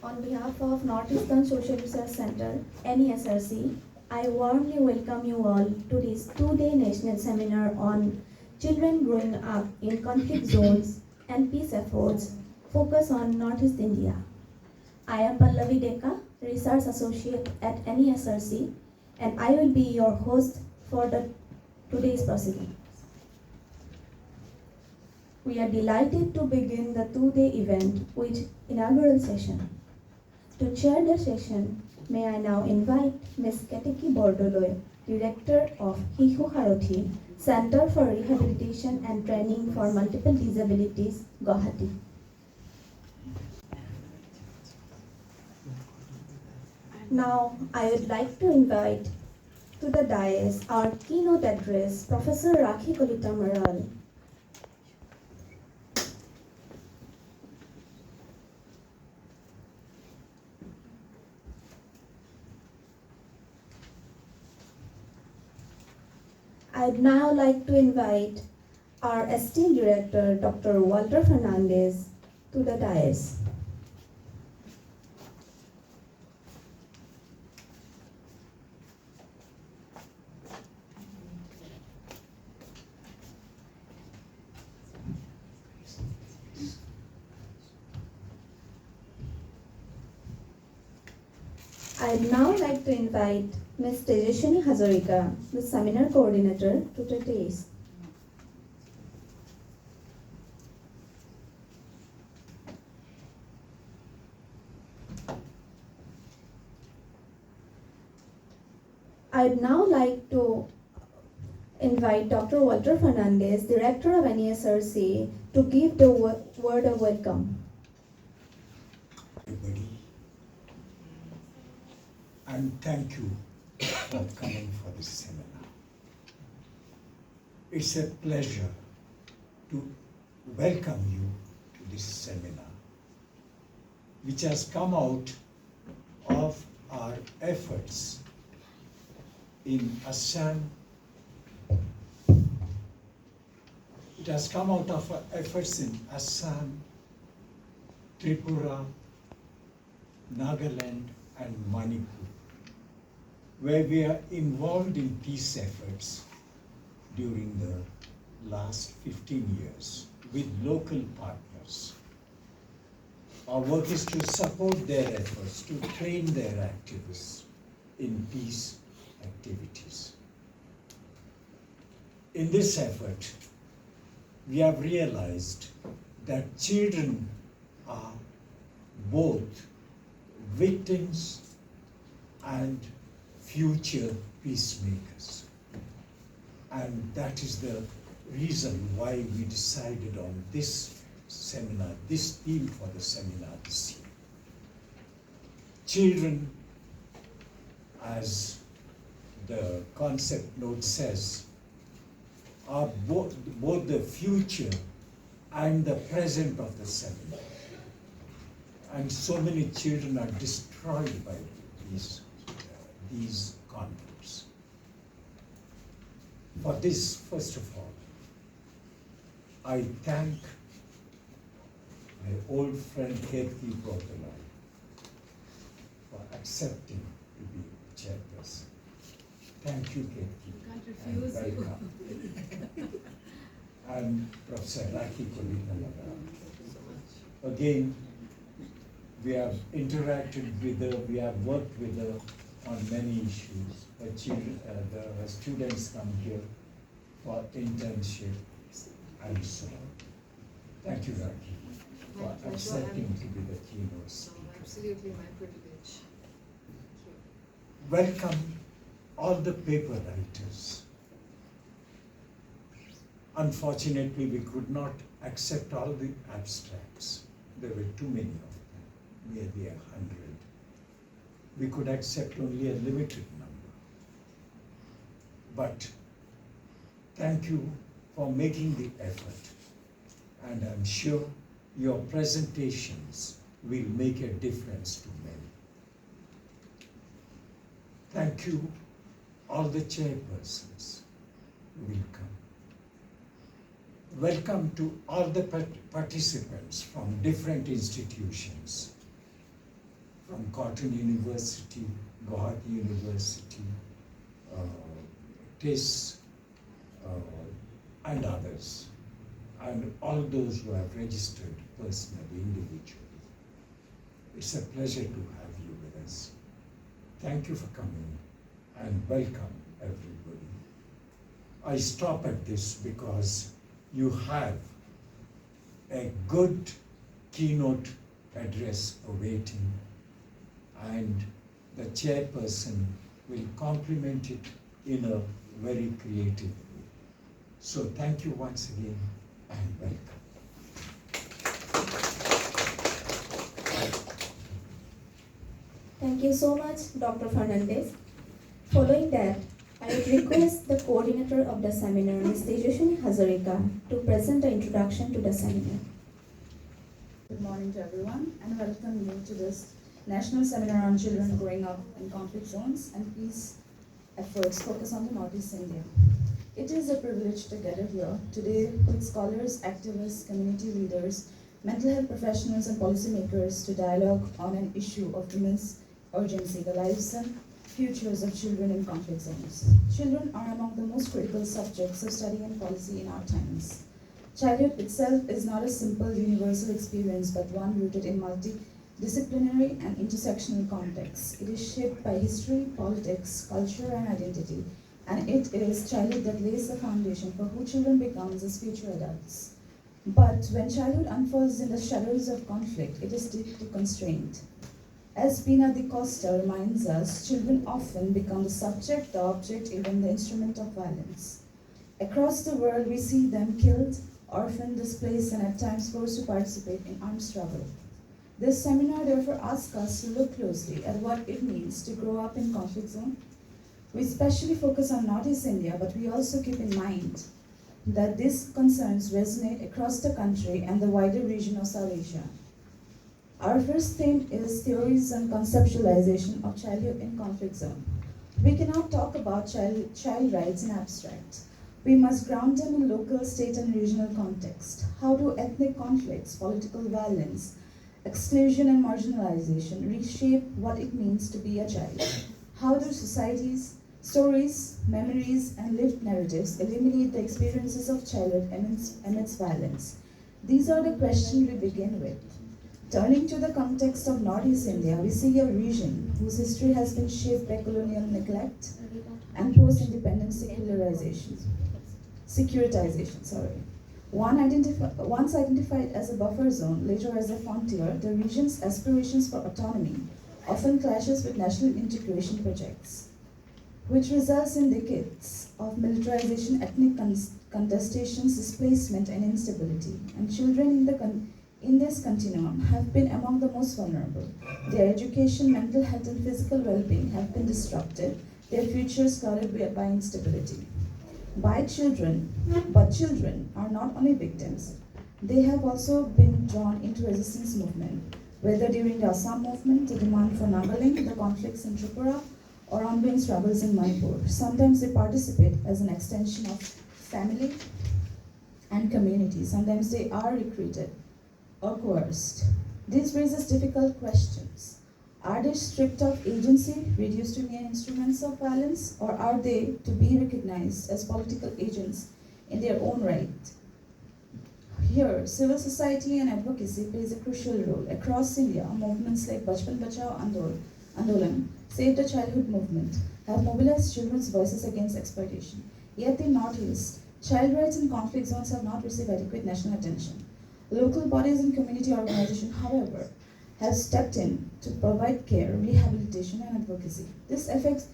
On behalf of Northeastern Social Research Center, NESRC, I warmly welcome you all to this two-day national seminar on children growing up in conflict zones and peace efforts focus on Northeast India. I am Pallavi Deka, Research Associate at NESRC, and I will be your host for today's proceeding. We are delighted to begin the two-day event with Inaugural Session. To chair the session, may I now invite Ms. Ketaki Bardalai, Director of Sarothi, Center for Rehabilitation and Training for Multiple Disabilities, Guwahati. Now, I would like to invite to the dais our keynote address, Professor Rakhee Kalita. I'd now like to invite our esteemed director, Dr. Walter Fernandes, to the dais. I'd now like to invite Ms. Tejaswinee Hazarika, the seminar coordinator, to the dais. I'd now like to invite Dr. Walter Fernandes, Director of NESRC, to give the word of welcome. Everybody, and thank you for coming for this seminar. It's a pleasure to welcome you to this seminar, which has come out of our efforts in Assam. It has come out of our efforts in Assam, Tripura, Nagaland, and Manipur, where we are involved in peace efforts during the last 15 years with local partners. Our work is to support their efforts, to train their activists in peace activities. In this effort, we have realized that children are both victims and future peacemakers. And that is the reason why we decided on this seminar, this theme for the seminar this year. Children, as the concept note says, are both the future and the present of the seminar. And so many children are destroyed by these conflicts. For this, first of all, I thank my old friend Ketaki Bardalai for accepting to be chairperson. Thank you, Ketaki. Can't refuse and welcome. And Professor Rakhee. Again, we have interacted with her, we have worked with her on many issues. The students come here for internship and so on. Thank you, Rakhee, for accepting to be the keynote speaker. Absolutely my privilege. Welcome all the paper writers. Unfortunately, we could not accept all the abstracts. There were too many of them, nearly 100. We could accept only a limited number. But thank you for making the effort. And I'm sure your presentations will make a difference to many. Thank you, all the chairpersons who will come. Welcome to all the participants from different institutions from Cotton University, Guwahati University, TIS, and others, and all those who have registered personally, individually. It's a pleasure to have you with us. Thank you for coming, and welcome everybody. I stop at this because you have a good keynote address awaiting, and the chairperson will complement it in a very creative way. So thank you once again, and welcome. Thank you so much, Dr. Fernandes. Following that, I would request the coordinator of the seminar, Ms. Tejaswinee Hazarika, to present the introduction to the seminar. Good morning to everyone, and welcome you to this National Seminar on Children Growing Up in Conflict Zones and Peace Efforts focused on the Northeast India. It is a privilege to gather here today with scholars, activists, community leaders, mental health professionals, and policymakers to dialogue on an issue of immense urgency, the lives and futures of children in conflict zones. Children are among the most critical subjects of study and policy in our times. Childhood itself is not a simple universal experience, but one rooted in multidisciplinary and intersectional contexts. It is shaped by history, politics, culture, and identity, and it is childhood that lays the foundation for who children become as future adults. But when childhood unfolds in the shadows of conflict, it is deeply constrained. As Pina de Costa reminds us, children often become the subject, the object, even the instrument of violence. Across the world, we see them killed, orphaned, displaced, and at times forced to participate in armed struggle. This seminar therefore asks us to look closely at what it means to grow up in conflict zone. We especially focus on Northeast India, but we also keep in mind that these concerns resonate across the country and the wider region of South Asia. Our first theme is theories and conceptualization of childhood in conflict zone. We cannot talk about child rights in abstract. We must ground them in local, state, and regional context. How do ethnic conflicts, political violence, exclusion, and marginalization reshape what it means to be a child? How do societies, stories, memories, and lived narratives eliminate the experiences of childhood amidst violence? These are the questions we begin with. Turning to the context of Northeast India, we see a region whose history has been shaped by colonial neglect and post-independence securitization. Once identified as a buffer zone, later as a frontier, the region's aspirations for autonomy often clashes with national integration projects, which results in decades of militarization, ethnic contestations, displacement, and instability. And children in this continuum have been among the most vulnerable. Their education, mental health, and physical well-being have been disrupted, their futures clouded by instability. But children are not only victims, they have also been drawn into resistance movement, whether during the Assam movement, the demand for Nagaland, the conflicts in Tripura, or ongoing struggles in Manipur. Sometimes they participate as an extension of family and community. Sometimes they are recruited or coerced. This raises difficult questions. Are they stripped of agency, reduced to mere instruments of violence, or are they to be recognized as political agents in their own right? Here, civil society and advocacy plays a crucial role. Across India, movements like Bachpan Pachuau Andolan, Save the Childhood movement, have mobilized children's voices against exploitation. Yet in Northeast, child rights in conflict zones have not received adequate national attention. Local bodies and community organizations, however, have stepped in to provide care, rehabilitation, and advocacy. This efforts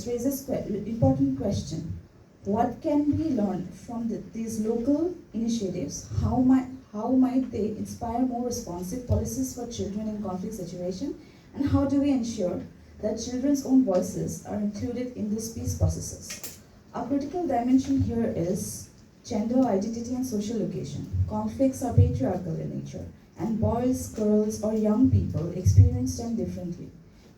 raises important question. What can we learn from these local initiatives? How might they inspire more responsive policies for children in conflict situations? And how do we ensure that children's own voices are included in these peace processes? A critical dimension here is gender identity and social location. Conflicts are patriarchal in nature, and boys, girls, or young people experience them differently.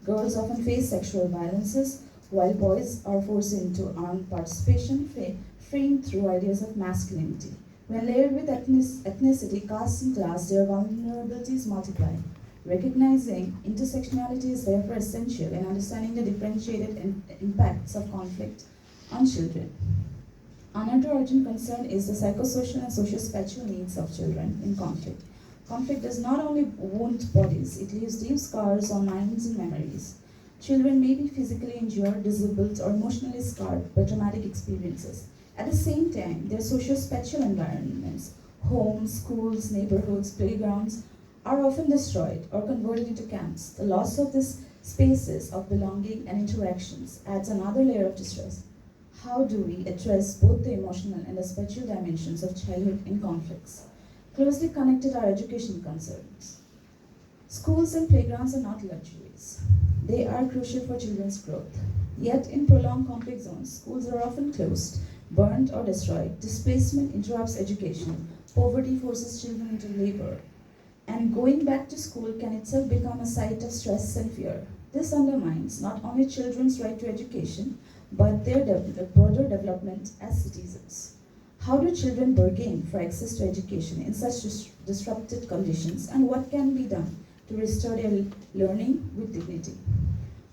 Girls often face sexual violences, while boys are forced into armed participation, framed through ideas of masculinity. When layered with ethnicity, caste, and class, their vulnerabilities multiply. Recognizing intersectionality is therefore essential in understanding the differentiated impacts of conflict on children. Another urgent concern is the psychosocial and socio-spatial needs of children in conflict. Conflict does not only wound bodies, it leaves deep scars on minds and memories. Children may be physically injured, disabled, or emotionally scarred by traumatic experiences. At the same time, their socio-spatial environments, homes, schools, neighborhoods, playgrounds, are often destroyed or converted into camps. The loss of these spaces of belonging and interactions adds another layer of distress. How do we address both the emotional and the spatial dimensions of childhood in conflicts? Closely connected are education concerns. Schools and playgrounds are not luxuries. They are crucial for children's growth. Yet in prolonged conflict zones, schools are often closed, burned or destroyed. Displacement interrupts education. Poverty forces children into labor. And going back to school can itself become a site of stress and fear. This undermines not only children's right to education, but their broader development as citizens. How do children bargain for access to education in such disrupted conditions, and what can be done to restore their learning with dignity?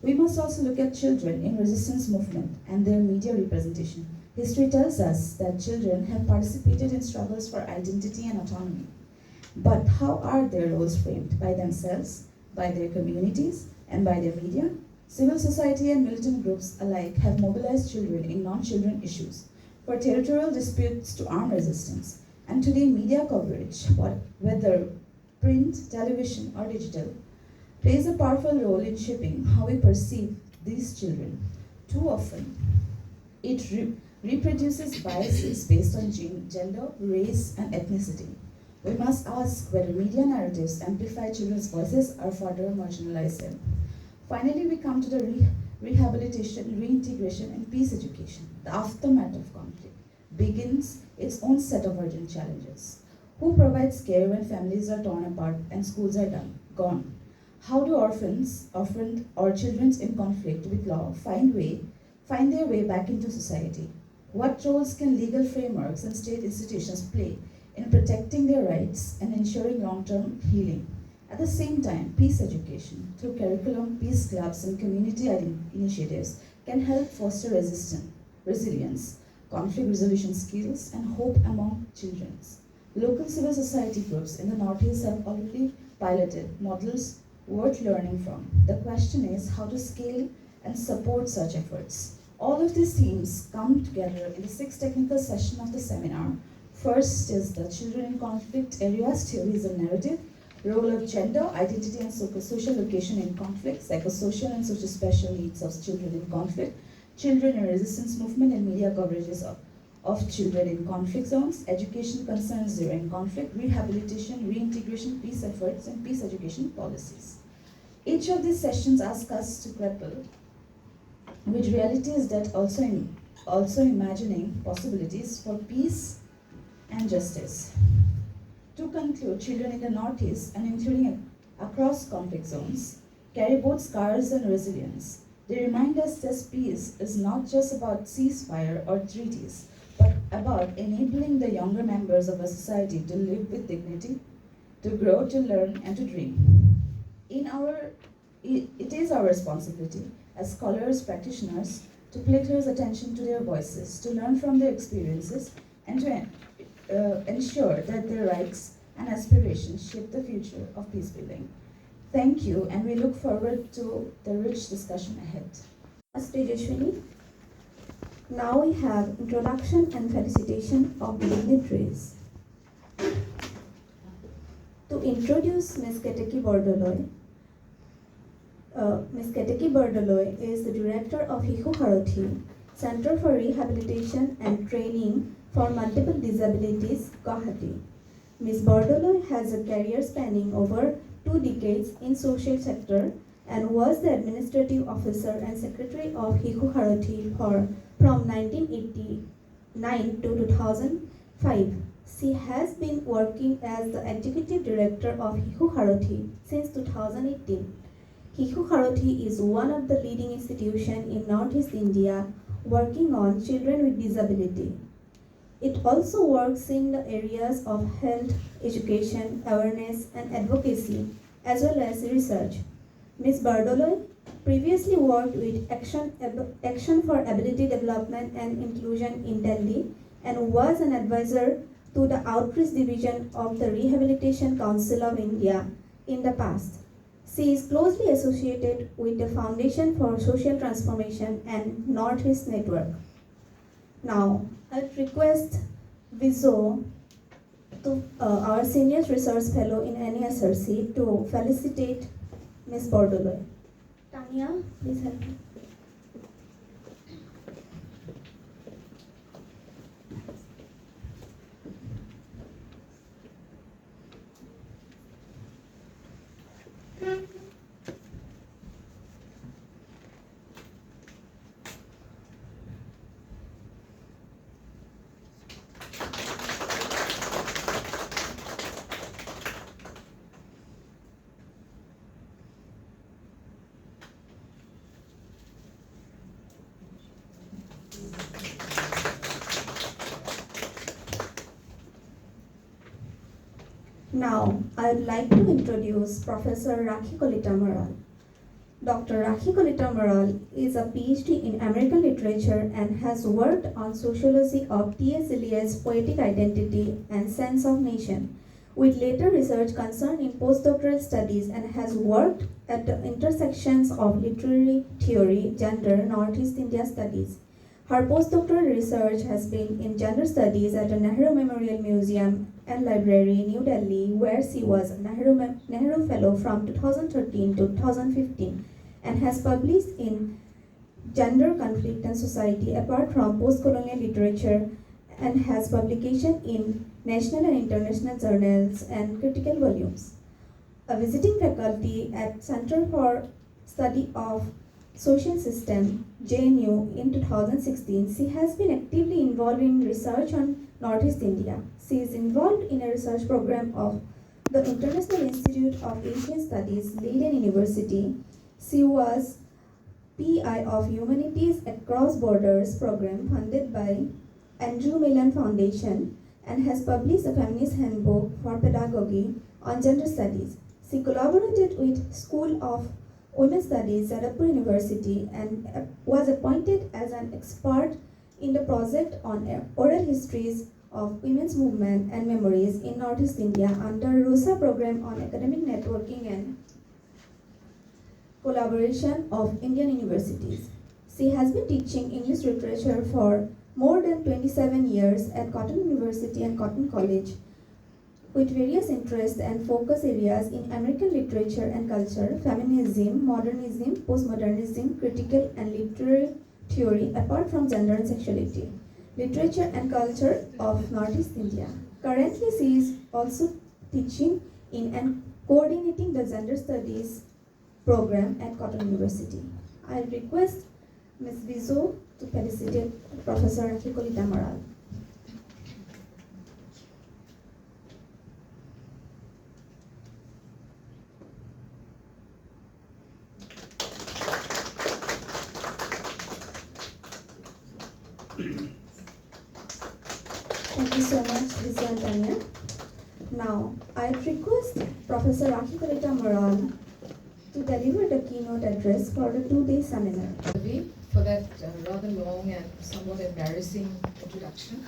We must also look at children in resistance movement and their media representation. History tells us that children have participated in struggles for identity and autonomy. But how are their roles framed? By themselves, by their communities, and by their media? Civil society and militant groups alike have mobilized children in non-children issues, for territorial disputes to armed resistance. And today, media coverage, whether print, television, or digital, plays a powerful role in shaping how we perceive these children. Too often, it reproduces biases based on gender, race, and ethnicity. We must ask whether media narratives amplify children's voices or further marginalize them. Finally, we come to the rehabilitation, reintegration, and peace education. The aftermath of conflict begins its own set of urgent challenges. Who provides care when families are torn apart and schools are gone? How do orphans or children in conflict with law find their way back into society? What roles can legal frameworks and state institutions play in protecting their rights and ensuring long-term healing? At the same time, peace education, through curriculum, peace clubs, and community initiatives, can help foster resilience, conflict resolution skills, and hope among children. Local civil society groups in the Northeast have already piloted models worth learning from. The question is how to scale and support such efforts. All of these themes come together in the sixth technical session of the seminar. First is the children in conflict areas, theories and narrative, role of gender, identity and social location in conflict, psychosocial and socio-spatial needs of children in conflict, children in resistance movement and media coverages of children in conflict zones, education concerns during conflict, rehabilitation, reintegration, peace efforts, and peace education policies. Each of these sessions ask us to grapple with realities that also imagining possibilities for peace and justice. To conclude, children in the Northeast, and including across conflict zones, carry both scars and resilience. They remind us that peace is not just about ceasefire or treaties, but about enabling the younger members of a society to live with dignity, to grow, to learn, and to dream. It is our responsibility as scholars, practitioners, to pay close attention to their voices, to learn from their experiences, and to ensure that their rights and aspirations shape the future of peace building. Thank you, and we look forward to the rich discussion ahead. Tejaswinee. Now we have introduction and felicitation of the dignitaries. To introduce Ms. Ketaki Bardalai. Ms. Ketaki Bardalai is the director of Sarothi, Center for Rehabilitation and Training for Multiple Disabilities, Guwahati. Ms. Bardalai has a career spanning over 2 decades in social sector and was the administrative officer and secretary of Sarothi from 1989 to 2005. She has been working as the executive director of Sarothi since 2018. Sarothi is one of the leading institutions in Northeast India working on children with disability. It also works in the areas of health, education, awareness, and advocacy as well as research. Ms. Bardalai previously worked with Action for Ability Development and Inclusion in Delhi and was an advisor to the Outreach Division of the Rehabilitation Council of India in the past. She is closely associated with the Foundation for Social Transformation and Northeast Network. Now, I request Vizo, our Senior Research Fellow in NESRC, to felicitate Ms. Bardalai. Taniya, please help me. Now, I would like to introduce Professor Rakhee Kalita. Dr. Rakhee Kalita is a PhD in American literature and has worked on sociology of T.S. Eliot's poetic identity and sense of nation, with later research concern in postdoctoral studies, and has worked at the intersections of literary theory, gender, Northeast India studies. Her postdoctoral research has been in gender studies at the Nehru Memorial Museum and Library, New Delhi, where she was a Nehru Fellow from 2013 to 2015 and has published in Gender, Conflict and Society apart from post-colonial literature and has publication in national and international journals and critical volumes. A visiting faculty at Center for Study of Social System, JNU, in 2016, she has been actively involved in research on Northeast India. She is involved in a research program of the International Institute of Asian Studies, Leiden University. She was PI of Humanities Across Borders program funded by Andrew Mellon Foundation and has published a feminist handbook for pedagogy on gender studies. She collaborated with School of Women's Studies at Upper University and was appointed as an expert in the project on oral histories of women's movement and memories in Northeast India under RUSA program on academic networking and collaboration of Indian universities. She has been teaching English literature for more than 27 years at Cotton University and Cotton College, with various interests and focus areas in American literature and culture, feminism, modernism, postmodernism, critical and literary theory, apart from gender and sexuality, literature and culture of Northeast India. Currently, she is also teaching in and coordinating the gender studies program at Cotton University. I request Ms. Vizo to felicitate Professor Rakhee Kalita. Thank you so much, Vizo and Taniya. Now, I request Professor Rakhee Kalita to deliver the keynote address for the two-day seminar. For that rather long and somewhat embarrassing introduction.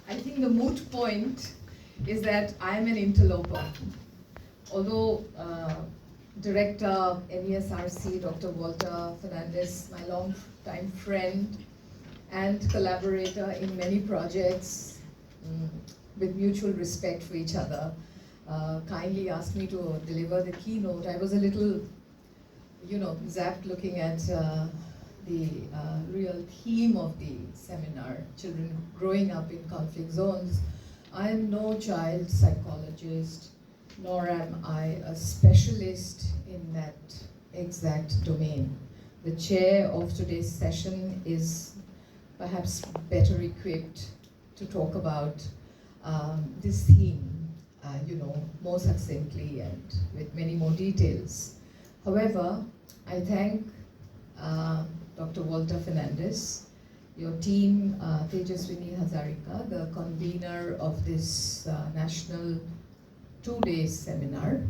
I think the moot point is that I am an interloper. Although Director NESRC, Dr. Walter Fernandes, my long-time friend and collaborator in many projects with mutual respect for each other, kindly asked me to deliver the keynote. I was a little, zapped looking at the real theme of the seminar, children growing up in conflict zones. I am no child psychologist, nor am I a specialist in that exact domain. The chair of today's session is perhaps better equipped to talk about this theme, more succinctly and with many more details. However, I thank Dr. Walter Fernandes, your team, Tejaswinee Hazarika, the convener of this national two-day seminar,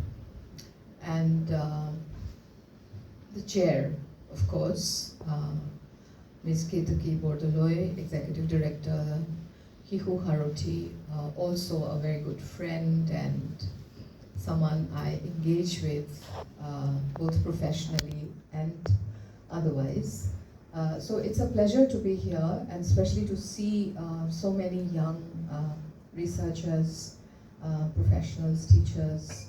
chair, of course, Ms. Ketaki Bardalai, Executive Director, Sarothi, also a very good friend and someone I engage with both professionally and otherwise. So it's a pleasure to be here, and especially to see so many young researchers, professionals, teachers,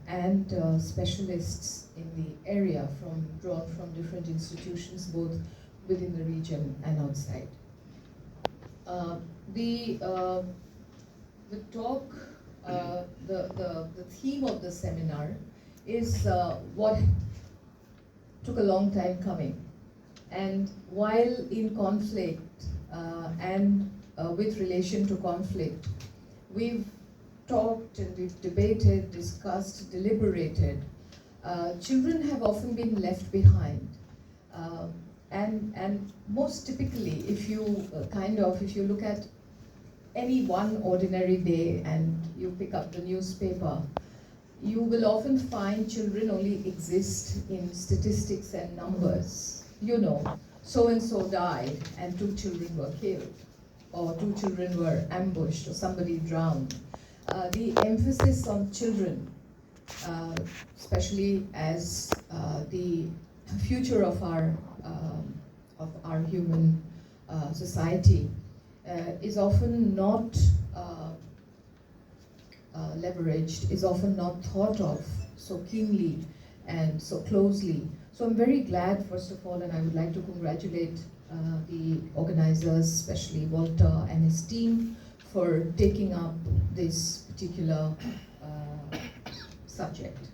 and specialists in the area drawn from different institutions, both within the region and outside. The talk, the theme of the seminar is what took a long time coming. And while in conflict and with relation to conflict, we've talked and we've debated, discussed, deliberated. Children have often been left behind. And most typically, if you look at any one ordinary day and you pick up the newspaper, you will often find children only exist in statistics and numbers. You know, so-and-so died and 2 children were killed, or 2 children were ambushed, or somebody drowned. The emphasis on children, especially as the future of our human society, is often not leveraged, is often not thought of so keenly and so closely. So I'm very glad, first of all, and I would like to congratulate the organizers, especially Walter and his team, for taking up this particular subject.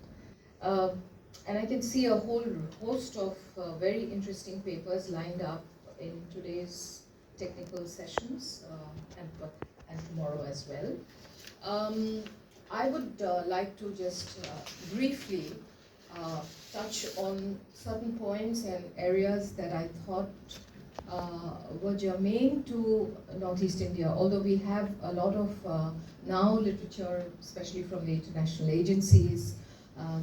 And I can see a whole host of very interesting papers lined up in today's technical sessions and tomorrow as well. I would like to just briefly touch on certain points and areas that I thought were germane to Northeast India, although we have a lot of now literature, especially from the international agencies,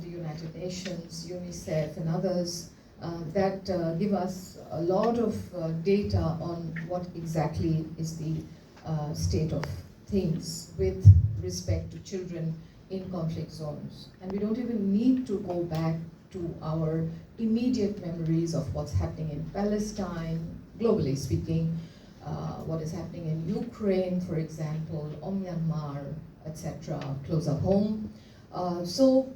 the United Nations, UNICEF and others, that give us a lot of data on what exactly is the state of things with respect to children in conflict zones. And we don't even need to go back to our immediate memories of what's happening in Palestine, globally speaking, what is happening in Ukraine, for example, or Myanmar, etc., closer home. So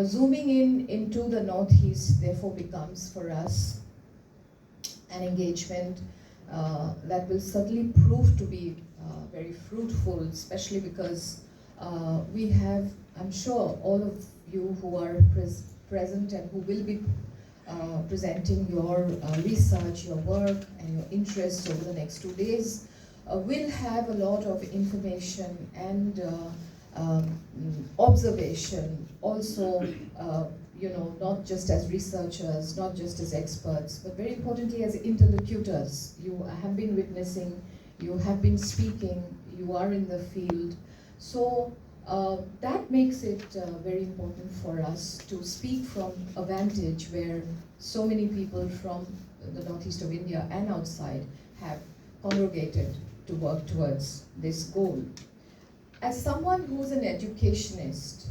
zooming into the Northeast, therefore becomes for us an engagement that will certainly prove to be very fruitful, especially because we have, I'm sure, all of you who are present and who will be presenting your research, your work, and your interests over the next 2 days, will have a lot of information and observation, also, not just as researchers, not just as experts, but very importantly as interlocutors. You have been witnessing, you have been speaking, you are in the field. So that makes it very important for us to speak from a vantage where so many people from the northeast of India and outside have congregated to work towards this goal. As someone who's an educationist,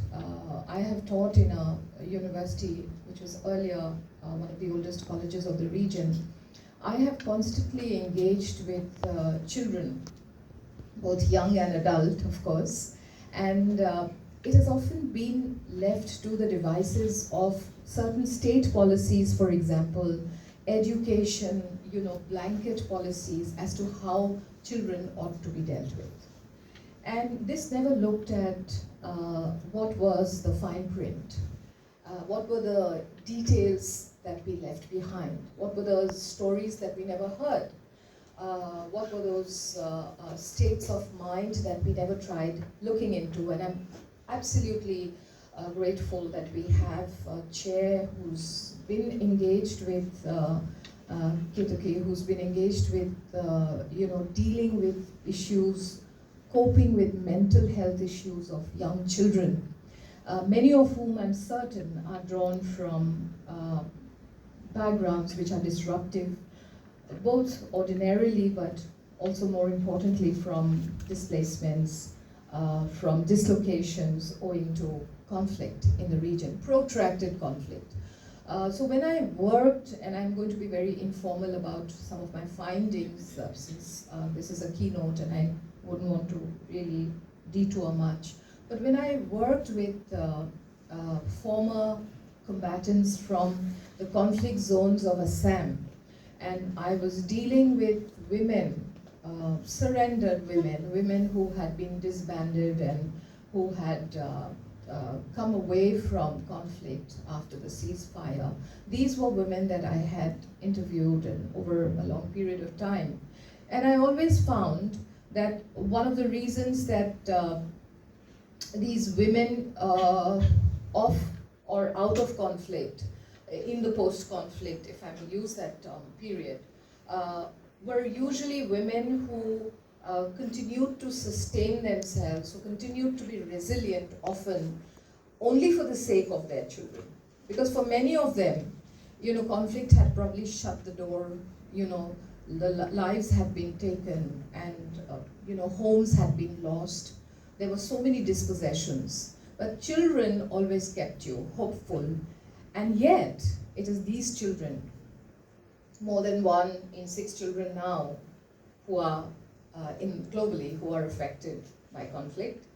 I have taught in a university which was earlier one of the oldest colleges of the region. I have constantly engaged with children, both young and adult, of course, and it has often been left to the devices of certain state policies, for example, education, blanket policies as to how children ought to be dealt with. And this never looked at what was the fine print, what were the details that we left behind, what were those stories that we never heard, what were those states of mind that we never tried looking into. And I'm absolutely grateful that we have a chair who's been engaged with Ketaki, who's been engaged with dealing with issues, coping with mental health issues of young children. many of whom I'm certain are drawn from backgrounds which are disruptive, both ordinarily but also more importantly from displacements, from dislocations owing to conflict in the region, protracted conflict. So when I worked, and I'm going to be very informal about some of my findings, since this is a keynote and I wouldn't want to really detour much, but when I worked with former combatants from the conflict zones of Assam, and I was dealing with women, surrendered women, women who had been disbanded and who had come away from conflict after the ceasefire. These were women that I had interviewed over a long period of time. And I always found that one of the reasons that these women off or out of conflict, in the post-conflict, if I may use that term, period, were usually women who continued to sustain themselves, who continued to be resilient, often only for the sake of their children. Because for many of them, conflict had probably shut the door, the lives had been taken, and homes had been lost. There were so many dispossessions. But children always kept you hopeful. And yet, it is these children, more than 1 in 6 children now, who are globally, who are affected by conflict.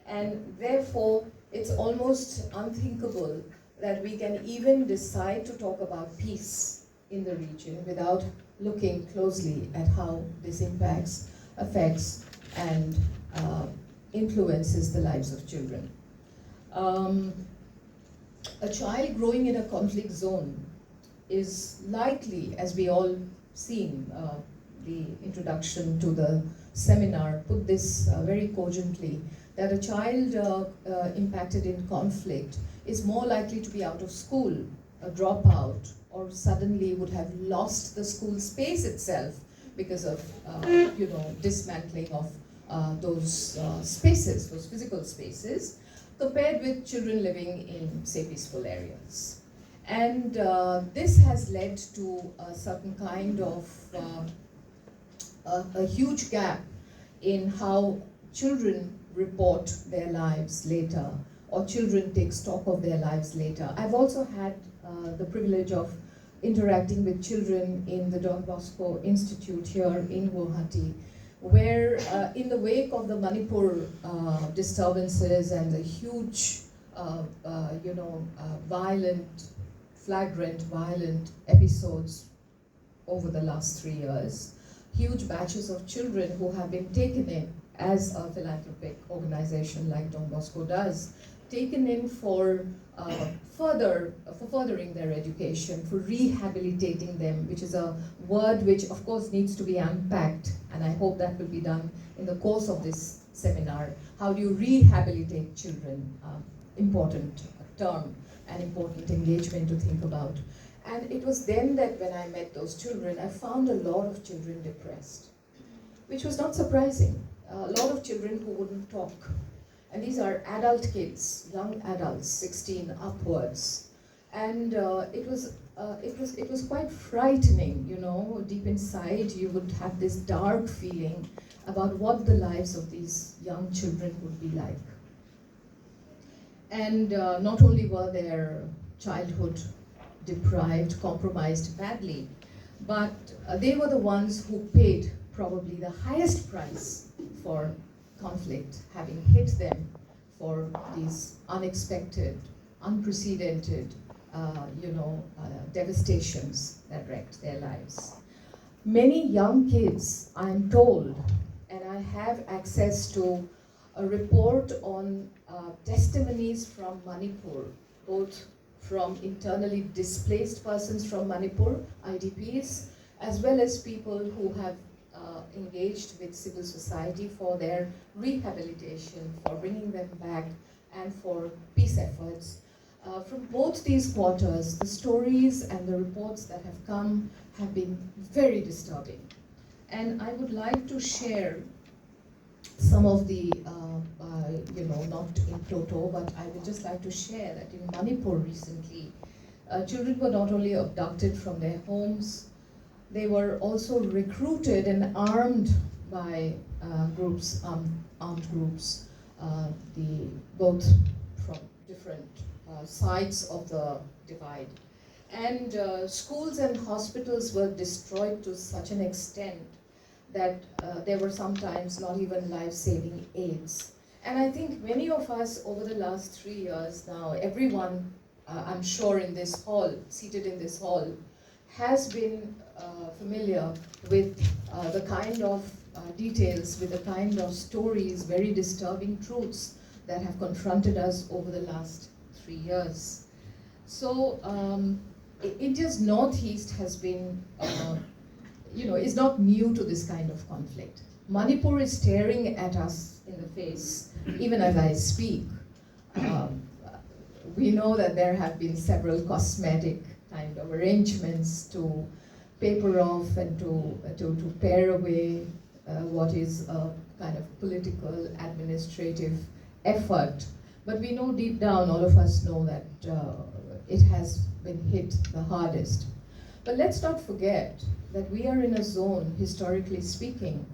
And therefore, it's almost unthinkable that we can even decide to talk about peace in the region without looking closely at how this impacts, affects, and influences the lives of children. A child growing in a conflict zone is likely, as we all seen, the introduction to the seminar put this very cogently, that a child impacted in conflict is more likely to be out of school, a dropout, or suddenly would have lost the school space itself because of dismantling of those spaces, those physical spaces, compared with children living in, say, peaceful areas. And this has led to a certain kind of a huge gap in how children report their lives later, or children take stock of their lives later. I've also had the privilege of interacting with children in the Don Bosco Institute here in Guwahati, where in the wake of the Manipur disturbances and the huge, flagrant violent episodes over the last 3 years, huge batches of children who have been taken in, as a philanthropic organization like Don Bosco does, taken in for furthering their education, for rehabilitating them, which is a word which of course needs to be unpacked, and I hope that will be done in the course of this seminar. How do you rehabilitate children? Important term and important engagement to think about. And it was then that when I met those children, I found a lot of children depressed, which was not surprising. A lot of children who wouldn't talk. And these are adult kids, young adults, 16 upwards. And it was quite frightening, deep inside you would have this dark feeling about what the lives of these young children would be like. And not only were their childhood deprived, compromised badly, but they were the ones who paid probably the highest price for conflict having hit them, for these unexpected, unprecedented, devastations that wrecked their lives. Many young kids, I'm told, and I have access to a report on testimonies from Manipur, both from internally displaced persons from Manipur, IDPs, as well as people who have engaged with civil society for their rehabilitation, for bringing them back, and for peace efforts. From both these quarters, the stories and the reports that have come have been very disturbing. And I would like to share some of the, not in toto, but I would just like to share that in Manipur recently, children were not only abducted from their homes, they were also recruited and armed by armed groups, both from different sides of the divide. And schools and hospitals were destroyed to such an extent that there were sometimes not even life-saving aids. And I think many of us over the last 3 years now, everyone, I'm sure in this hall, seated in this hall, has been familiar with the kind of details, with the kind of stories, very disturbing truths that have confronted us over the last 3 years. So India's Northeast has been, is not new to this kind of conflict. Manipur is staring at us in the face, even as I speak. We know that there have been several cosmetic kind of arrangements to paper off and to pare away what is a kind of political, administrative effort. But we know deep down, all of us know that it has been hit the hardest. But let's not forget that we are in a zone, historically speaking,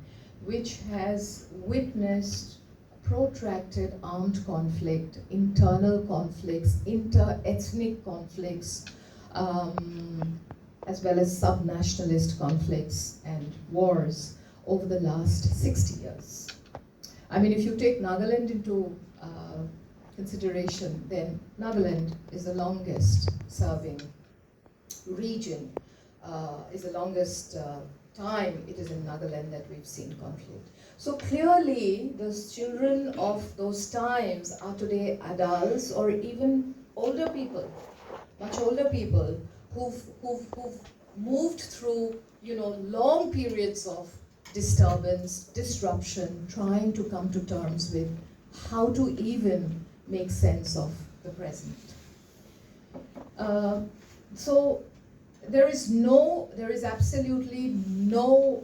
which has witnessed protracted armed conflict, internal conflicts, inter-ethnic conflicts, as well as sub-nationalist conflicts and wars over the last 60 years. I mean, if you take Nagaland into consideration, then Nagaland is the longest serving region, is the longest time it is in Nagaland that we've seen conflict. So clearly, those children of those times are today adults or even older people, much older people who've moved through, long periods of disturbance, disruption, trying to come to terms with how to even make sense of the present. So there is absolutely no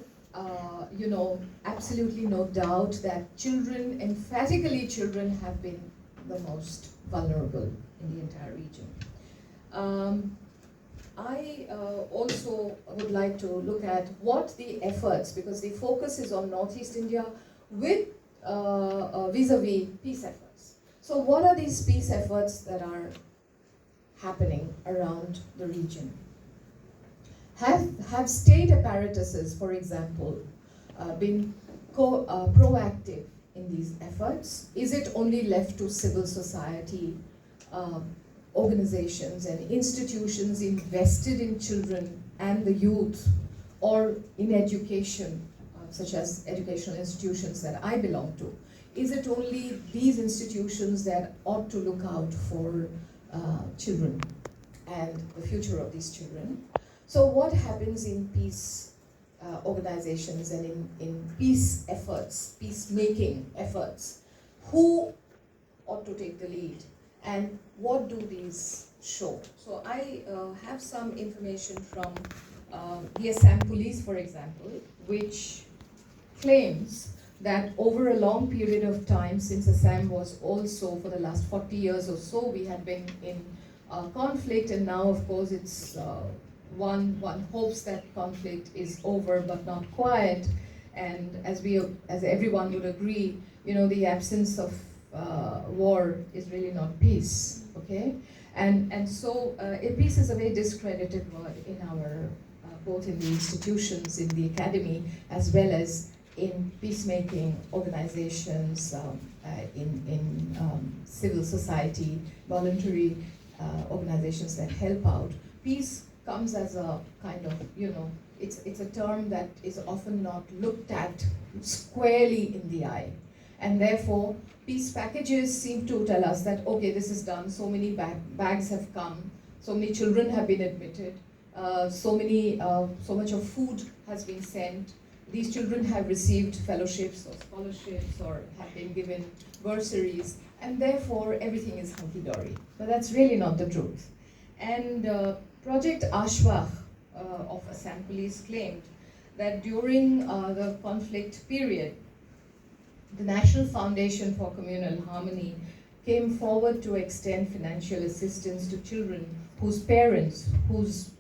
doubt that children, emphatically children, have been the most vulnerable in the entire region. I also would like to look at what the efforts, because the focus is on Northeast India with vis-a-vis peace efforts. So what are these peace efforts that are happening around the region? Have state apparatuses, for example, been proactive in these efforts? Is it only left to civil society organizations and institutions invested in children and the youth, or in education, such as educational institutions that I belong to? Is it only these institutions that ought to look out for children and the future of these children? So what happens in peace organizations and in peace efforts, peacemaking efforts? Who ought to take the lead? And what do these show? So I have some information from the Assam Police, for example, which claims that over a long period of time, since Assam was also, for the last 40 years or so, we had been in conflict, and now, of course, it's one hopes that conflict is over, but not quite. And as everyone would agree, the absence of war is really not peace, okay? And so peace is a very discredited word in our, both in the institutions, in the academy, as well as in peacemaking organizations, in civil society, voluntary organizations that help out. Peace comes as a kind of, it's a term that is often not looked at squarely in the eye. And therefore, peace packages seem to tell us that, okay, this is done, so many bags have come, so many children have been admitted, so much of food has been sent, these children have received fellowships or scholarships or have been given bursaries, and therefore everything is hunky-dory. But that's really not the truth. And Project Ashwagh of Assam Police claimed that during the conflict period, the National Foundation for Communal Harmony came forward to extend financial assistance to children whose parents, whose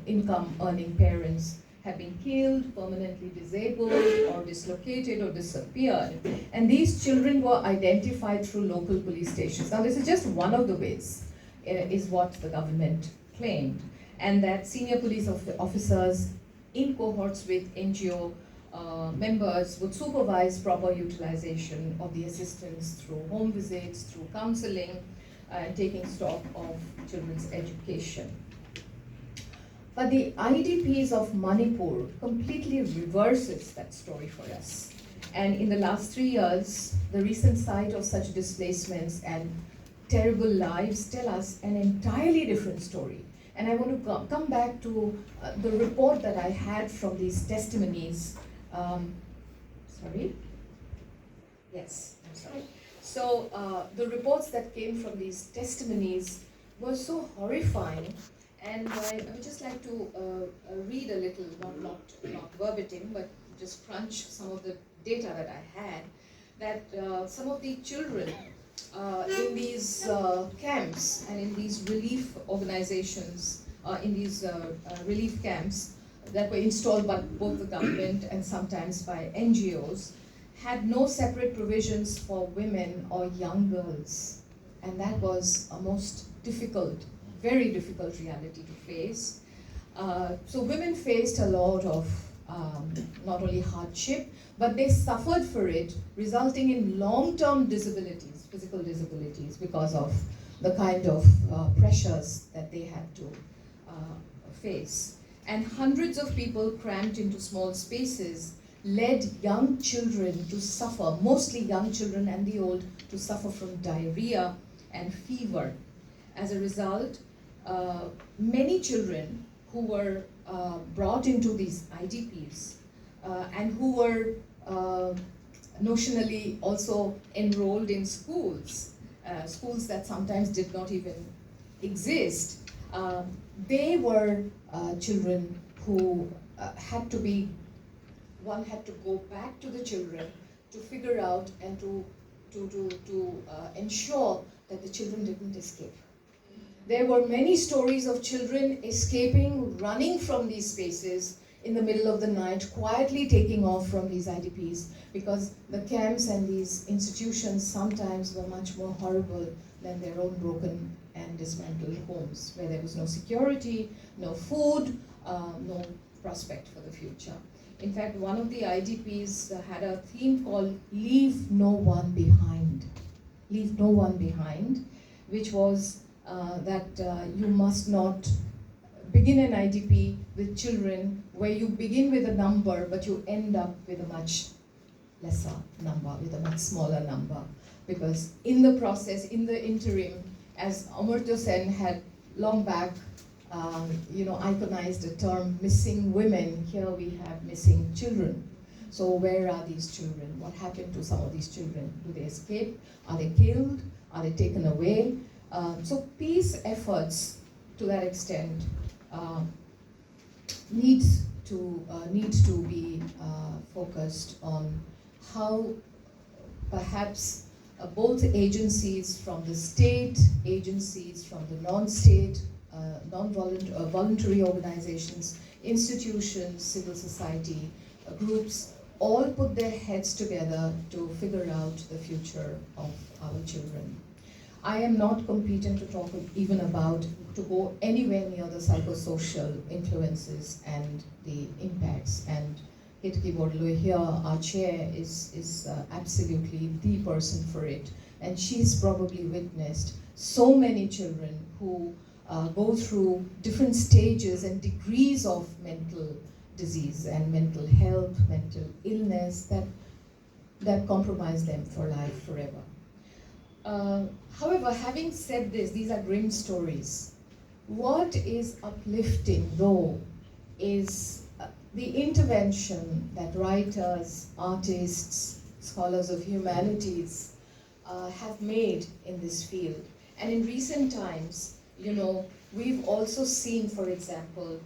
income earning parents have been killed, permanently disabled, or dislocated, or disappeared. And these children were identified through local police stations. Now, this is just one of the ways, is what the government claimed. And that senior police officers in cohorts with NGO members would supervise proper utilization of the assistance through home visits, through counseling, and taking stock of children's education. But the IDPs of Manipur completely reverses that story for us. And in the last 3 years, the recent sight of such displacements and terrible lives tell us an entirely different story. And I want to come back to the report that I had from these testimonies. Sorry? Yes, I'm sorry. So the reports that came from these testimonies were so horrifying. And I would just like to read a little, not verbatim, but just crunch some of the data that I had, that some of the children in these camps and in these relief organizations, in these relief camps that were installed by both the government and sometimes by NGOs, had no separate provisions for women or young girls. And that was a most difficult, very difficult reality to face. So women faced a lot of not only hardship, but they suffered for it, resulting in long-term disabilities, physical disabilities, because of the kind of pressures that they had to face. And hundreds of people crammed into small spaces led young children to suffer, mostly young children and the old, to suffer from diarrhea and fever. As a result, many children who were brought into these IDPs and who were notionally also enrolled in schools, schools that sometimes did not even exist, they were children who one had to go back to the children to figure out and to ensure that the children didn't escape. There were many stories of children escaping, running from these spaces in the middle of the night, quietly taking off from these IDPs, because the camps and these institutions sometimes were much more horrible than their own broken and dismantled homes, where there was no security, no food, no prospect for the future. In fact, one of the IDPs had a theme called "Leave No One Behind." Leave no one behind, which was that you must not begin an IDP with children where you begin with a number, but you end up with a much lesser number, with a much smaller number. Because in the process, in the interim, as Amartya Sen had long back iconized the term missing women, here we have missing children. So where are these children? What happened to some of these children? Do they escape? Are they killed? Are they taken away? So peace efforts to that extent need to be focused on how perhaps both agencies from the state, agencies from the non-state, voluntary organizations, institutions, civil society groups, all put their heads together to figure out the future of our children. I am not competent to talk even about, to go anywhere near the psychosocial influences and the impacts. And Ketaki Bardalai here, our chair, is absolutely the person for it. And she's probably witnessed so many children who go through different stages and degrees of mental disease and mental health, mental illness that compromise them for life forever. However, having said this, these are grim stories. What is uplifting, though, is the intervention that writers, artists, scholars of humanities have made in this field. And in recent times, we've also seen, for example,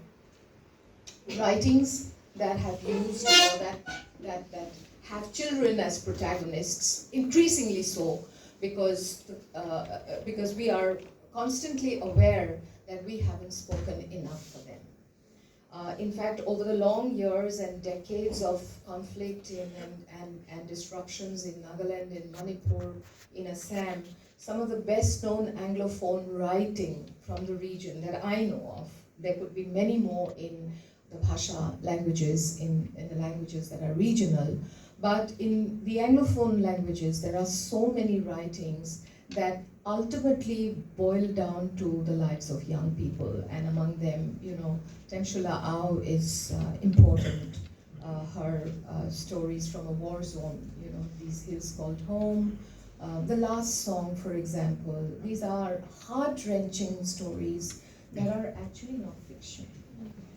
writings that have used or that have children as protagonists, increasingly so, because we are constantly aware that we haven't spoken enough for them. In fact, over the long years and decades of conflict and disruptions in Nagaland, in Manipur, in Assam, some of the best known Anglophone writing from the region that I know of, there could be many more in the Bhasha languages, in the languages that are regional, but in the Anglophone languages, there are so many writings that ultimately boil down to the lives of young people, and among them, Temshula Au is important. Her stories from a war zone, These Hills Called Home. The Last Song, for example, these are heart-wrenching stories that are actually not fiction.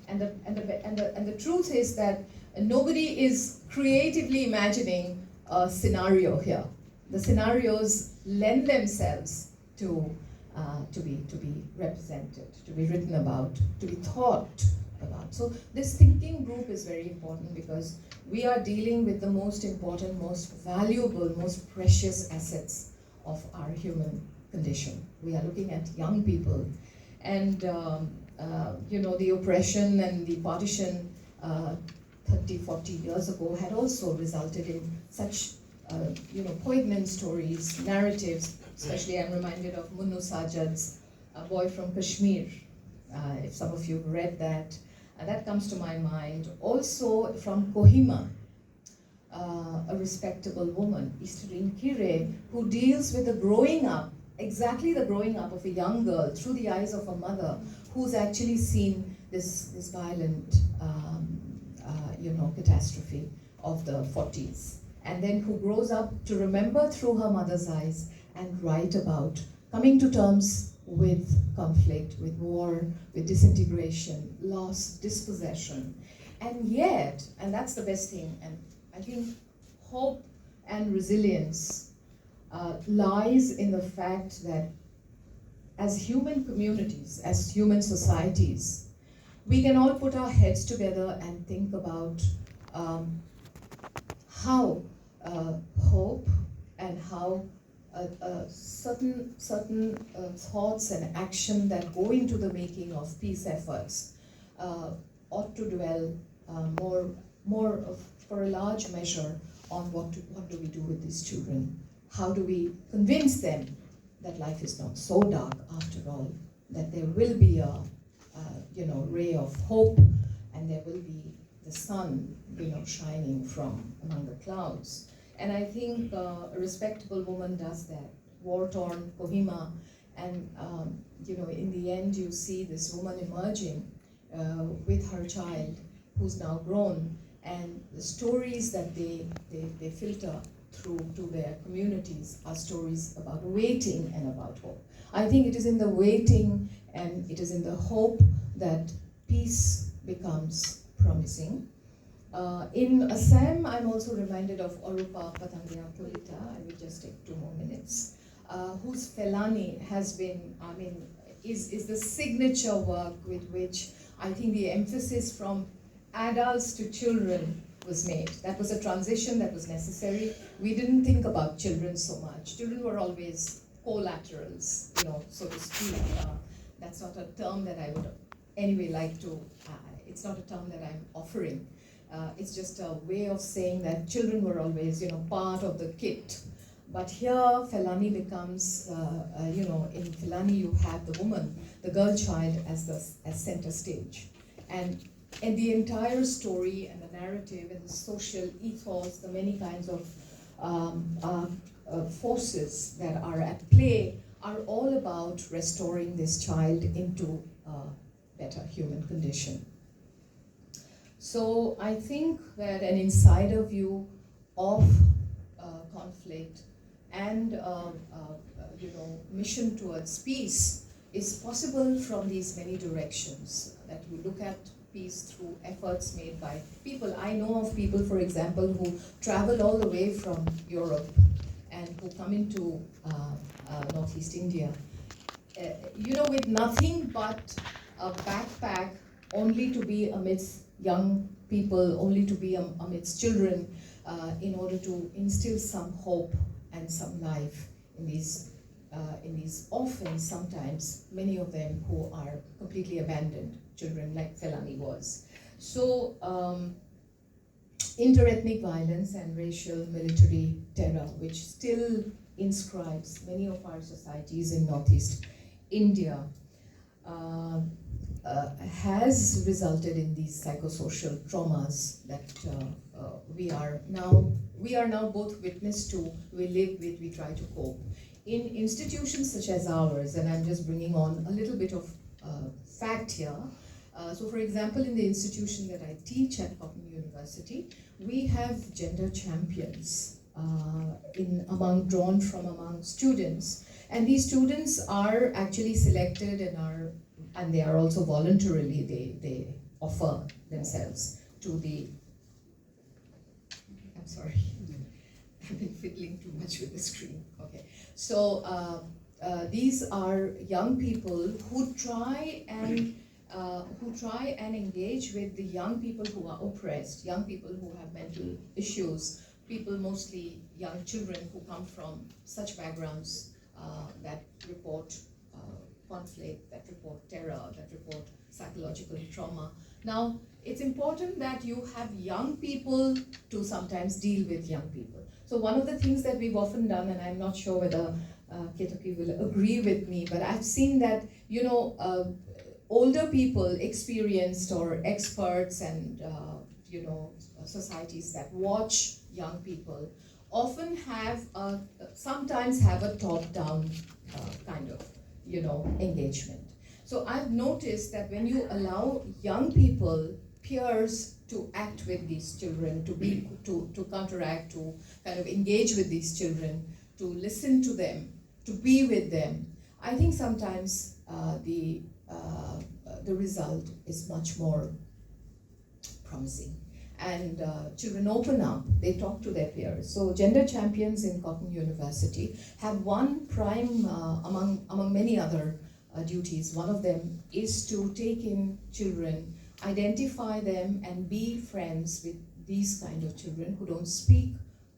And the truth is that nobody is creatively imagining a scenario here. The scenarios lend themselves to be represented, to be written about, to be thought about. So this thinking group is very important because we are dealing with the most important, most valuable, most precious assets of our human condition. We are looking at young people, and the oppression and the partition 30, 40 years ago had also resulted in such poignant stories, narratives. Especially I'm reminded of Munnu Sajad's A Boy from Kashmir. If some of you have read that, that comes to my mind. Also from Kohima, A Respectable Woman, Easterine Kire, who deals with the growing up, exactly the growing up of a young girl through the eyes of a mother who's actually seen this violent catastrophe of the 40s, and then who grows up to remember through her mother's eyes and write about coming to terms with conflict, with war, with disintegration, loss, dispossession. And yet, and that's the best thing, and I think hope and resilience lies in the fact that as human communities, as human societies, we can all put our heads together and think about how hope and how certain thoughts and action that go into the making of peace efforts ought to dwell for a large measure on what do we do with these children? How do we convince them that life is not so dark after all, that there will be a ray of hope, and there will be the sun, shining from among the clouds. And I think A Respectable Woman does that. War-torn Kohima, and in the end you see this woman emerging with her child, who's now grown, and the stories that they filter through to their communities are stories about waiting and about hope. I think it is in the waiting and it is in the hope that peace becomes promising. In Assam, I'm also reminded of Orupa Patangya Kalita. I will just take 2 more minutes. Whose Felani has been, is the signature work with which I think the emphasis from adults to children was made. That was a transition that was necessary. We didn't think about children so much. Children were always collaterals, so to speak. That's not a term that I would anyway like to, it's not a term that I'm offering. It's just a way of saying that children were always, part of the kit. But here, Felani becomes, in Felani you have the woman, the girl child as center stage. And the entire story and the narrative and the social ethos, the many kinds of forces that are at play are all about restoring this child into a better human condition. So I think that an insider view of conflict and mission towards peace is possible from these many directions, that we look at peace through efforts made by people. I know of people, for example, who travel all the way from Europe and who come into Northeast India, with nothing but a backpack, only to be amidst young people only to be amidst children in order to instill some hope and some life in these orphans, sometimes many of them who are completely abandoned children, like Felani was. So interethnic violence and racial military terror, which still inscribes many of our societies in Northeast India, has resulted in these psychosocial traumas that we are now both witness to, we live with, we try to cope. In institutions such as ours, and I'm just bringing on a little bit of fact here. So for example, in the institution that I teach at Cotton University, we have gender champions drawn from among students. And these students are actually selected and they are also voluntarily, they offer themselves to the, I'm sorry, I've been fiddling too much with the screen. Okay, so these are young people who try and engage with the young people who are oppressed, young people who have mental issues, people, mostly young children who come from such backgrounds that report conflict, that report terror, that report psychological trauma. Now, it's important that you have young people to sometimes deal with young people. So one of the things that we've often done, and I'm not sure whether Ketaki will agree with me, but I've seen that, older people, experienced or experts and, societies that watch young people often sometimes have a top-down kind of, engagement. So I've noticed that when you allow young people, peers, to act with these children, to counteract, to kind of engage with these children, to listen to them, to be with them, I think sometimes the result is much more promising. And children open up, they talk to their peers. So gender champions in Cotton University have one prime, among many other duties. One of them is to take in children, identify them and be friends with these kind of children who don't speak,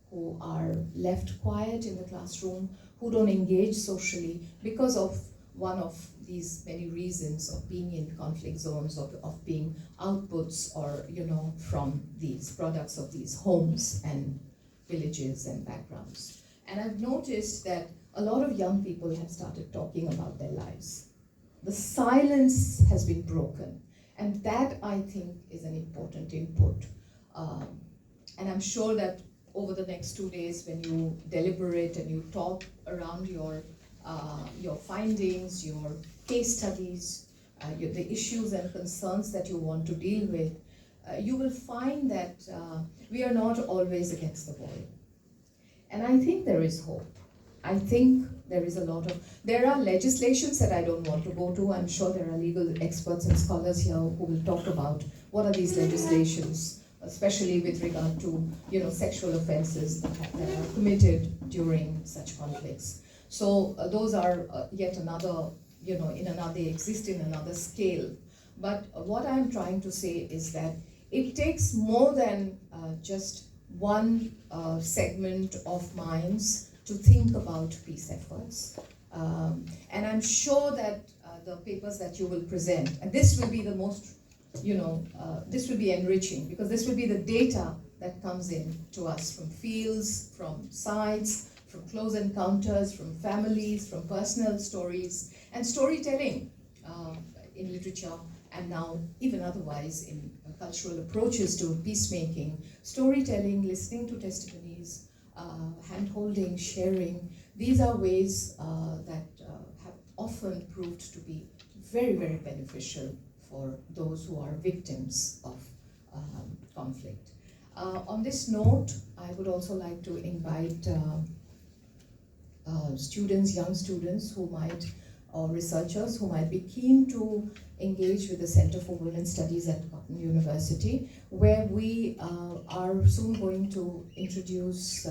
who are left quiet in the classroom, who don't engage socially because of one of these many reasons of being in conflict zones, of being outputs or, from these products of these homes and villages and backgrounds. And I've noticed that a lot of young people have started talking about their lives. The silence has been broken. And that, I think, is an important input. And I'm sure that over the next 2 days, when you deliberate and you talk around your findings, your case studies, the issues and concerns that you want to deal with, you will find that we are not always against the wall. And I think there is hope. I think there is there are legislations that I don't want to go to. I'm sure there are legal experts and scholars here who will talk about what are these legislations, especially with regard to, sexual offenses that are committed during such conflicts. So those are yet another, they exist in another scale. But what I'm trying to say is that it takes more than just one segment of minds to think about peace efforts. And I'm sure that the papers that you will present, and this will be the most, this will be enriching, because this will be the data that comes in to us from fields, from sites, from close encounters, from families, from personal stories, and storytelling in literature, and now even otherwise in cultural approaches to peacemaking. Storytelling, listening to testimonies, hand-holding, sharing, these are ways that have often proved to be very, very beneficial for those who are victims of conflict. On this note, I would also like to invite students, young students who might, or researchers who might be keen to engage with the Center for Women's Studies at Cotton University, where we are soon going to introduce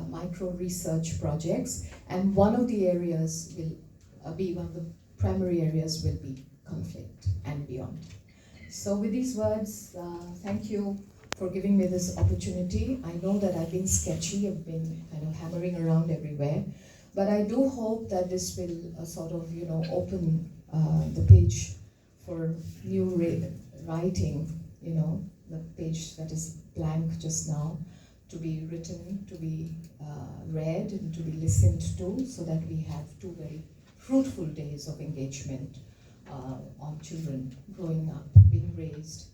micro-research projects, and one of the areas will be, one of the primary areas will be conflict and beyond. So with these words, thank you for giving me this opportunity. I know that I've been sketchy, I've been kind of hammering around everywhere, but I do hope that this will sort of, open the page for new writing, the page that is blank just now, to be written, to be read, and to be listened to, so that we have 2 very fruitful days of engagement on children growing up, being raised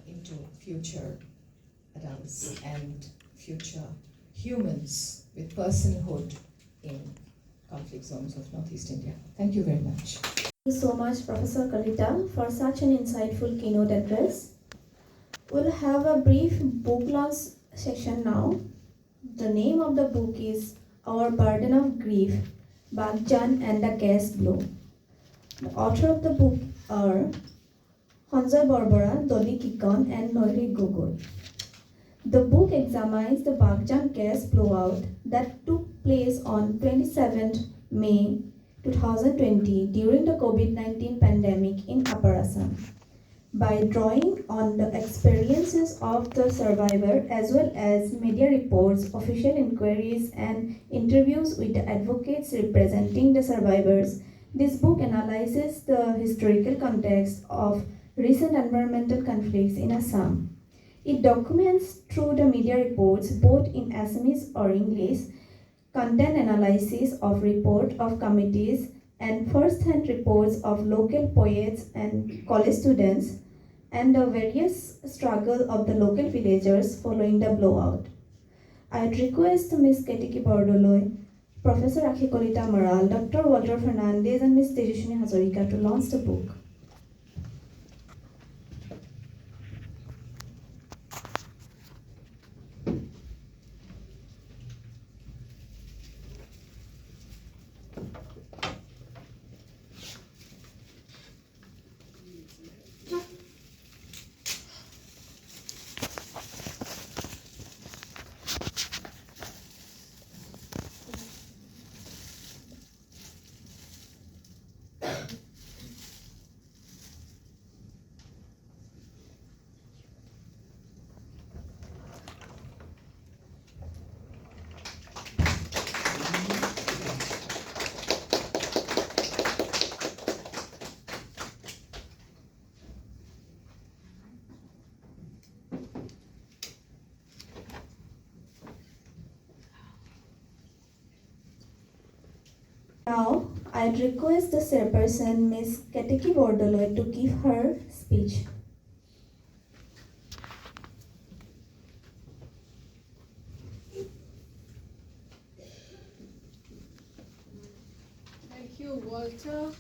into future adults and future humans with personhood in conflict zones of Northeast India. Thank you very much. Thank you so much, Professor Kalita, for such an insightful keynote address. We'll have a brief book launch session now. The name of the book is Our Burden of Grief, Bagjan and the Gas Blow. The author of the book are Hanjoy Barbara, Dolly Kikon, and Noiri Gogoi. The book examines the Bagjan gas blowout that took place on 27th May 2020 during the COVID-19 pandemic in Upper Assam. By drawing on the experiences of the survivor as well as media reports, official inquiries, and interviews with the advocates representing the survivors, this book analyzes the historical context of recent environmental conflicts in Assam. It documents through the media reports, both in Assamese or English, content analysis of report of committees and first-hand reports of local poets and college students, and the various struggle of the local villagers following the blowout. I'd request Ms. Ketaki Bardalai, Professor Rakhee Kalita Maral, Dr. Walter Fernandes, and Ms. Tejaswinee Hazarika to launch the book. Now, I'd request the Chairperson, Ms. Ketaki Bardalai, to give her speech. Thank you, Walter.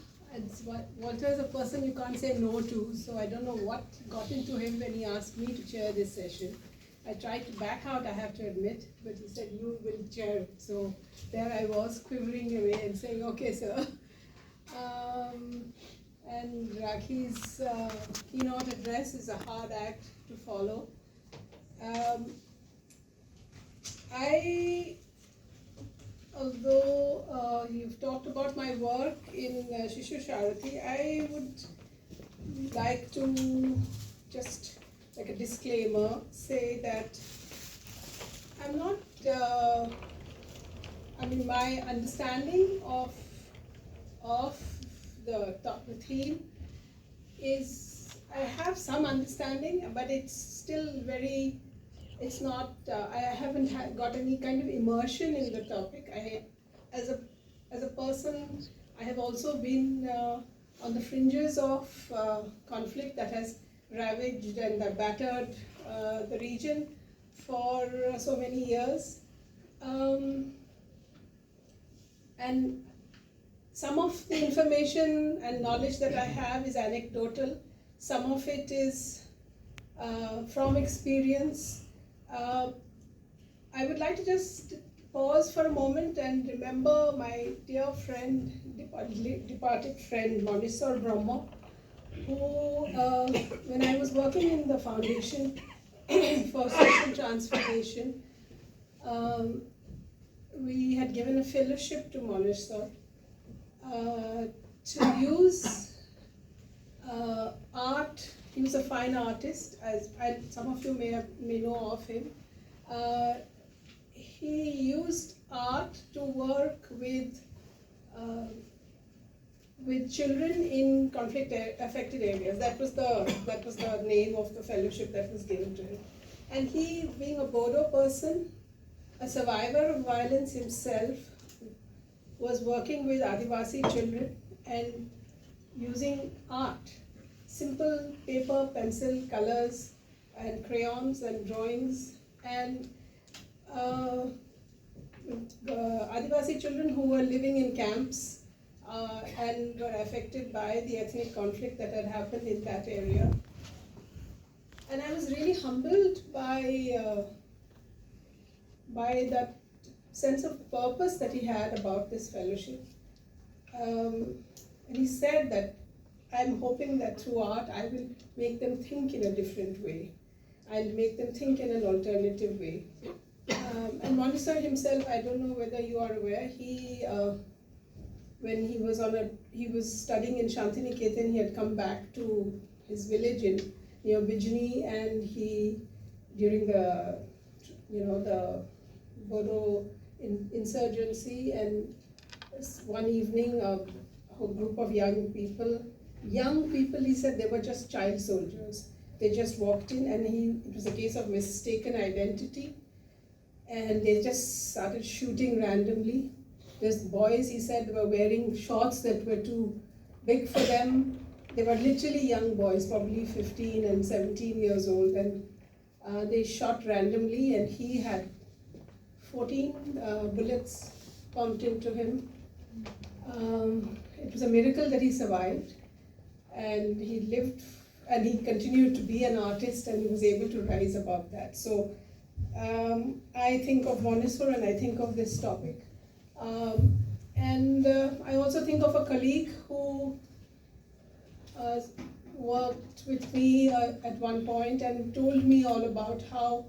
Walter is a person you can't say no to, so I don't know what got into him when he asked me to chair this session. I tried to back out, I have to admit, but he said you will chair it. So there I was, quivering away and saying, okay, sir. And Rakhee's keynote address is a hard act to follow. Although you've talked about my work in Shishu Sarothi, I would like to just, like a disclaimer, say that I'm not, my understanding of the theme is, I have some understanding, but it's still very, it's not, I haven't got any kind of immersion in the topic. As a person, I have also been on the fringes of conflict that has ravaged and battered the region for so many years. And some of the information and knowledge that I have is anecdotal. Some of it is from experience. I would like to just pause for a moment and remember my dear friend, departed friend, Monisar Brahma, who, when I was working in the Foundation for Social Transformation, we had given a fellowship to Monisar to use art he was a fine artist, as some of you may know of him. He used art to work with children in conflict-affected areas. That was the name of the fellowship that was given to him. And he, being a Bodo person, a survivor of violence himself, was working with Adivasi children and using art, simple paper, pencil, colors, and crayons and drawings, and Adivasi children who were living in camps and were affected by the ethnic conflict that had happened in that area. And I was really humbled by that sense of purpose that he had about this fellowship. And he said that, I'm hoping that through art I will make them think in a different way. I'll make them think in an alternative way. And Montessori himself, I don't know whether you are aware, he when he was studying in Shantiniketan, he had come back to his village near Bijni, and he, during the Bodo insurgency, and one evening a group of young people, he said they were just child soldiers. They just walked in, and it was a case of mistaken identity, and they just started shooting randomly. These boys, he said, were wearing shorts that were too big for them. They were literally young boys, probably 15 and 17 years old, and they shot randomly, and he had 14 bullets pumped into him. It was a miracle that he survived, and he lived, and he continued to be an artist, and he was able to rise above that. So I think of Montessori and I think of this topic. I also think of a colleague who worked with me at one point and told me all about how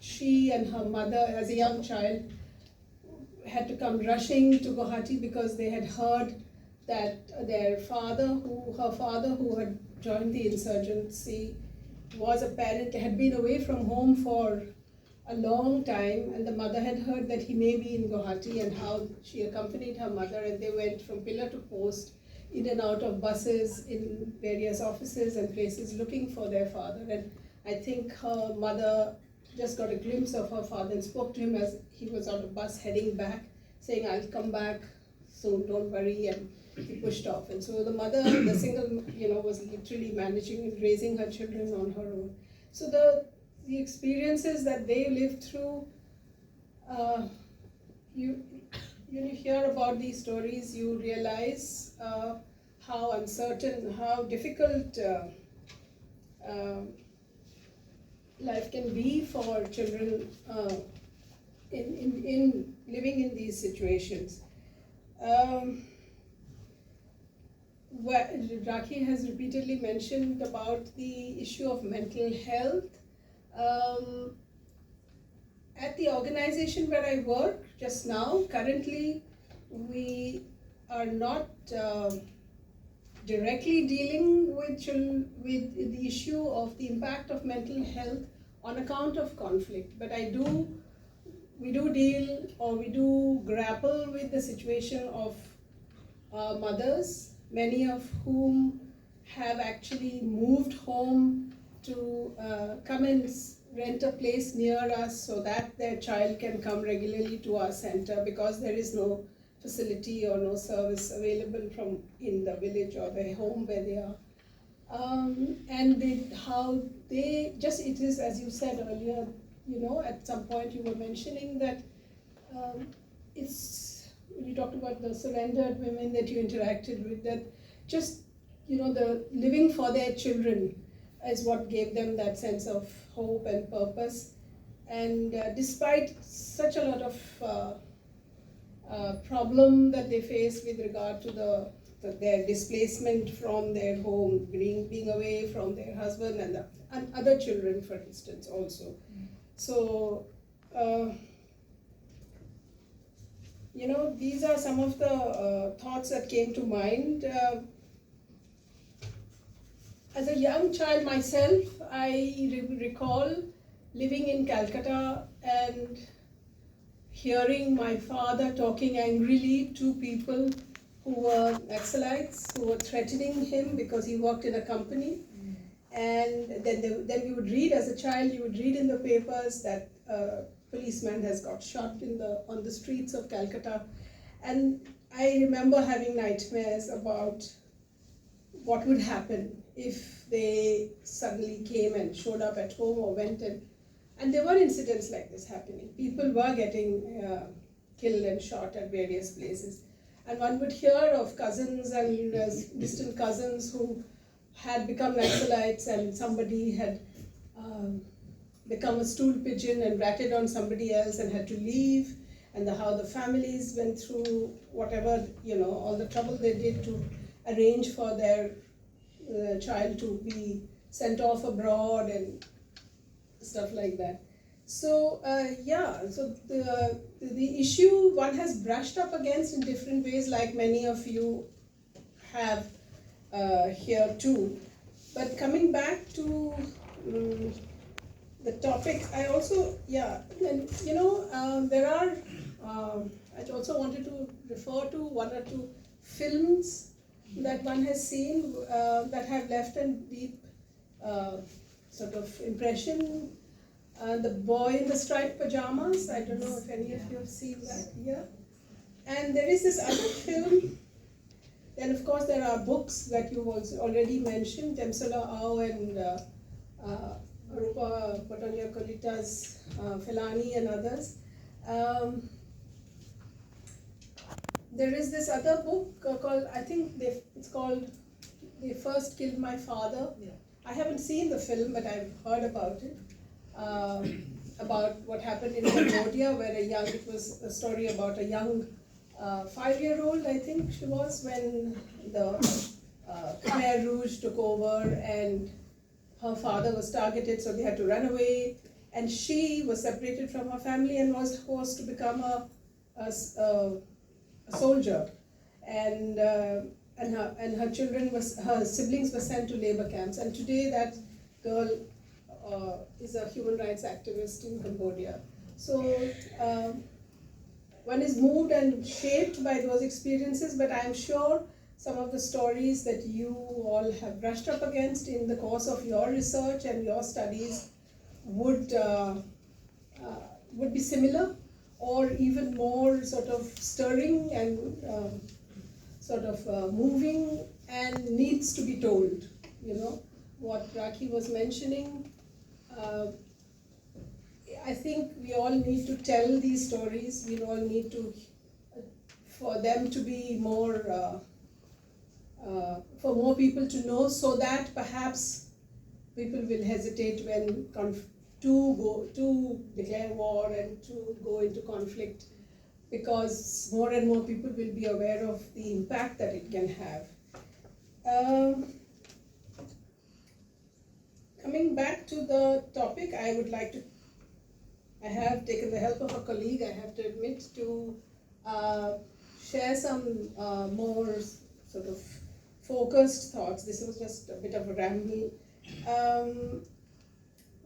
she and her mother, as a young child, had to come rushing to Guwahati because they had heard that her father, who had joined the insurgency, was apparently had been away from home for a long time, and the mother had heard that he may be in Guwahati, and how she accompanied her mother, and they went from pillar to post, in and out of buses, in various offices and places, looking for their father. And I think her mother just got a glimpse of her father and spoke to him as he was on a bus heading back, saying, "I'll come back soon, don't worry," and he pushed off. And so the mother, the single, was literally managing and raising her children on her own. So the experiences that they lived through, you hear about these stories, you realize how uncertain, how difficult life can be for children in living in these situations. Rakhee has repeatedly mentioned about the issue of mental health. At the organization where I work just now, currently we are not directly dealing with the issue of the impact of mental health on account of conflict, but we do grapple with the situation of mothers, many of whom have actually moved home to come and rent a place near us so that their child can come regularly to our center, because there is no facility or no service available in the village or the home where they are. It is, as you said earlier, at some point you were mentioning that you talked about the surrendered women that you interacted with, that just, the living for their children is what gave them that sense of hope and purpose. And despite such a lot of problem that they face with regard to their displacement from their home, being away from their husband and other children, for instance, also. So, these are some of the thoughts that came to mind. as a young child myself, I recall living in Calcutta and hearing my father talking angrily to people who were Naxalites, who were threatening him because he worked in a company. And then you would read, as a child, you would read in the papers that a policeman has got shot on the streets of Calcutta. And I remember having nightmares about what would happen if they suddenly came and showed up at home or went and there were incidents like this happening. People were getting killed and shot at various places. And one would hear of cousins and distant cousins who had become Naxalites, and somebody had become a stool pigeon and ratted on somebody else and had to leave, and how the families went through whatever, all the trouble they did to arrange for their child to be sent off abroad and stuff like that. So so the issue one has brushed up against in different ways, like many of you have here too. But coming back to the topic, I also, there are, I also wanted to refer to one or two films that one has seen that have left a deep sort of impression. The Boy in the Striped Pajamas, I don't know if any of you have seen that here. And there is this other film. Then of course there are books that you've also already mentioned, Temsola Au and Rupa Patanaya Kalita's Felani and others. There is this other book called, I think it's called They First Killed My Father. Yeah. I haven't seen the film, but I've heard about it. About what happened in Cambodia, where it was a story about a young 5-year-old, I think she was, when the Khmer Rouge took over and her father was targeted, so they had to run away. And she was separated from her family and was forced to become a soldier. And her siblings were sent to labor camps. And today that girl is a human rights activist in Cambodia. So one is moved and shaped by those experiences, but I'm sure some of the stories that you all have brushed up against in the course of your research and your studies would be similar, or even more sort of stirring and moving, and needs to be told. What Rakhee was mentioning, I think we all need to tell these stories. We all need to, for them to be more, for more people to know, so that perhaps people will hesitate when to declare war and to go into conflict, because more and more people will be aware of the impact that it can have. Coming back to the topic, I have taken the help of a colleague, I have to admit, to share some more sort of focused thoughts. This was just a bit of a ramble.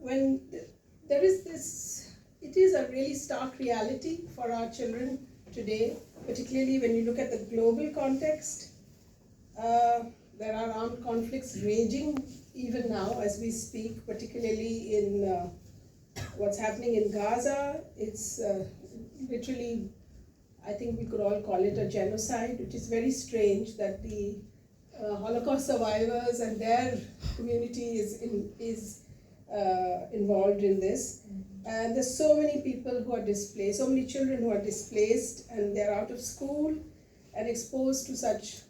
When there is this, it is a really stark reality for our children today, particularly when you look at the global context. There are armed conflicts raging even now as we speak, particularly in what's happening in Gaza. It's literally, I think we could all call it a genocide, which is very strange that the Holocaust survivors and their community is involved in this. And there's so many people who are displaced, so many children who are displaced, and they're out of school and exposed to such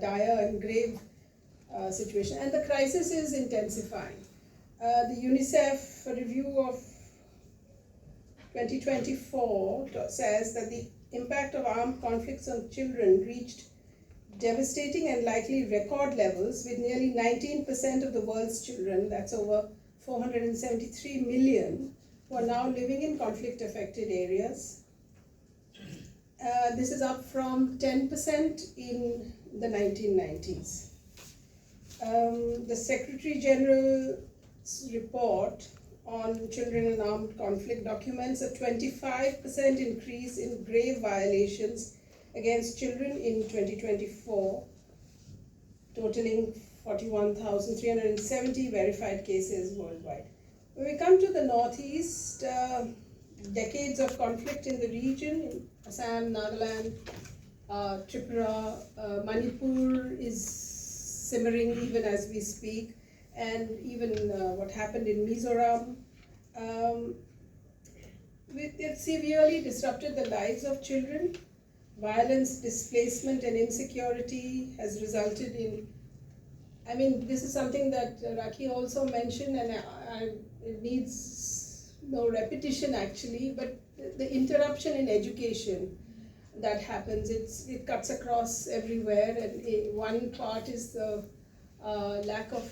dire and grave situation. And the crisis is intensifying. The UNICEF review of 2024 says that the impact of armed conflicts on children reached devastating and likely record levels, with nearly 19% of the world's children, that's over 473 million, who are now living in conflict-affected areas. This is up from 10% in the 1990s. The Secretary General's report on children in armed conflict documents a 25% increase in grave violations against children in 2024, totaling 41,370 verified cases worldwide. When we come to the Northeast, decades of conflict in the region, in Assam, Nagaland, Tripura, Manipur is simmering even as we speak, and even what happened in Mizoram. It severely disrupted the lives of children. Violence, displacement, and insecurity has resulted in, I mean, this is something that Rakhee also mentioned, and it needs no repetition actually, but the interruption in education that happens, it cuts across everywhere, and one part is the lack of,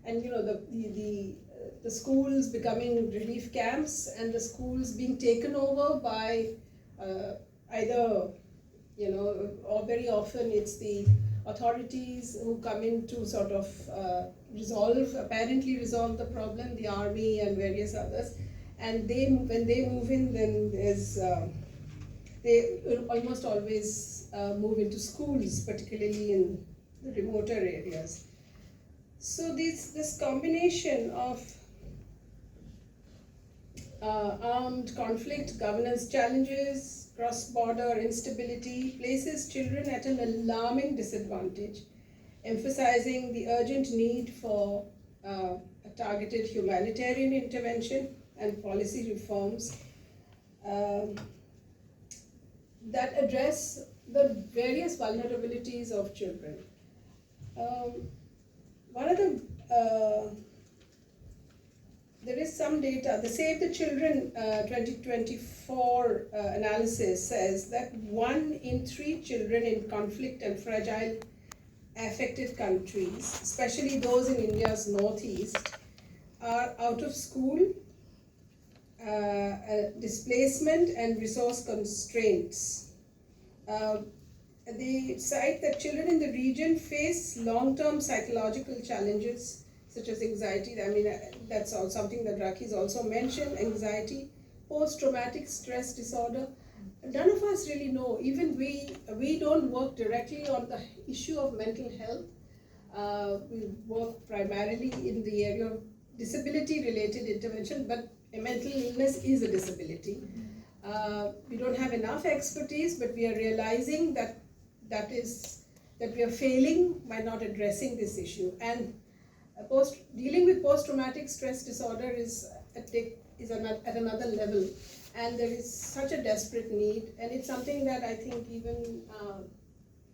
and you know, the schools becoming relief camps, and the schools being taken over by either, you know, or very often it's the authorities who come in to sort of apparently resolve the problem, the army and various others, and when they move in, then there's they almost always move into schools, particularly in the remoter areas. So this combination of armed conflict, governance challenges, cross-border instability places children at an alarming disadvantage, emphasizing the urgent need for a targeted humanitarian intervention and policy reforms that address the various vulnerabilities of children. One of the there is some data. The Save the Children 2024 analysis says that 1 in 3 children in conflict and fragile affected countries, especially those in India's northeast, are out of school, displacement and resource constraints. They cite that children in the region face long-term psychological challenges such as anxiety. I mean, that's all something that Rakhee's also mentioned, anxiety, post-traumatic stress disorder. None of us really know. Even we don't work directly on the issue of mental health. We work primarily in the area of disability-related intervention, but a mental illness is a disability. We don't have enough expertise, but we are realizing that we are failing by not addressing this issue. And dealing with post-traumatic stress disorder is at another level, and there is such a desperate need, and it's something that I think even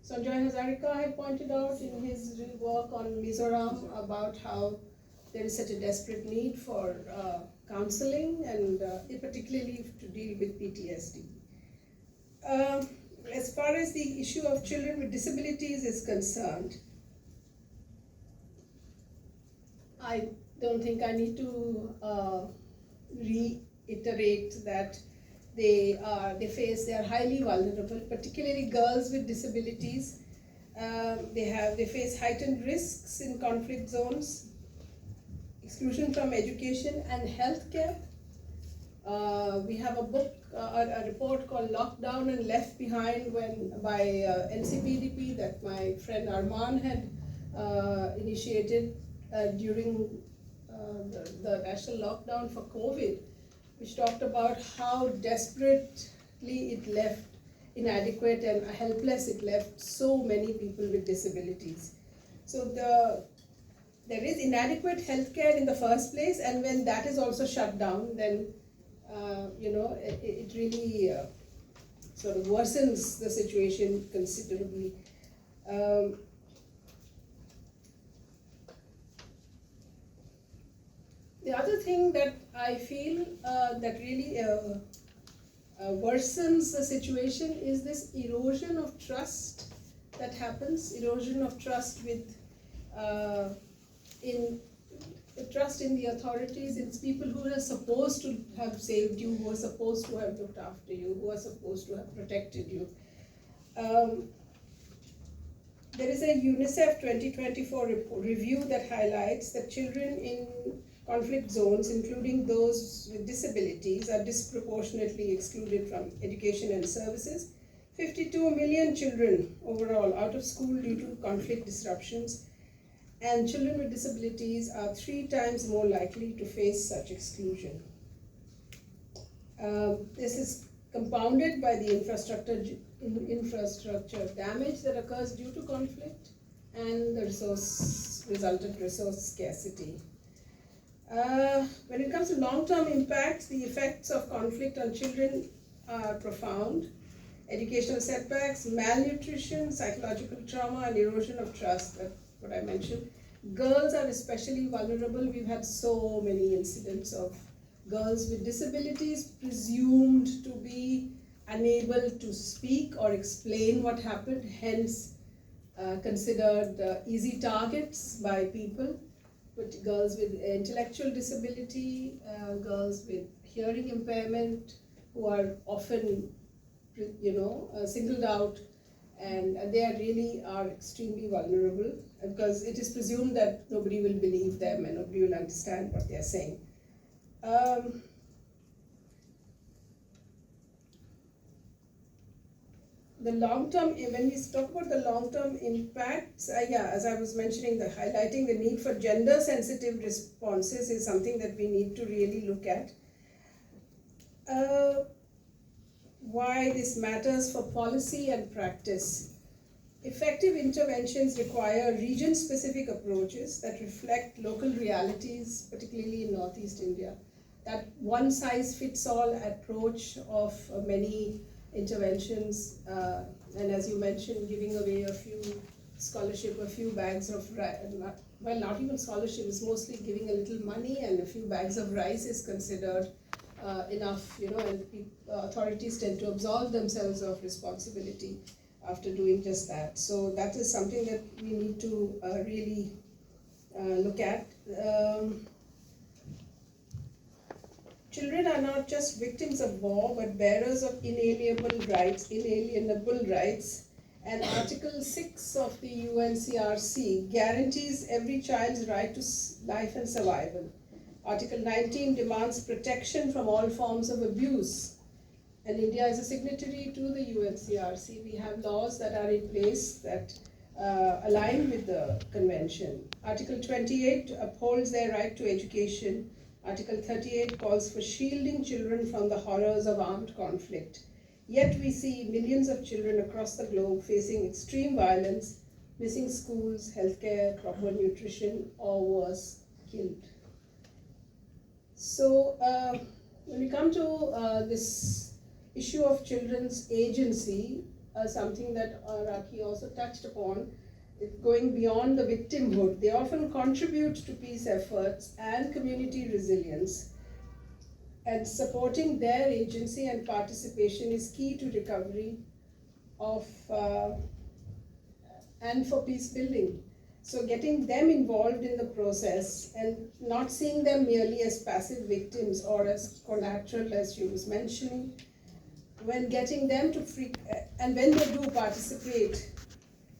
Sanjay Hazarika had pointed out in his work on Mizoram about how there is such a desperate need for counseling, and particularly to deal with PTSD. As far as the issue of children with disabilities is concerned, I don't think I need to reiterate that they are highly vulnerable, particularly girls with disabilities. They face heightened risks in conflict zones, exclusion from education and healthcare. We have a report called Lockdown and Left Behind by NCPDP that my friend Arman had initiated during the national lockdown for COVID, which talked about how desperately it left inadequate and helpless it left so many people with disabilities. So there is inadequate healthcare in the first place, and when that is also shut down, then it really sort of worsens the situation considerably. The other thing that I feel that really worsens the situation is this erosion of trust that happens, erosion of trust trust in the authorities. It's people who are supposed to have saved you, who are supposed to have looked after you, who are supposed to have protected you. There is a UNICEF 2024 review that highlights that children in conflict zones, including those with disabilities, are disproportionately excluded from education and services. 52 million children overall out of school due to conflict disruptions, and children with disabilities are 3 times more likely to face such exclusion. This is compounded by the infrastructure damage that occurs due to conflict and the resultant resource scarcity. When it comes to long-term impacts, the effects of conflict on children are profound. Educational setbacks, malnutrition, psychological trauma, and erosion of trust, that's what I mentioned. Girls are especially vulnerable. We've had so many incidents of girls with disabilities presumed to be unable to speak or explain what happened, hence considered easy targets by people. But girls with intellectual disability, girls with hearing impairment, who are often, singled out, and they really are extremely vulnerable because it is presumed that nobody will believe them and nobody will understand what they are saying. The long-term, when we talk about the long-term impacts, as I was mentioning, highlighting the need for gender-sensitive responses is something that we need to really look at. Why this matters for policy and practice. Effective interventions require region-specific approaches that reflect local realities, particularly in Northeast India. That one-size-fits-all approach of many interventions, and as you mentioned, giving away a few scholarship, a few bags of rice, well, not even scholarship, it's mostly giving a little money, and a few bags of rice is considered enough, and authorities tend to absolve themselves of responsibility after doing just that. So that is something that we need to really look at. Children are not just victims of war, but bearers of inalienable rights, and Article 6 of the UNCRC guarantees every child's right to life and survival. Article 19 demands protection from all forms of abuse, and India is a signatory to the UNCRC. We have laws that are in place that align with the convention. Article 28 upholds their right to education. Article 38 calls for shielding children from the horrors of armed conflict. Yet we see millions of children across the globe facing extreme violence, missing schools, healthcare, proper nutrition, or worse, killed. So when we come to this issue of children's agency, something that Rakhee also touched upon, going beyond the victimhood, they often contribute to peace efforts and community resilience, and supporting their agency and participation is key to recovery of and for peace building. So getting them involved in the process and not seeing them merely as passive victims or as collateral, as she was mentioning, when getting them to and when they do participate,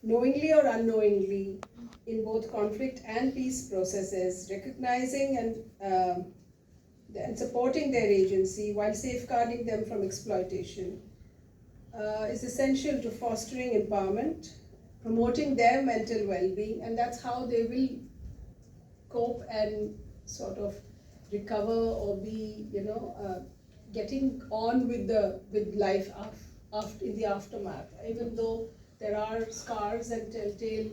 knowingly or unknowingly, in both conflict and peace processes, recognizing and supporting their agency while safeguarding them from exploitation is essential to fostering empowerment, promoting their mental well-being, and that's how they will cope and sort of recover or be, getting on with life in the aftermath, even though there are scars and telltale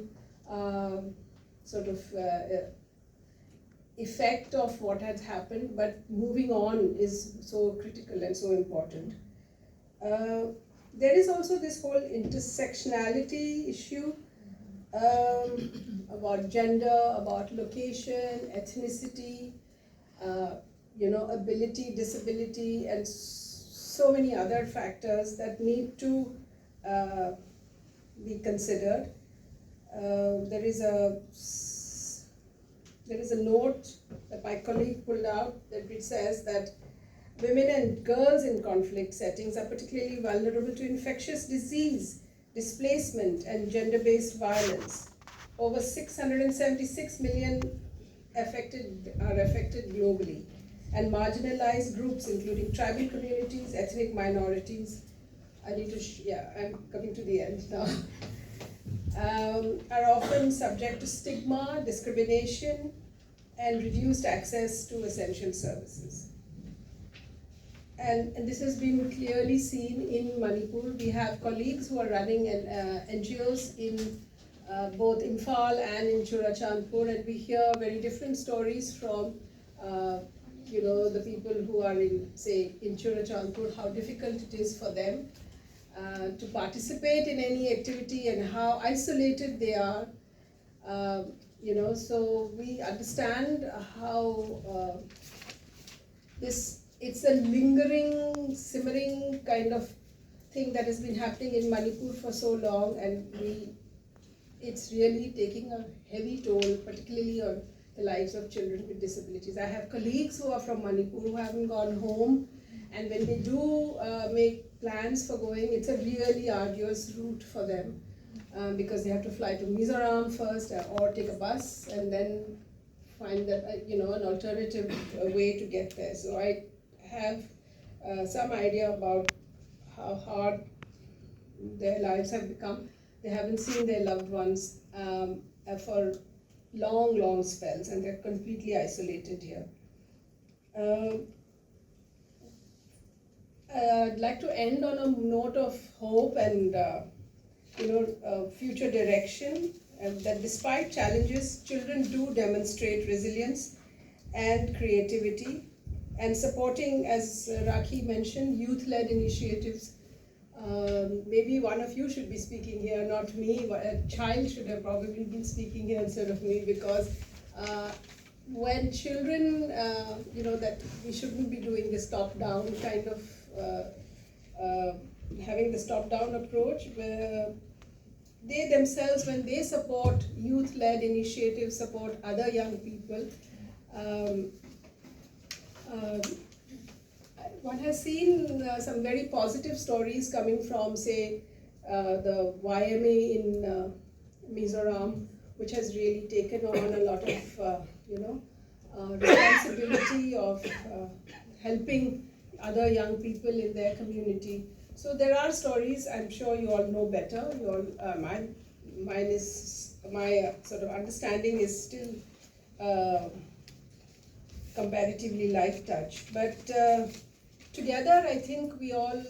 effect of what has happened, but moving on is so critical and so important. There is also this whole intersectionality issue about gender, about location, ethnicity, ability, disability, and so many other factors that need to be considered. There is a note that my colleague pulled out that which says that women and girls in conflict settings are particularly vulnerable to infectious disease displacement and gender-based violence. Over 676 million are affected globally, and marginalized groups including tribal communities, ethnic minorities, I'm coming to the end now, are often subject to stigma, discrimination, and reduced access to essential services. And this has been clearly seen in Manipur. We have colleagues who are running NGOs in both Imphal and in Churachandpur, and we hear very different stories from the people who are in Churachandpur, how difficult it is for them to participate in any activity and how isolated they are. So we understand how it's a lingering, simmering kind of thing that has been happening in Manipur for so long, and it's really taking a heavy toll, particularly on the lives of children with disabilities. I have colleagues who are from Manipur who haven't gone home, and when they do make plans for going, it's a really arduous route for them because they have to fly to Mizoram first or take a bus and then find that an alternative way to get there. So I have some idea about how hard their lives have become. They haven't seen their loved ones for long spells, and they're completely isolated here. I'd like to end on a note of hope and future direction, that despite challenges, children do demonstrate resilience and creativity, and supporting, as Rakhee mentioned, youth-led initiatives. Maybe one of you should be speaking here, not me. A child should have probably been speaking here instead of me, because when children, that we shouldn't be doing this top-down kind of, having this top-down approach, where they themselves, when they support youth-led initiatives, support other young people, one has seen some very positive stories coming from, say, the YMA in Mizoram, which has really taken on a lot of, responsibility of helping other young people in their community. So there are stories. I'm sure you all know better. You all, my sort of understanding is still comparatively light touch, but. Together, I think we all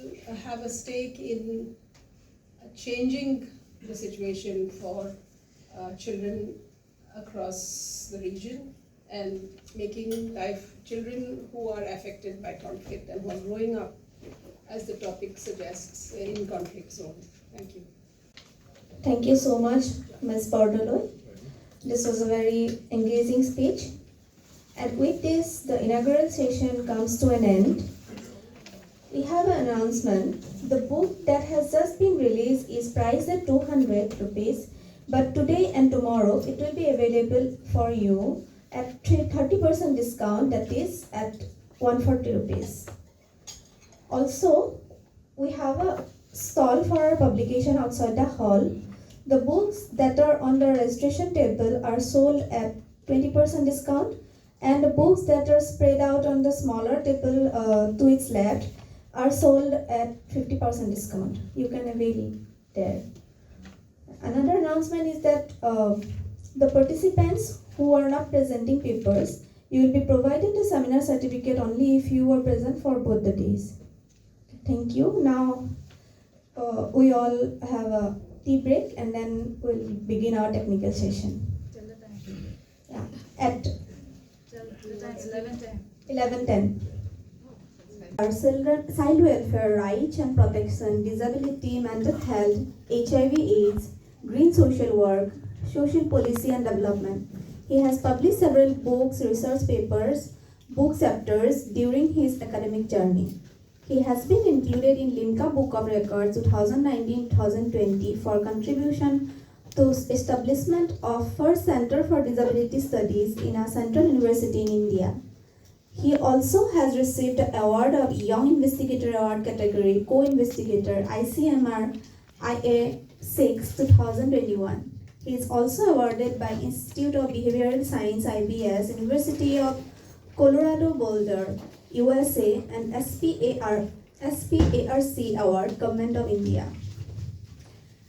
have a stake in changing the situation for children across the region and making life, children who are affected by conflict and who are growing up, as the topic suggests, in conflict zones. Thank you. Thank you so much, Ms. Bardalai. This was a very engaging speech. And with this, the inaugural session comes to an end. We have an announcement. The book that has just been released is priced at 200 rupees, but today and tomorrow it will be available for you at 30% discount, that is at 140 rupees. Also, we have a stall for our publication outside the hall. The books that are on the registration table are sold at 20% discount, and the books that are spread out on the smaller table to its left are sold at 50% discount. You can avail it there. Another announcement is that the participants who are not presenting papers, you will be provided the seminar certificate only if you were present for both the days. Thank you. Now we all have a tea break, and then we'll begin our technical session. Tell the time. Yeah, at 11:10. Our child welfare, rights and protection, disability, mental health, HIV/AIDS, green social work, social policy and development. He has published several books, research papers, book chapters during his academic journey. He has been included in Limca Book of Records 2019-2020 for contribution to establishment of first Center for Disability Studies in a central university in India. He also has received the award of Young Investigator Award category, Co-Investigator, ICMR, IA 6, 2021. He is also awarded by Institute of Behavioral Science IBS, University of Colorado Boulder, USA, and SPARC Award, Government of India.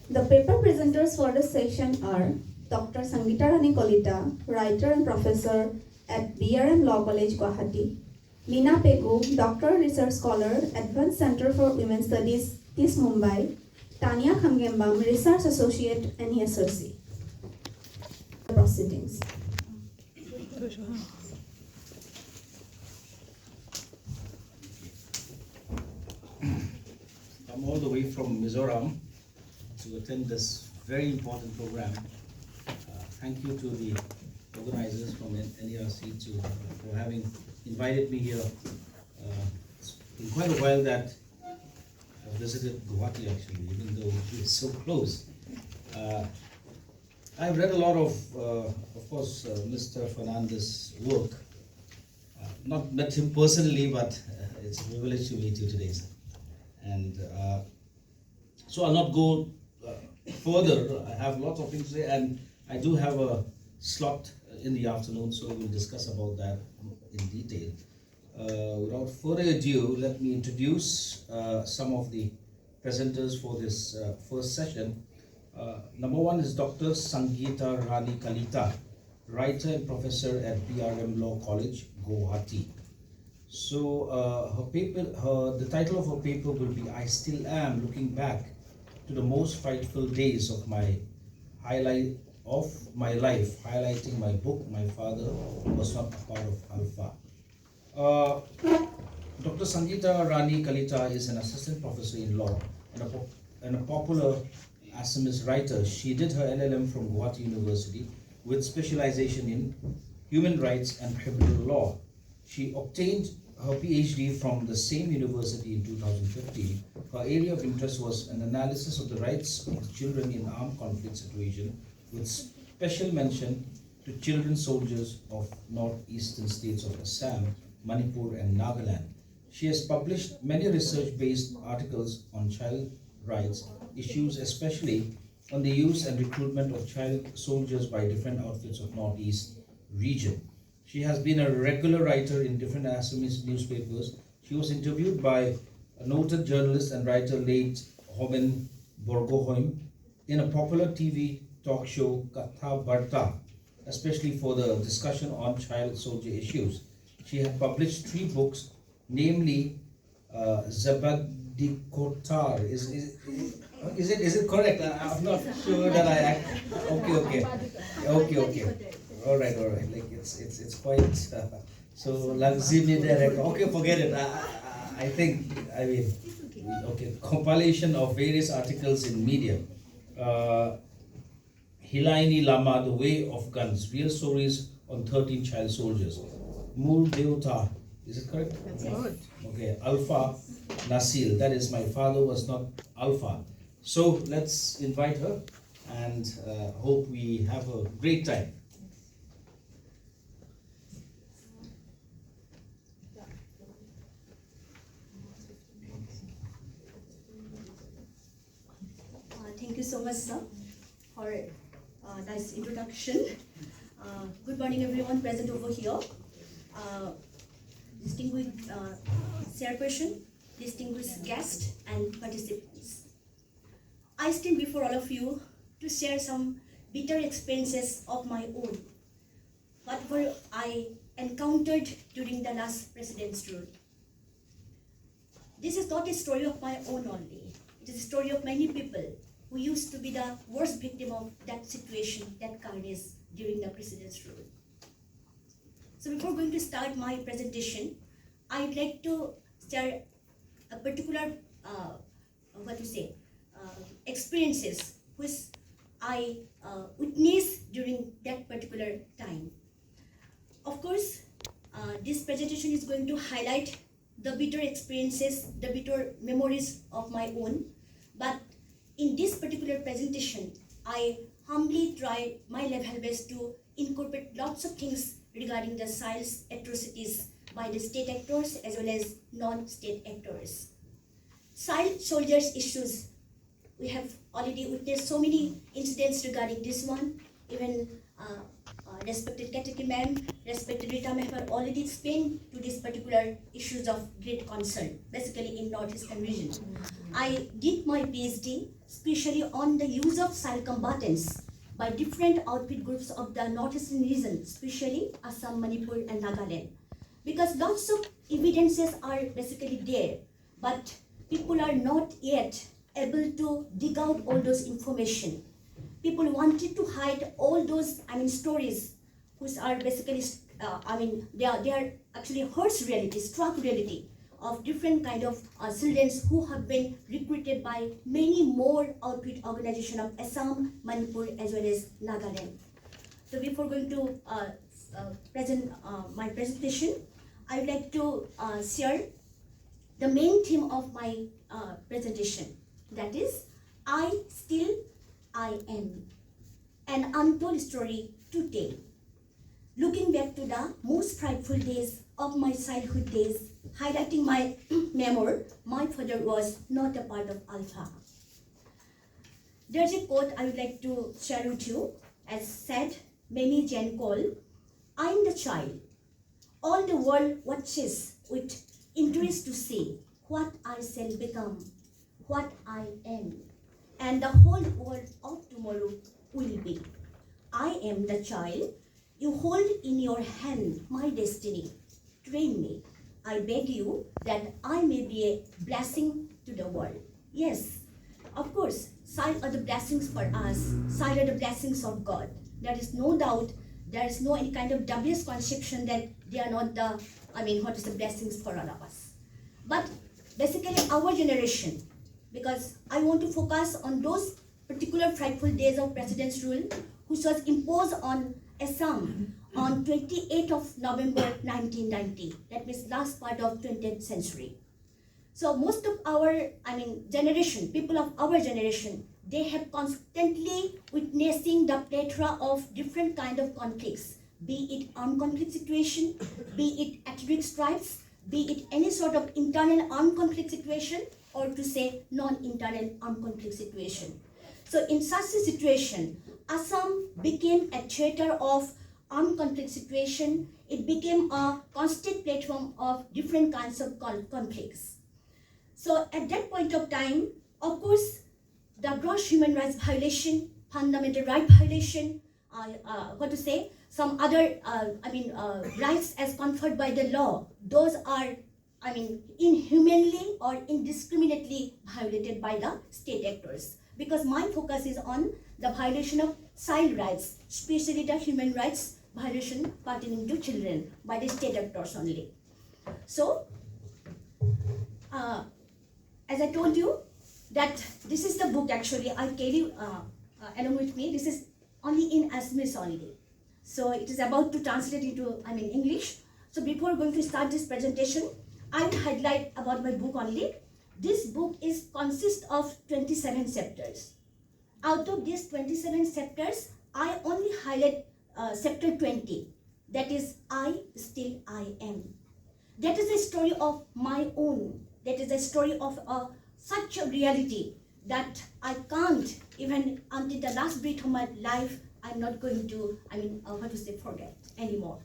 The paper presenters for this section are Dr. Sangeeta Rani Kalita, writer and professor at BRM Law College, Guwahati; Lina Pegu, doctoral research scholar, Advanced Center for Women's Studies, TIS Mumbai; Taniya Khangembam, research associate, NESRC. Proceedings. I'm all the way from Mizoram to attend this very important program. Thank you to the organizers from NERC for having invited me here. It's been quite a while that I visited Guwahati actually, even though it's so close. I've read a lot of course, Mr. Fernandes' work. Not met him personally, but it's a privilege to meet you today, sir. And so I'll not go further. I have lots of things to say, and I do have a slot in the afternoon, so we'll discuss about that in detail. Without further ado, let me introduce some of the presenters for this first session. Number one is Dr. Sangeeta Rani Kalita, writer and professor at BRM Law College, Guwahati. So the title of her paper will be "I Still Am Looking Back to the Most Frightful Days of my Life," highlighting my book, My Father Was Not a Part of Alpha. Dr. Sangeeta Rani Kalita is an assistant professor in law and a popular Assamese writer. She did her LLM from Guwahati University with specialization in human rights and criminal law. She obtained her PhD from the same university in 2015. Her area of interest was an analysis of the rights of children in armed conflict situation, with special mention to children soldiers of northeastern states of Assam, Manipur and Nagaland. She has published many research-based articles on child rights issues, especially on the use and recruitment of child soldiers by different outfits of Northeast region. She has been a regular writer in different Assamese newspapers. She was interviewed by a noted journalist and writer late Homen Borgoheim in a popular TV talk show Katha Barta, especially for the discussion on child soldier issues. She had published 3 books, namely Zabadikotar. Is it correct? I'm not sure that I okay. All right. Like it's quite so Langzimi direct. Okay, forget it. I mean okay. Compilation of various articles in media. Hilaini Lama, The Way of Guns, Real Stories on 13 Child Soldiers. Mul Deota, is it correct? That's good. Okay, Alpha Nasil, that is My Father Was Not Alpha. So let's invite her and hope we have a great time. Thank you so much, sir, for nice introduction. Good morning, everyone present over here. Distinguished chairperson, distinguished guests, and participants. I stand before all of you to share some bitter experiences of my own, whatever I encountered during the last president's rule. This is not a story of my own only. It is a story of many people who used to be the worst victim of that situation, that carnage during the president's rule. So before going to start my presentation, I'd like to share a particular, experiences which I witnessed during that particular time. Of course, this presentation is going to highlight the bitter experiences, the bitter memories of my own, but in this particular presentation, I humbly try my level best to incorporate lots of things regarding the child atrocities by the state actors as well as non-state actors. Child soldiers issues we have already witnessed so many incidents regarding this one. Even respected Ketaki ma'am, respected Rita ma'am have already explained to these particular issues of great concern, basically in Northeastern region. I did my PhD especially on the use of silent combatants by different outfit groups of the Northeastern region, especially Assam, Manipur and Nagaland. Because lots of evidences are basically there, but people are not yet able to dig out all those information. People wanted to hide all those, stories, which are basically, they are actually harsh reality, stark reality of different kind of children who have been recruited by many more outfit organization of Assam, Manipur, as well as Nagaland. So before going to present my presentation, I would like to share the main theme of my presentation. That is, I am, an untold story to tell. Looking back to the most frightful days of my childhood days, highlighting my memory, my father was not a part of Alpha. There's a quote I would like to share with you, as said Mamie Jane Cole, I'm the child. All the world watches with interest to see what I shall become, what I am, and the whole world of tomorrow will be. I am the child. You hold in your hand my destiny. Train me. I beg you that I may be a blessing to the world. Yes, of course, sign are the blessings for us. Sign are the blessings of God. There is no doubt. There is no any kind of dubious conception that they are not the, the blessings for all of us. But basically our generation, because I want to focus on those particular frightful days of President's rule, which was imposed on Assam on 28th of November 1990. That means last part of 20th century. So most of our, generation, people of our generation, they have constantly witnessing the plethora of different kind of conflicts, be it armed conflict situation, be it ethnic stripes, be it any sort of internal armed conflict situation, or to say non-internal armed conflict situation. So in such a situation, Assam became a theater of armed conflict situation. It became a constant platform of different kinds of conflicts. So at that point of time, of course, the gross human rights violation, fundamental right violation, some other, rights as conferred by the law, those are, inhumanly or indiscriminately violated by the state actors. Because my focus is on the violation of child rights, especially the human rights violation pertaining to children by the state actors only. So, as I told you, that this is the book actually I carry along with me. This is only in Assamese only. So it is about to translate into English. So before going to start this presentation, I will highlight about my book only. This book consists of 27 chapters. Out of these 27 chapters, I only highlight chapter 20. That is, I am. That is a story of my own. That is a story of such a reality that I can't, even until the last breath of my life, I'm not going to, forget anymore.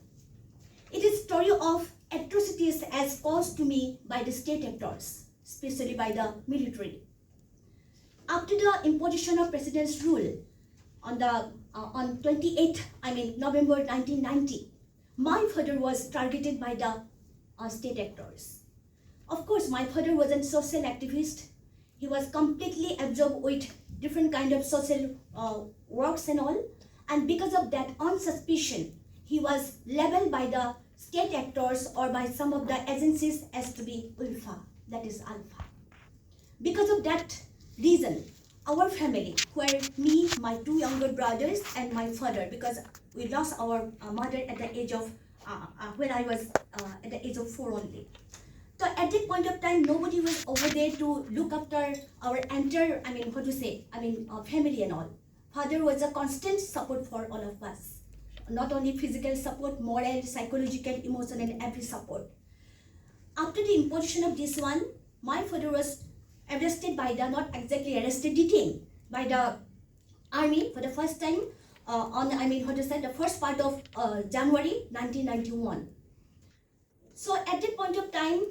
It is a story of atrocities as caused to me by the state actors, especially by the military. After the imposition of President's rule on 28th, November 1990, my father was targeted by the state actors. Of course, my father was a social activist. He was completely absorbed with different kind of social works and all. And because of that, on suspicion, he was labeled by the state actors or by some of the agencies as to be Ulfa, that is Alpha. Because of that reason, our family, where me, my two younger brothers, and my father, because we lost our mother at the age of, when I was at the age of 4 only. So at that point of time, nobody was over there to look after our entire, family and all. Father was a constant support for all of us. Not only physical support, moral, psychological, emotional, and every support. After the imposition of this one, my father was arrested by the, not exactly arrested, detained by the army for the first time the first part of January 1991. So at that point of time,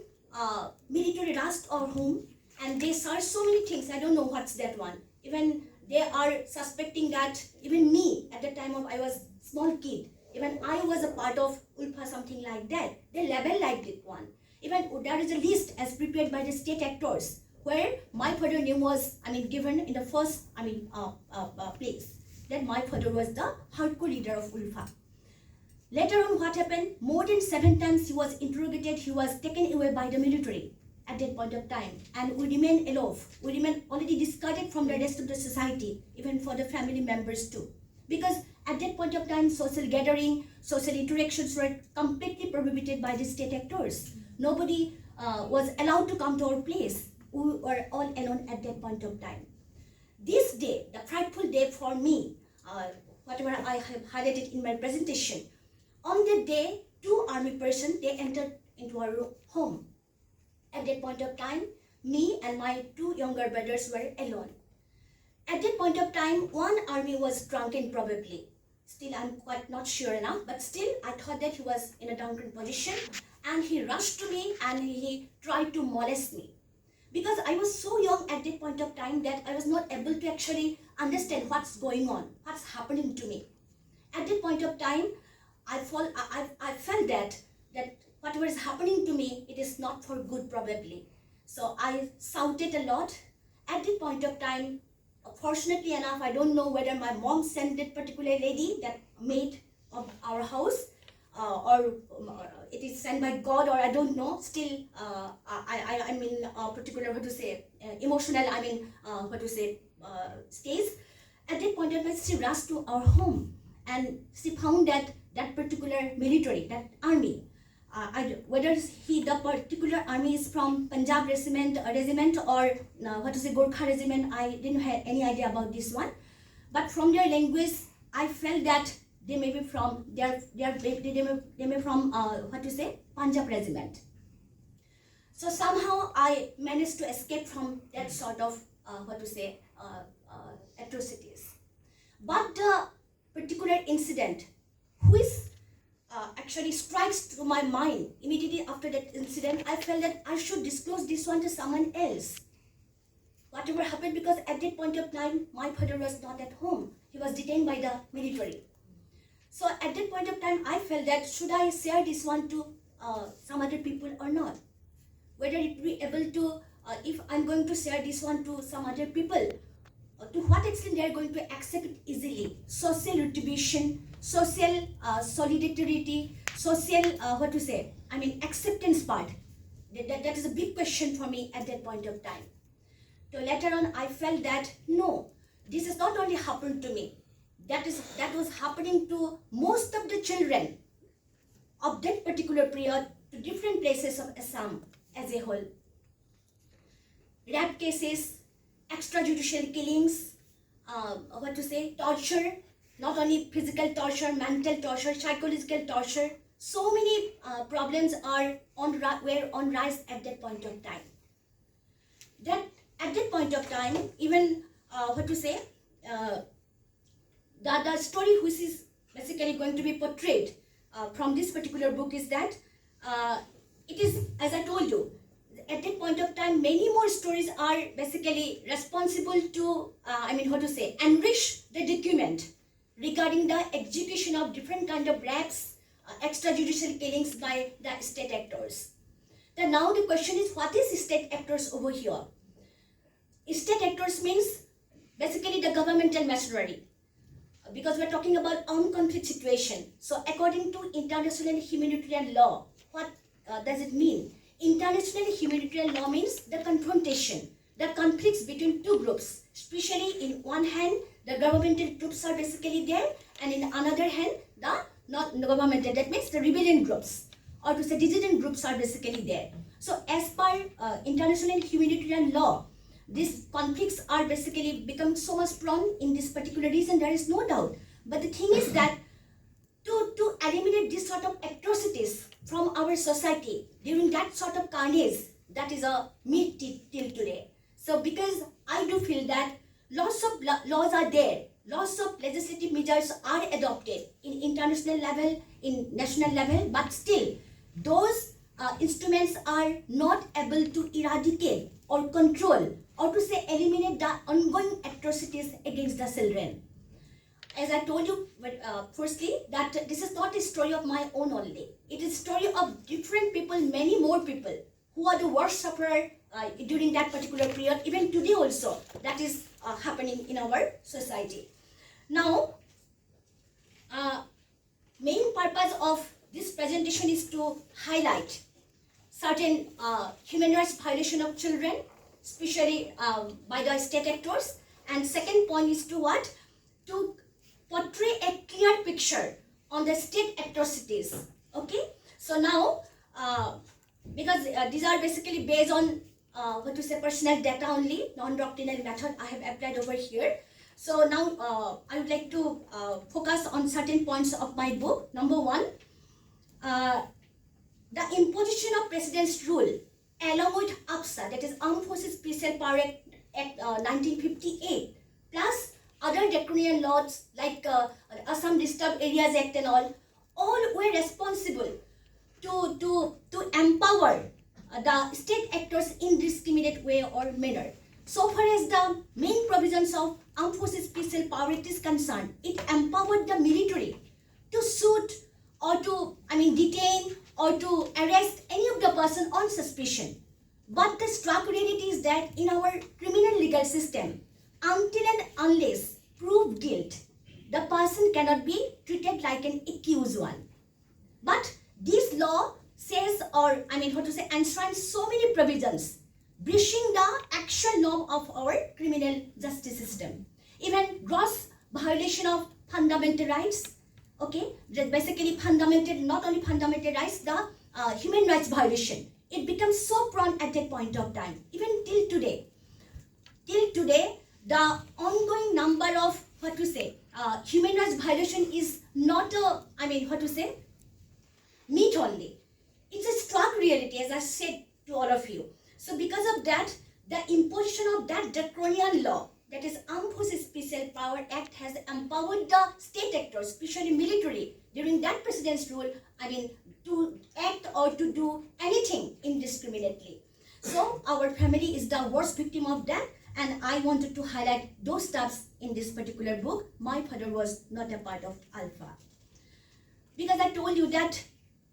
military rushed our home and they searched so many things. I don't know what's that one. Even they are suspecting that even me, at the time of I was small kid, even I was a part of ULFA, something like that. They label like that one. Even there is a list as prepared by the state actors where my father name was given in the first place. That my father was the hardcore leader of ULFA. Later on, what happened? More than 7 times he was interrogated, he was taken away by the military at that point of time. And we remain aloof. We remain already discarded from the rest of the society, even for the family members too. Because at that point of time, social gathering, social interactions were completely prohibited by the state actors. Nobody was allowed to come to our place. We were all alone at that point of time. This day, the frightful day for me, whatever I have highlighted in my presentation, on that day, 2 army persons, they entered into our home. At that point of time, me and my 2 younger brothers were alone. At that point of time, 1 army was drunken probably. Still, I'm quite not sure enough, but still, I thought that he was in a drunken position and he rushed to me and he tried to molest me. Because I was so young at that point of time that I was not able to actually understand what's going on, what's happening to me. At that point of time, I felt that whatever is happening to me, it is not for good probably. So I shouted a lot. At that point of time, fortunately enough, I don't know whether my mom sent that particular lady, that maid of our house, or it is sent by God, or I don't know. Still, I'm in a particular, emotional, stage. At that point of time, she rushed to our home and she found that particular military, that army, whether the particular army is from Punjab regiment or Gorkha regiment, I didn't have any idea about this one. But from their language, I felt that they may be from Punjab regiment. So somehow I managed to escape from that sort of atrocities. But the particular incident which actually strikes to my mind immediately after that incident, I felt that I should disclose this one to someone else. Whatever happened, because at that point of time, my father was not at home. He was detained by the military. So at that point of time, I felt that should I share this one to some other people or not? Whether it be able to, if I'm going to share this one to some other people, to what extent they are going to accept it easily. Social retribution, social solidarity, social, acceptance part. That is a big question for me at that point of time. So later on, I felt that no, this has not only happened to me, that was happening to most of the children of that particular period to different places of Assam as a whole. Rape cases, extrajudicial killings, torture, not only physical torture, mental torture, psychological torture. So many problems were on rise at that point of time. That at that point of time, even the story which is basically going to be portrayed from this particular book is that it is, as I told you, at that point of time, many more stories are basically responsible to, enrich the document regarding the execution of different kind of rapes, extrajudicial killings by the state actors. Then now the question is, what is state actors over here? State actors means basically the governmental machinery, because we're talking about armed conflict situation. So according to international humanitarian law, what does it mean? International humanitarian law means the confrontation, the conflicts between 2 groups, especially in one hand, the governmental troops are basically there, and in another hand, the not governmental, that means the rebellion groups, or to say dissident groups are basically there. So as per international humanitarian law, these conflicts are basically become so much prone in this particular region, there is no doubt. But the thing is that to eliminate this sort of atrocities from our society during that sort of carnage, that is a myth till today. So because I do feel that lots of laws are there, lots of legislative measures are adopted in international level, in national level, but still those instruments are not able to eradicate or control or to say eliminate the ongoing atrocities against the children. As I told you firstly, that this is not a story of my own only. It is a story of different people, many more people who are the worst sufferer during that particular period, even today also, that is happening in our society. Now, main purpose of this presentation is to highlight certain human rights violation of children, especially by the state actors. And second point is to what? To portray a clear picture on the state atrocities. Okay, so now because these are basically based on personal data only, non-doctrinal method I have applied over here. So now I would like to focus on certain points of my book. Number one, the imposition of President's rule along with APSA, that is Armed Forces Special Power Act 1958, plus other draconian laws like Assam Disturbed Areas Act and all were responsible to empower the state actors in discriminate way or manner. So far as the main provisions of Armed Forces Special Power Act is concerned, it empowered the military to shoot or to, detain or to arrest any of the person on suspicion. But the stark reality is that in our criminal legal system, until and unless proved guilt, the person cannot be treated like an accused one. But this law says, or enshrines so many provisions, breaching the actual norm of our criminal justice system. Even gross violation of fundamental rights, okay, that basically not only fundamental rights, the human rights violation. It becomes so prone at that point of time, even till today. Till today, the ongoing number of human rights violation is not a meat only. It's a stark reality, as I said to all of you. So because of that, the imposition of that draconian law, that is Armed Forces Special Power Act, has empowered the state actors, especially military, during that president's rule, to act or to do anything indiscriminately. So our family is the worst victim of that, and I wanted to highlight those stuffs in this particular book. My father was not a part of Alpha. Because I told you that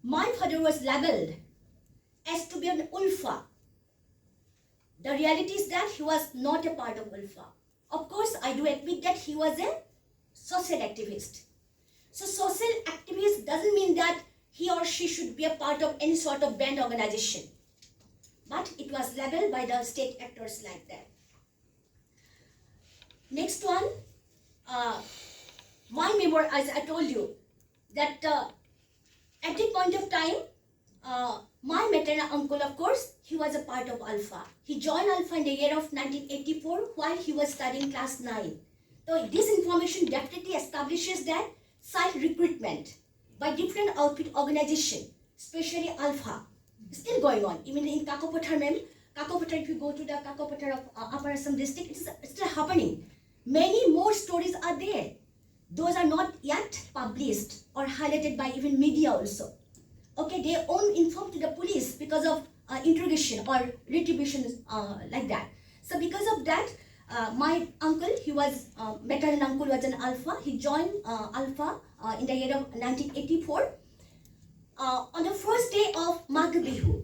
my father was labeled as to be an Ulfa. The reality is that he was not a part of Ulfa. Of course, I do admit that he was a social activist. So social activist doesn't mean that he or she should be a part of any sort of band organization. But it was labeled by the state actors like that. Next one, my memoir, as I told you, that at that point of time, my maternal uncle, of course, he was a part of Alpha. He joined Alpha in the year of 1984 while he was studying class 9. So this information definitely establishes that child recruitment by different outfit organization, especially Alpha, still going on. Even in Kakopathar, if you go to the Kakopathar of Upper Assam district, it is still happening. Many more stories are there. Those are not yet published or highlighted by even media also. Okay, they only inform to the police because of interrogation or retribution like that. So because of that, my uncle, he was, maternal uncle was an Alpha. He joined Alpha in the year of 1984 on the first day of Magh Bihu.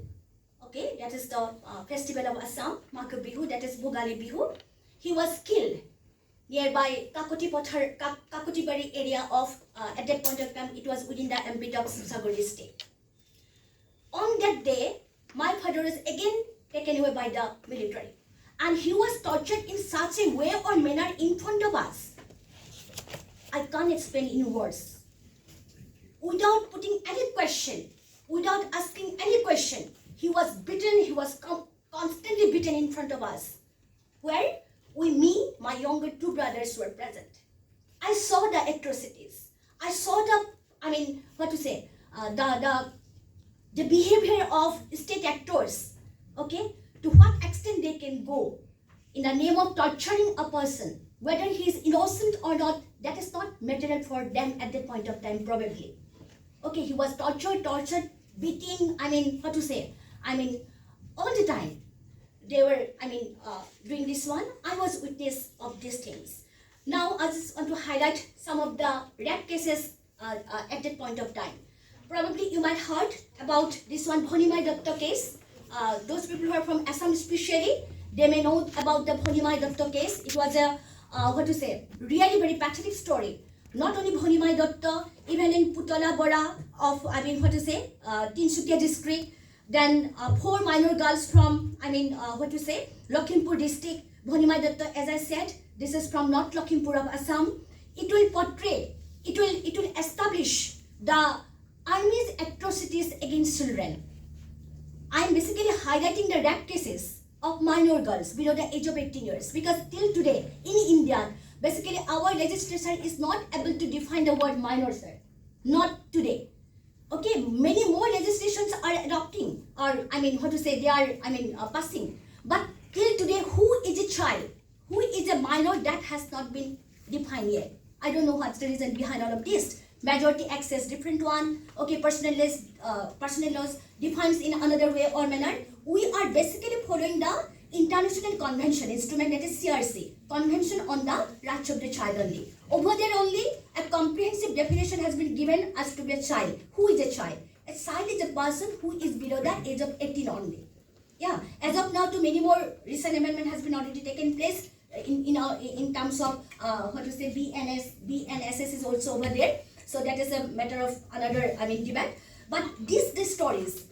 Okay, that is the festival of Assam, Magh Bihu, that is Bhogali Bihu. He was killed nearby Kakotibari area of, at that point of time, it was within the MP of Sagori state. On that day, my father was again taken away by the military. And he was tortured in such a way or manner in front of us. I can't explain in words. Without putting any question, without asking any question, he was beaten, he was constantly beaten in front of us. Where me, my younger two brothers were present. I saw the atrocities. I saw the behavior of state actors, okay, to what extent they can go in the name of torturing a person, whether he is innocent or not, that is not material for them at that point of time, probably. Okay, he was tortured, beating, all the time. They were, doing this one. I was witness of these things. Now, I just want to highlight some of the rape cases at that point of time. Probably you might heard about this one Bhonimai Datta case. Those people who are from Assam especially, they may know about the Bhonimai Datta case. It was a, really very pathetic story. Not only Bhonimai Datta, even in Putala Bora of, Tinsukia district, then 4 minor girls from, Lakhimpur district. Bhonimai Datta, as I said, this is from North Lakhimpur of Assam. It will portray, it will establish the army's atrocities against children. I am basically highlighting the rape cases of minor girls below the age of 18 years because till today in India, basically our legislation is not able to define the word minor, sir. Not today. Okay, many more legislations are adopting or they are passing. But till today, who is a child? Who is a minor? That has not been defined yet. I don't know what's the reason behind all of this. Majority access, different one. Okay, personal laws defines in another way or manner. We are basically following the international convention instrument, that is CRC, Convention on the Rights of the Child only. Over there only, a comprehensive definition has been given as to be a child. Who is a child? A child is a person who is below the age of 18 only. Yeah, as of now, many more recent amendment has been already taken place in terms of BNSS is also over there. So that is a matter of another debate. But these stories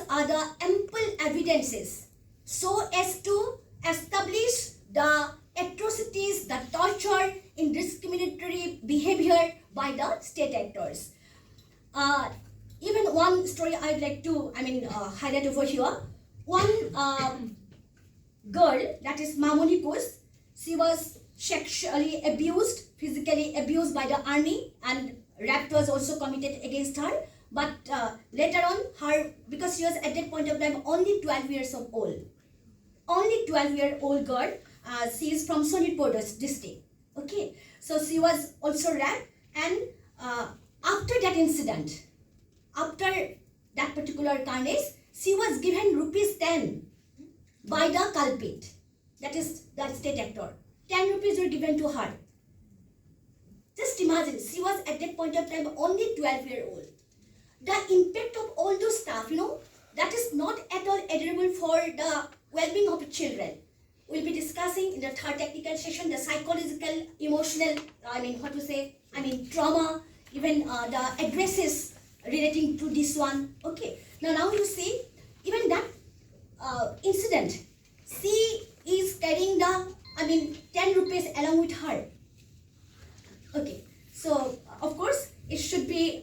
are the ample evidences so as to establish the atrocities, the torture, indiscriminatory behavior by the state actors. Even one story I'd like to highlight over here. One girl, that is Mamoni Kus, she was sexually abused, physically abused by the army, and rape was also committed against her. But later on, because she was at that point of time only 12 years of old. Only 12-year-old girl, she is from Sonitpur district. Okay, so she was also raped, and after that incident, after that particular carnage, she was given ₹10 by the culprit, that is the state actor. 10 rupees were given to her. Just imagine, she was at that point of time only 12-year-old. The impact of all those stuff, that is not at all admirable for the well-being of children. We'll be discussing in the third technical session the psychological, emotional, trauma, even the addresses relating to this one. Okay, now you see, even that incident, she is carrying the 10 rupees along with her. Okay, so of course it should be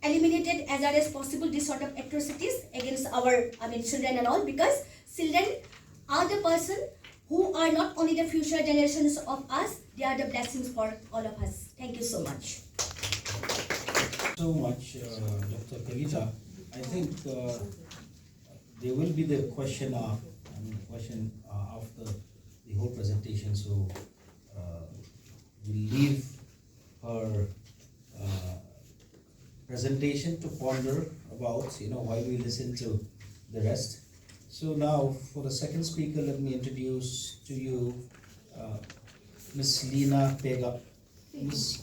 eliminated as early as possible, this sort of atrocities against our children and all, because children are the person who are not only the future generations of us, they are the blessings for all of us. Thank you so much. So much, Dr. Kalita. I think there will be the question after the whole presentation. So we'll leave her presentation to ponder about, while we listen to the rest. So now, for the second speaker, let me introduce to you Miss Lina Pegu. Miss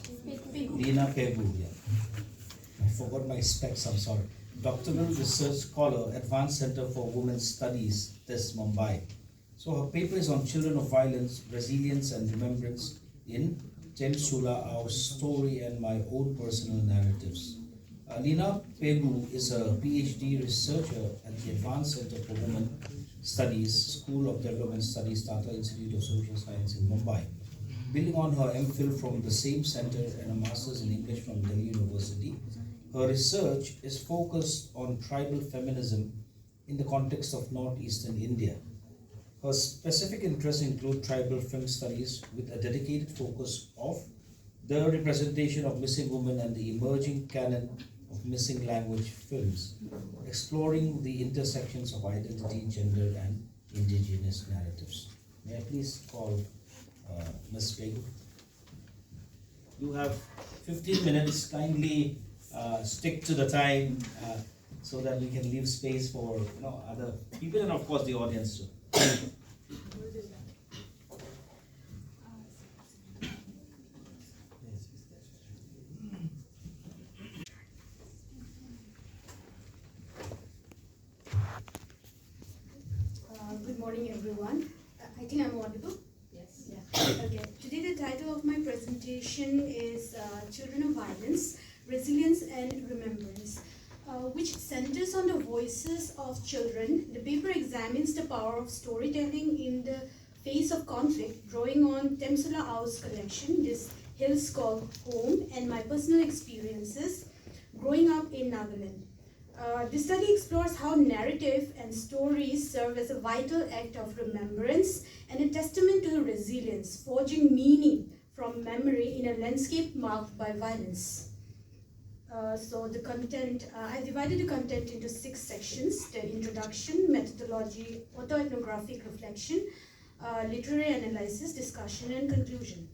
Lina Pegu, yeah. I forgot my specs, I'm sorry. Doctoral Research Scholar, Advanced Center for Women's Studies, TES Mumbai. So her paper is on children of violence, resilience and remembrance in Chen Sula, Our Story and My Own Personal Narratives. Lina Pegu is a PhD researcher at the Advanced Center for Women Studies, School of Development Studies, Tata Institute of Social Science in Mumbai. Building on her MPhil from the same center and a master's in English from Delhi University, her research is focused on tribal feminism in the context of northeastern India. Her specific interests include tribal film studies with a dedicated focus of the representation of missing women and the emerging canon of missing language films, exploring the intersections of identity, gender, and indigenous narratives. May I please call Ms. Pegu? You have 15 minutes. Kindly stick to the time so that we can leave space for other people and of course the audience too. Good morning, everyone. I think I'm audible. Yes. Yeah. Okay. Today, the title of my presentation is Children of Violence, Resilience and Remembrance, which centers on the voices of children. The paper examines the power of storytelling in the face of conflict, drawing on Temsula Au's collection, This Hills Called Home, and my personal experiences growing up in Nagaland. This study explores how narrative and stories serve as a vital act of remembrance and a testament to resilience, forging meaning from memory in a landscape marked by violence. So the content, I divided the content into 6 sections: the introduction, methodology, autoethnographic reflection, literary analysis, discussion, and conclusion.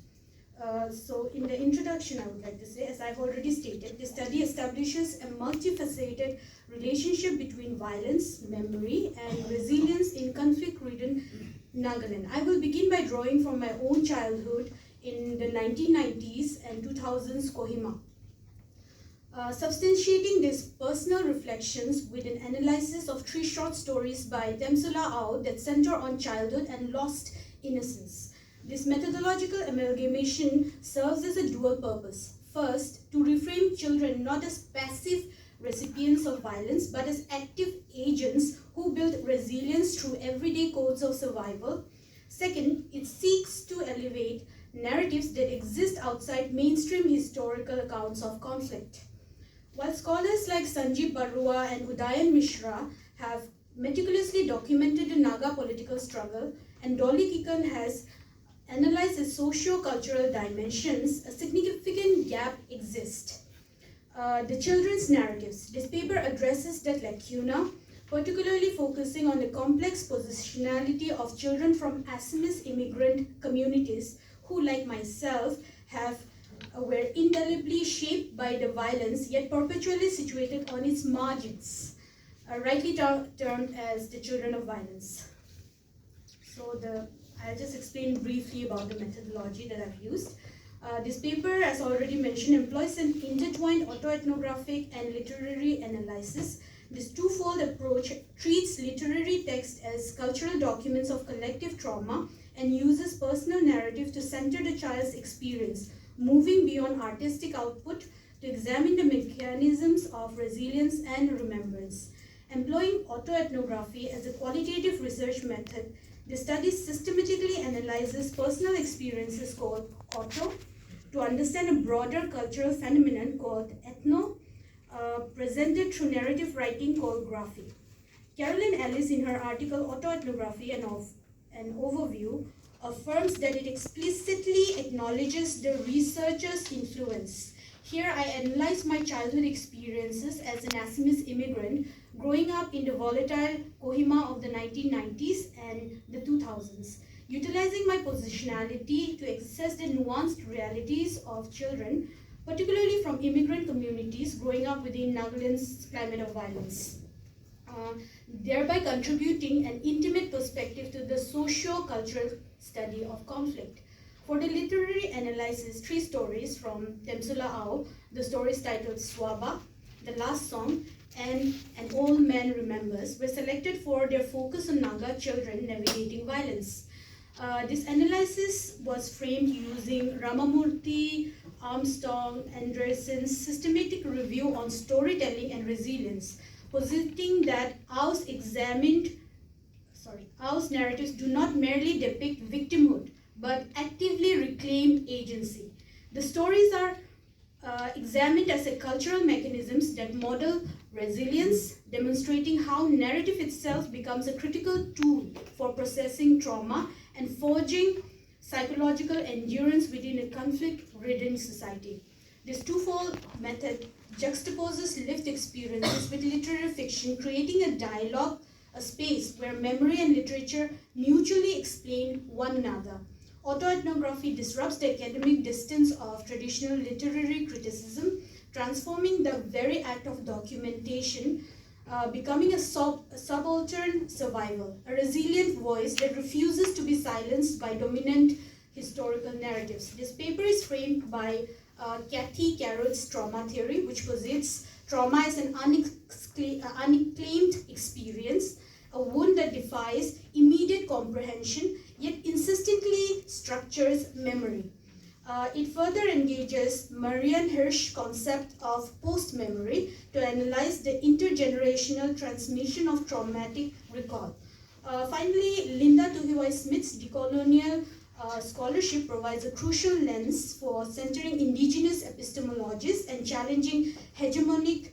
So in the introduction, I would like to say, as I've already stated, the study establishes a multifaceted relationship between violence, memory, and resilience in conflict-ridden Nagaland. I will begin by drawing from my own childhood in the 1990s and 2000s Kohima, substantiating these personal reflections with an analysis of 3 short stories by Temsula Au that center on childhood and lost innocence. This methodological amalgamation serves as a dual purpose. First, to reframe children not as passive recipients of violence, but as active agents who build resilience through everyday codes of survival. Second, it seeks to elevate narratives that exist outside mainstream historical accounts of conflict. While scholars like Sanjeev Barua and Udayan Mishra have meticulously documented the Naga political struggle, and Dolly Kikan has analyzed its socio-cultural dimensions, a significant gap exists. The children's narratives. This paper addresses that lacuna, particularly focusing on the complex positionality of children from Assamese immigrant communities who, like myself, were indelibly shaped by the violence, yet perpetually situated on its margins, rightly termed as the children of violence. So I'll just explain briefly about the methodology that I've used. This paper, as already mentioned, employs an intertwined autoethnographic and literary analysis. This twofold approach treats literary text as cultural documents of collective trauma and uses personal narrative to center the child's experience, moving beyond artistic output to examine the mechanisms of resilience and remembrance. Employing autoethnography as a qualitative research method, the study systematically analyzes personal experiences called auto to understand a broader cultural phenomenon called ethno, presented through narrative writing called graphy. Carolyn Ellis, in her article Autoethnography an Overview, affirms that it explicitly acknowledges the researcher's influence. Here I analyze my childhood experiences as an Assamese immigrant growing up in the volatile Kohima of the 1990s and the 2000s, utilizing my positionality to access the nuanced realities of children, particularly from immigrant communities growing up within Nagaland's climate of violence, thereby contributing an intimate perspective to the socio-cultural study of conflict. For the literary analysis, 3 stories from Temsula Au, the stories titled Swaba, The Last Song, and An Old Man Remembers, were selected for their focus on Naga children navigating violence. This analysis was framed using Ramamurthy, Armstrong, Anderson's systematic review on storytelling and resilience, positing that Au's narratives do not merely depict victimhood, but actively reclaim agency. The stories are examined as a cultural mechanisms that model resilience, demonstrating how narrative itself becomes a critical tool for processing trauma and forging psychological endurance within a conflict-ridden society. This twofold method juxtaposes lived experiences with literary fiction, creating a dialogue a space where memory and literature mutually explain one another. Autoethnography disrupts the academic distance of traditional literary criticism, transforming the very act of documentation, becoming a subaltern survival, a resilient voice that refuses to be silenced by dominant historical narratives. This paper is framed by Kathy Carroll's trauma theory, which posits trauma as an unclaimed experience, a wound that defies immediate comprehension, yet insistently structures memory. It further engages Marianne Hirsch's concept of post-memory to analyze the intergenerational transmission of traumatic recall. Finally, Linda Tuhiwai-Smith's decolonial scholarship provides a crucial lens for centering indigenous epistemologies and challenging hegemonic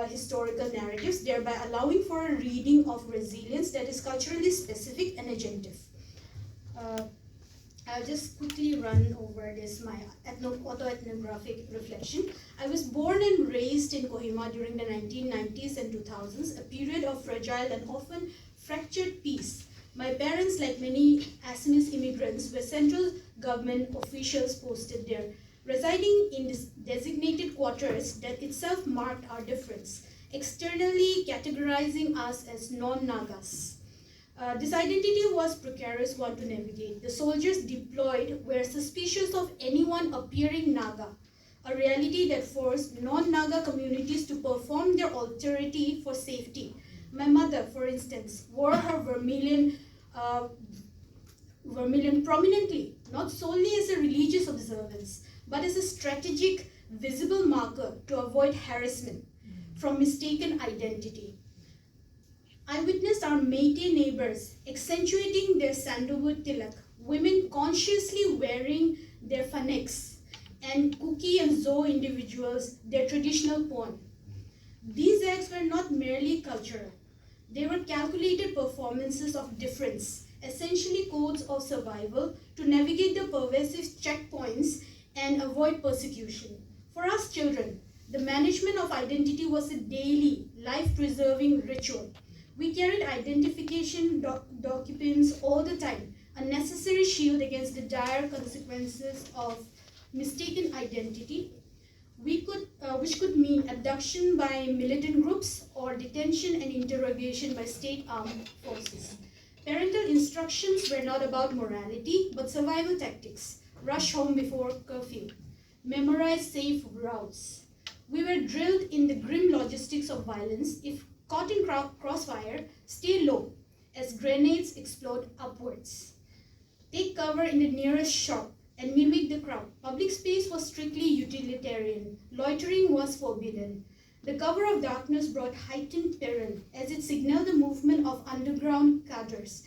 historical narratives, thereby allowing for a reading of resilience that is culturally specific and agentive. I'll just quickly run over this, my autoethnographic reflection. I was born and raised in Kohima during the 1990s and 2000s, a period of fragile and often fractured peace. My parents, like many Assamese immigrants, were central government officials posted there, residing in designated quarters that itself marked our difference, externally categorizing us as non-Nagas. This identity was a precarious one to navigate. The soldiers deployed were suspicious of anyone appearing Naga, a reality that forced non-Naga communities to perform their austerity for safety. My mother, for instance, wore her vermilion prominently, not solely as a religious observance, but as a strategic, visible marker to avoid harassment from mistaken identity. I witnessed our Métis neighbors accentuating their sandalwood tilak, women consciously wearing their faneks, and Kuki and Zo individuals their traditional pon. These acts were not merely cultural. They were calculated performances of difference, essentially codes of survival to navigate the pervasive checkpoints and avoid persecution. For us children, the management of identity was a daily, life-preserving ritual. We carried identification documents all the time, a necessary shield against the dire consequences of mistaken identity, which could mean abduction by militant groups or detention and interrogation by state armed forces. Parental instructions were not about morality, but survival tactics. Rush home before curfew. Memorize safe routes. We were drilled in the grim logistics of violence. If caught in crossfire, stay low as grenades explode upwards. Take cover in the nearest shop and mimic the crowd. Public space was strictly utilitarian. Loitering was forbidden. The cover of darkness brought heightened peril as it signaled the movement of underground cadres.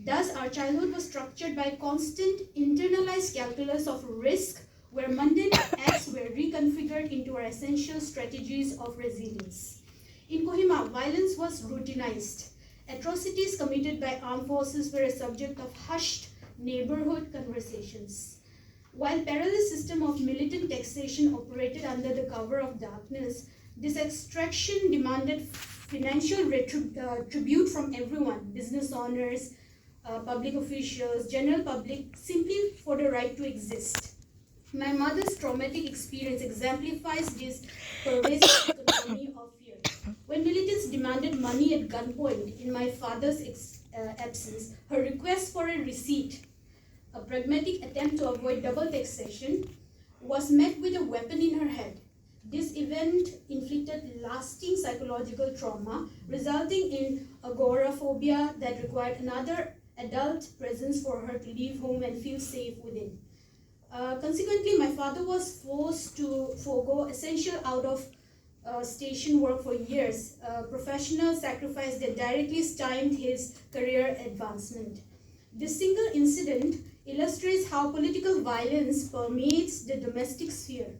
Thus, our childhood was structured by constant internalized calculus of risk, where mundane acts were reconfigured into our essential strategies of resilience. In Kohima, violence was routinized. Atrocities committed by armed forces were a subject of hushed neighborhood conversations. While perilous system of militant taxation operated under the cover of darkness, this extraction demanded financial tribute from everyone, business owners, public officials, general public, simply for the right to exist. My mother's traumatic experience exemplifies this pervasive economy of fear. When militants demanded money at gunpoint in my father's absence, her request for a receipt, a pragmatic attempt to avoid double taxation, was met with a weapon in her head. This event inflicted lasting psychological trauma, resulting in agoraphobia that required another adult presence for her to leave home and feel safe within. Consequently, my father was forced to forego essential out-of-station work for years, a professional sacrifice that directly stymied his career advancement. This single incident illustrates how political violence permeates the domestic sphere,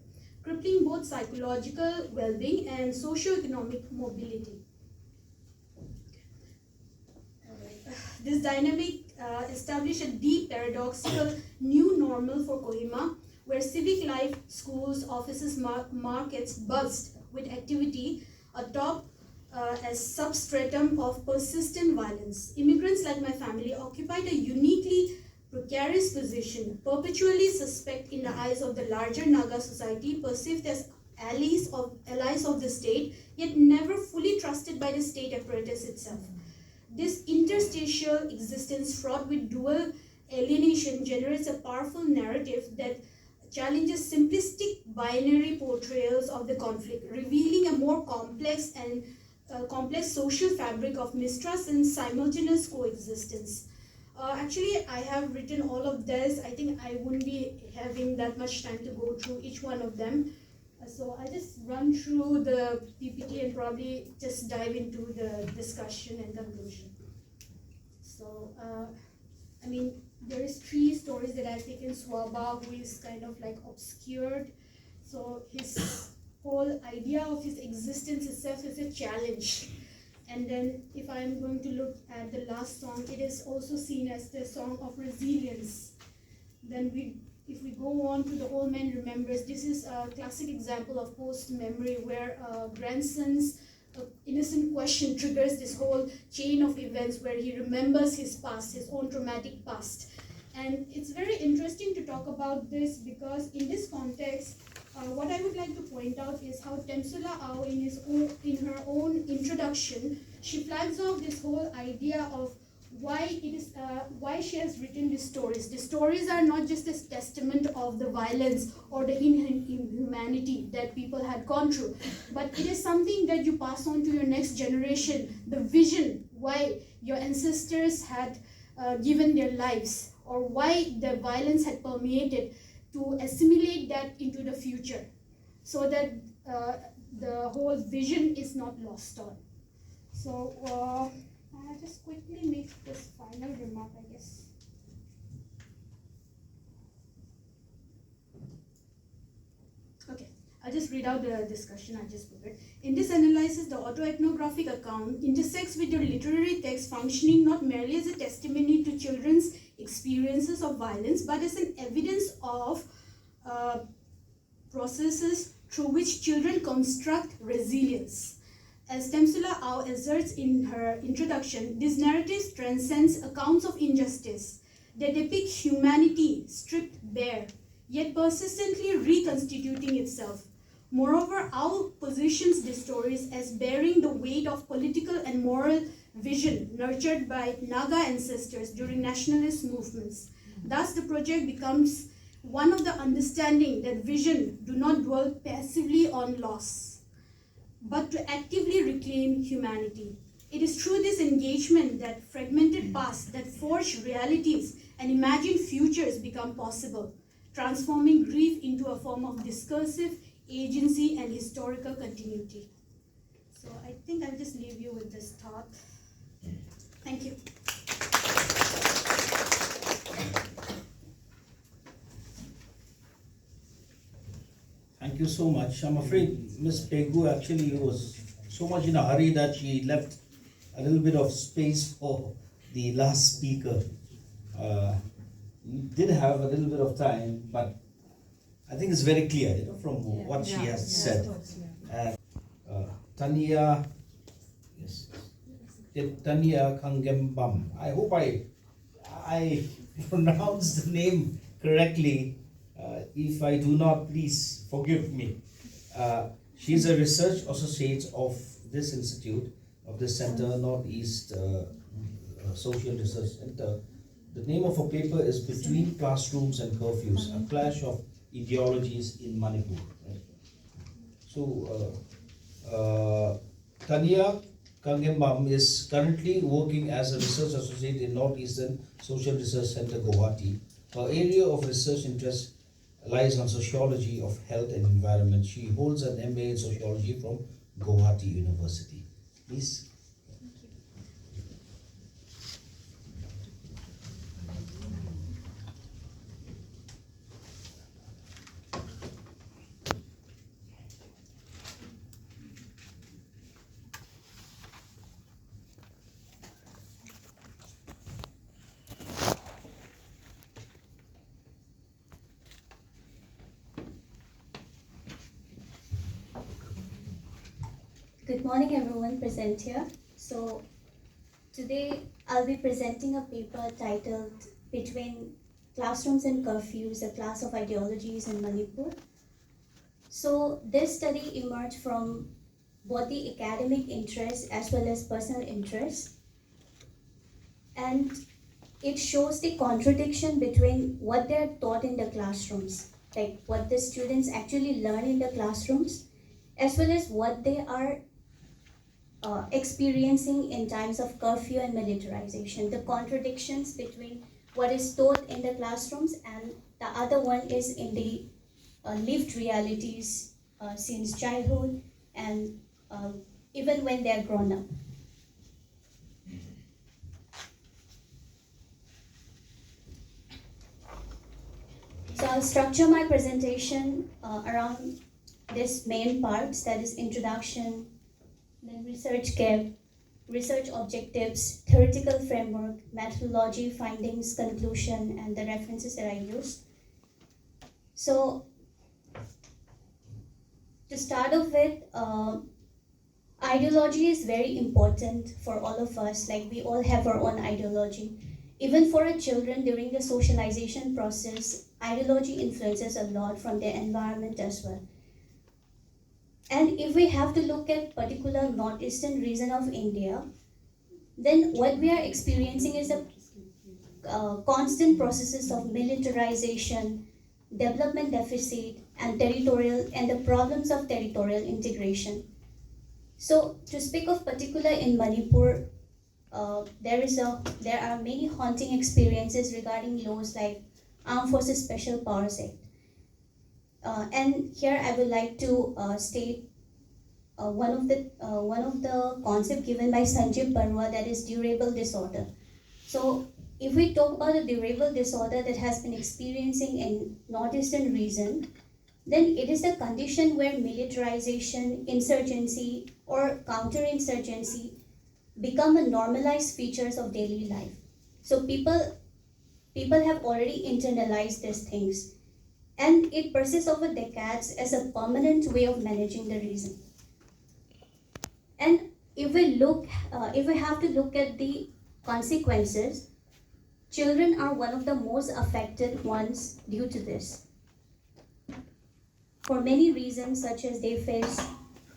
crippling both psychological well-being and socio-economic mobility. This dynamic established a deep paradoxical new normal for Kohima, where civic life, schools, offices, markets buzzed with activity atop as substratum of persistent violence. Immigrants like my family occupied a uniquely precarious position, perpetually suspect in the eyes of the larger Naga society, perceived as allies of the state, yet never fully trusted by the state apparatus itself. This interstitial existence fraught with dual alienation generates a powerful narrative that challenges simplistic binary portrayals of the conflict, revealing a more complex and complex social fabric of mistrust and simultaneous coexistence. Actually, I have written all of this. I think I wouldn't be having that much time to go through each one of them. So I'll just run through the PPT and probably just dive into the discussion and conclusion. So, I mean, there is 3 stories that I've taken. Swaba, who is kind of like obscured. So his whole idea of his existence itself is a challenge. And then if I'm going to look at the last song, it is also seen as the song of resilience. Then if we go on to The Old Man Remembers, this is a classic example of post-memory where grandson's innocent question triggers this whole chain of events where he remembers his past, his own traumatic past. And it's very interesting to talk about this because in this context, what I would like to point out is how Temsula Au, in her own introduction, she flags off this whole idea of why she has written these stories. The stories are not just a testament of the violence or the inhumanity that people had gone through, but it is something that you pass on to your next generation, the vision why your ancestors had given their lives, or why the violence had permeated, to assimilate that into the future, so that the whole vision is not lost on. So I'll just quickly make this final remark, I guess. Okay, I'll just read out the discussion I just prepared. In this analysis, the autoethnographic account intersects with the literary text, functioning not merely as a testimony to children's experiences of violence, but as an evidence of processes through which children construct resilience. As Temsula Au asserts in her introduction, this narrative transcends accounts of injustice. They depict humanity stripped bare, yet persistently reconstituting itself. Moreover, Au positions these stories as bearing the weight of political and moral vision nurtured by Naga ancestors during nationalist movements. Thus, the project becomes one of the understanding that vision do not dwell passively on loss, but to actively reclaim humanity. It is through this engagement that fragmented past, that forged realities and imagined futures become possible, transforming grief into a form of discursive agency and historical continuity. So I think I'll just leave you with this thought. Thank you. Thank you so much. I'm afraid Ms. Pegu actually was so much in a hurry that she left a little bit of space for the last speaker. We did have a little bit of time, but I think it's very clear, from what she has said. Taniya, yes, Taniya Khangembam. I hope I pronounced the name correctly. If I do not, please forgive me. She's a research associate of this institute, of this center, Northeast Social Research Center. The name of her paper is Between Classrooms and Curfews, a Clash of Ideologies in Manipur. Right? So, Taniya Khangembam is currently working as a research associate in Northeastern Social Research Center, Guwahati. Her area of research interest lies on sociology of health and environment. She holds an MA in sociology from Guwahati University. Please. Good morning, everyone present here. So today I'll be presenting a paper titled Between Classrooms and Curfews, a Class of Ideologies in Manipur. So this study emerged from both the academic interest as well as personal interest. And it shows the contradiction between what they're taught in the classrooms, like what the students actually learn in the classrooms, as well as what they are experiencing in times of curfew and militarization. The contradictions between what is taught in the classrooms and the other one is in the lived realities since childhood and even when they're grown up. So I'll structure my presentation around this main parts, that is introduction, then research gap, research objectives, theoretical framework, methodology, findings, conclusion, and the references that I used. So to start off with, ideology is very important for all of us. Like, we all have our own ideology. Even for our children during the socialization process, ideology influences a lot from their environment as well. And if we have to look at particular northeastern region of India, then what we are experiencing is a constant processes of militarization, development deficit, and the problems of territorial integration. So to speak of particular in Manipur, there are many haunting experiences regarding laws like Armed Forces Special Powers Act. And here I would like to state one of the concept given by Sanjeev Barua, that is durable disorder. So if we talk about a durable disorder that has been experiencing in northeastern region, then it is a condition where militarization, insurgency, or counterinsurgency become a normalized features of daily life. So people have already internalized these things, and it persists over decades as a permanent way of managing the region. And if we have to look at the consequences, children are one of the most affected ones due to this. For many reasons, such as they face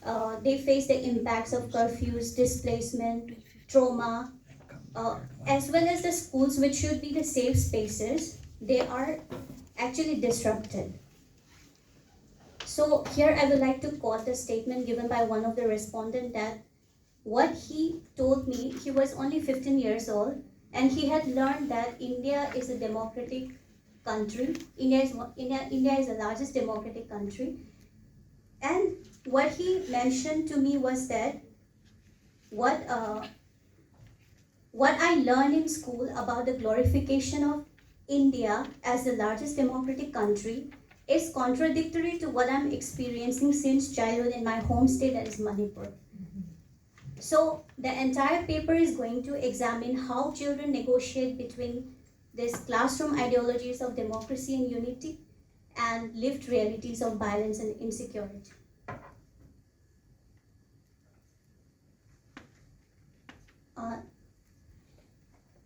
the impacts of curfews, displacement, trauma, as well as the schools, which should be the safe spaces, they are actually disrupted. So here I would like to quote a statement given by one of the respondents, that what he told me, he was only 15 years old, and he had learned that India is a democratic country. India is the largest democratic country. And what he mentioned to me was that what I learned in school about the glorification of India as the largest democratic country is contradictory to what I'm experiencing since childhood in my home state, that is Manipur. So the entire paper is going to examine how children negotiate between these classroom ideologies of democracy and unity and lived realities of violence and insecurity.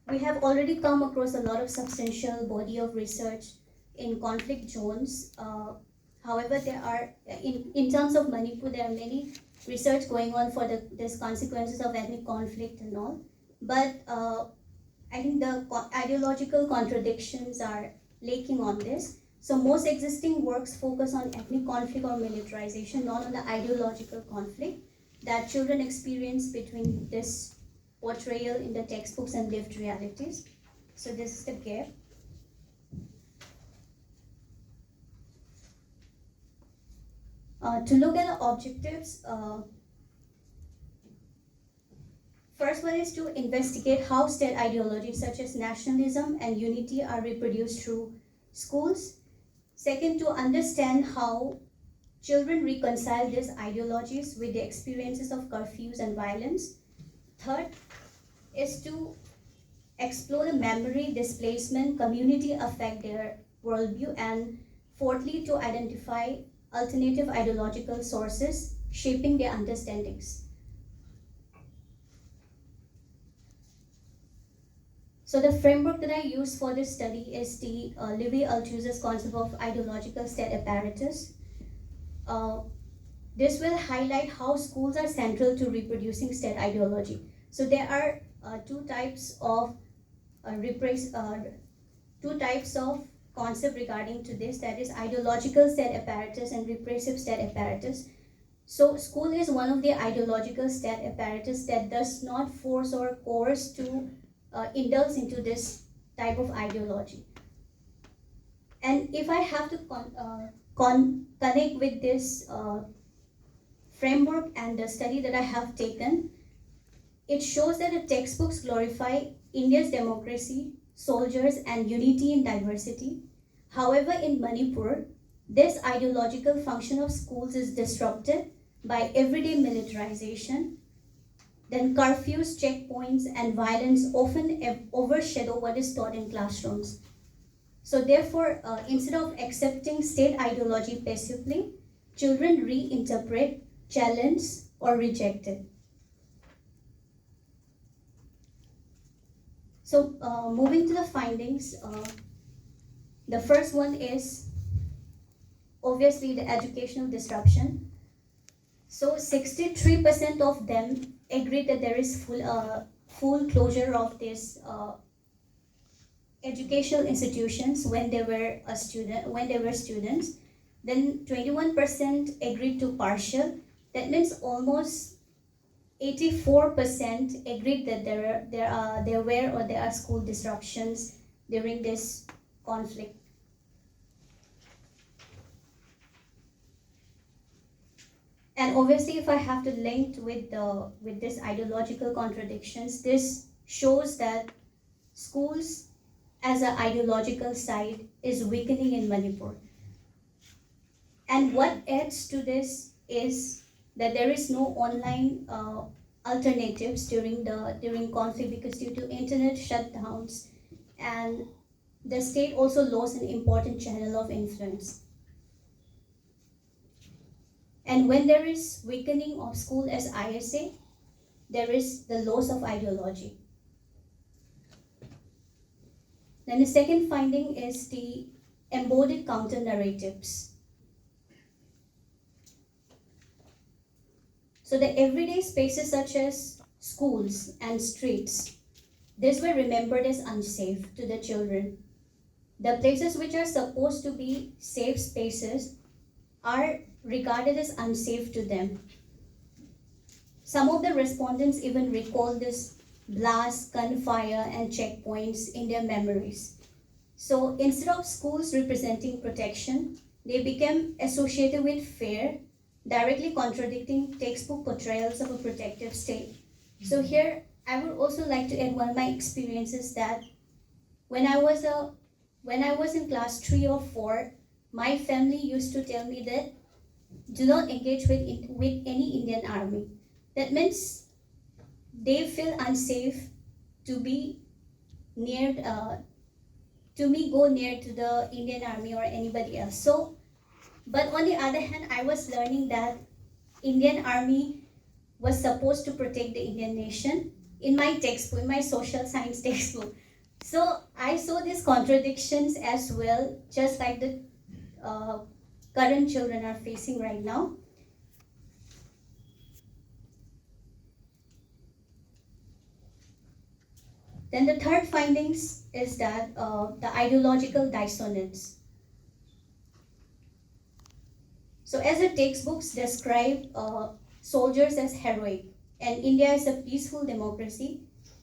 We have already come across a lot of substantial body of research in conflict zones. However, there are, in terms of Manipur, there are many research going on for these consequences of ethnic conflict and all. But I think the ideological contradictions are lacking on this. So most existing works focus on ethnic conflict or militarization, not on the ideological conflict that children experience between this portrayal in the textbooks and lived realities. So this is the gap. To look at the objectives, first one is to investigate how state ideologies such as nationalism and unity are reproduced through schools. Second, to understand how children reconcile these ideologies with the experiences of curfews and violence. Third is to explore the memory, displacement, community affect their worldview. And fourthly, to identify alternative ideological sources shaping their understandings. So the framework that I use for this study is the Levi-Althusser's concept of ideological state apparatus. This will highlight how schools are central to reproducing state ideology. So there are two types of concept regarding to this, that is ideological state apparatus and repressive state apparatus. So school is one of the ideological state apparatus that does not force or coerce to indulge into this type of ideology. And if I have to connect with this framework and the study that I have taken, it shows that the textbooks glorify India's democracy, soldiers, and unity in diversity. However, in Manipur, this ideological function of schools is disrupted by everyday militarization. Then curfews, checkpoints, and violence often overshadow what is taught in classrooms. So therefore, instead of accepting state ideology passively, children reinterpret, challenge, or reject it. So moving to the findings, the first one is obviously the educational disruption. So 63% of them agree that there is full closure of this educational institutions when they were students. Then 21% agreed to partial. That means almost 84% agreed that there were or there are school disruptions during this conflict. And obviously, if I have to link with this ideological contradictions, this shows that schools as an ideological side is weakening in Manipur. And what adds to this is that there is no online alternatives during conflict, because due to internet shutdowns, and the state also lost an important channel of influence. And when there is weakening of school as ISA, there is the loss of ideology. Then the second finding is the embodied counter narratives. So the everyday spaces such as schools and streets, these were remembered as unsafe to the children. The places which are supposed to be safe spaces are regarded as unsafe to them. Some of the respondents even recall this blast, gunfire, and checkpoints in their memories. So instead of schools representing protection, they became associated with fear, directly contradicting textbook portrayals of a protective state. So here, I would also like to add one of my experiences that when I was in class 3 or 4, my family used to tell me that do not engage with any Indian army. That means they feel unsafe to be near, go near to the Indian army or anybody else. So, but on the other hand, I was learning that Indian army was supposed to protect the Indian nation in my textbook, in my social science textbook. So I saw these contradictions as well, just like the current children are facing right now. Then the third findings is that the ideological dissonance. So as the textbooks describe soldiers as heroic and India as a peaceful democracy,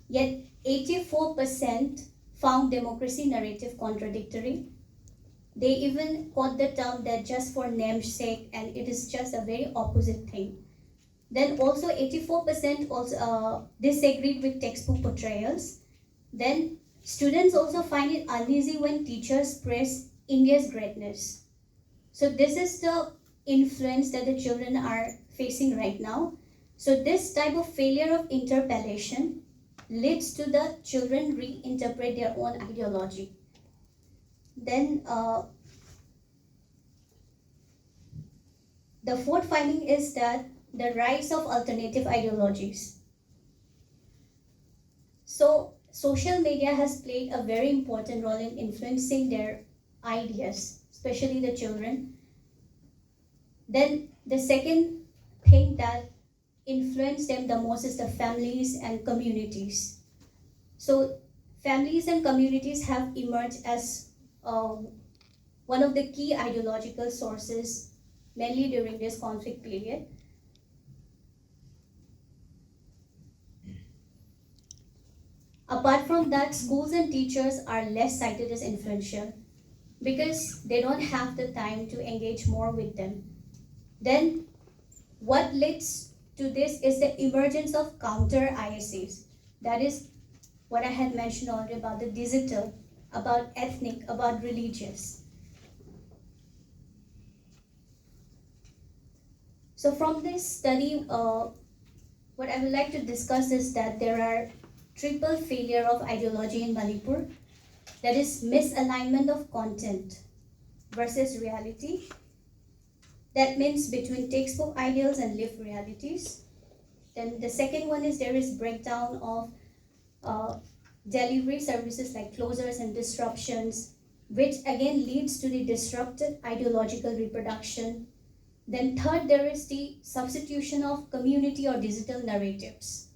yet 84% found democracy narrative contradictory. They even quote the term that just for name's sake, and it is just a very opposite thing. Then also 84% also disagreed with textbook portrayals. Then students also find it uneasy when teachers praise India's greatness. So this is the influence that the children are facing right now. So this type of failure of interpellation leads to the children reinterpret their own ideology. Then the fourth finding is that the rise of alternative ideologies. So social media has played a very important role in influencing their ideas, especially the children. Then the second thing that influence them the most is the families and communities. So families and communities have emerged as one of the key ideological sources, mainly during this conflict period. Apart from that, schools and teachers are less cited as influential because they don't have the time to engage more with them. Then what leads to this is the emergence of counter ISAs. That is what I had mentioned already about the digital, about ethnic, about religious. So from this study, what I would like to discuss is that there are triple failure of ideology in Manipur. That is misalignment of content versus reality. That means between textbook ideals and lived realities. Then the second one is there is breakdown of delivery services like closures and disruptions, which again leads to the disrupted ideological reproduction. Then third, there is the substitution of community or digital narratives.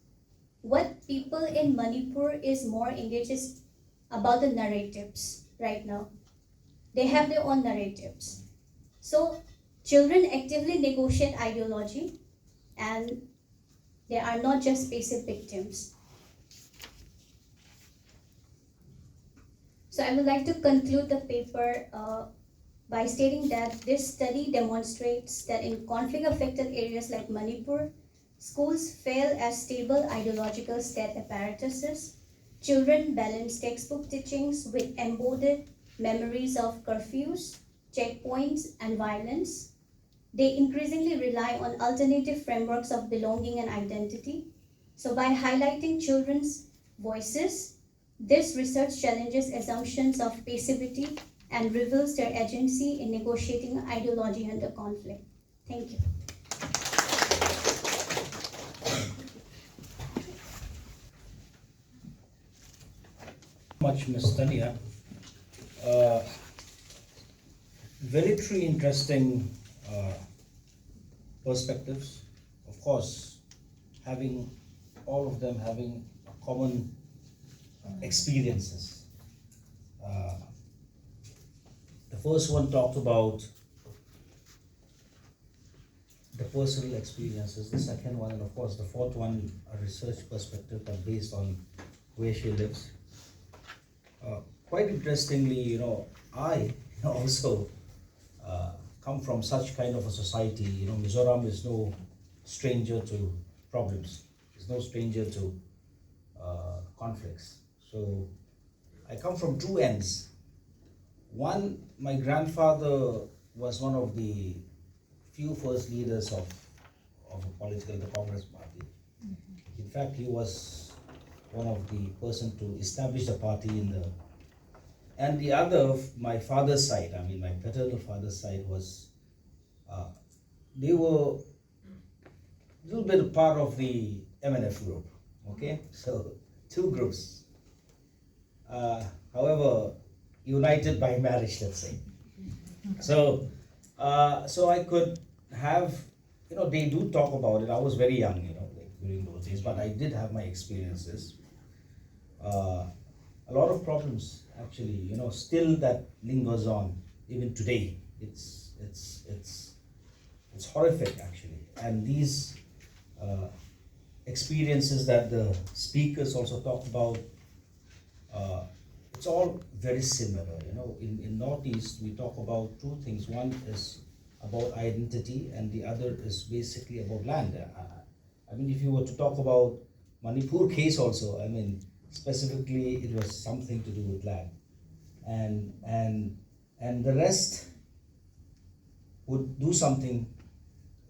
What people in Manipur is more engaged is about the narratives right now. They have their own narratives. So children actively negotiate ideology and they are not just passive victims. So I would like to conclude the paper by stating that this study demonstrates that in conflict-affected areas like Manipur, schools fail as stable ideological state apparatuses. Children balance textbook teachings with embodied memories of curfews, checkpoints, and violence. They increasingly rely on alternative frameworks of belonging and identity. So by highlighting children's voices, this research challenges assumptions of passivity and reveals their agency in negotiating ideology under conflict. Thank you. Much, Ms. Taniya. Very three interesting perspectives. Of course, having all of them having a common experiences. The first one talked about the personal experiences. The second one, and of course the fourth one, a research perspective, but based on where she lives. Quite interestingly, I also come from such kind of a society. Mizoram is no stranger to problems. It's no stranger to conflicts. So I come from two ends. One, my grandfather was one of the few first leaders of the Congress party. In fact, he was one of the person to establish the party and the other, my father's side, my paternal father's side was, they were a little bit part of the MNF group, okay? So, two groups. However, united by marriage, let's say. So I could have, they do talk about it. I was very young, during those days, but I did have my experiences. A lot of problems, actually, still that lingers on even today. It's horrific, actually. And these experiences that the speakers also talk about, it's all very similar. In Northeast, we talk about two things. One is about identity, and the other is basically about land. If you were to talk about Manipur case also, specifically it was something to do with land, and the rest would do something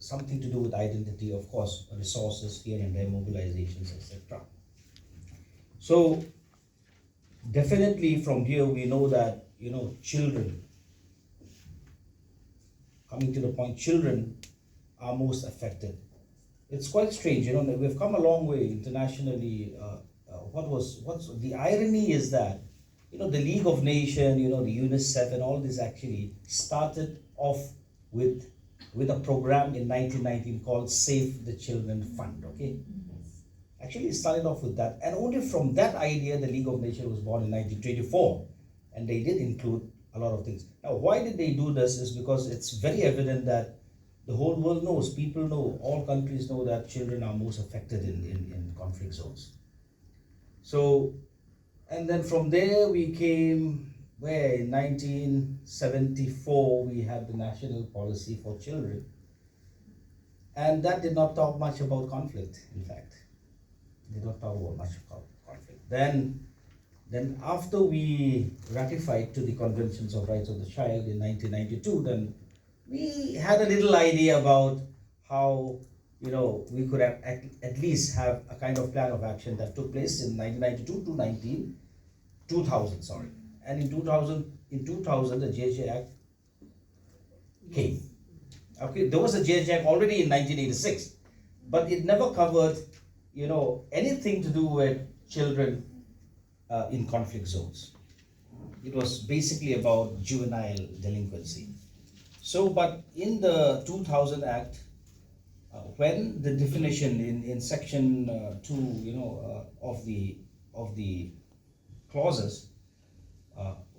to do with identity, of course, resources here and there, mobilizations, etc. So definitely from here we know that children, coming to the point, children are most affected. It's quite strange, we've come a long way internationally. what's the irony is that, you know, the League of Nations, you know, the UNICEF and all this actually started off with a program in 1919 called Save the Children Fund, okay? Actually, it started off with that, and only from that idea, the League of Nations was born in 1924, and they did include a lot of things. Now, why did they do this? Is because it's very evident that the whole world knows, people know, all countries know that children are most affected in conflict zones. So, and then from there we came, where in 1974 we had the National Policy for Children, and that did not talk much about conflict, in fact. They don't talk about much about conflict. Then after we ratified to the Conventions of Rights of the Child in 1992, then we had a little idea about how, you know, we could have at least have a kind of plan of action that took place in 1992 to 2000, sorry. And in 2000, the JJ Act came. Okay, there was a JJ Act already in 1986, but it never covered, you know, anything to do with children in conflict zones. It was basically about juvenile delinquency. So, but in the 2000 Act, when the definition in section 2, you know, of the clauses,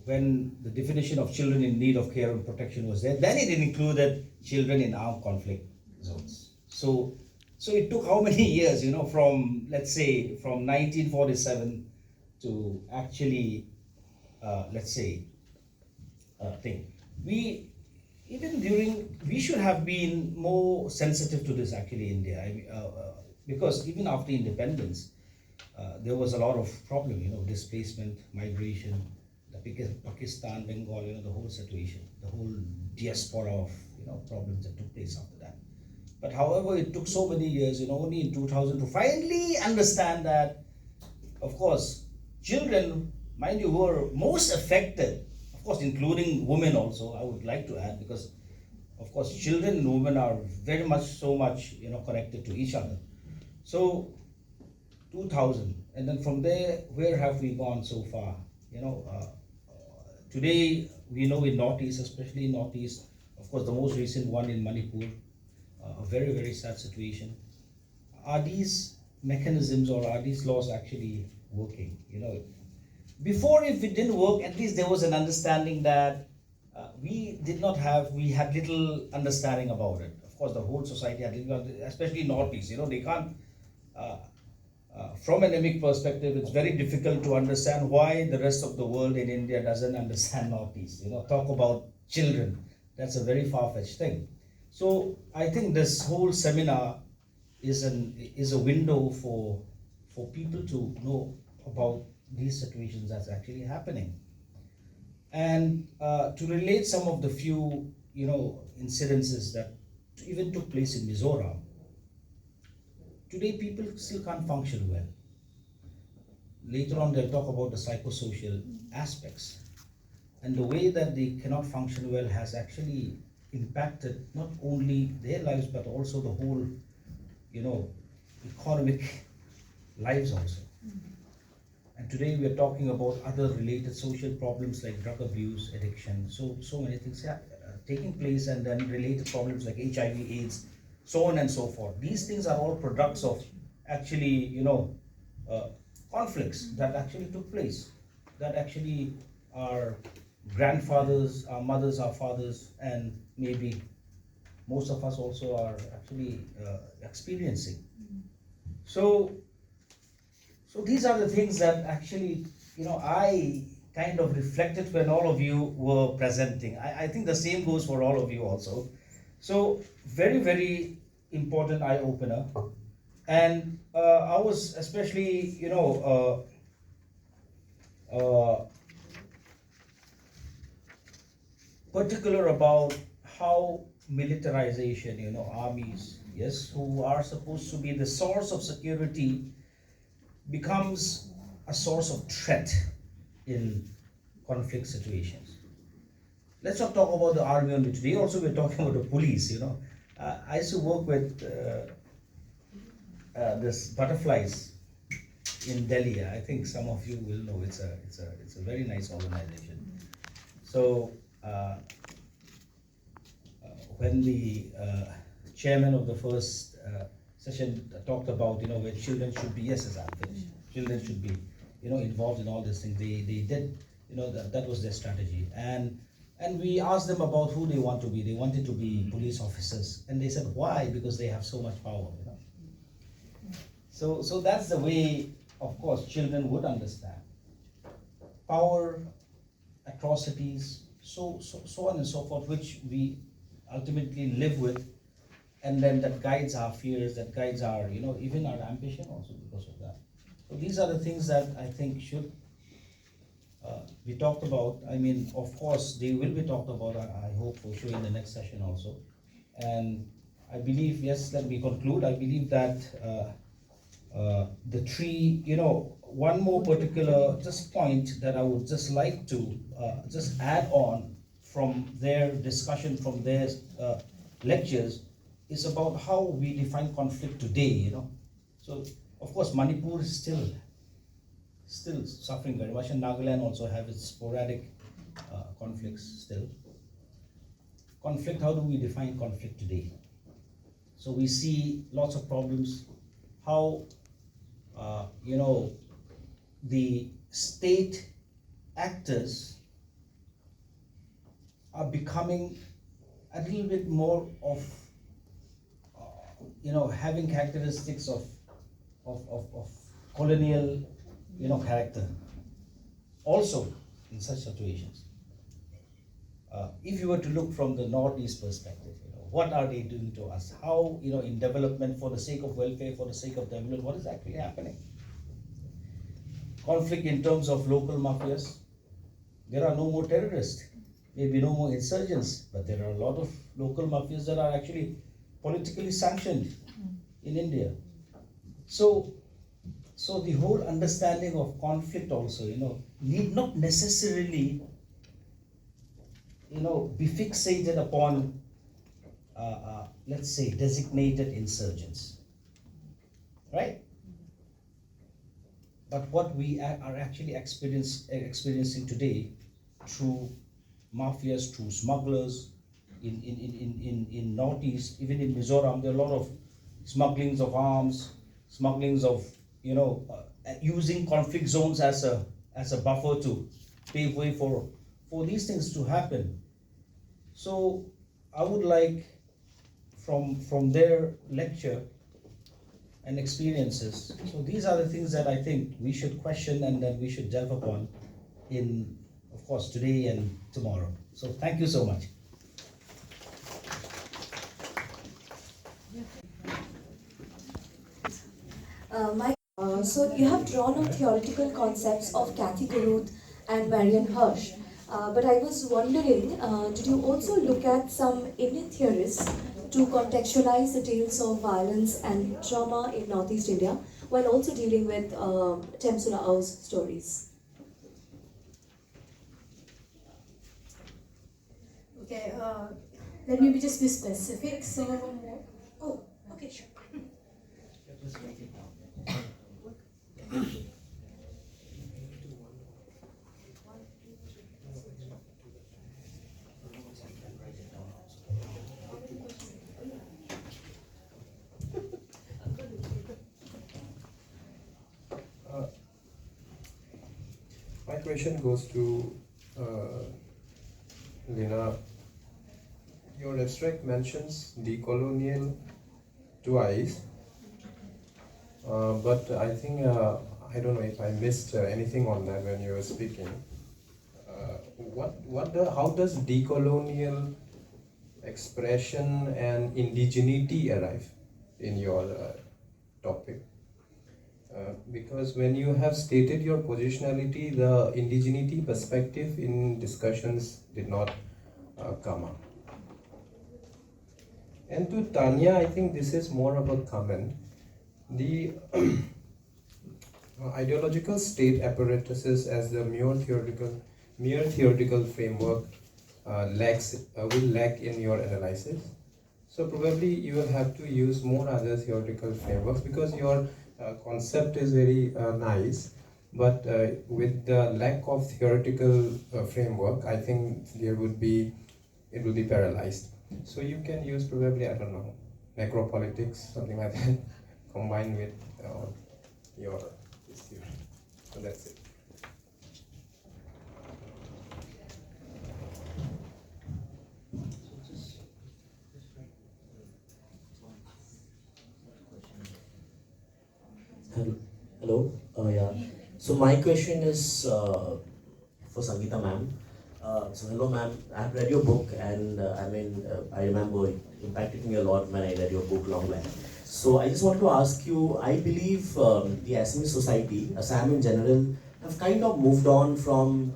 when the definition of children in need of care and protection was there, then it included children in armed conflict zones. So it took how many years, you know, from, let's say, from 1947 to actually, let's say, we should have been more sensitive to this actually, India, because even after independence, there was a lot of problem, you know, displacement, migration, the Pakistan, Bengal, you know, the whole situation, the whole diaspora of, you know, problems that took place after that. But however, it took so many years, you know, only in 2000 to finally understand that, of course, children, mind you, who are most affected, of course, including women also, I would like to add, because, of course, children and women are very much, you know, connected to each other. So, 2000, and then from there, where have we gone so far? You know, today, we know in Northeast, especially in Northeast, of course, the most recent one in Manipur, a very, very sad situation. Are these mechanisms or are these laws actually working? You know, before, if it didn't work, at least there was an understanding that we had little understanding about it. Of course, the whole society had little, especially Northeast, you know, they can't, from an emic perspective, it's very difficult to understand why the rest of the world in India doesn't understand Northeast. You know, talk about children, that's a very far-fetched thing. So I think this whole seminar is a window for people to know about these situations that's actually happening, and to relate some of the few, you know, incidences that even took place in Mizoram. Today, people still can't function well. Later on, they'll talk about the psychosocial aspects, and the way that they cannot function well has actually impacted not only their lives but also the whole, you know, economic lives also. And today we are talking about other related social problems like drug abuse, addiction, so many things taking place, and then related problems like HIV/AIDS, so on and so forth. These things are all products of actually, you know, conflicts that actually took place, that actually our grandfathers, our mothers, our fathers, and maybe most of us also are actually experiencing. So these are the things that actually, you know, I kind of reflected when all of you were presenting. I think the same goes for all of you also. So very, very important eye-opener. And I was especially, you know, particular about how militarization, you know, armies, yes, who are supposed to be the source of security, becomes a source of threat in conflict situations. Let's not talk about the army only today. Also, we're talking about the police, you know. I used to work with this butterflies in Delhi. I think some of you will know it's a very nice organization. So when the chairman of the first session talked about where children should be, yes, I'm finished. Children should be involved in all these things. They did that was their strategy, and we asked them about who they want to be. They wanted to be police officers, and they said why? Because they have so much power. So that's the way, of course, children would understand power, atrocities, so on and so forth, which we ultimately live with, and then that guides our fears, that guides our even our ambition also because of that. So these are the things that I think should be talked about. I mean, of course, they will be talked about, I hope, for sure in the next session also. And I believe, yes, let me conclude, I believe that the tree, one more particular just point that I would just like to just add on from their discussion, from their lectures, is about how we define conflict today, So, of course, Manipur is still suffering very much, and Nagaland also have its sporadic conflicts still. Conflict, how do we define conflict today? So we see lots of problems, how the state actors are becoming a little bit more of having characteristics of colonial character also in such situations. If you were to look from the Northeast perspective, what are they doing to us? How, in development, for the sake of welfare, for the sake of development, what is actually happening? Conflict in terms of local mafias. There are no more terrorists, maybe no more insurgents, but there are a lot of local mafias that are actually politically sanctioned in India. So the whole understanding of conflict also, need not necessarily, be fixated upon, let's say, designated insurgents, right? But what we are actually experiencing today through mafias, through smugglers in Northeast, even in Mizoram, there are a lot of smugglings of arms, smugglings of, using conflict zones as a buffer to pave way for these things to happen. So I would like, from their lecture and experiences, so these are the things that I think we should question and that we should delve upon in, of course, today and tomorrow. So thank you so much. So you have drawn out theoretical concepts of Kathy Guruth and Marian Hirsch. But I was wondering, did you also look at some Indian theorists to contextualize the tales of violence and trauma in Northeast India while also dealing with Temsula Au's stories? Okay, let me just be specific. So, oh, okay, sure. My question goes to Lina. Your abstract mentions decolonial twice, but I think, I don't know if I missed anything on that when you were speaking. How does decolonial expression and indigeneity arrive in your topic? Because when you have stated your positionality, the indigeneity perspective in discussions did not come up. And to Taniya, I think this is more of a comment. The ideological state apparatuses as the mere theoretical framework will lack in your analysis. So probably you will have to use more other theoretical frameworks, because your concept is very nice, but with the lack of theoretical framework, I think it will be paralyzed. So you can use probably, I don't know, necropolitics, something like that, combined with your this theory. So that's it. Hello. Yeah. So my question is for Sangeeta ma'am. So hello ma'am. I've read your book and I remember it impacted me a lot when I read your book long back. So I just want to ask you. I believe the Assamese society, Assam in general, have kind of moved on from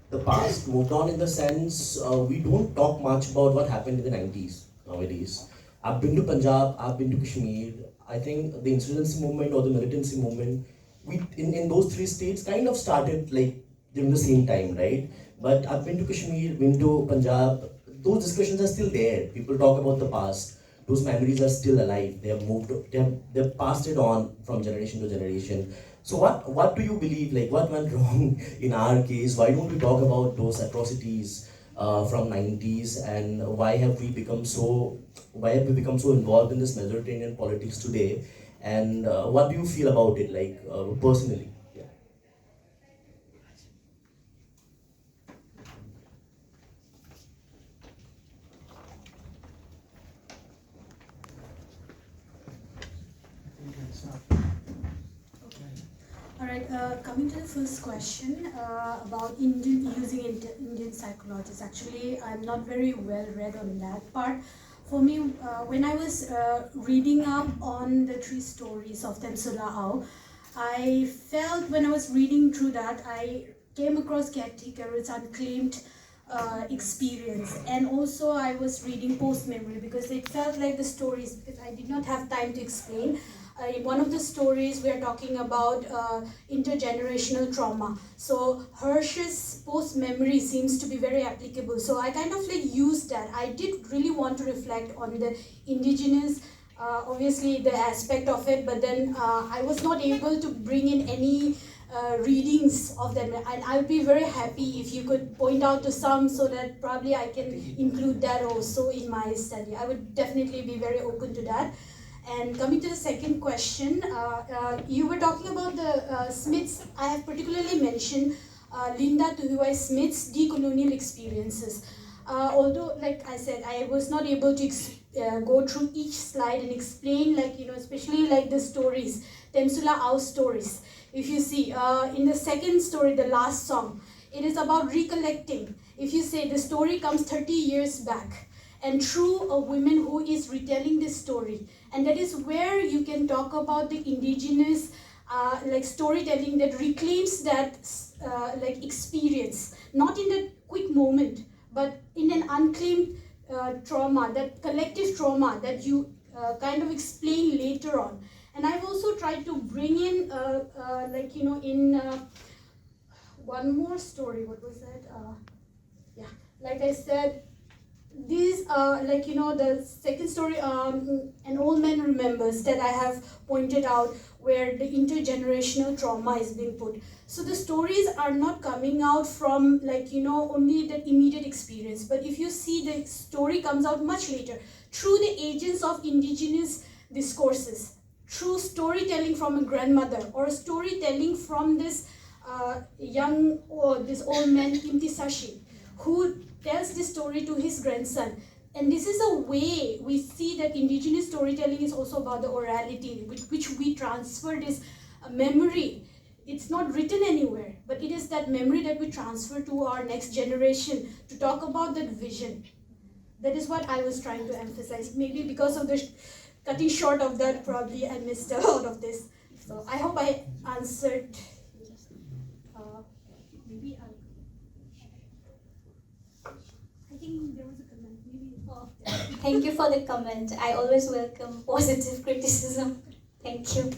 the past. Moved on in the sense we don't talk much about what happened in the 90s nowadays. I've been to Punjab. I've been to Kashmir. I think the insurgency movement or the militancy movement, in those three states kind of started like during the same time, right? But I've been to Kashmir, been to Punjab. Those discussions are still there. People talk about the past. Those memories are still alive. They have moved. They've passed it on from generation to generation. So what do you believe? Like what went wrong in our case? Why don't we talk about those atrocities from 90s, and why have we become so involved in this Mediterranean politics today, and what do you feel about it, like personally? Yeah. All right, coming to the first question about using Indian psychologists. Actually, I'm not very well read on that part. For me, when I was reading up on the three stories of Temsula, I felt when I was reading through that, I came across Ketaki, its unclaimed experience, and also I was reading post-memory because it felt like the stories, because I did not have time to explain. In one of the stories, we are talking about intergenerational trauma. So Hirsch's post-memory seems to be very applicable. So I kind of like used that. I did really want to reflect on the indigenous, obviously the aspect of it, but then I was not able to bring in any readings of them. And I'll be very happy if you could point out to some so that probably I can include that also in my study. I would definitely be very open to that. And coming to the second question, you were talking about the Smiths. I have particularly mentioned Linda Tuhiwai Smith's decolonial experiences. Although, like I said, I was not able to go through each slide and explain, like, you know, especially like the stories, Temsula Au stories. If you see, in the second story, the last song, it is about recollecting. If you say the story comes 30 years back, and through a woman who is retelling this story, and that is where you can talk about the indigenous like storytelling that reclaims that like experience, not in that quick moment, but in an unclaimed trauma, that collective trauma that you kind of explain later on. And I've also tried to bring in like, you know, in one more story, what was that? Yeah, like I said, these like, you know, the second story, An Old Man Remembers, that I have pointed out, where the intergenerational trauma is being put. So the stories are not coming out from, like, you know, only the immediate experience, but if you see, the story comes out much later through the agents of indigenous discourses, through storytelling from a grandmother, or storytelling from this this old man Imtisashi, who tells this story to his grandson. And this is a way we see that indigenous storytelling is also about the orality, which we transfer this memory. It's not written anywhere, but it is that memory that we transfer to our next generation to talk about that vision. That is what I was trying to emphasize. Maybe because of the cutting short of that, probably I missed a lot of this. So I hope I answered. Maybe I think there was a comment. Maybe. Thank you for the comment. I always welcome positive criticism. Thank you.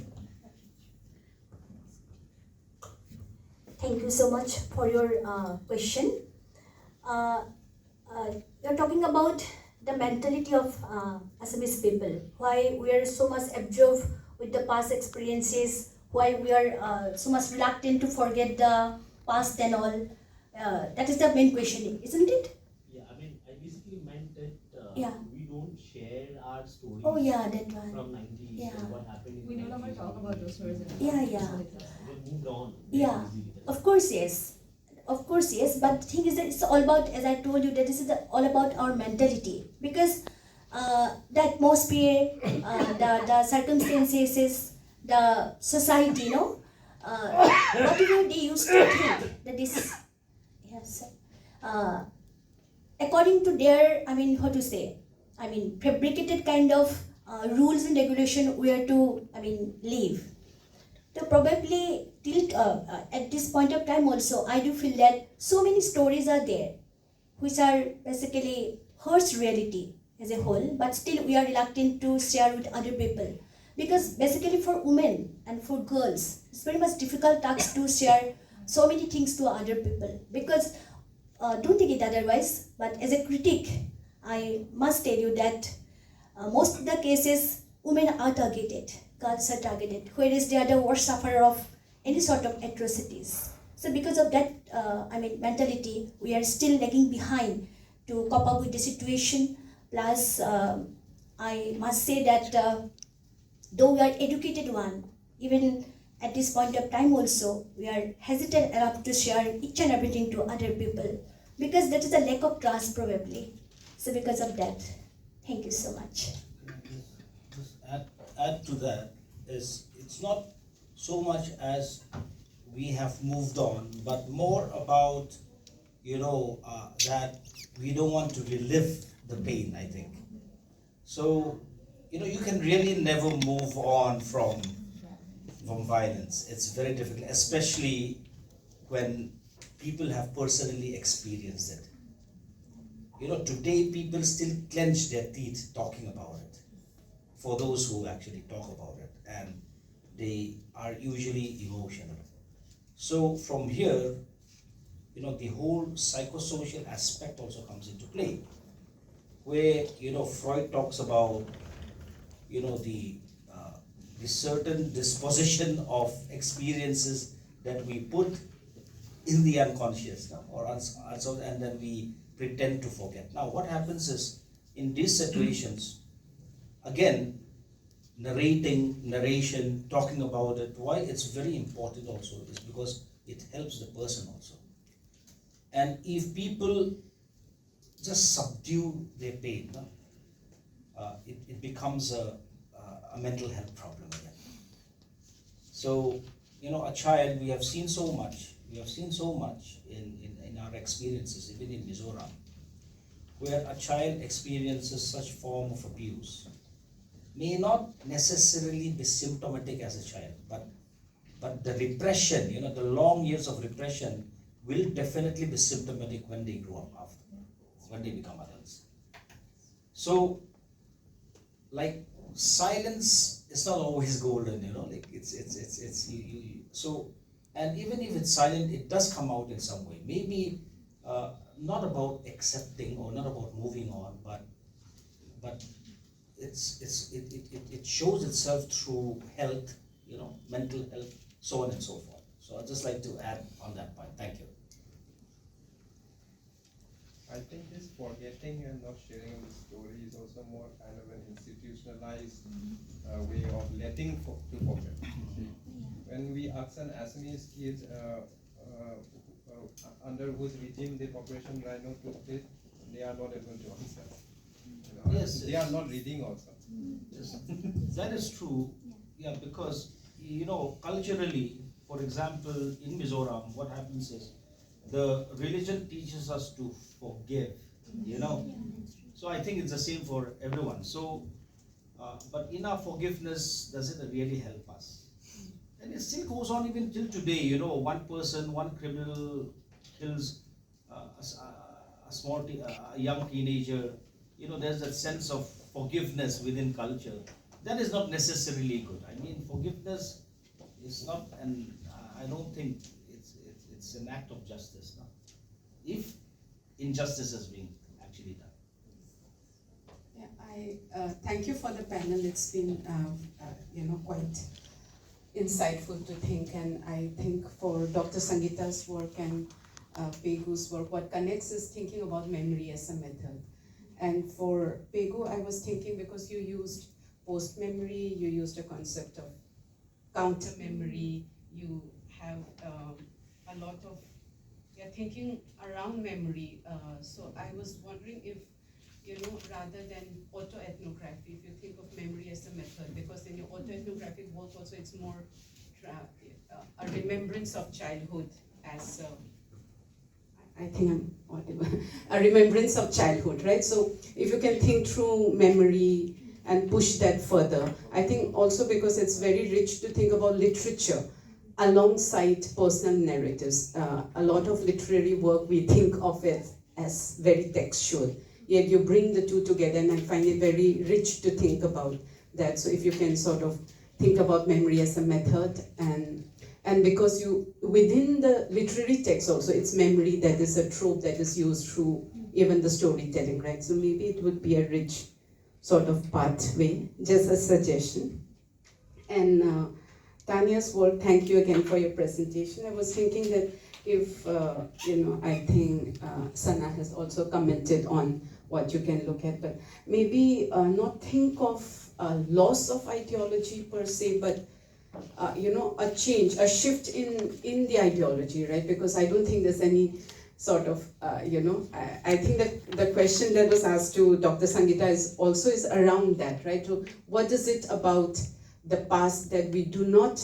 Thank you so much for your question. You're talking about the mentality of Assamese people, why we are so much absorbed with the past experiences, why we are so much reluctant to forget the past and all. That is the main question, isn't it? Yeah, I mean, I basically meant that Yeah. we don't share our stories Oh yeah, that one. from 90s Yeah. and what happened in We the no longer 90s. talk about those stories anymore. Yeah. We moved on. very Yeah, easily with that. of course, yes. Of course, yes. But the thing is that it's all about, as I told you, that this is all about our mentality. Because the atmosphere, the circumstances, the society, whatever they used to think that this, yes, according to their, fabricated kind of rules and regulation where to, live. So probably till at this point of time also, I do feel that so many stories are there, which are basically hurts reality as a whole, but still we are reluctant to share with other people. Because basically for women and for girls, it's very much difficult task to share so many things to other people. Because don't take it otherwise, but as a critic, I must tell you that most of the cases, women are targeted, girls are targeted, whereas they are the worst sufferer of any sort of atrocities. So because of that, mentality, we are still lagging behind to cope up with the situation. Plus, I must say that though we are educated one, even at this point of time also, we are hesitant enough to share each and everything to other people because that is a lack of trust probably. So because of that, thank you so much. Just add to that is it's not so much as we have moved on, but more about that we don't want to relive the pain. I think so. You can really never move on from violence. It's very difficult, especially when people have personally experienced it. Today people still clench their teeth talking about it, for those who actually talk about it, and they are usually emotional. So from here, the whole psychosocial aspect also comes into play, where Freud talks about the certain disposition of experiences that we put in the unconscious now, or and then we pretend to forget. Now what happens is, in these situations, again, narration, talking about it, why it's very important also is because it helps the person also. And if people just subdue their pain, it becomes a mental health problem again. So, a child, we have seen so much in our experiences, even in Mizoram, where a child experiences such form of abuse, may not necessarily be symptomatic as a child, but the repression, the long years of repression will definitely be symptomatic when they grow up after, when they become adults. So, like, silence is not always golden, like so, and even if it's silent, it does come out in some way. Maybe not about accepting or not about moving on, but it shows itself through health, mental health, so on and so forth. So I'd just like to add on that point. Thank you. I think this forgetting and not sharing the story is also more kind of an institutionalized way of letting to forget. See, when we ask an Assamese kids under whose regime the Operation Rhino took place, they are not able to answer. Yes, they are not reading also. Yes, that is true. Yeah, because culturally, for example, in Mizoram, what happens is the religion teaches us to forgive. So I think it's the same for everyone. So, but in our forgiveness, does it really help us? And it still goes on even till today. One person, one criminal kills a young teenager. There's that sense of forgiveness within culture. That is not necessarily good. I mean, forgiveness is not, and I don't think it's an act of justice. No? If injustice is being actually done. Yeah, Thank you for the panel. It's been, quite insightful to think, and I think for Dr. Sangeeta's work and Pegu's work, what connects is thinking about memory as a method. And for Pegu, I was thinking because you used post-memory, you used a concept of counter-memory, you have a lot of, you're thinking around memory. So I was wondering if, rather than autoethnography, if you think of memory as a method, because in your autoethnographic work also it's more a remembrance of childhood as, I think I'm audible, a remembrance of childhood, right? So if you can think through memory and push that further, I think also because it's very rich to think about literature alongside personal narratives. A lot of literary work, we think of it as very textual. Yet you bring the two together, and I find it very rich to think about that. So if you can sort of think about memory as a method, and because you, within the literary text also, it's memory that is a trope that is used through even the storytelling, right? So maybe it would be a rich sort of pathway, just a suggestion. And Taniya's work, thank you again for your presentation. I was thinking that if, I think Sana has also commented on what you can look at, but maybe not think of loss of ideology per se, but a change, a shift in the ideology, right? Because I don't think there's any sort of, I think that the question that was asked to Dr. Sangeeta is around that, right? So what is it about the past that we do not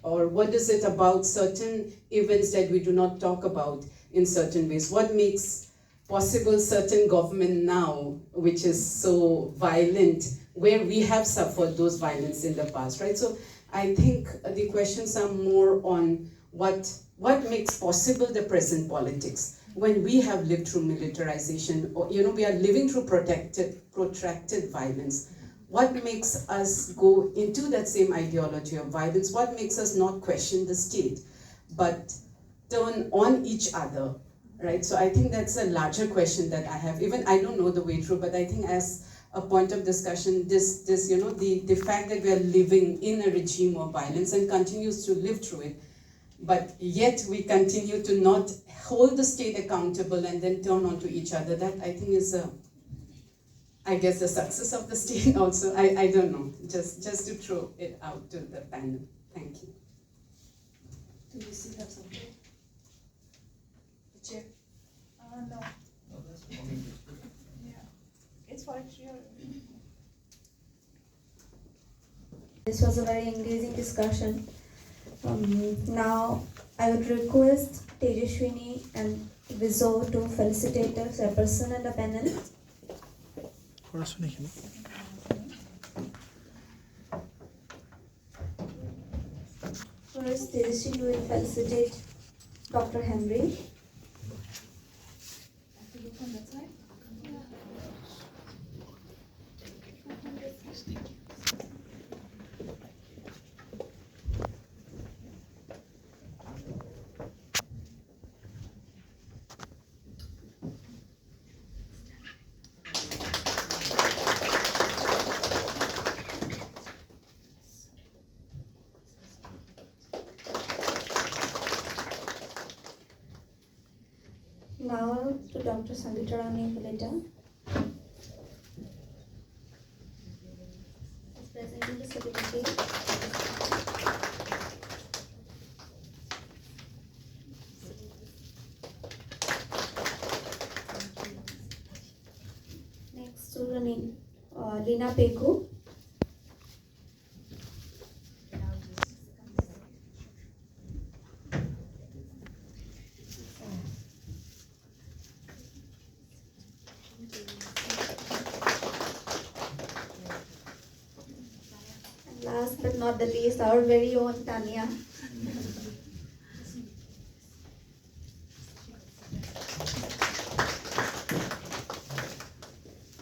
or what is it about certain events that we do not talk about in certain ways? What makes possible certain government now, which is so violent, where we have suffered those violence in the past, right? So I think the questions are more on what makes possible the present politics when we have lived through militarization, or we are living through protracted violence. What makes us go into that same ideology of violence? What makes us not question the state, but turn on each other, right? So I think that's a larger question that I have. Even I don't know the way through, but I think as a point of discussion, the fact that we are living in a regime of violence and continues to live through it, but yet we continue to not hold the state accountable and then turn onto each other, that I think is I guess the success of the state also. I don't know, just to throw it out to the panel. Thank you. Do you still have something? The chair? No. No, that's fine. Yeah. It's for actually. This was a very engaging discussion. Now I would request Tejaswinee and Vizo to felicitate the chairperson and the panel. First, Tejaswinee will felicitate Dr. Henry. Now to Dr. Sangeeta Rani Kalita. Is presenting the certificate. Next to Rani, Lina Pegu. Last but not the least, our very own Taniya.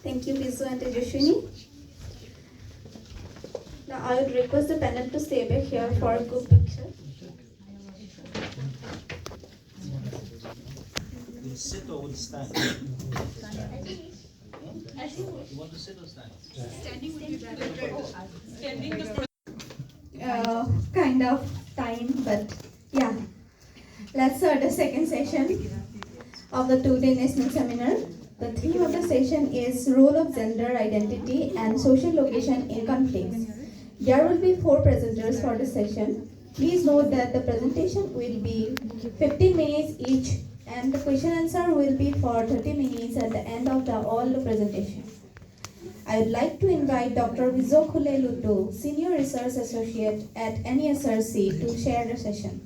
Thank you, Vizo and Tejaswinee. Now I would request the panel to stay back here for a group picture. Will sit or will stand? You want to sit or stand? Standing would be better. Standing Kind of time, but yeah. Let's start the second session of the two-day national seminar. The theme of the session is role of gender identity and social location in conflicts. There will be 4 presenters for the session. Please note that the presentation will be 15 minutes each and the question answer will be for 30 minutes at the end of all the presentation. I would like to invite Dr. Vizokhule Luto, Senior Research Associate at NESRC, to share the session.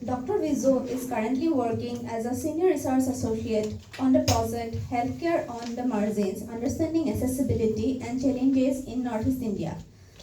Dr. Vizo is currently working as a Senior Research Associate on the project Healthcare on the Margins, Understanding Accessibility and Challenges in Northeast India.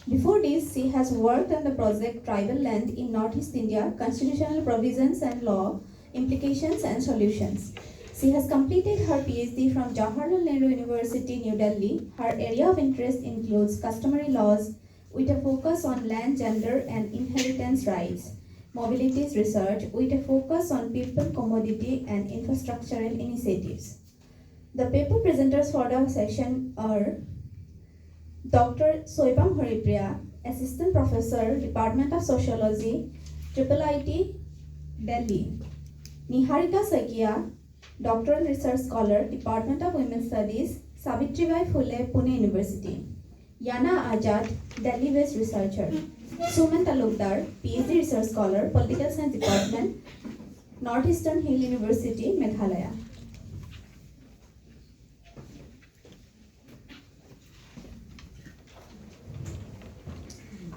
Before this, she has worked on the project Tribal Land in Northeast India, Constitutional Provisions and Law, Implications and Solutions. She has completed her PhD from Jawaharlal Nehru University, New Delhi. Her area of interest includes customary laws with a focus on land, gender and inheritance rights, mobilities research with a focus on people, commodity and infrastructural initiatives. The paper presenters for the session are Dr. Soibam Haripriya, Assistant Professor, Department of Sociology, IIIT, Delhi. Niharika Sakia, Doctoral Research Scholar, Department of Women's Studies, Savitribai Phule, Pune University. Yana Azad, Delhi-based researcher. Suman Talukdar, PhD Research Scholar, Political Science Department, Northeastern Hill University, Meghalaya.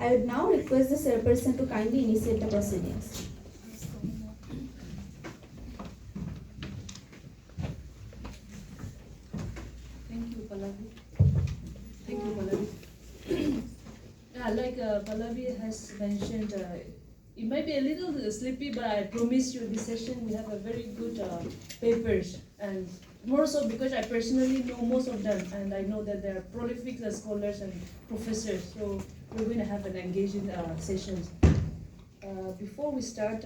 I would now request the Chairperson to kindly initiate the proceedings. Thank you, Pallavi. Thank you, Pallavi. Yeah, like Pallavi has mentioned, it might be a little sleepy, but I promise you this session we have a very good papers, and more so because I personally know most of them, and I know that they are prolific scholars and professors, so we're going to have an engaging session. Before we start,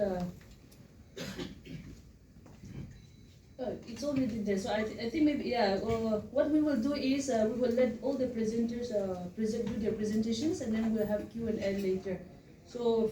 it's already there, so I think maybe, yeah, what we will do is we will let all the presenters do their presentations, and then we'll have Q&A later. So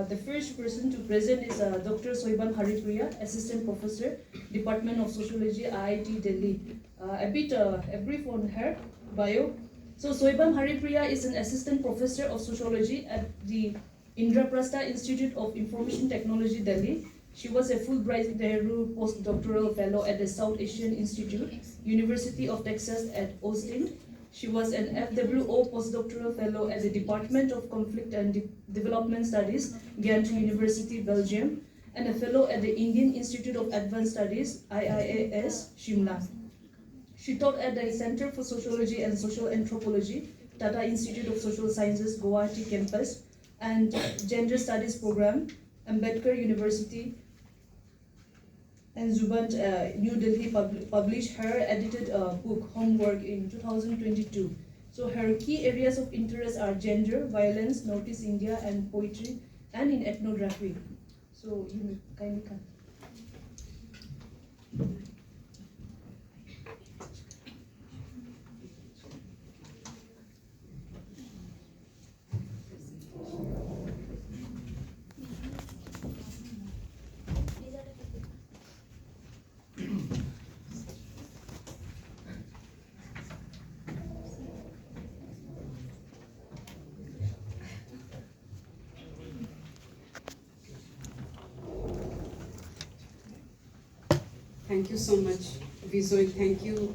the first person to present is Dr. Soibam Haripriya, Assistant Professor, Department of Sociology, IIT Delhi. A brief on her bio. So Soibam Haripriya is an Assistant Professor of Sociology at the Indraprastha Institute of Information Technology, Delhi. She was a Fulbright Nehru postdoctoral fellow at the South Asian Institute, University of Texas at Austin. She was an FWO postdoctoral fellow at the Department of Conflict and Development Studies, Ghent University, Belgium, and a fellow at the Indian Institute of Advanced Studies, IIAS, Shimla. She taught at the Center for Sociology and Social Anthropology, Tata Institute of Social Sciences, Guwahati campus, and Gender Studies Program, Ambedkar University, and Zubant, New Delhi published her edited book, Homework, in 2022. So her key areas of interest are gender, violence, Northeast India, and poetry, and in ethnography. So you may kindly come. Thank you so much, Vizo, and thank you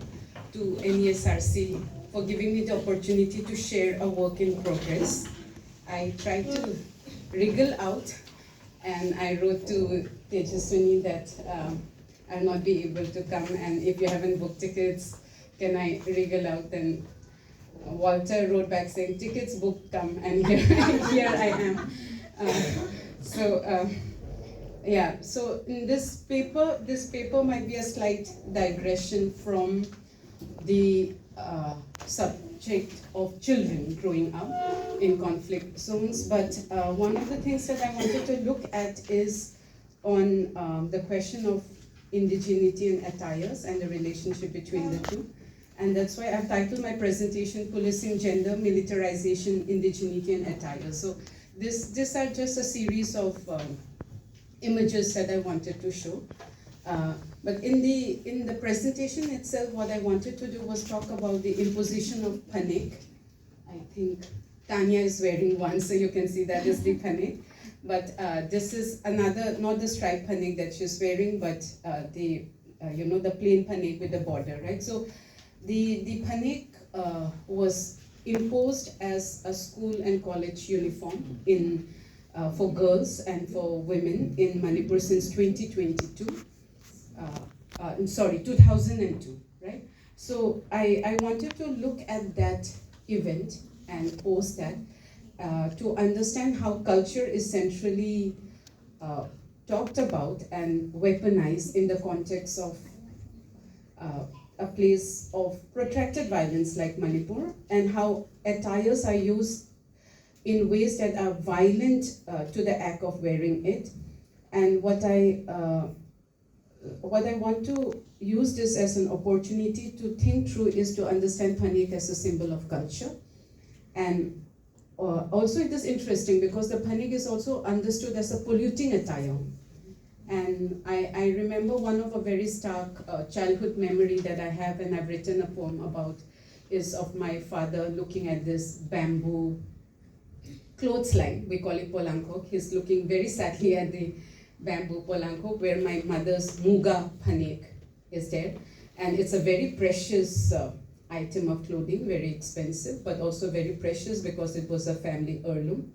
to NESRC for giving me the opportunity to share a work in progress. I tried to wriggle out, and I wrote to Tejaswinee that I'll not be able to come, and if you haven't booked tickets, can I wriggle out? Then Walter wrote back saying, tickets booked, come, and here I am. Yeah, so in this paper might be a slight digression from the subject of children growing up in conflict zones, but one of the things that I wanted to look at is on the question of indigeneity and attires and the relationship between the two. And that's why I've titled my presentation, Policing Gender, Militarization, Indigeneity and Attire. So these are just a series of images that I wanted to show. But in the presentation itself, what I wanted to do was talk about the imposition of panik. I think Taniya is wearing one, so you can see that is the panik. But this is another, not the striped panik that she's wearing, but the plain panik with the border, right? So the panik was imposed as a school and college uniform in for girls and for women in Manipur since 2002, right? So I wanted to look at that event and post that to understand how culture is centrally talked about and weaponized in the context of a place of protracted violence like Manipur, and how attires are used in ways that are violent to the act of wearing it. And what I want to use this as an opportunity to think through is to understand panik as a symbol of culture. And also it is interesting because the panik is also understood as a polluting attire. And I remember one of a very stark childhood memory that I have, and I've written a poem about, is of my father looking at this bamboo clothesline, we call it polanco. He's looking very sadly at the bamboo polanco where my mother's muga panik is there. And it's a very precious item of clothing, very expensive, but also very precious because it was a family heirloom.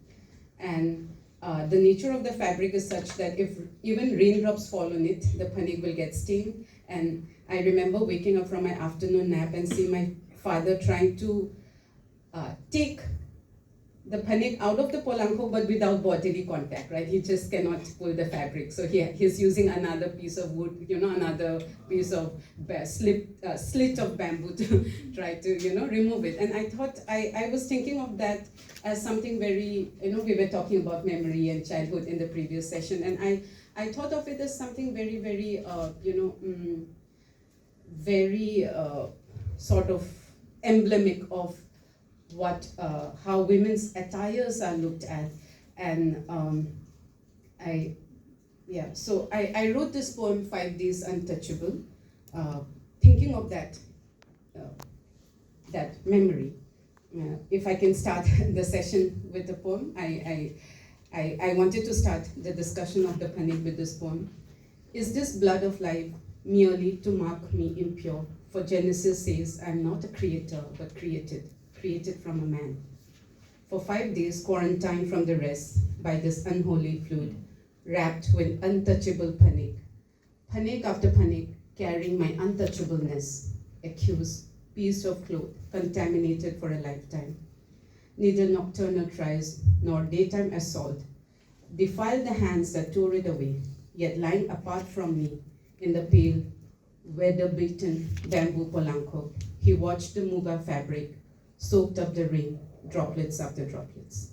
And the nature of the fabric is such that if even raindrops fall on it, the panik will get stained. And I remember waking up from my afternoon nap and see my father trying to take the panik out of the polanco, but without bodily contact, right? He just cannot pull the fabric. So he's using another piece of wood, another piece of slit of bamboo to try to, remove it. And I thought, I was thinking of that as something very, we were talking about memory and childhood in the previous session. And I thought of it as something very, very, very sort of emblematic of how women's attires are looked at. And so I wrote this poem, 5 Days Untouchable, thinking of that memory. If I can start the session with the poem, I wanted to start the discussion of the panik with this poem. Is this blood of life merely to mark me impure? For Genesis says, I'm not a creator, but created from a man. For 5 days, quarantined from the rest by this unholy fluid, wrapped with untouchable panik. Panik after panik, carrying my untouchableness, accused, piece of cloth, contaminated for a lifetime. Neither nocturnal tries nor daytime assault defiled the hands that tore it away, yet lying apart from me in the pale, weather-beaten bamboo polanco, he watched the muga fabric soaked up the rain, droplets after droplets.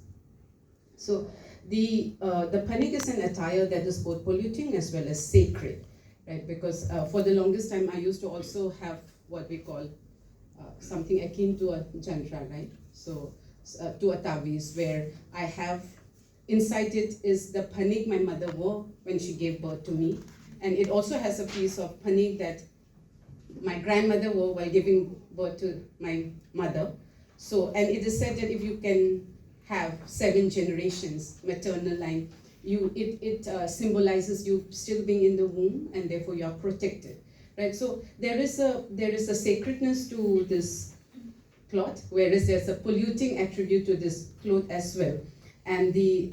So the panik is an attire that is both polluting as well as sacred, right? Because for the longest time, I used to also have what we call something akin to a jantra, right? So to a taviz, where I have inside it is the panik my mother wore when she gave birth to me. And it also has a piece of panik that my grandmother wore while giving birth to my mother. So, and it is said that if you can have 7 generations, maternal line, it symbolizes you still being in the womb, and therefore you are protected, right? So there is a sacredness to this cloth, whereas there's a polluting attribute to this cloth as well. And the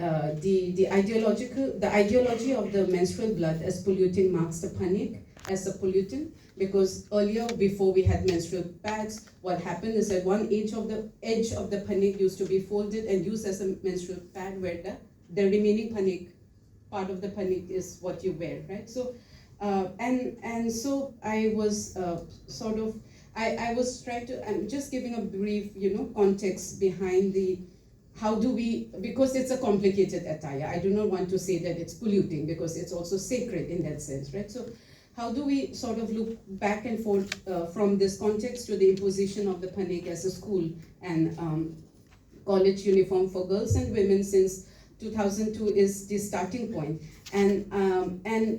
ideology of the menstrual blood as polluting marks the panik as a pollutant, because earlier, before we had menstrual pads, what happened is that one edge of the panik used to be folded and used as a menstrual pad, where the remaining panik, part of the panik, is what you wear, right? So, and so I was I was trying to, I'm just giving a brief, context behind how do we, because it's a complicated attire. I do not want to say that it's polluting because it's also sacred in that sense, right? So how do we sort of look back and forth from this context to the imposition of the panik as a school and college uniform for girls and women since 2002 is the starting point. And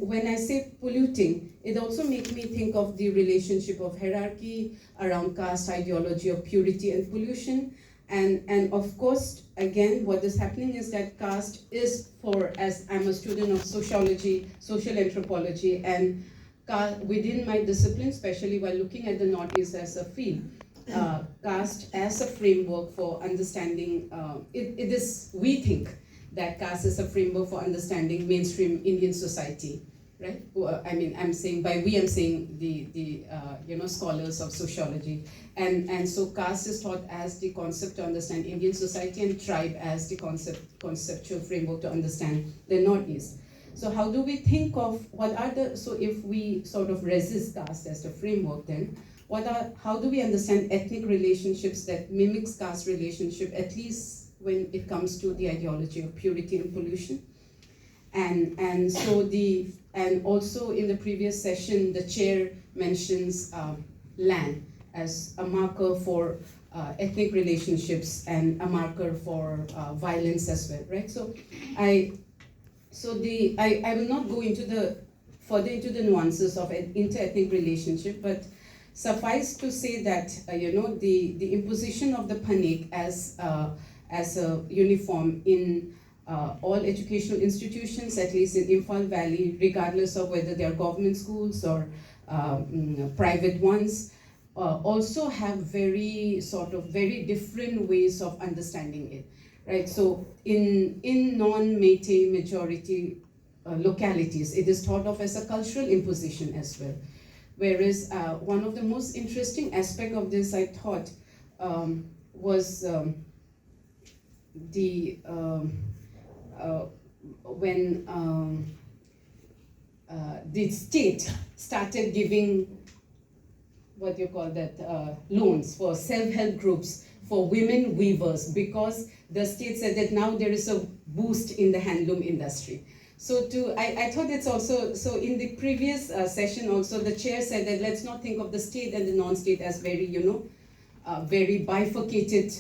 when I say polluting, it also makes me think of the relationship of hierarchy around caste, ideology of purity and pollution. And of course, again, what is happening is that caste is as I'm a student of sociology, social anthropology, and within my discipline, especially while looking at the Northeast as a field, caste as a framework for understanding, we think that caste is a framework for understanding mainstream Indian society, right? I mean, I'm saying, by we, I'm saying the scholars of sociology. And so caste is taught as the concept to understand Indian society and tribe as the conceptual framework to understand the Northeast. So how do we think of so if we sort of resist caste as the framework, then how do we understand ethnic relationships that mimics caste relationship, at least when it comes to the ideology of purity and pollution? And also in the previous session, the chair mentions land as a marker for ethnic relationships and a marker for violence as well, right? So I will not go further into the nuances of an inter-ethnic relationship, but suffice to say that the imposition of the panik as a uniform in all educational institutions, at least in Imphal Valley, regardless of whether they are government schools or private ones, also have very different ways of understanding it, right? So in non-Métis majority localities, it is thought of as a cultural imposition as well. Whereas one of the most interesting aspects of this, I thought, was when the state started giving loans for self-help groups for women weavers, because the state said that now there is a boost in the handloom industry. So I thought it's also, so in the previous session also, the chair said that let's not think of the state and the non-state as very, very bifurcated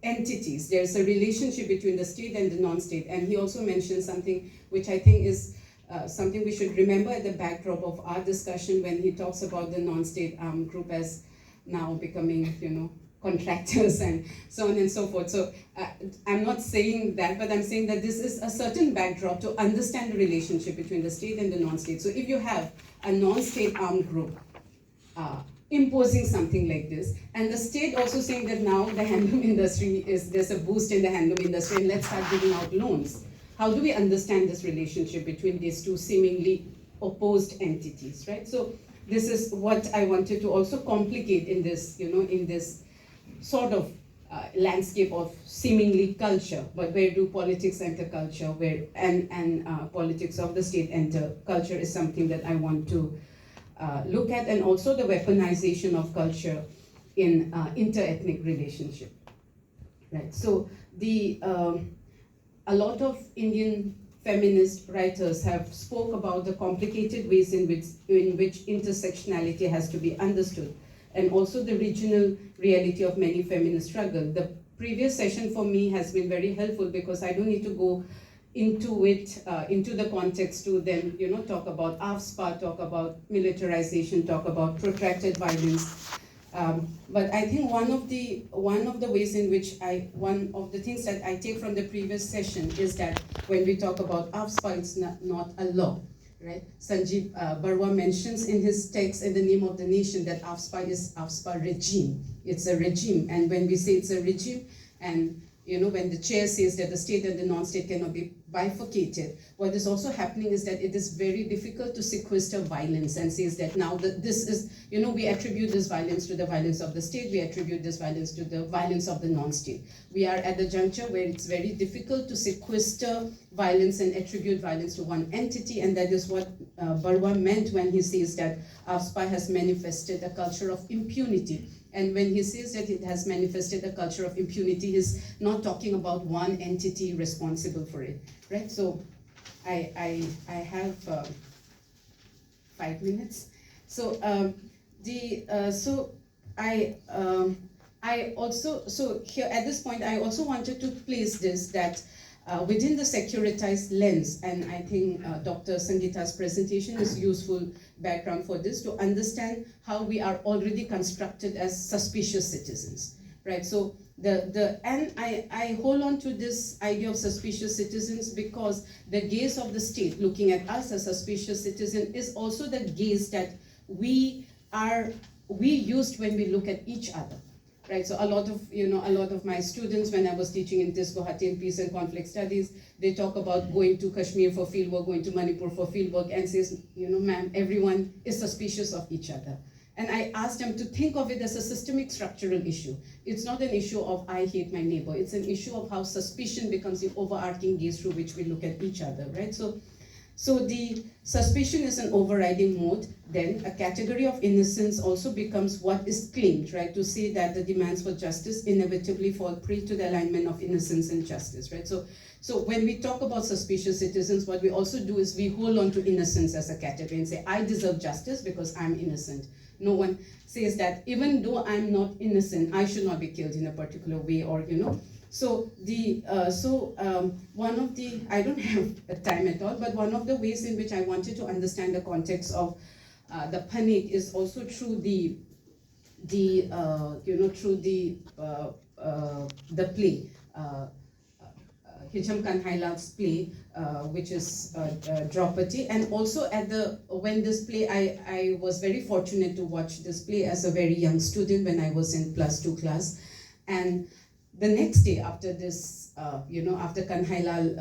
entities. There's a relationship between the state and the non-state. And he also mentioned something which I think is something we should remember at the backdrop of our discussion when he talks about the non-state armed group as now becoming, contractors and so on and so forth. So I'm not saying that, but I'm saying that this is a certain backdrop to understand the relationship between the state and the non-state. So if you have a non-state armed group imposing something like this, and the state also saying that now the handloom industry there's a boost in the handloom industry and let's start giving out loans. How do we understand this relationship between these two seemingly opposed entities, right? So this is what I wanted to also complicate in this, in this sort of landscape of seemingly culture, but where do politics enter culture, and politics of the state enter culture is something that I want to look at, and also the weaponization of culture in inter-ethnic relationship, right? So a lot of Indian feminist writers have spoke about the complicated ways in which intersectionality has to be understood, and also the regional reality of many feminist struggle. The previous session for me has been very helpful because I don't need to go into it, into the context to then, talk about AFSPA, talk about militarization, talk about protracted violence. But I think one of the ways in which one of the things that I take from the previous session is that when we talk about AFSPA, it's not a law, right? Sanjeev Barua mentions in his text In the Name of the Nation that AFSPA is AFSPA regime. It's a regime, and when we say it's a regime, and when the chair says that the state and the non-state cannot be bifurcated, what is also happening is that it is very difficult to sequester violence and says that now that this is, we attribute this violence to the violence of the state, we attribute this violence to the violence of the non-state. We are at the juncture where it's very difficult to sequester violence and attribute violence to one entity, and that is what Barwa meant when he says that AFSPA has manifested a culture of impunity. And when he says that it has manifested a culture of impunity, he's not talking about one entity responsible for it, right? So I have 5 minutes. So here at this point I also wanted to place this that within the securitized lens, and I think Dr. Sangeeta's presentation is useful background for this to understand how we are already constructed as suspicious citizens, right? So I hold on to this idea of suspicious citizens because the gaze of the state looking at us as suspicious citizen is also the gaze that we used when we look at each other. Right, so a lot of my students, when I was teaching in Guwahati in Peace and Conflict Studies, they talk about going to Kashmir for fieldwork, going to Manipur for fieldwork, and says, ma'am, everyone is suspicious of each other. And I asked them to think of it as a systemic structural issue. It's not an issue of I hate my neighbor. It's an issue of how suspicion becomes the overarching gaze through which we look at each other, right? So the suspicion is an overriding mode. Then a category of innocence also becomes what is claimed, right? To say that the demands for justice inevitably fall prey to the alignment of innocence and justice, right? So when we talk about suspicious citizens, what we also do is we hold on to innocence as a category and say, I deserve justice because I'm innocent. No one says that even though I'm not innocent, I should not be killed in a particular way, or So one of the, I don't have time at all, but one of the ways in which I wanted to understand the context of the Panik is also through the play, Hicham Kanhailal's play, which is Draupadi, and also when this play, I was very fortunate to watch this play as a very young student when I was in +2 class, and the next day after this, after Kanhailal,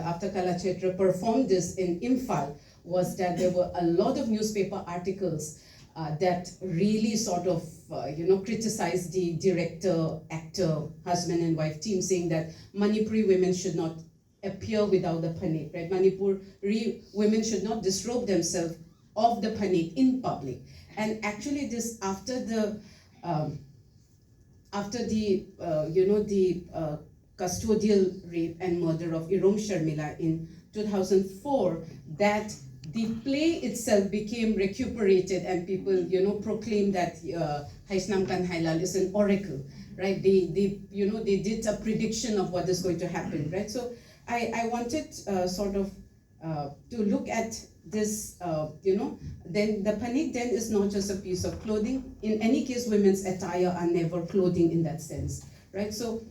after Kalachetra performed this in Imphal, was that there were a lot of newspaper articles that really sort of, criticized the director, actor, husband and wife team, saying that Manipuri women should not appear without the panik, right? Manipuri women should not disrobe themselves of the panik in public. And actually this, after the custodial rape and murder of Irom Sharmila in 2004, that the play itself became recuperated and people, proclaimed that Haishnam Kanhailal is an oracle, right? They did a prediction of what is going to happen, right? So I wanted to look at this, then the panik then is not just a piece of clothing. In any case, women's attire are never clothing in that sense, right? So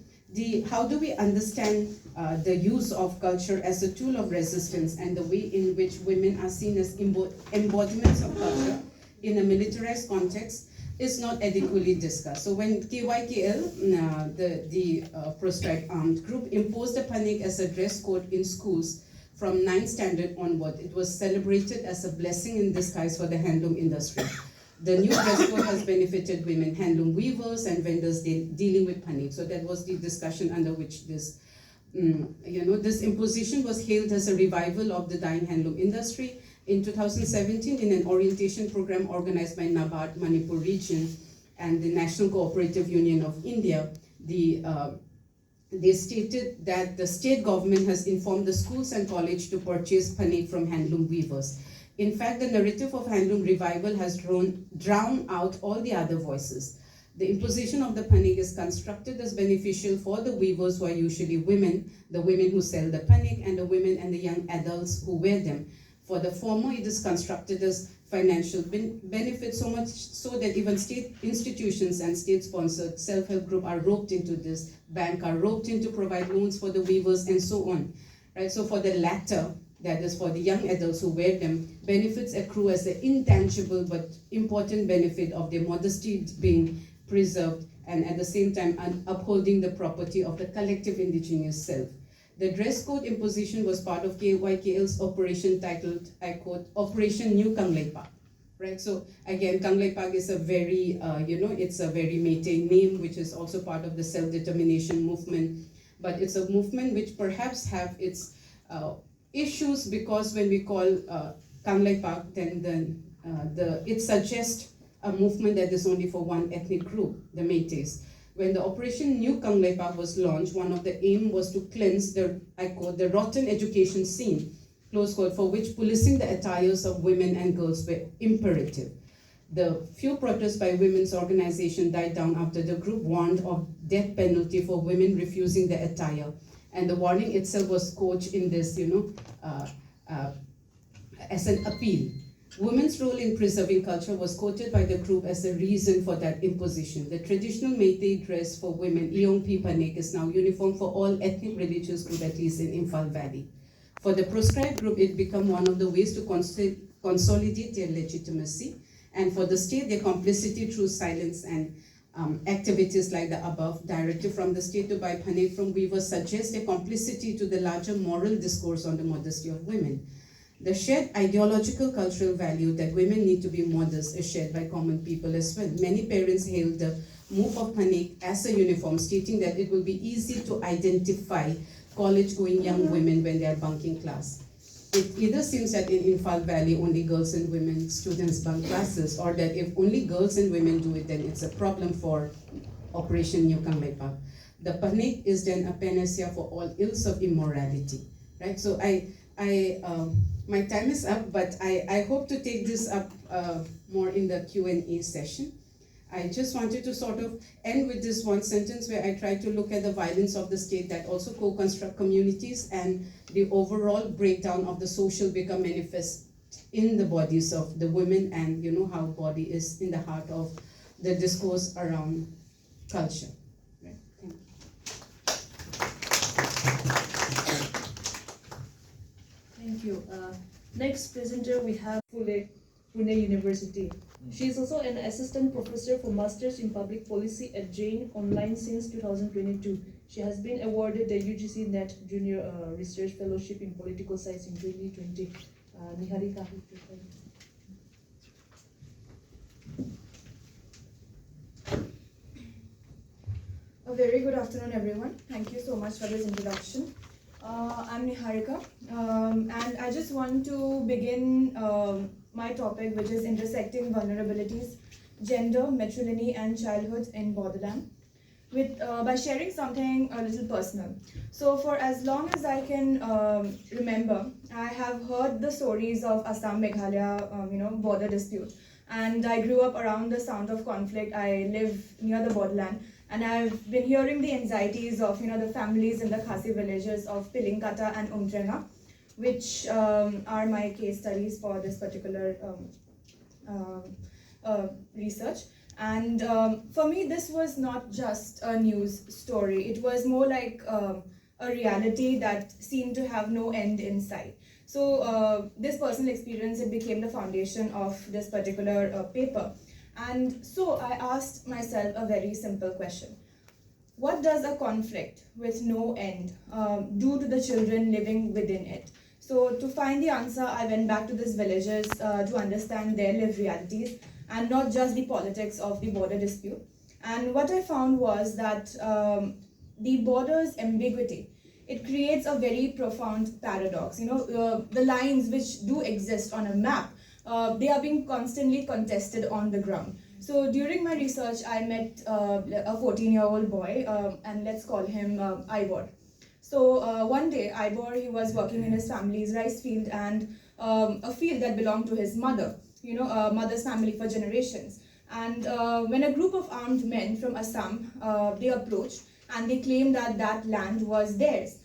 how do we understand the use of culture as a tool of resistance and the way in which women are seen as embodiments of culture in a militarized context is not adequately discussed. So when KYKL, the proscribed armed group, imposed the panik as a dress code in schools from 9th standard onward, it was celebrated as a blessing in disguise for the handloom industry. The new dress code has benefited women handloom weavers and vendors dealing with panik. So that was the discussion under which this, this imposition was hailed as a revival of the dying handloom industry. In 2017, in an orientation program organized by NABARD Manipur region and the National Cooperative Union of India, they stated that the state government has informed the schools and college to purchase panik from handloom weavers. In fact, the narrative of handloom revival has drowned out all the other voices. The imposition of the panik is constructed as beneficial for the weavers, who are usually women, the women who sell the panik, and the women and the young adults who wear them. For the former, it is constructed as financial benefit, so much so that even state institutions and state-sponsored self-help group are roped into this, bank are roped in to provide loans for the weavers, and so on. Right? So for the latter, that is for the young adults who wear them, benefits accrue as the intangible but important benefit of their modesty being preserved and at the same time upholding the property of the collective indigenous self. The dress code imposition was part of KYKL's operation titled, I quote, Operation New Kanglei Park. Right, so again, Kanglei Park is a very, it's a very Meitei name, which is also part of the self-determination movement. But it's a movement which perhaps have its issues, because when we call Kanglei Park, then it suggests a movement that is only for one ethnic group, the Meiteis. When the Operation New Kanglei Park was launched, one of the aim was to cleanse the, I quote, the rotten education scene, close quote, for which policing the attires of women and girls were imperative. The few protests by women's organization died down after the group warned of death penalty for women refusing the attire. And the warning itself was couched in this, as an appeal. Women's role in preserving culture was quoted by the group as a reason for that imposition. The traditional Meitei dress for women, Iong Pi Panik, is now uniform for all ethnic religious groups, at least in Imphal Valley. For the proscribed group, it became one of the ways to consolidate their legitimacy, and for the state, their complicity through silence and activities like the above, directed from the state to by Panik from weavers, suggests a complicity to the larger moral discourse on the modesty of women. The shared ideological cultural value that women need to be modest is shared by common people as well. Many parents hailed the move of Panik as a uniform, stating that it will be easy to identify college-going young women when they are bunking class. It either seems that in Imphal Valley only girls and women students bunk classes, or that if only girls and women do it, then it's a problem for Operation New Kanglei Park. The Panik is then a panacea for all ills of immorality, right? So my time is up, but I hope to take this up more in the Q&A session. I just wanted to sort of end with this one sentence where I try to look at the violence of the state that also co-construct communities, and the overall breakdown of the social become manifest in the bodies of the women, and how body is in the heart of the discourse around culture. Right? Thank you. Next presenter we have Pune University. She is also an assistant professor for Masters in Public Policy at Jain Online since 2022. She has been awarded the UGC NET Junior Research Fellowship in Political Science in 2020. Niharika. A very good afternoon, everyone. Thank you so much for this introduction. I'm Niharika, and I just want to begin my topic, which is intersecting vulnerabilities, gender, matrilineal, and childhood in Bardalai, by sharing something a little personal. So for as long as I can remember, I have heard the stories of Assam-Meghalaya, border dispute, and I grew up around the sound of conflict. I live near the borderland, and I've been hearing the anxieties of the families in the Khasi villages of Pilingkata and Umtrenga, which are my case studies for this particular research. And for me, this was not just a news story. It was more like a reality that seemed to have no end in sight. So this personal experience, it became the foundation of this particular paper. And so I asked myself a very simple question. What does a conflict with no end do to the children living within it? So to find the answer, I went back to these villages to understand their lived realities and not just the politics of the border dispute. And what I found was that the border's ambiguity, it creates a very profound paradox. The lines which do exist on a map, they are being constantly contested on the ground. So during my research, I met a 14-year-old boy, and let's call him Ivor. So one day, Ivor, he was working in his family's rice field, and a field that belonged to his mother, mother's family for generations. And when a group of armed men from Assam, they approached, and they claimed that that land was theirs.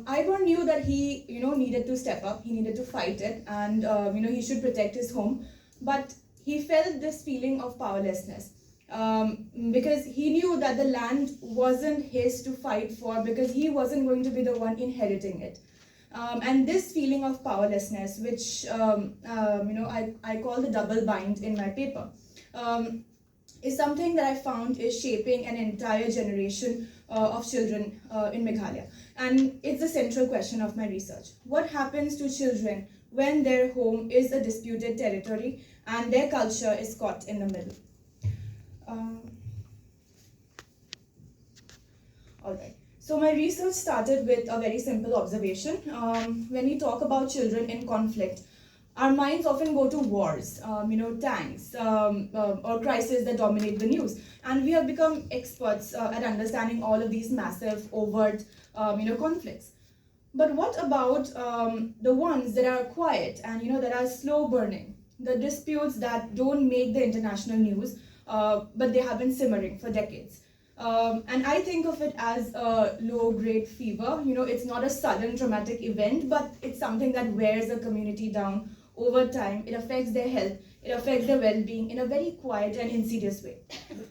Ivor knew that he, needed to step up, he needed to fight it, and, he should protect his home. But he felt this feeling of powerlessness because he knew that the land wasn't his to fight for, because he wasn't going to be the one inheriting it. And this feeling of powerlessness, which, I call the double bind in my paper, is something that I found is shaping an entire generation of children in Meghalaya. And it's the central question of my research. What happens to children when their home is a disputed territory and their culture is caught in the middle? All right. So my research started with a very simple observation. When we talk about children in conflict, our minds often go to wars, tanks, or crises that dominate the news. And we have become experts at understanding all of these massive, overt, conflicts. But what about the ones that are quiet and, that are slow burning? The disputes that don't make the international news, but they have been simmering for decades. And I think of it as a low-grade fever. It's not a sudden traumatic event, but it's something that wears a community down over time. It affects their health, it affects their well-being in a very quiet and insidious way.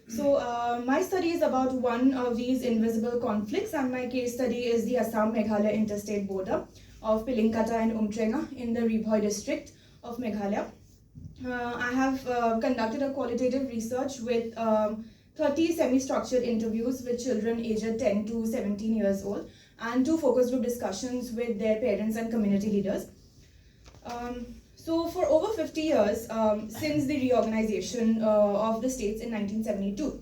So my study is about one of these invisible conflicts, and my case study is the Assam-Meghalaya interstate border of Pilinkata and Umtrenga in the Ribhoi district of Meghalaya. I have conducted a qualitative research with 30 semi-structured interviews with children aged 10 to 17 years old and 2 focus group discussions with their parents and community leaders. So for over 50 years, since the reorganization of the states in 1972,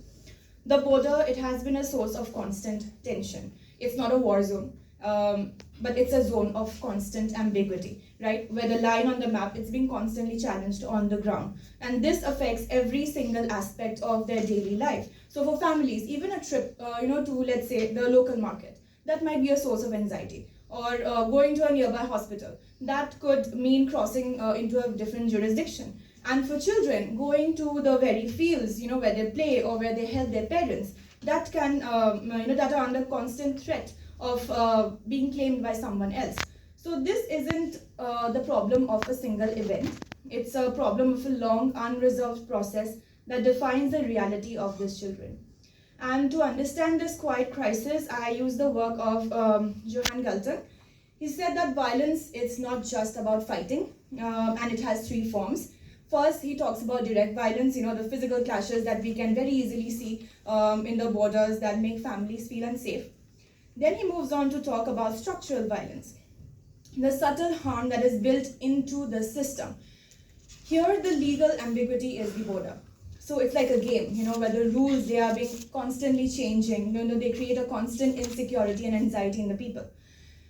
the border, it has been a source of constant tension. It's not a war zone, but it's a zone of constant ambiguity, right? Where the line on the map, it's being constantly challenged on the ground. And this affects every single aspect of their daily life. So for families, even a trip, to, let's say, the local market, that might be a source of anxiety. Or going to a nearby hospital, that could mean crossing into a different jurisdiction. And for children, going to the very fields, where they play or where they help their parents, that can, that are under constant threat of being claimed by someone else. So this isn't the problem of a single event. It's a problem of a long, unresolved process that defines the reality of these children. And to understand this quiet crisis, I use the work of Johan Galton. He said that violence is not just about fighting, and it has 3 forms. First, he talks about direct violence, the physical clashes that we can very easily see in the borders that make families feel unsafe. Then he moves on to talk about structural violence, the subtle harm that is built into the system. Here, the legal ambiguity is the border. So it's like a game, where the rules, they are being constantly changing. They create a constant insecurity and anxiety in the people.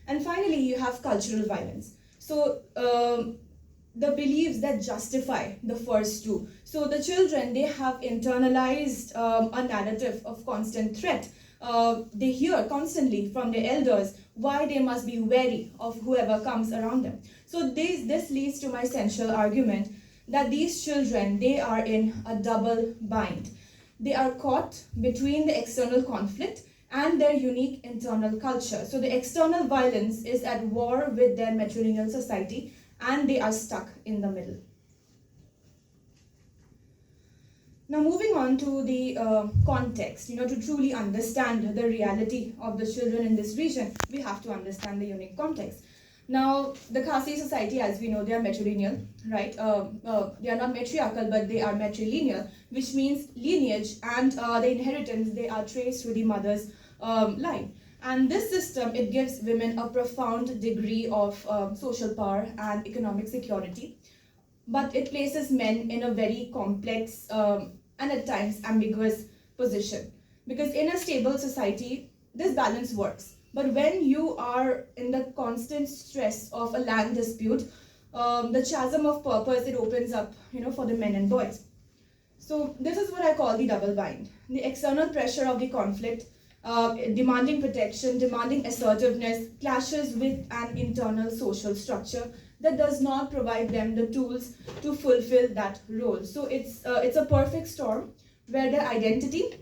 And finally, you have cultural violence. So the beliefs that justify the first 2. So the children, they have internalized a narrative of constant threat. They hear constantly from their elders why they must be wary of whoever comes around them. So this leads to my central argument that these children, they are in a double bind. They are caught between the external conflict and their unique internal culture. So the external violence is at war with their matrilineal society, and they are stuck in the middle. Now moving on to the context, to truly understand the reality of the children in this region, we have to understand the unique context. Now, the Khasi society, as we know, they are matrilineal, right? They are not matriarchal, but they are matrilineal, which means lineage and the inheritance, they are traced through the mother's line. And this system, it gives women a profound degree of social power and economic security, but it places men in a very complex and at times ambiguous position. Because in a stable society, this balance works. But when you are in the constant stress of a land dispute, the chasm of purpose, it opens up, for the men and boys. So this is what I call the double bind. The external pressure of the conflict, demanding protection, demanding assertiveness, clashes with an internal social structure that does not provide them the tools to fulfill that role. So it's a perfect storm where their identity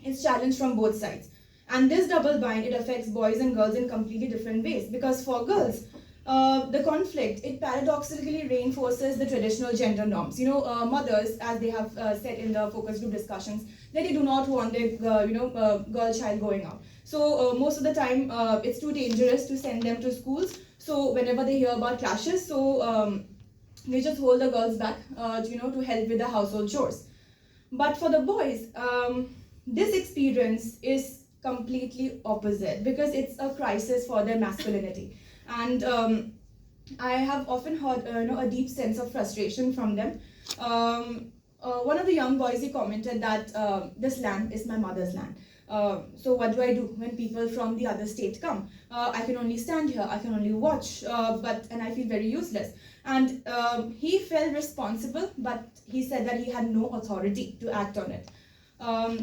is challenged from both sides. And this double bind, it affects boys and girls in completely different ways. Because for girls, the conflict, it paradoxically reinforces the traditional gender norms. Mothers, as they have said in the focus group discussions, that they do not want their girl child going out. So most of the time, it's too dangerous to send them to schools. So whenever they hear about clashes, they just hold the girls back, to help with the household chores. But for the boys, this experience is completely opposite because it's a crisis for their masculinity. And I have often heard a deep sense of frustration from them. One of the young boys, he commented that this land is my mother's land. So what do I do when people from the other state come? I can only stand here, I can only watch, and I feel very useless. And he felt responsible, but he said that he had no authority to act on it.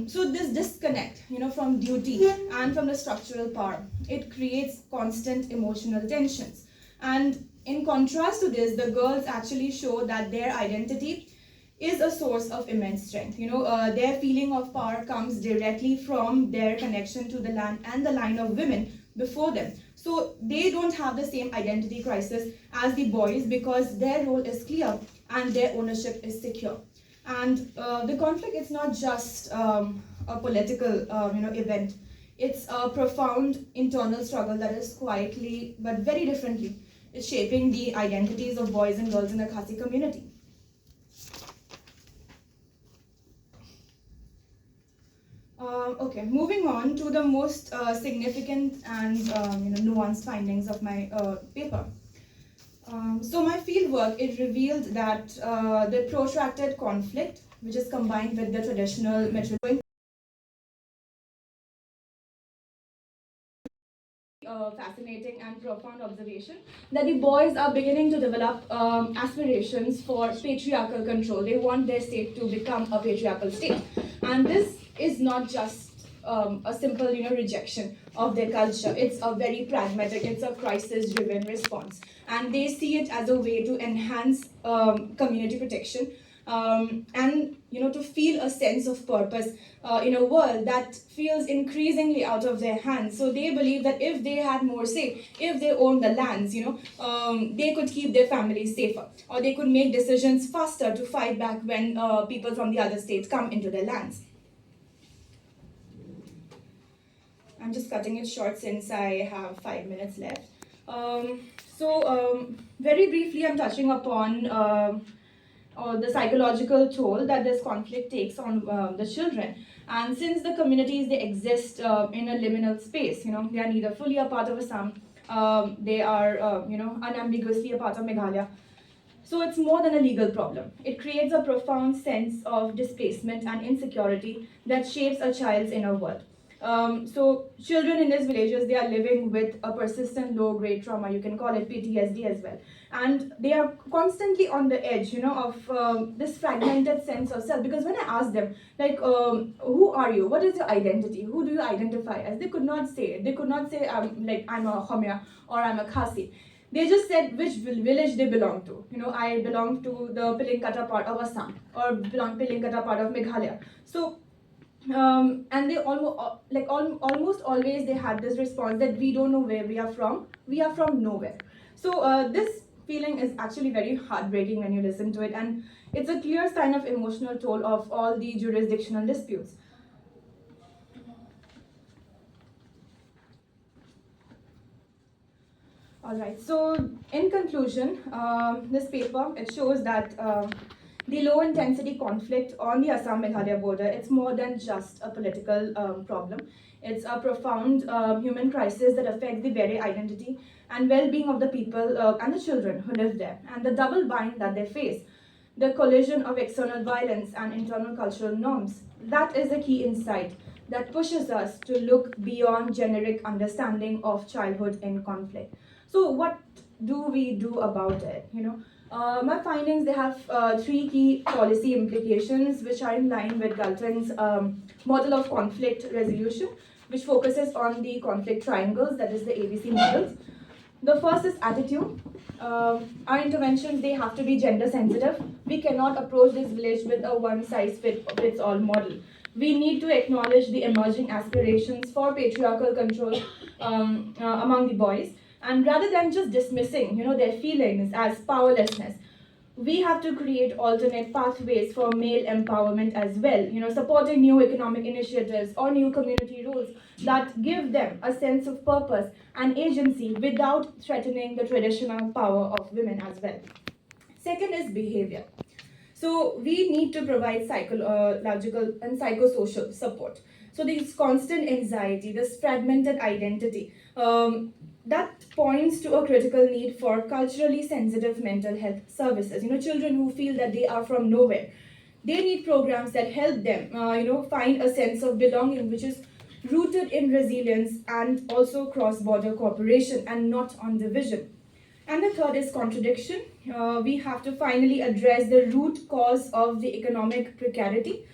So this disconnect, from duty and from the structural power, it creates constant emotional tensions. And in contrast to this, the girls actually show that their identity is a source of immense strength. Their feeling of power comes directly from their connection to the land and the line of women before them. So they don't have the same identity crisis as the boys because their role is clear and their ownership is secure. And the conflict is not just a political event. It's a profound internal struggle that is quietly but very differently is shaping the identities of boys and girls in the Khasi community. Okay, moving on to the most significant and nuanced findings of my paper. So my fieldwork, it revealed that the protracted conflict, which is combined with the traditional matrilineal fascinating and profound observation that the boys are beginning to develop aspirations for patriarchal control. They want their state to become a patriarchal state, and this is not just a simple rejection of their culture. It's a very pragmatic, it's a crisis-driven response, and they see it as a way to enhance community protection and to feel a sense of purpose in a world that feels increasingly out of their hands. So they believe that if they had more say, if they owned the lands, they could keep their families safer, or they could make decisions faster to fight back when people from the other states come into their lands. I'm just cutting it short since I have 5 minutes left. Very briefly, I'm touching upon the psychological toll that this conflict takes on the children. And since the communities, they exist in a liminal space, they are neither fully a part of Assam, they are, unambiguously a part of Meghalaya. So it's more than a legal problem. It creates a profound sense of displacement and insecurity that shapes a child's inner world. So children in these villages, they are living with a persistent low-grade trauma, you can call it PTSD as well. And they are constantly on the edge, of this fragmented sense of self. Because when I asked them, like, who are you? What is your identity? Who do you identify as? They could not say it. They could not say, I'm a Khomya or I'm a Khasi. They just said which village they belong to. I belong to the Pilinkata part of Assam, or belong Pilinkata part of Meghalaya. So and they almost always they had this response that we don't know where we are from nowhere. So this feeling is actually very heartbreaking when you listen to it, and it's a clear sign of emotional toll of all the jurisdictional disputes. All right, so in conclusion, this paper, it shows that the low-intensity conflict on the Assam-Meghalaya border, it's more than just a political problem. It's a profound human crisis that affects the very identity and well-being of the people and the children who live there. And the double bind that they face, the collision of external violence and internal cultural norms, that is a key insight that pushes us to look beyond generic understanding of childhood in conflict. So what do we do about it? My findings, they have 3 key policy implications which are in line with Galton's model of conflict resolution, which focuses on the conflict triangles, that is the ABC models. The first is attitude. Our interventions, they have to be gender sensitive. We cannot approach this village with a one-size-fits-all model. We need to acknowledge the emerging aspirations for patriarchal control among the boys. And rather than just dismissing, their feelings as powerlessness, we have to create alternate pathways for male empowerment as well, supporting new economic initiatives or new community rules that give them a sense of purpose and agency without threatening the traditional power of women as well. Second is behavior. So we need to provide psychological and psychosocial support. So this constant anxiety, this fragmented identity, that points to a critical need for culturally sensitive mental health services. Children who feel that they are from nowhere, they need programs that help them, find a sense of belonging, which is rooted in resilience and also cross-border cooperation and not on division. And the third is contradiction. We have to finally address the root cause of the economic precarity.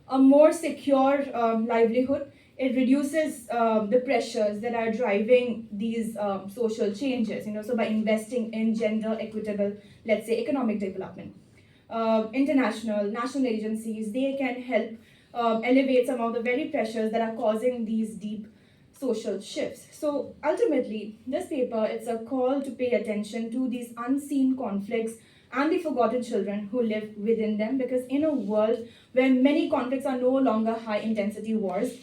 A more secure livelihood, it reduces the pressures that are driving these social changes, so by investing in gender equitable, let's say, economic development. National agencies, they can help elevate some of the very pressures that are causing these deep social shifts. So ultimately, this paper, it's a call to pay attention to these unseen conflicts and the forgotten children who live within them, because in a world where many conflicts are no longer high-intensity wars,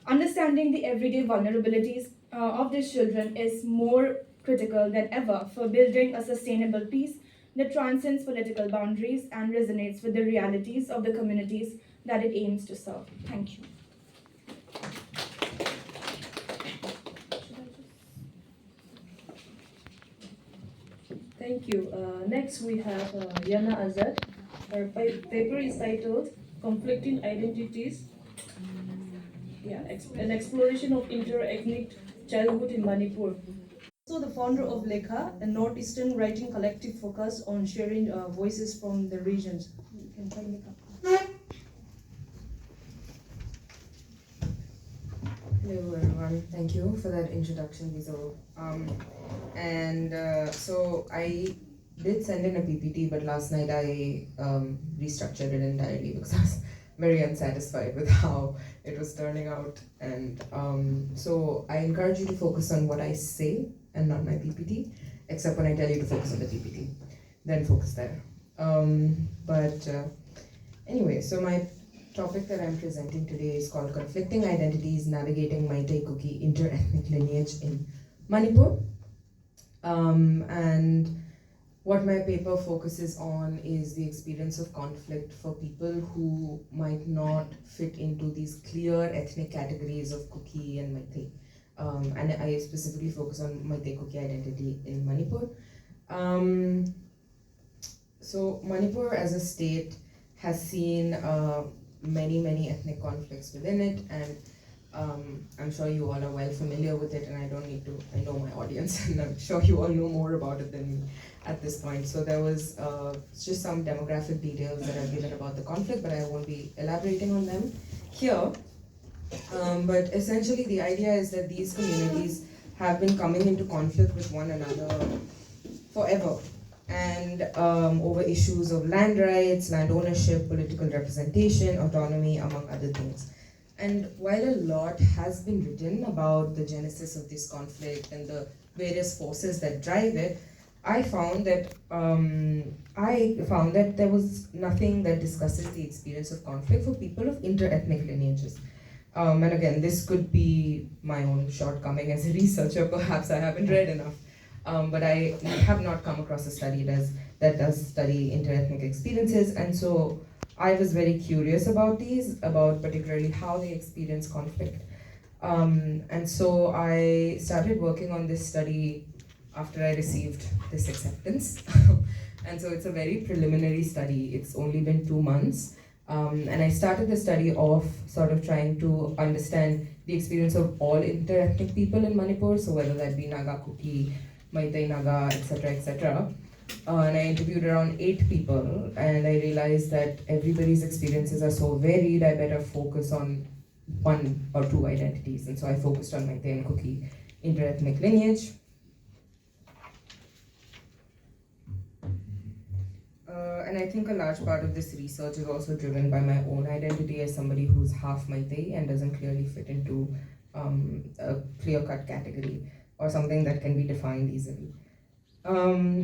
understanding the everyday vulnerabilities of these children is more critical than ever for building a sustainable peace that transcends political boundaries and resonates with the realities of the communities that it aims to serve. Thank you. Thank you. Next we have Yana Azad. Her paper is titled Conflicting Identities. An exploration of inter-ethnic childhood in Manipur. Also the founder of Lekha, a northeastern writing collective focused on sharing voices from the regions. You can try Lekha. Hello everyone, thank you for that introduction, Mizo. So I did send in a PPT, but last night I restructured it entirely because I was very unsatisfied with how it was turning out. And so I encourage you to focus on what I say and not my PPT, except when I tell you to focus on the PPT, then focus there. Anyway, so my topic that I'm presenting today is called Conflicting Identities, Navigating Meitei Kuki Inter-Ethnic Lineage in Manipur. And what my paper focuses on is the experience of conflict for people who might not fit into these clear ethnic categories of Kuki and Meitei. And I specifically focus on Meitei Kuki identity in Manipur. So Manipur as a state has seen many ethnic conflicts within it, and I'm sure you all are well familiar with it, and I don't need to, I know my audience, and I'm sure you all know more about it than me at this point. So there was just some demographic details that I've given about the conflict, but I won't be elaborating on them here. But essentially the idea is that these communities have been coming into conflict with one another forever, and over issues of land rights, land ownership, political representation, autonomy, among other things. And while a lot has been written about the genesis of this conflict and the various forces that drive it, I found that there was nothing that discusses the experience of conflict for people of inter-ethnic lineages. And again, this could be my own shortcoming as a researcher. Perhaps I haven't read enough. But I have not come across a study that does study inter-ethnic experiences, and so I was very curious about these, about particularly how they experience conflict. And so I started working on this study after I received this acceptance. And so it's a very preliminary study. It's only been 2 months. And I started the study off sort of trying to understand the experience of all inter-ethnic people in Manipur, so whether that be Naga, Kuki, Meitei Naga, etc., etc. And I interviewed around 8 people, and I realized that everybody's experiences are so varied, I better focus on 1 or 2 identities. And so I focused on Meitei and Kuki inter-ethnic lineage. And I think a large part of this research is also driven by my own identity as somebody who's half Meitei and doesn't clearly fit into a clear-cut category or something that can be defined easily.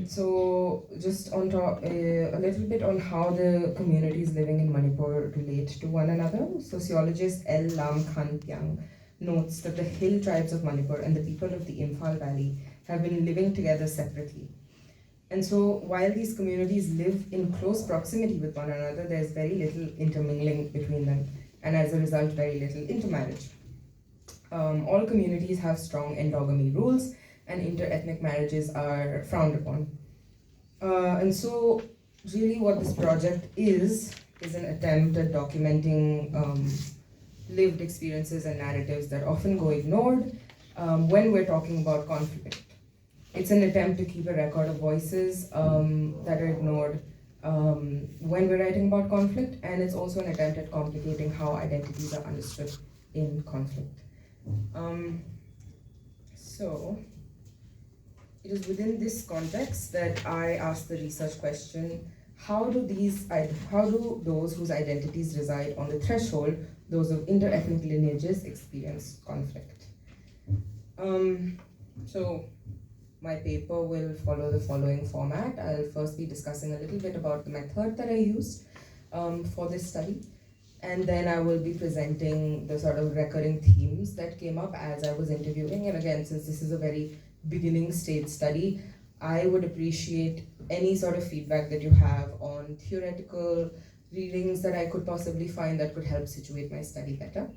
So just on top, a little bit on how the communities living in Manipur relate to one another. Sociologist L. Lam Khan Pyang notes that the hill tribes of Manipur and the people of the Imphal Valley have been living together separately. And so while these communities live in close proximity with one another, there's very little intermingling between them, and as a result, very little intermarriage. All communities have strong endogamy rules, and inter-ethnic marriages are frowned upon. And so really what this project is an attempt at documenting lived experiences and narratives that often go ignored when we're talking about conflict. It's an attempt to keep a record of voices that are ignored when we're writing about conflict, and it's also an attempt at complicating how identities are understood in conflict. So it is within this context that I asked the research question, how do those whose identities reside on the threshold, those of inter-ethnic lineages, experience conflict? So my paper will follow the following format. I'll first be discussing a little bit about the method that I used for this study, and then I will be presenting the sort of recurring themes that came up as I was interviewing. And again, since this is a very beginning stage study, I would appreciate any sort of feedback that you have on theoretical readings that I could possibly find that could help situate my study better.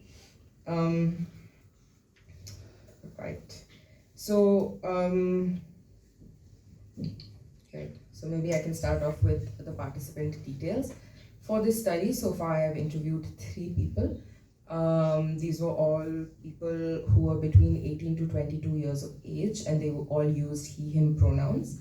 Right. So, so maybe I can start off with the participant details. For this study, so far I have interviewed 3 people. These were all people who were between 18 to 22 years of age, and they all used he, him pronouns.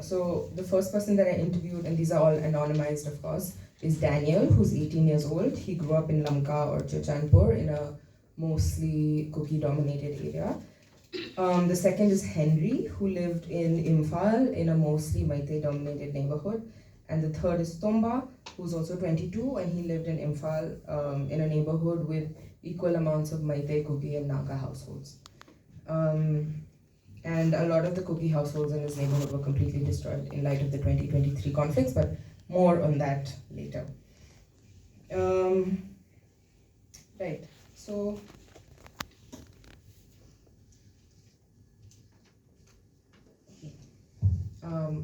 So the first person that I interviewed, and these are all anonymized of course, is Daniel, who's 18 years old. He grew up in Lamka or Churchandpur in a mostly Kuki-dominated area. The second is Henry, who lived in Imphal in a mostly Meitei-dominated neighborhood. And the third is Tomba, who's also 22, and he lived in Imphal in a neighborhood with equal amounts of Meitei, Kuki, and Naga households. And a lot of the Kuki households in this neighborhood were completely destroyed in light of the 2023 conflicts, but more on that later. Right, so I'll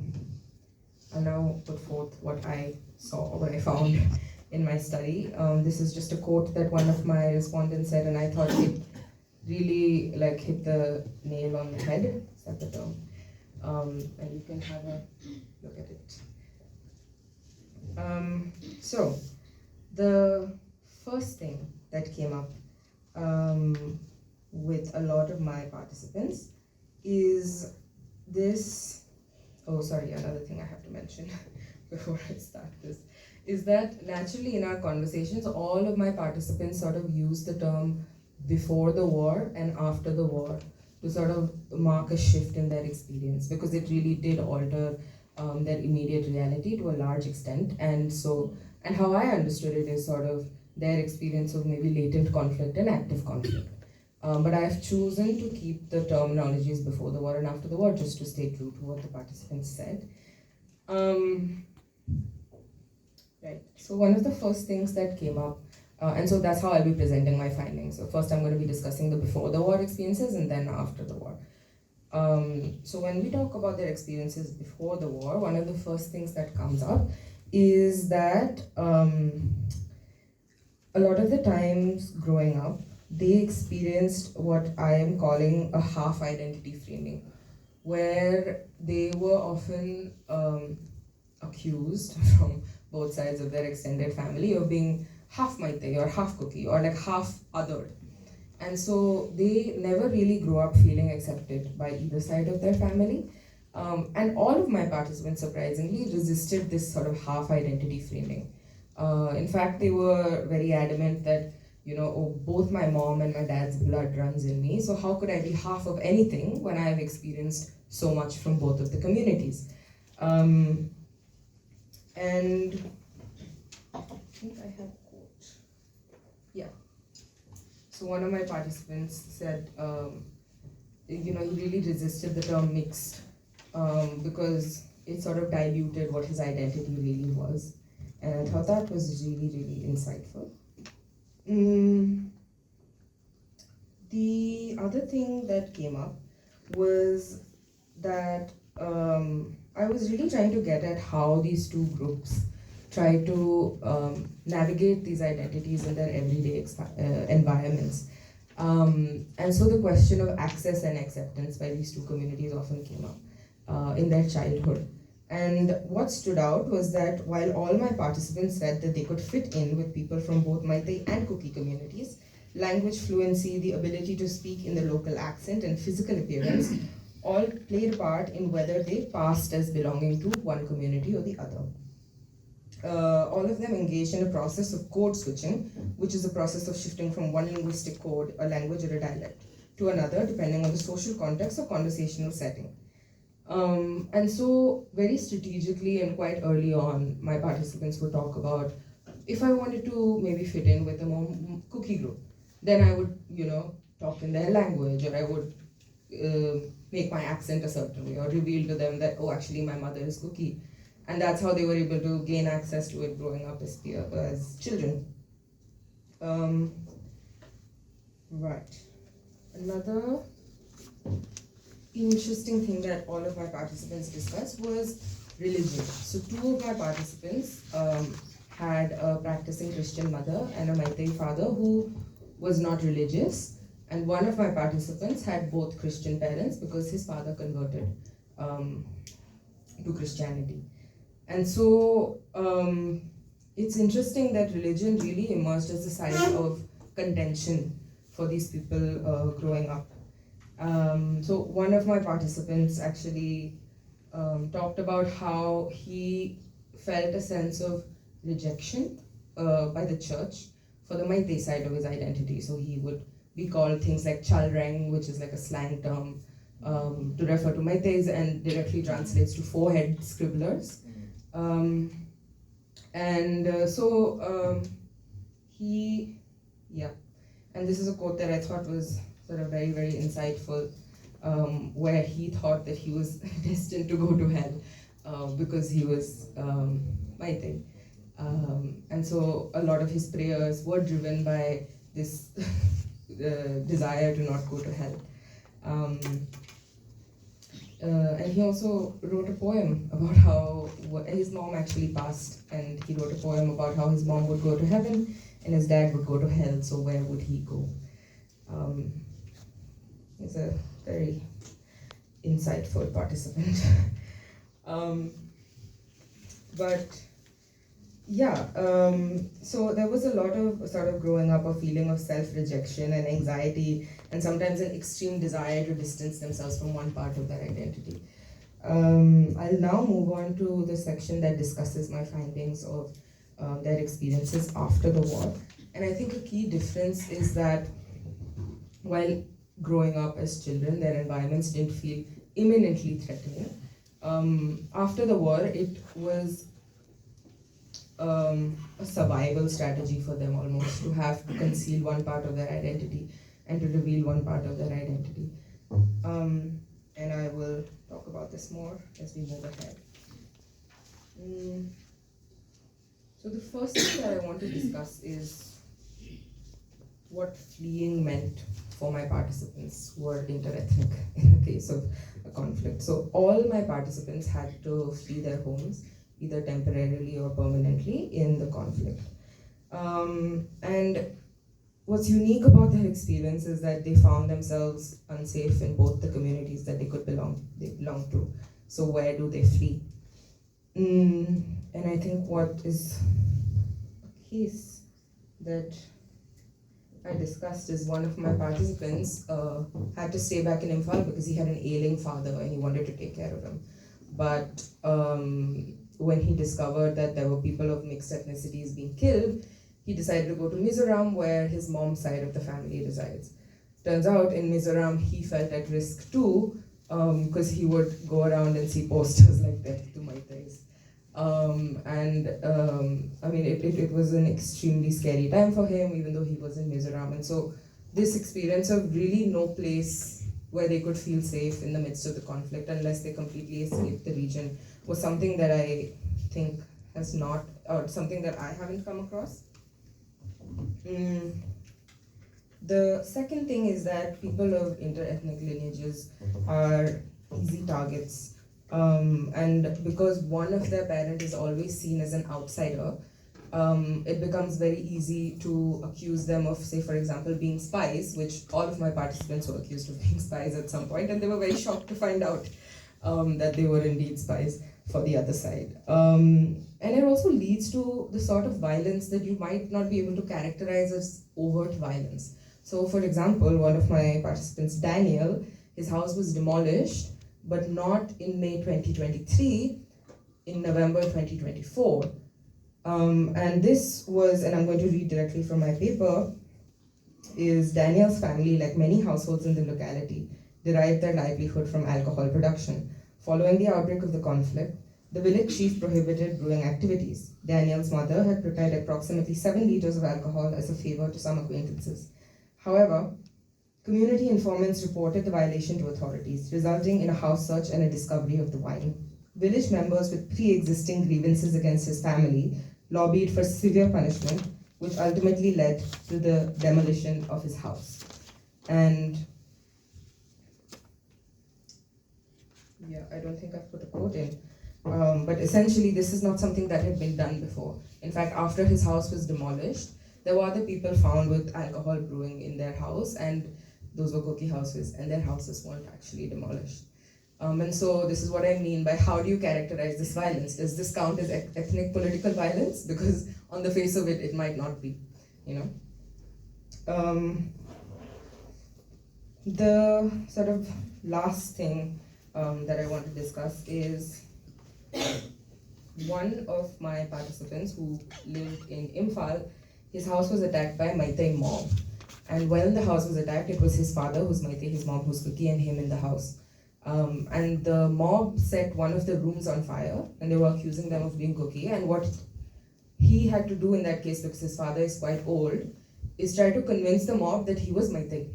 now put forth what I saw, what I found in my study. This is just a quote that one of my respondents said, and I thought it really hit the nail on the head. Is that the term? And you can have a look at it. So the first thing that came up with a lot of my participants is this. Oh, sorry, another thing I have to mention before I start this is that naturally in our conversations, all of my participants sort of use the term before the war and after the war to sort of mark a shift in their experience, because it really did alter their immediate reality to a large extent. And how I understood it is sort of their experience of maybe latent conflict and active conflict. But I have chosen to keep the terminologies before the war and after the war just to stay true to what the participants said. Right, so one of the first things that came up, and so that's how I'll be presenting my findings. So first I'm going to be discussing the before the war experiences and then after the war. So when we talk about their experiences before the war, one of the first things that comes up is that a lot of the times growing up, they experienced what I am calling a half-identity framing, where they were often accused from both sides of their extended family of being half Meitei or half Kuki or half othered. And so they never really grew up feeling accepted by either side of their family. And all of my participants, surprisingly, resisted this sort of half-identity framing. In fact, they were very adamant that both my mom and my dad's blood runs in me, so how could I be half of anything when I have experienced so much from both of the communities? And I think I have a quote. Yeah. So one of my participants said, he really resisted the term mixed because it sort of diluted what his identity really was. And I thought that was really, really insightful. The other thing that came up was that I was really trying to get at how these two groups try to navigate these identities in their everyday environments. And so the question of access and acceptance by these two communities often came up in their childhood. And what stood out was that while all my participants said that they could fit in with people from both Meitei and Kuki communities, language fluency, the ability to speak in the local accent, and physical appearance all played a part in whether they passed as belonging to one community or the other. All of them engaged in a process of code switching, which is a process of shifting from one linguistic code, a language or a dialect, to another, depending on the social context or conversational setting. And so very strategically and quite early on, my participants would talk about, if I wanted to maybe fit in with a more Kuki group, then I would, talk in their language, or I would make my accent a certain way, or reveal to them that, oh, actually my mother is Kuki. And that's how they were able to gain access to it growing up as children. Right. Another interesting thing that all of my participants discussed was religion. So two of my participants had a practicing Christian mother and a Meitei father who was not religious. And one of my participants had both Christian parents because his father converted to Christianity. And so it's interesting that religion really emerged as a sign of contention for these people growing up. So one of my participants actually talked about how he felt a sense of rejection by the church for the Meitei side of his identity. So he would be called things like chalreng, which is like a slang term to refer to Meiteis and directly translates to forehead scribblers. And this is a quote that I thought was sort of very, very insightful, where he thought that he was destined to go to hell because he was Meitei. And so a lot of his prayers were driven by this desire to not go to hell. And he also wrote a poem about how his mom actually passed, and he wrote a poem about how his mom would go to heaven and his dad would go to hell, so where would he go? He's a very insightful participant. So there was a lot of sort of growing up a feeling of self-rejection and anxiety, and sometimes an extreme desire to distance themselves from one part of their identity. I'll now move on to the section that discusses my findings of their experiences after the war. And I think a key difference is that while growing up as children, their environments didn't feel imminently threatening. After the war, it was a survival strategy for them almost, to have to conceal one part of their identity and to reveal one part of their identity. And I will talk about this more as we move ahead. So the first thing that I want to discuss is what fleeing meant for my participants who are interethnic in the case of a conflict. So all my participants had to flee their homes, either temporarily or permanently, in the conflict. And what's unique about their experience is that they found themselves unsafe in both the communities that they belong to. So where do they flee? And I think what is a case that I discussed is one of my participants had to stay back in Imphal because he had an ailing father and he wanted to take care of him. But when he discovered that there were people of mixed ethnicities being killed, he decided to go to Mizoram, where his mom's side of the family resides. Turns out in Mizoram, he felt at risk too, because he would go around and see posters like "Death to Meiteis." It was an extremely scary time for him, even though he was in Mizoram. And so this experience of really no place where they could feel safe in the midst of the conflict unless they completely escaped the region was something that I think has not, or something that I haven't come across. The second thing is that people of inter-ethnic lineages are easy targets. And because one of their parent is always seen as an outsider, it becomes very easy to accuse them of, say, for example, being spies, which all of my participants were accused of being spies at some point, and they were very shocked to find out that they were indeed spies for the other side. And it also leads to the sort of violence that you might not be able to characterize as overt violence. So, for example, one of my participants, Daniel, his house was demolished, but not in May 2023, in November 2024. And this was, and I'm going to read directly from my paper, is Daniel's family, like many households in the locality, derived their livelihood from alcohol production. Following the outbreak of the conflict, the village chief prohibited brewing activities. Daniel's mother had prepared approximately 7 liters of alcohol as a favor to some acquaintances. However, community informants reported the violation to authorities, resulting in a house search and a discovery of the wine. Village members with pre-existing grievances against his family lobbied for severe punishment, which ultimately led to the demolition of his house. And yeah, I don't think I've put a quote in, but essentially this is not something that had been done before. In fact, after his house was demolished, there were other people found with alcohol brewing in their house, and those were cookie houses, and their houses weren't actually demolished. And so this is what I mean by how do you characterize this violence? Does this count as ethnic political violence? Because on the face of it, it might not be, you know. The sort of last thing that I want to discuss is one of my participants who lived in Imphal. His house was attacked by a Meitei mob. And when the house was attacked, it was his father who's Meitei, his mom who's Kuki, and him in the house. And the mob set one of the rooms on fire, and they were accusing them of being Kuki. And what he had to do in that case, because his father is quite old, is try to convince the mob that he was Meitei.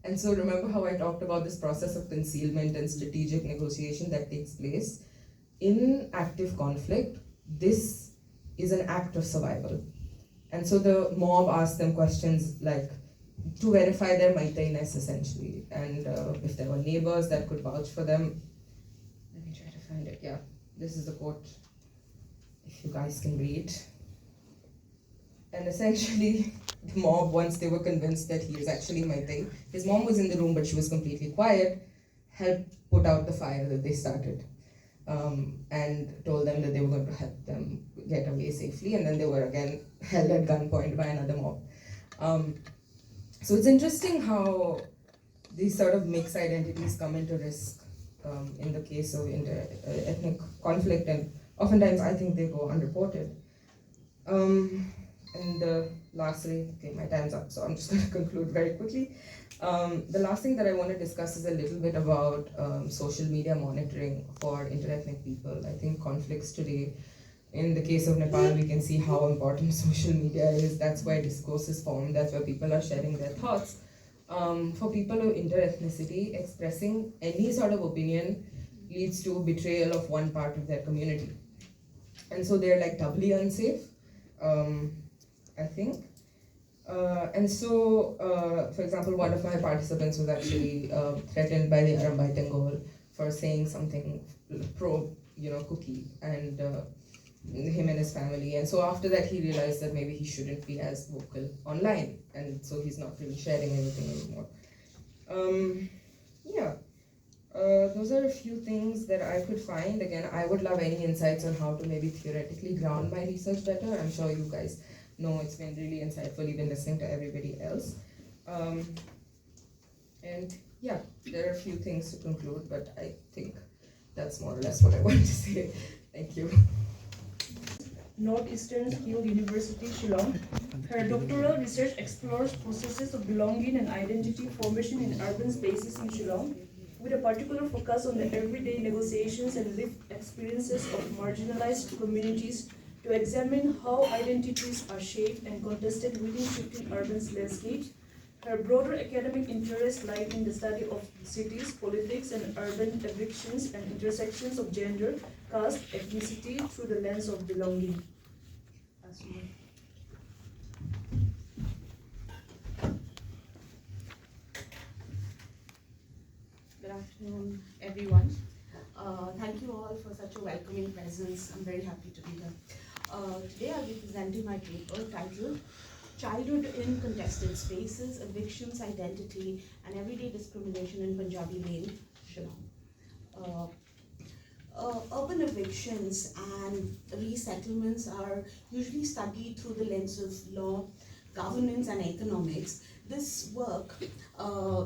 And so remember how I talked about this process of concealment and strategic negotiation that takes place? In active conflict, this is an act of survival. And so the mob asked them questions like, to verify their Meitei-ness essentially, and if there were neighbors that could vouch for them. Let me try to find it. Yeah, this is the quote, if you guys can read. And essentially, the mob, once they were convinced that he is actually Meitei, his mom was in the room but she was completely quiet, helped put out the fire that they started, and told them that they were going to help them get away safely, and then they were again held at gunpoint by another mob. So it's interesting how these sort of mixed identities come into risk in the case of ethnic conflict, and oftentimes I think they go unreported. And lastly, okay, my time's up, so I'm just going to conclude very quickly. The last thing that I want to discuss is a little bit about social media monitoring for interethnic people. I think conflicts today, in the case of Nepal, we can see how important social media is. That's where discourse is formed, that's where people are sharing their thoughts. For people of interethnicity, expressing any sort of opinion leads to betrayal of one part of their community. And so they're like doubly unsafe, I think. And so, for example, one of my participants was actually threatened by the Arambai Tengol for saying something pro, Kuki, and him and his family. And so after that, he realized that maybe he shouldn't be as vocal online, and so he's not really sharing anything anymore. Those are a few things that I could find. Again, I would love any insights on how to maybe theoretically ground my research better. I'm sure you guys know it's been really insightful even listening to everybody else. And yeah, there are a few things to conclude, but I think that's more or less what I wanted to say. Thank you. Northeastern Skill University, Shillong. Her doctoral research explores processes of belonging and identity formation in urban spaces in Shillong, with a particular focus on the everyday negotiations and lived experiences of marginalized communities to examine how identities are shaped and contested within shifting urban landscapes. Her broader academic interests lie in the study of cities, politics, and urban evictions and intersections of gender, caste, ethnicity through the lens of belonging. afternoon, everyone. Thank you all for such a welcoming presence. I'm very happy to be here. Today I'll be presenting my paper titled Childhood in Contested Spaces, Evictions, Identity and Everyday Discrimination in Punjabi Lane, Shillong. Urban evictions and resettlements are usually studied through the lens of law, governance and economics. This work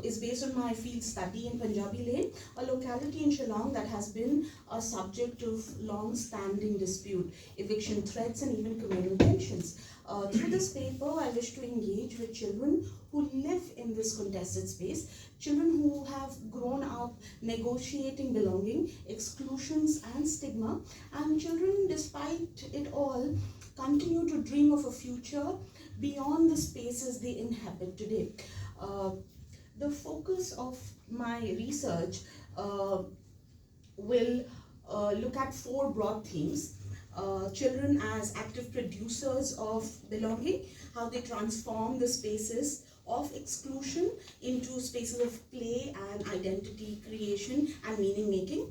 is based on my field study in Punjabi Lane, a locality in Shillong that has been a subject of long-standing dispute, eviction threats and even communal tensions. Through this paper, I wish to engage with children who live in this contested space, children who have grown up negotiating belonging, exclusions and stigma, and children, despite it all, continue to dream of a future beyond the spaces they inhabit today. The focus of my research will look at 4 broad themes. Children as active producers of belonging, how they transform the spaces of exclusion into spaces of play and identity creation and meaning making.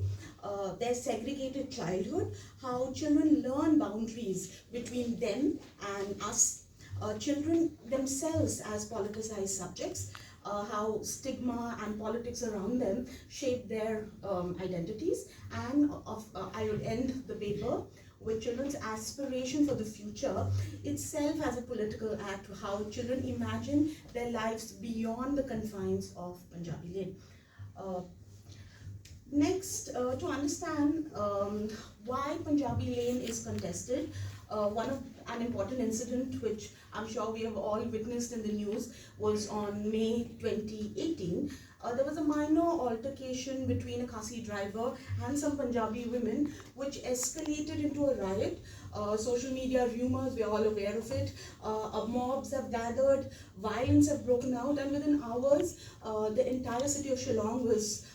Their segregated childhood, how children learn boundaries between them and us. Children themselves as politicized subjects, how stigma and politics around them shape their identities. And I will end the paper with children's aspiration for the future itself as a political act, how children imagine their lives beyond the confines of Punjabi Lane. Next, to understand why Punjabi Lane is contested, an important incident which I'm sure we have all witnessed in the news was on May 2018. There was a minor altercation between a Khasi driver and some Punjabi women which escalated into a riot. Social media rumors, we are all aware of it. Mobs have gathered, violence have broken out, and within hours, the entire city of Shillong was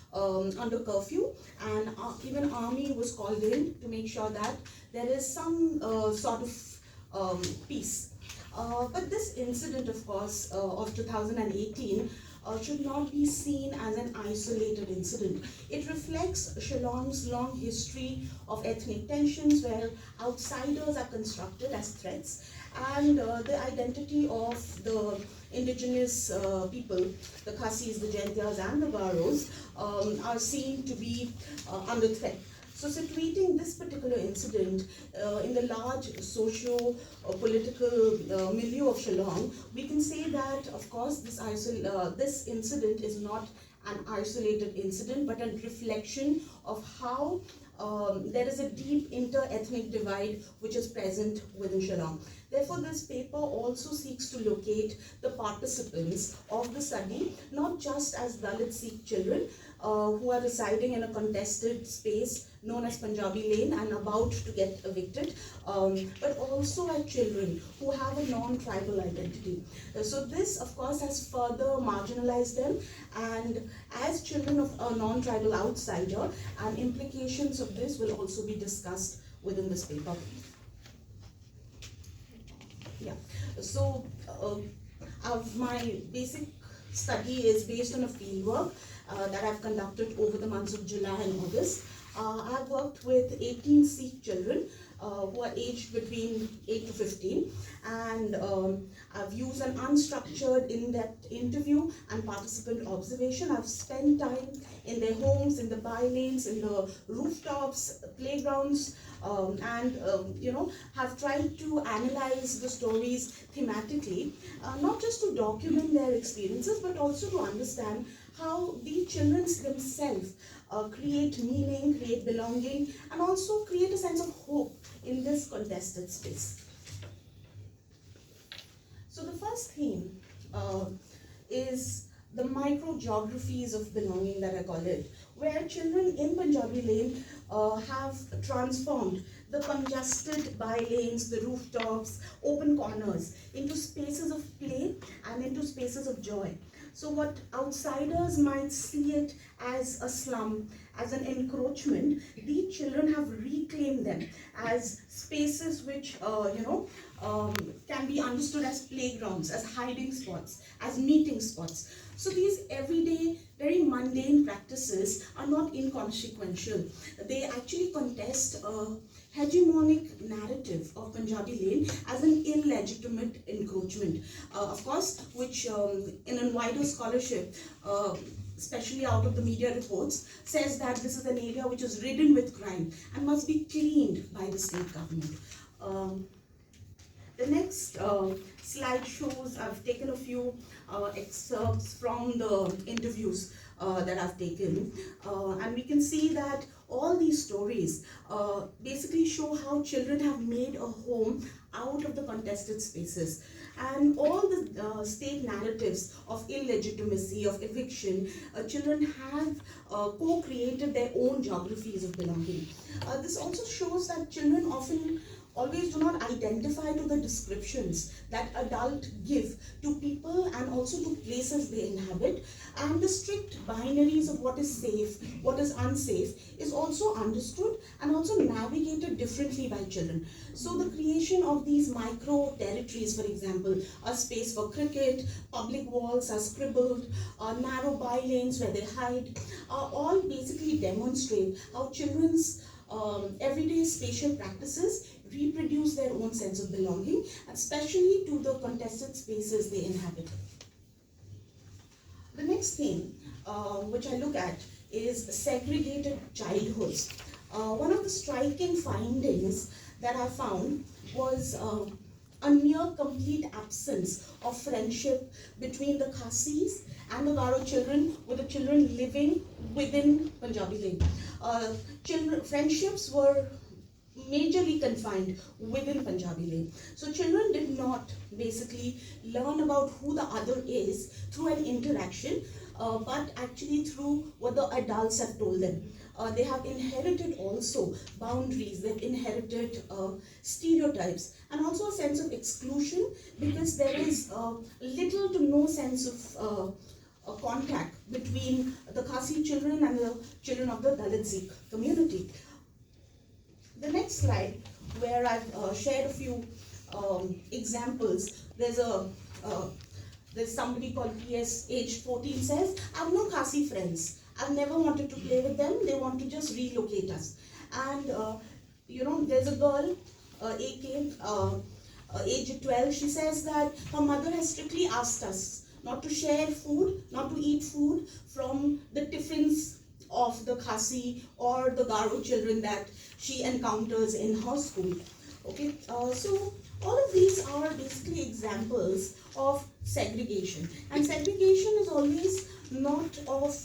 under curfew, and even army was called in to make sure that there is some sort of peace. But this incident, of course, of 2018 should not be seen as an isolated incident. It reflects Shillong's long history of ethnic tensions where outsiders are constructed as threats, and the identity of the indigenous people, the Khasis, the Jaintias and the Garos, are seen to be under threat. So situating this particular incident in the large socio-political milieu of Shillong, we can say that, of course, this incident is not an isolated incident, but a reflection of how there is a deep inter-ethnic divide which is present within Shillong. Therefore, this paper also seeks to locate the participants of the study, not just as Dalit Sikh children who are residing in a contested space known as Punjabi Lane and about to get evicted, but also as children who have a non-tribal identity. So this, of course, has further marginalized them, and as children of a non-tribal outsider, and implications of this will also be discussed within this paper. Yeah, so my basic study is based on a fieldwork that I've conducted over the months of July and August. I've worked with 18 Sikh children who are aged between 8 to 15, and I've used an unstructured, in-depth interview and participant observation. I've spent time in their homes, in the bylanes, in the rooftops, playgrounds, and have tried to analyze the stories thematically, not just to document their experiences, but also to understand how these children themselves create meaning, create belonging, and also create a sense of hope in this contested space. So the first theme is the micro-geographies of belonging, that I call it, where children in Punjabi Lane have transformed the congested by-lanes, the rooftops, open corners into spaces of play and into spaces of joy. So what outsiders might see it as a slum, as an encroachment, these children have reclaimed them as spaces which can be understood as playgrounds, as hiding spots, as meeting spots. So these everyday very mundane practices are not inconsequential. They actually contest a hegemonic narrative of Punjabi Lane as an illegitimate encroachment, of course, which in a wider scholarship, especially out of the media reports, says that this is an area which is ridden with crime and must be cleaned by the state government. The next slide shows, I've taken a few excerpts from the interviews that I've taken, and we can see that all these stories basically show how children have made a home out of the contested spaces. And all the state narratives of illegitimacy, of eviction, children have co-created their own geographies of belonging. This also shows that children always do not identify to the descriptions that adults give to people and also to places they inhabit, and the strict binaries of what is safe, what is unsafe is also understood and also navigated differently by children. So the creation of these micro territories, for example, a space for cricket, public walls are scribbled, narrow by-lanes where they hide, all basically demonstrate how children's everyday spatial practices reproduce their own sense of belonging, especially to the contested spaces they inhabit. The next thing which I look at is segregated childhoods. One of the striking findings that I found was a near complete absence of friendship between the Khasis and the Garo children, with the children living within Punjabi Lane. Friendships were majorly confined within Punjabi Lane. So children did not basically learn about who the other is through an interaction, but actually through what the adults have told them. They have inherited also boundaries, they've inherited stereotypes, and also a sense of exclusion, because there is little to no sense of contact between the Khasi children and the children of the Dalit Sikh community. The next slide, where I've shared a few examples, there's somebody called PS, age 14, says, I have no Khasi friends. I've never wanted to play with them. They want to just relocate us. And, there's a girl, AK, age 12, she says that her mother has strictly asked us not to share food, not to eat food from the tiffins of the Khasi or the Garo children that she encounters in her school. Okay, so all of these are basically examples of segregation. And segregation is always not of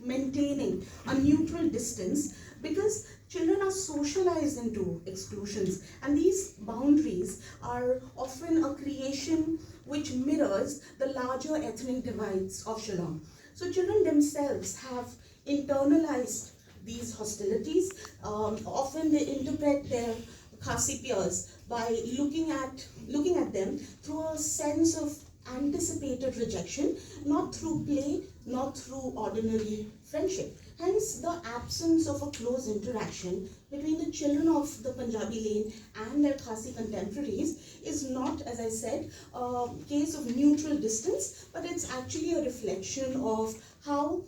maintaining a neutral distance, because children are socialized into exclusions, and these boundaries are often a creation which mirrors the larger ethnic divides of Shillong. So children themselves have internalized these hostilities. Often they interpret their Khasi peers by looking at them through a sense of anticipated rejection, not through play, not through ordinary friendship. Hence, the absence of a close interaction between the children of the Punjabi Lane and their Khasi contemporaries is not, as I said, a case of neutral distance, but it's actually a reflection of how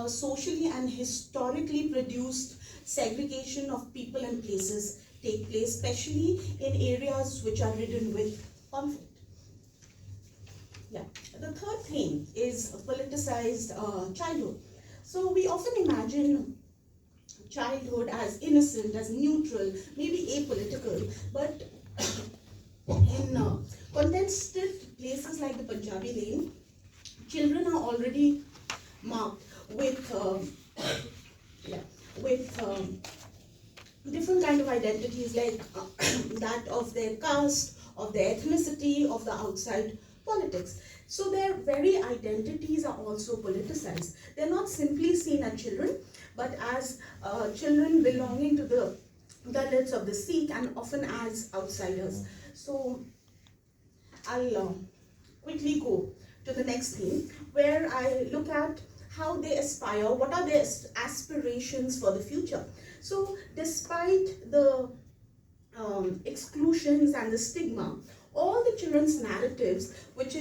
socially and historically produced segregation of people and places take place, especially in areas which are ridden with conflict. Yeah. The third thing is politicized childhood. So we often imagine childhood as innocent, as neutral, maybe apolitical, but in contested places like the Punjabi Lane, children are already marked with different kind of identities, like that of their caste, of their ethnicity, of the outside politics. So their very identities are also politicized. They're not simply seen as children, but as children belonging to the Dalits of the Sikh, and often as outsiders. So I'll quickly go to the next theme, where I look at how they aspire, what are their aspirations for the future. So despite the exclusions and the stigma, all the children's narratives, which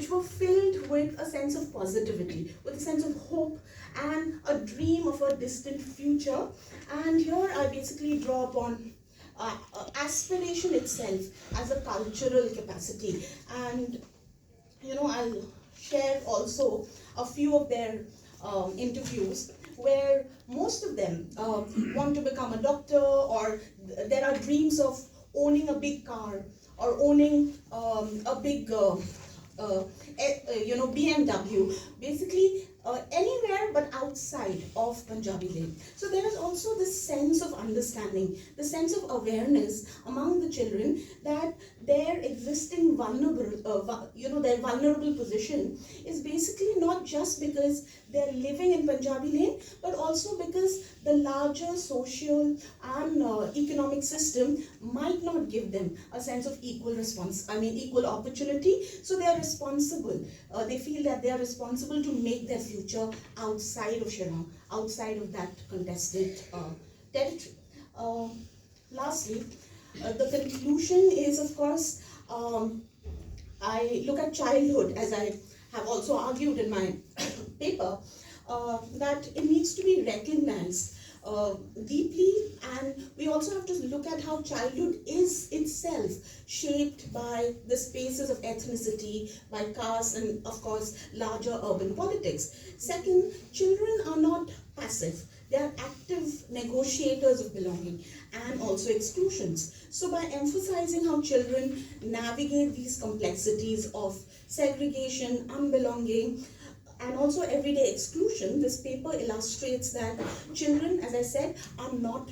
were filled with a sense of positivity, with a sense of hope and a dream of a distant future. And here I basically draw upon aspiration itself as a cultural capacity. And I'll share also a few of their interviews where most of them want to become a doctor, or there are dreams of owning a big car or owning a big BMW, basically anywhere but outside of Punjabi Lane. So there is also this sense of understanding, the sense of awareness among the children that their existing their vulnerable position is basically not just because they're living in Punjabi Lane, but also because the larger social and economic system might not give them a sense of equal opportunity. So they are responsible. They feel that they are responsible to make their future outside of Shillong, outside of that contested territory. Lastly, the conclusion is, of course, I look at childhood, as I have also argued in my paper, that it needs to be recognized deeply, and we also have to look at how childhood is itself shaped by the spaces of ethnicity, by caste, and of course larger urban politics. Second, children are not passive. They are active negotiators of belonging and also exclusions. So by emphasizing how children navigate these complexities of segregation, unbelonging, and also everyday exclusion, this paper illustrates that children, as I said, are not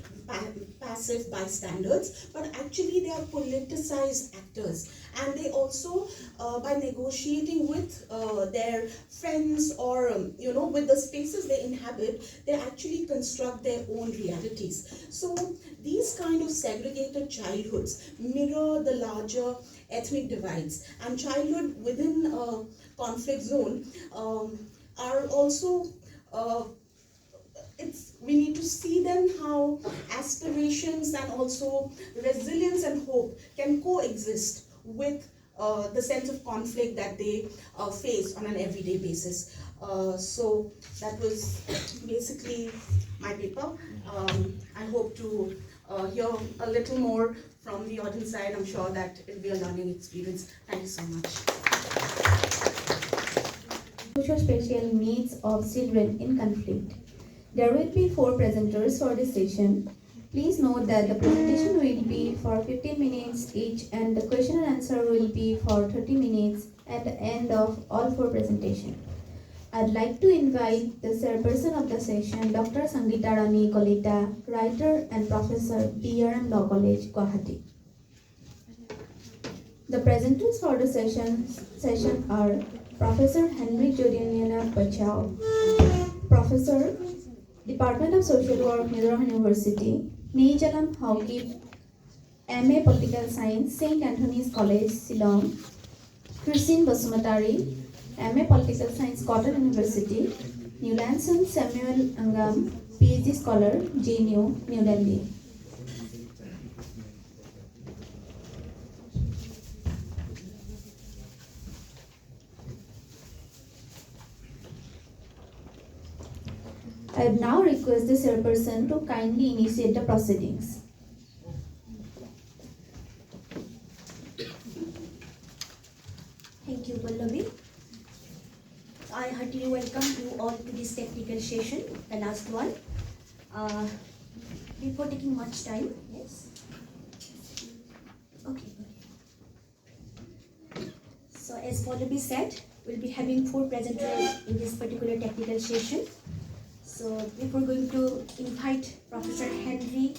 passive bystanders, but actually they are politicized actors. And they also, by negotiating with their friends or, with the spaces they inhabit, they actually construct their own realities. So these kind of segregated childhoods mirror the larger ethnic divides, and childhood within a conflict zone are also, we need to see them how aspirations and also resilience and hope can coexist with the sense of conflict that they face on an everyday basis. So that was basically my paper. I hope to hear a little more from the audience side. I'm sure that it'll be a learning experience. Thank you so much. Socio-spatial needs of children in conflict. There will be 4 presenters for this session. Please note that the presentation will be for 15 minutes each, and the question and answer will be for 30 minutes at the end of all 4 presentations. I'd like to invite the chairperson of the session, Dr. Sangeeta Rani Kalita, writer and professor, BRM Law College, Guwahati. The presenters for the session are Professor Henry Zodianliana, Pachuau, Professor, Department of Social Work, Mizoram University, Nejalam Haukip, MA Political Science, St. Anthony's College, Shillong, Christine Basumatari, MA Political Science, Cotton University, Newlanson Samuel Angam, PhD Scholar, JNU, New Delhi. I would now request the chairperson to kindly initiate the proceedings. Thank you, Pallavi. I heartily welcome you all to this technical session, the last one. Before taking much time, yes? Okay. So as Pallavi said, we'll be having 4 presenters in this particular technical session. So before going to invite Professor Henry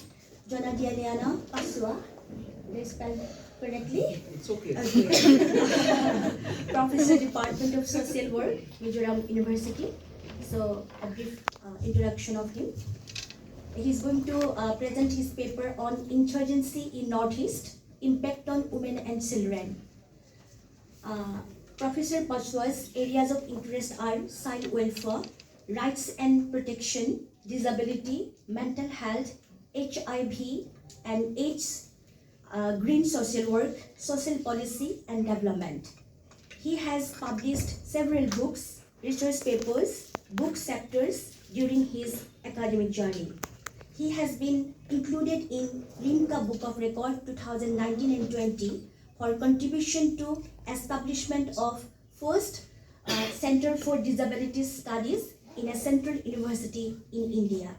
Zodianliana Pachuau, did I spell correctly? It's okay. Professor, Department of Social Work, Mizoram University. So a brief introduction of him. He's going to present his paper on insurgency in Northeast, impact on women and children. Professor Pachuau's areas of interest are child welfare, rights and protection, disability, mental health, HIV and AIDS, green social work, social policy and development. He has published several books, research papers, book chapters during his academic journey. He has been included in Limca Book of Record 2019 and 20 for contribution to establishment of first Center for Disability Studies in a central university in India.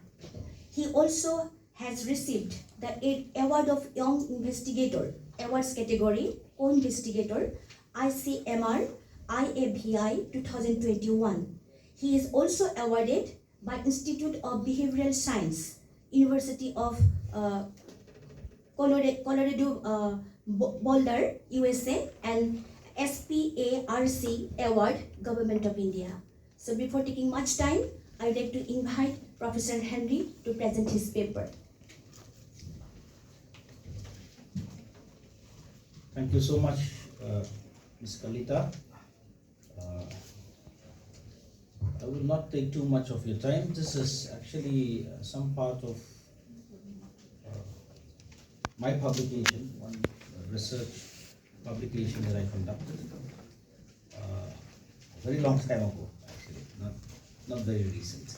He also has received the Award of Young Investigator, Awards category, Co-Investigator, ICMR, IAVI 2021. He is also awarded by Institute of Behavioral Science, University of Colorado Boulder, USA, and SPARC Award, Government of India. So before taking much time, I would like to invite Professor Henry to present his paper. Thank you so much, Ms. Kalita. I will not take too much of your time. This is actually some part of my publication, one research publication that I conducted a very long time ago, actually, not very recent.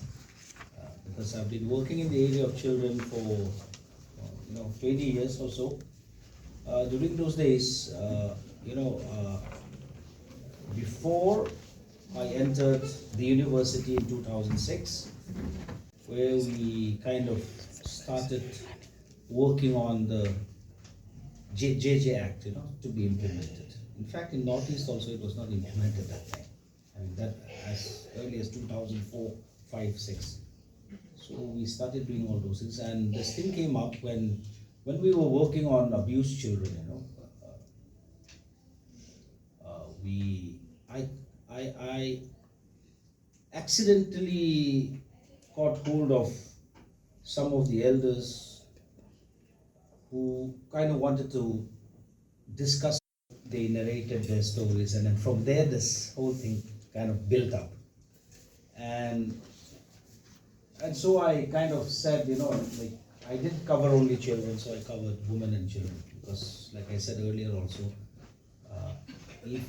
Because I've been working in the area of children for 20 years or so. During those days, before I entered the university in 2006, where we kind of started working on the JJ Act, to be implemented. In fact, in Northeast also it was not implemented that time. I mean, that as early as 2004, 5, 6. So we started doing all those things, and this thing came up when we were working on abused children. I accidentally caught hold of some of the elders who kind of wanted to discuss. They narrated their stories, and then from there this whole thing kind of built up. And so I kind of said, I didn't cover only children, so I covered women and children, because like I said earlier also, if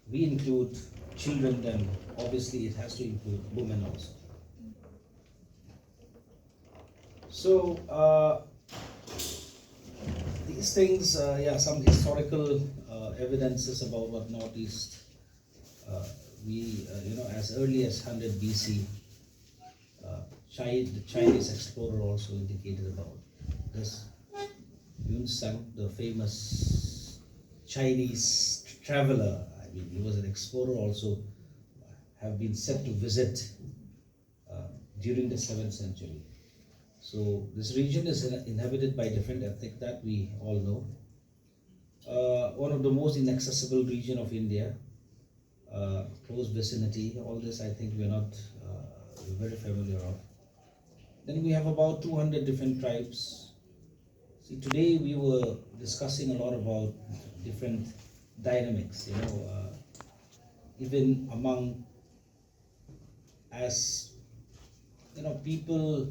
we include children, then obviously it has to include women also. So these things, some historical evidences about what Northeast, as early as 100 BC, the Chinese explorer also indicated about this. Yun Sang, the famous Chinese traveler, he was an explorer also, have been said to visit during the 7th century. So this region is inhabited by different ethnic that we all know. One of the most inaccessible region of India, close vicinity, all this I think we are not very familiar of. Then we have about 200 different tribes. See, today we were discussing a lot about different dynamics, even among, as people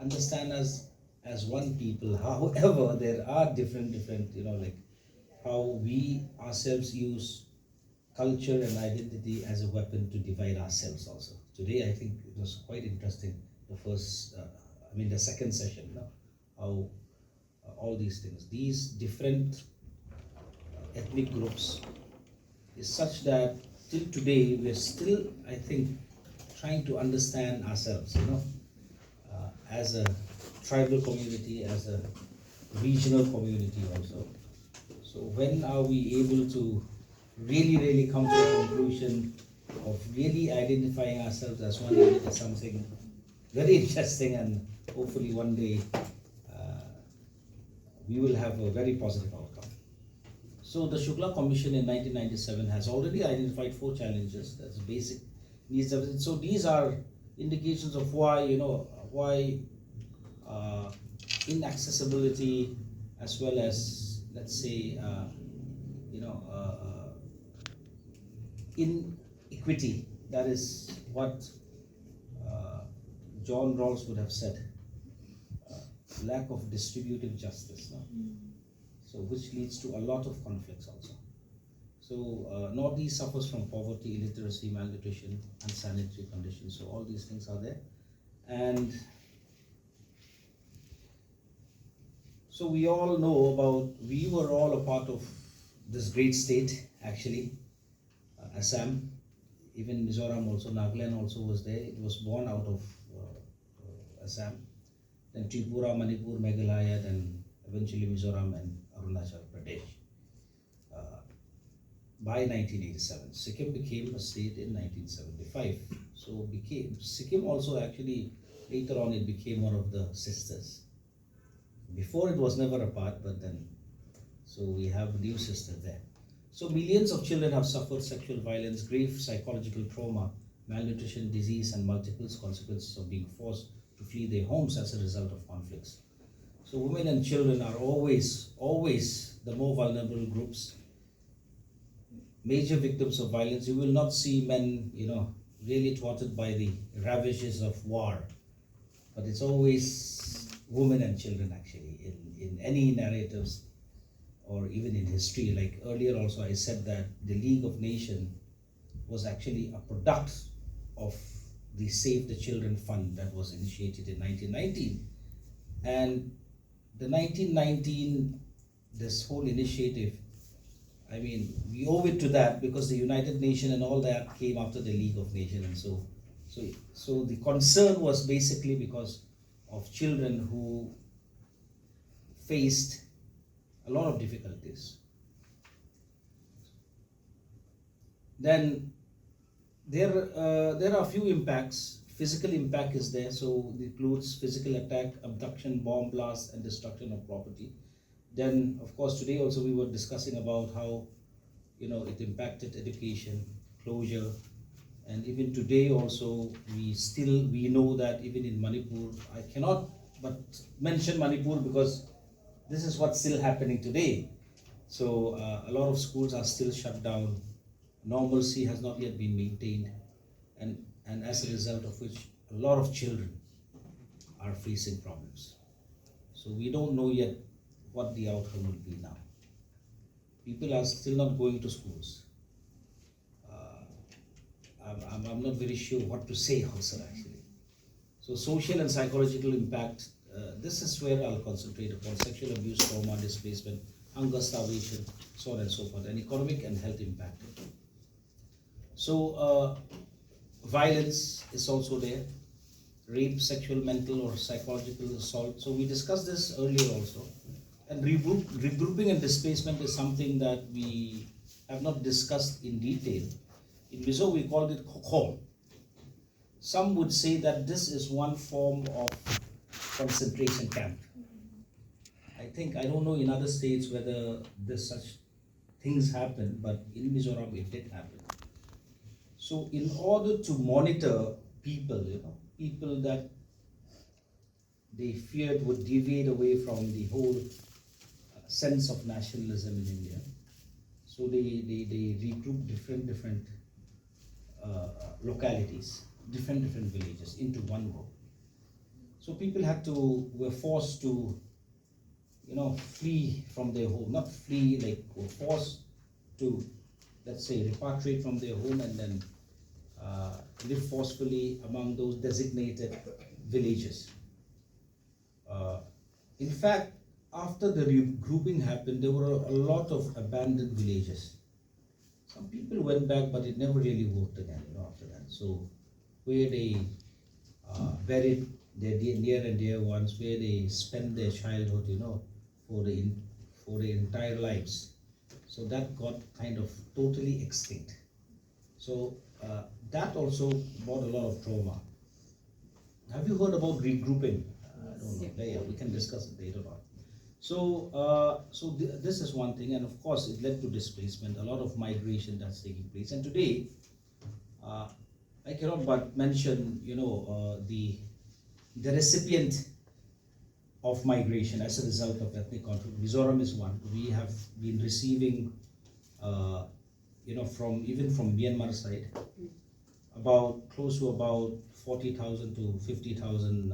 understand us as one people. However, there are different, like how we ourselves use culture and identity as a weapon to divide ourselves also. Today, I think it was quite interesting, the second session, how all these things, these different ethnic groups is such that till today we're still, I think, trying to understand ourselves, as a tribal community, as a regional community also. So when are we able to really come to a conclusion of really identifying ourselves as one unit is something very interesting, and hopefully one day we will have a very positive outcome. So the Shukla Commission in 1997 has already identified 4 challenges. That's basic needs. So these are indications of why, why inaccessibility, as well as, let's say, inequity. That is what John Rawls would have said. Lack of distributive justice. No? so which leads to a lot of conflicts also. So Northeast suffers from poverty, illiteracy, malnutrition, unsanitary conditions. So all these things are there. And so we all know about, we were all a part of this great state actually, Assam, even Mizoram also, Nagaland also was there. It was born out of Assam, then Tripura, Manipur, Meghalaya, then eventually Mizoram and Arunachal Pradesh. By 1987, Sikkim became a state in 1975. So Sikkim also actually, later on it became one of the sisters. Before it was never a part, but then, so we have a new sister there. So millions of children have suffered sexual violence, grave psychological trauma, malnutrition, disease, and multiple consequences of being forced to flee their homes as a result of conflicts. So women and children are always the more vulnerable groups, major victims of violence. You will not see men, really thwarted by the ravages of war, but it's always women and children actually in any narratives or even in history. Like earlier also I said that the League of Nations was actually a product of the Save the Children Fund that was initiated in 1919. And the 1919, this whole initiative, I mean, we owe it to that because the United Nations and all that came after the League of Nations. And so the concern was basically because of children who faced a lot of difficulties. Then there are a few impacts. Physical impact is there, so it includes physical attack, abduction, bomb blast, and destruction of property. Then, of course, today also we were discussing about how, it impacted education, closure, and even today also we know that even in Manipur, I cannot but mention Manipur because this is what's still happening today. So a lot of schools are still shut down. Normalcy has not yet been maintained, and as a result of which a lot of children are facing problems. So we don't know yet what the outcome will be now. People are still not going to schools. I'm not very sure what to say also actually. So social and psychological impact, this is where I'll concentrate upon: sexual abuse, trauma, displacement, hunger, starvation, so on and so forth, and economic and health impact. So violence is also there, rape, sexual, mental or psychological assault. So we discussed this earlier also. And regrouping and displacement is something that we have not discussed in detail. In Mizo we called it kokho. Some would say that this is one form of concentration camp. I don't know in other states whether such things happen, but in Mizoram it did happen. So in order to monitor people, people that they feared would deviate away from the whole sense of nationalism in India, so they regrouped different localities, different villages into one group. So people were forced to, flee from their home, not flee, like were forced to, let's say, repatriate from their home and then live forcefully among those designated villages. In fact, after the regrouping happened, there were a lot of abandoned villages. Some people went back, but it never really worked again, after that. So where they buried their near and dear ones, where they spent their childhood, for the entire lives. So that got kind of totally extinct. So that also brought a lot of trauma. Have you heard about regrouping? I don't know. Yeah, we can discuss it later on. So, this is one thing, and of course it led to displacement, a lot of migration that's taking place. And today, I cannot but mention, the recipient of migration as a result of ethnic conflict. Mizoram is one. We have been receiving, from Myanmar side, close to about 40,000 to 50,000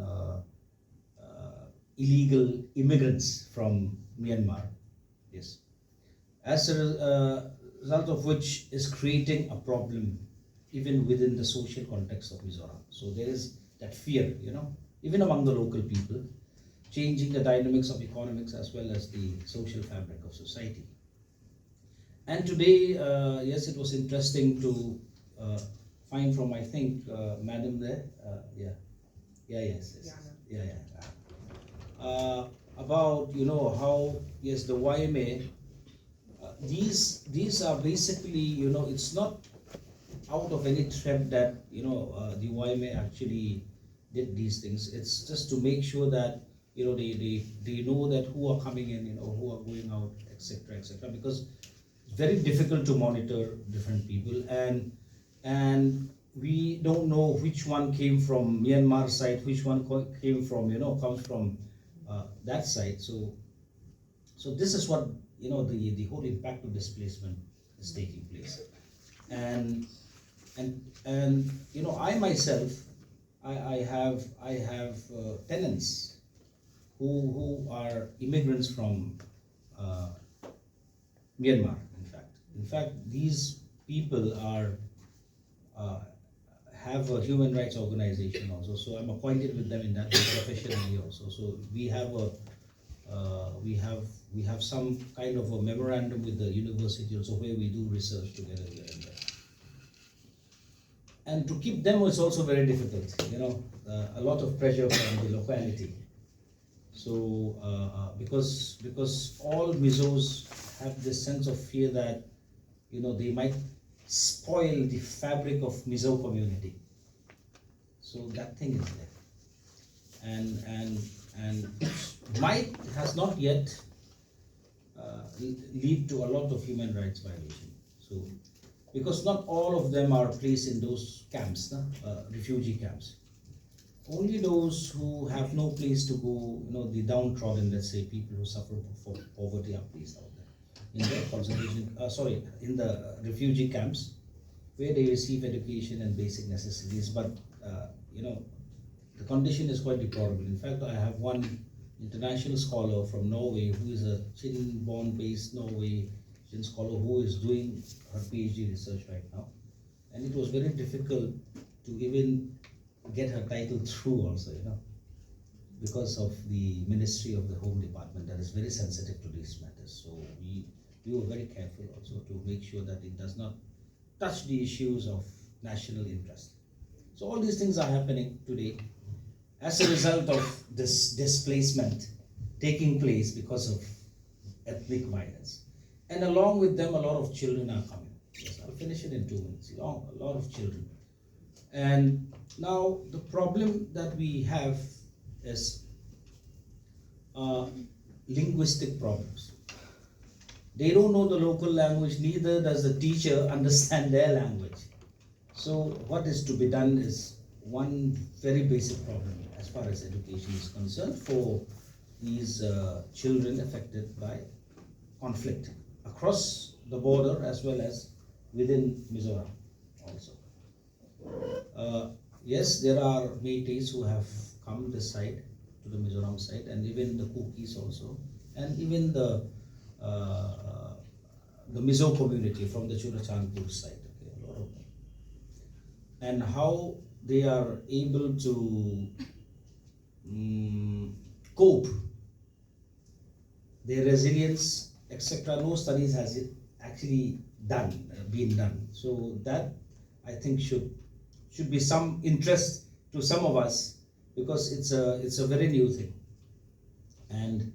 illegal immigrants from Myanmar, Yes. As a result of which is creating a problem even within the social context of Mizoram. So there is that fear, even among the local people, changing the dynamics of economics as well as the social fabric of society. And today, yes, it was interesting to find from, I think, Madam there, about, how, yes, the YMA, these are basically, it's not out of any threat that, the YMA actually did these things. It's just to make sure that, they know that who are coming in, who are going out, etc., because it's very difficult to monitor different people, and we don't know which one came from Myanmar side, which one came from, comes from that side. So this is what, the whole impact of displacement is taking place. And I myself, I have tenants who are immigrants from Myanmar. In fact, these people are have a human rights organization also. So I'm acquainted with them in that professionally also. So we have some kind of a memorandum with the university also where we do research together here and there. And to keep them is also very difficult, a lot of pressure from the locality. So because all Mizos have this sense of fear that, they might spoil the fabric of Mizo community. So that thing is there. And might has not yet lead to a lot of human rights violation. So, because not all of them are placed in those camps, refugee camps. Only those who have no place to go, the downtrodden, let's say, people who suffer from poverty are placed out there in the concentration, in the refugee camps, where they receive education and basic necessities. But the condition is quite deplorable. In fact, I have one international scholar from Norway who is a Chin-born-based Norwegian scholar who is doing her PhD research right now, and it was very difficult to even get her title through also, because of the Ministry of the Home Department that is very sensitive to these matters. So we were very careful also to make sure that it does not touch the issues of national interest. So all these things are happening today as a result of this displacement taking place because of ethnic violence. And along with them, a lot of children are coming. Yes, I'll finish it in 2 minutes. A lot of children. And now the problem that we have is linguistic problems. They don't know the local language, neither does the teacher understand their language. So what is to be done is one very basic problem as far as education is concerned for these children affected by conflict across the border as well as within Mizoram also. Yes, there are Métis who have come this side, to the Mizoram side, and even the Kukis also, and even the Mizo community from the Churachandpur side, okay, a lot of them. And how they are able to cope, their resilience, etc. No studies has it actually been done. So that I think should be some interest to some of us, because it's a very new thing. And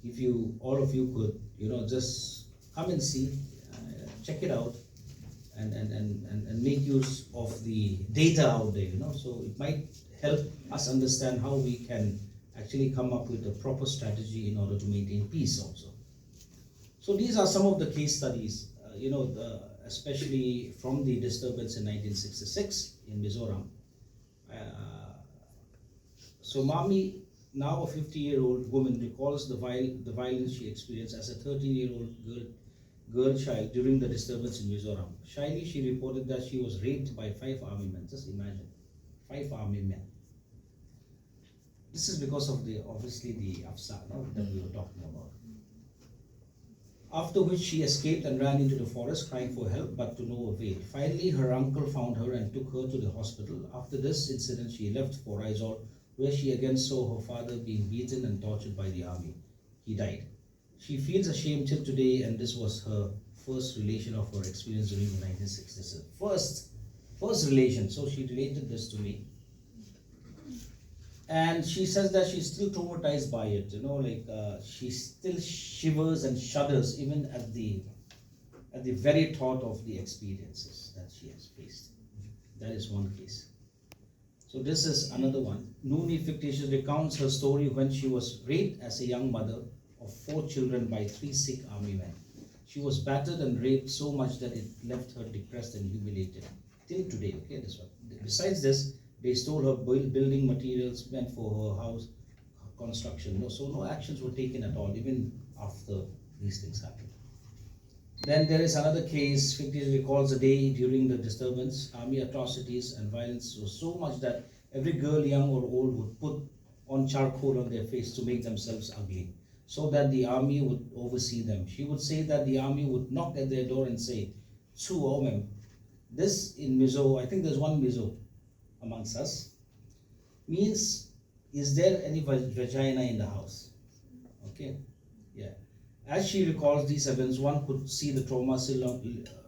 if all of you could, just come and see, check it out, and make use of the data out there, so it might help us understand how we can actually come up with a proper strategy in order to maintain peace also. So these are some of the case studies, especially from the disturbance in 1966 in Mizoram. So Mami, now a 50-year-old woman, recalls the violence she experienced as a 13-year-old girl child during the disturbance in Mizoram. Shyly, she reported that she was raped by 5 army men. Just imagine, 5 army men. This is because of obviously the Afsa that we were talking about. after which she escaped and ran into the forest crying for help, but to no avail. Finally, her uncle found her and took her to the hospital. After this incident, she left for Aizawl, where she again saw her father being beaten and tortured by the army. He died. She feels ashamed till today, and this was her first relation of her experience during the 1960s. First relation, so she related this to me. And she says that she's still traumatized by it, she still shivers and shudders even at the very thought of the experiences that she has faced. That is one case. So this is another one. Nooni fictitious recounts her story when she was raped as a young mother of 4 children by 3 Sikh army men. She was battered and raped so much that it left her depressed and humiliated. Till today, okay, this one. Besides this, they stole her building materials meant for her house construction. So no actions were taken at all, even after these things happened. Then there is another case, fictitious recalls a day during the disturbance. Army atrocities and violence was so much that every girl, young or old, would put on charcoal on their face to make themselves ugly, so that the army would oversee them. She would say that the army would knock at their door and say, "Chu Omem." This in Mizo, I think there's one Mizo amongst us, means, is there any vagina in the house? Okay, yeah. As she recalls these events, one could see the trauma still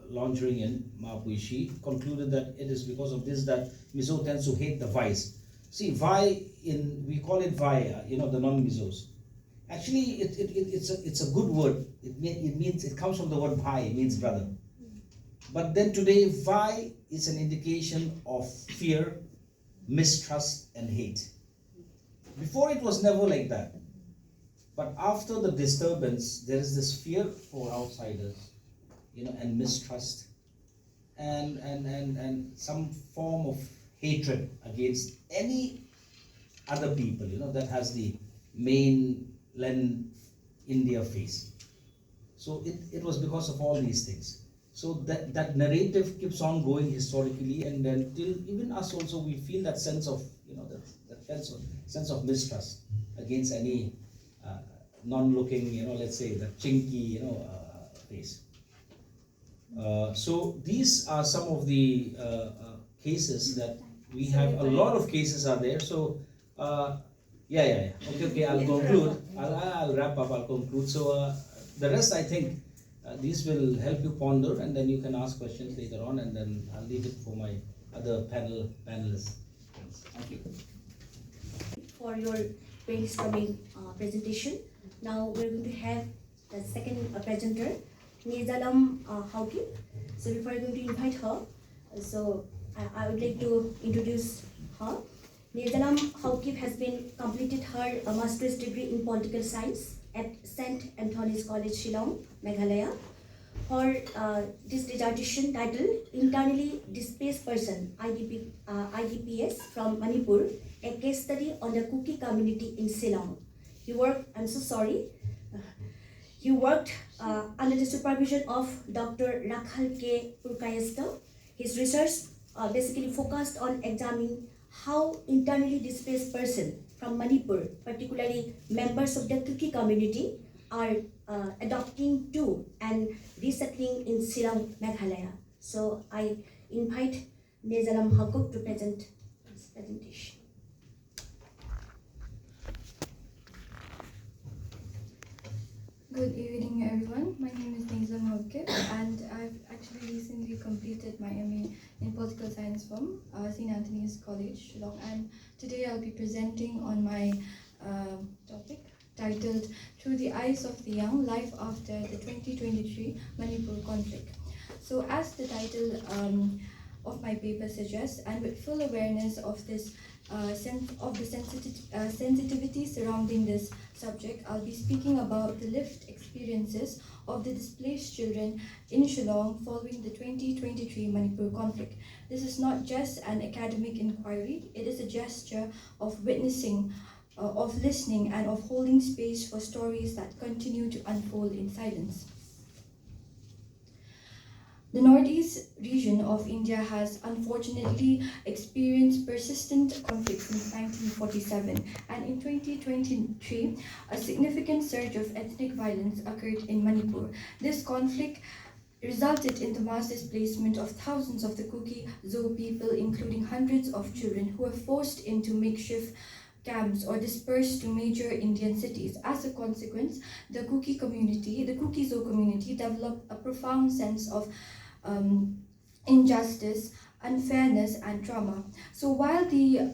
laundering in Mapui. She concluded that it is because of this that Mizo tends to hate the Vais. See, Vai, we call it Vai, the non-Mizos. Actually, it's a good word. It comes from the word Bhai, it means brother. But then today, Vai is an indication of fear, mistrust, and hate. Before it was never like that. But after the disturbance, there is this fear for outsiders, and mistrust, and some form of hatred against any other people, that has the mainland India face. So it was because of all these things. So that narrative keeps on going historically, and then till even us also, we feel that sense of, that sense of mistrust against any non-looking, let's say, the chinky, face. So these are some of the cases that we have. A lot of cases are there. So yeah. Okay. I'll conclude. I'll wrap up. I'll conclude. So the rest, I think, these will help you ponder, and then you can ask questions later on, and then I'll leave it for my other panelists. Thank you. For your brainstorming presentation. Now we're going to have the second presenter, Nezalam Hauki. So before I'm going to invite her, I would like to introduce her. Nezalam Hauki has completed her master's degree in political science at St. Anthony's College, Shillong, Meghalaya. For this dissertation titled Internally Displaced Person, IDPS from Manipur, a case study on the Kuki community in Shillong. He worked under the supervision of Dr. Rakhee Purkayasta. His research basically focused on examining how internally displaced persons from Manipur, particularly members of the Kuki community, are adopting to and resettling in Shillong, Meghalaya. So I invite Nezalam Hauki to present this presentation. Good evening, everyone. My name is Nezalam Hauki, and I've actually recently completed my MA in Political Science from St. Anthony's College, Shillong. And today I'll be presenting on my topic titled Through the Eyes of the Young, Life After the 2023 Manipur Conflict. So as the title of my paper suggests, and with full awareness of this sensitivity surrounding this subject, I'll be speaking about the lived experiences of the displaced children in Shillong following the 2023 Manipur conflict. This is not just an academic inquiry, it is a gesture of witnessing, of listening, and of holding space for stories that continue to unfold in silence. The northeast region of India has unfortunately experienced persistent conflict since 1947, and in 2023, a significant surge of ethnic violence occurred in Manipur. This conflict resulted in the mass displacement of thousands of the Kuki-Zo people, including hundreds of children who were forced into makeshift camps or dispersed to major Indian cities. As a consequence, the Kuki-Zo community developed a profound sense of injustice, unfairness, and trauma. So while the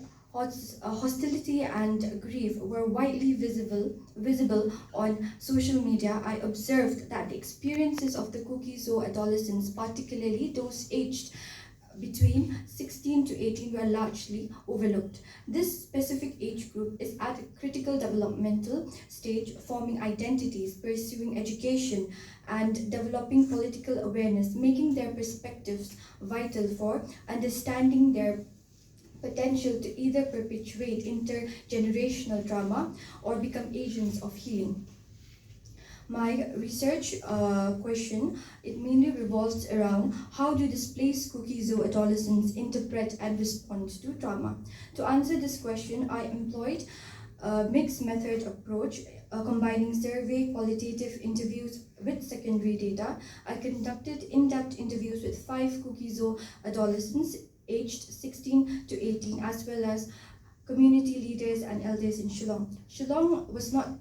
hostility and grief were widely visible on social media, I observed that the experiences of the Kuki-Zo adolescents, particularly those aged between 16 to 18, were largely overlooked. This specific age group is at a critical developmental stage, forming identities, pursuing education, and developing political awareness, making their perspectives vital for understanding their potential to either perpetuate intergenerational trauma or become agents of healing. My research question, it mainly revolves around how do displaced Kuki-Zo adolescents interpret and respond to trauma. To answer this question, I employed a mixed method approach, combining survey, qualitative interviews with secondary data. I conducted in-depth interviews with 5 Kuki-Zo adolescents aged 16 to 18, as well as community leaders and elders in Shillong. Shillong was not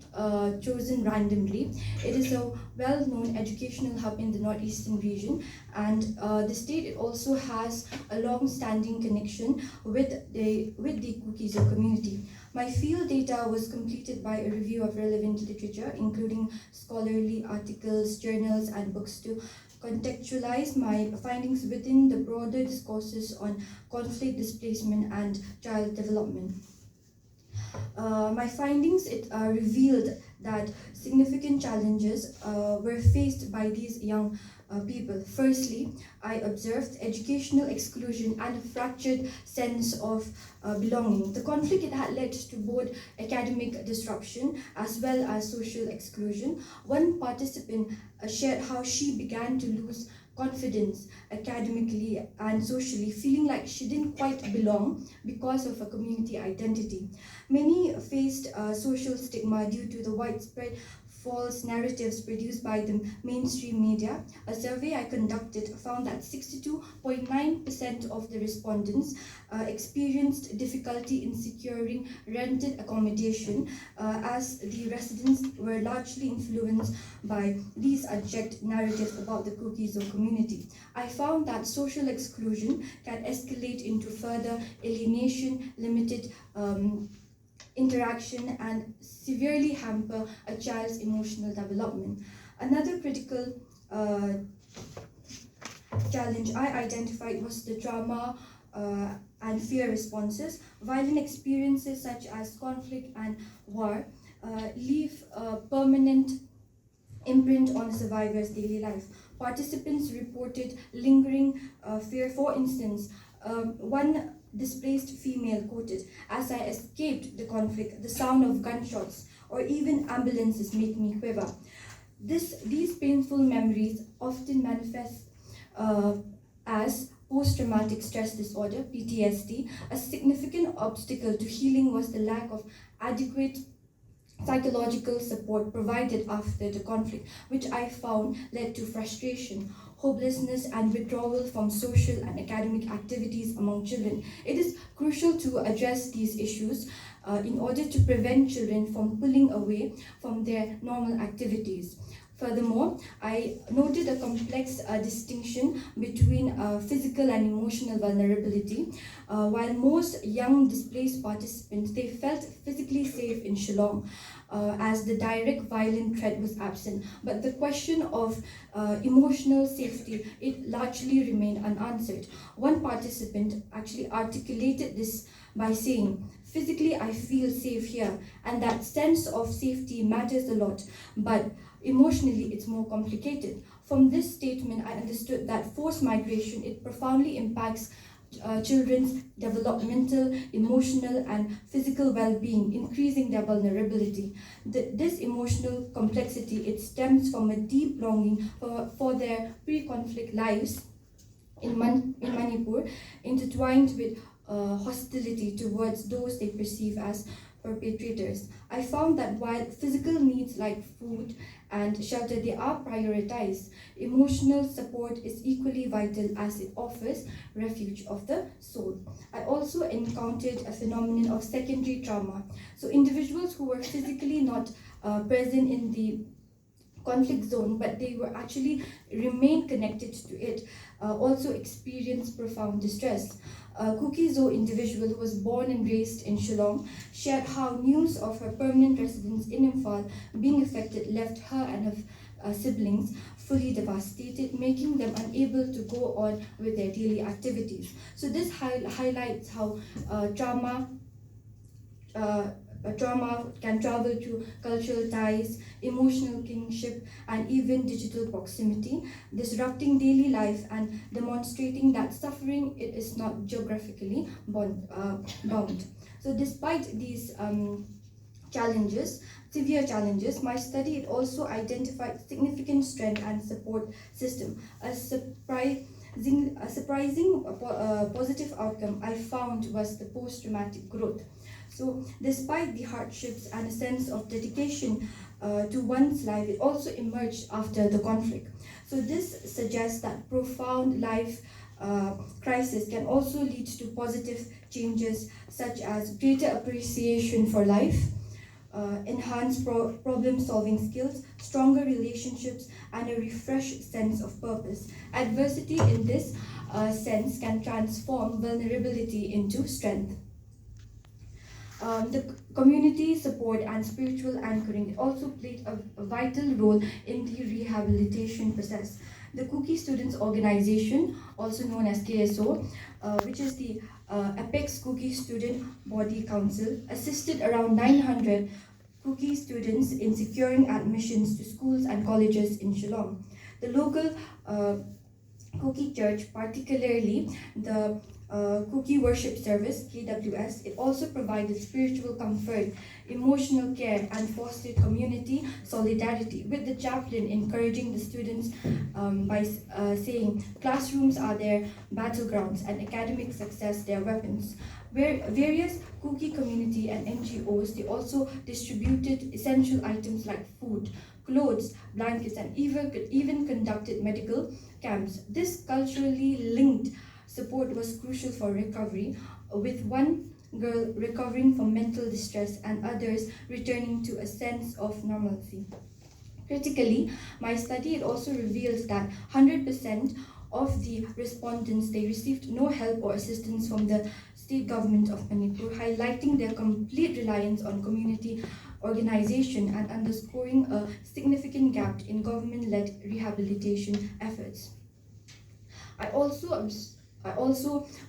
chosen randomly. It is a well-known educational hub in the northeastern region, and the state it also has a long-standing connection with the Kuki-Zo community. My field data was completed by a review of relevant literature, including scholarly articles, journals, and books, to contextualize my findings within the broader discourses on conflict, displacement, and child development. My findings revealed that significant challenges were faced by these young people. Firstly, I observed educational exclusion and a fractured sense of belonging. The conflict it had led to both academic disruption as well as social exclusion. One participant shared how she began to lose confidence academically and socially, feeling like she didn't quite belong because of a community identity. Many faced social stigma due to the widespread false narratives produced by the mainstream media. A survey I conducted found that 62.9% of the respondents experienced difficulty in securing rented accommodation, as the residents were largely influenced by these abject narratives about the Kuki-Zo community. I found that social exclusion can escalate into further alienation, limited interaction, and severely hamper a child's emotional development. Another critical challenge I identified was the trauma and fear responses. Violent experiences such as conflict and war leave a permanent imprint on a survivor's daily life. Participants reported lingering fear. For instance, one displaced female quoted, "As I escaped the conflict, the sound of gunshots or even ambulances made me quiver." These painful memories often manifest as post-traumatic stress disorder, PTSD. A significant obstacle to healing was the lack of adequate psychological support provided after the conflict, which I found led to frustration, hopelessness, and withdrawal from social and academic activities among children. It is crucial to address these issues in order to prevent children from pulling away from their normal activities. Furthermore, I noted a complex distinction between physical and emotional vulnerability. While most young displaced participants, they felt physically safe in Shillong, as the direct violent threat was absent. But the question of emotional safety, it largely remained unanswered. One participant actually articulated this by saying, "Physically, I feel safe here, and that sense of safety matters a lot, but emotionally, it's more complicated." From this statement, I understood that forced migration, it profoundly impacts children's developmental, emotional, and physical well-being, increasing their vulnerability. This emotional complexity, it stems from a deep longing for their pre-conflict lives in Manipur, intertwined with hostility towards those they perceive as perpetrators. I found that while physical needs like food and shelter, they are prioritized, emotional support is equally vital as it offers refuge of the soul. I also encountered a phenomenon of secondary trauma. So individuals who were physically not present in the conflict zone, but they were actually remain connected to it, also experienced profound distress. A Kuki-Zo individual who was born and raised in Shillong shared how news of her permanent residence in Imphal being affected left her and her siblings fully devastated, making them unable to go on with their daily activities. So this highlights how trauma can travel through cultural ties, emotional kinship, and even digital proximity, disrupting daily life and demonstrating that suffering, it is not geographically bound. So despite these severe challenges, my study, it also identified significant strength and support system. A surprising positive outcome I found was the post-traumatic growth. So despite the hardships and a sense of dedication to one's life, it also emerged after the conflict. So this suggests that profound life crisis can also lead to positive changes such as greater appreciation for life, enhanced problem-solving skills, stronger relationships, and a refreshed sense of purpose. Adversity in this sense can transform vulnerability into strength. The community support and spiritual anchoring also played a vital role in the rehabilitation process. The Kuki Students Organization, also known as KSO, which is the Apex Kuki Student Body Council, assisted around 900 Kuki students in securing admissions to schools and colleges in Shillong. The local Kuki church, particularly the Kuki Worship Service, KWS, it also provided spiritual comfort, emotional care, and fostered community solidarity, with the chaplain encouraging the students by saying classrooms are their battlegrounds and academic success their weapons. Where various Kuki community and NGOs, they also distributed essential items like food, clothes, blankets, and even conducted medical camps. This culturally linked support was crucial for recovery, with one girl recovering from mental distress and others returning to a sense of normalcy. Critically, my study, it also reveals that 100% of the respondents, they received no help or assistance from the state government of Manipur, highlighting their complete reliance on community organization and underscoring a significant gap in government-led rehabilitation efforts. I also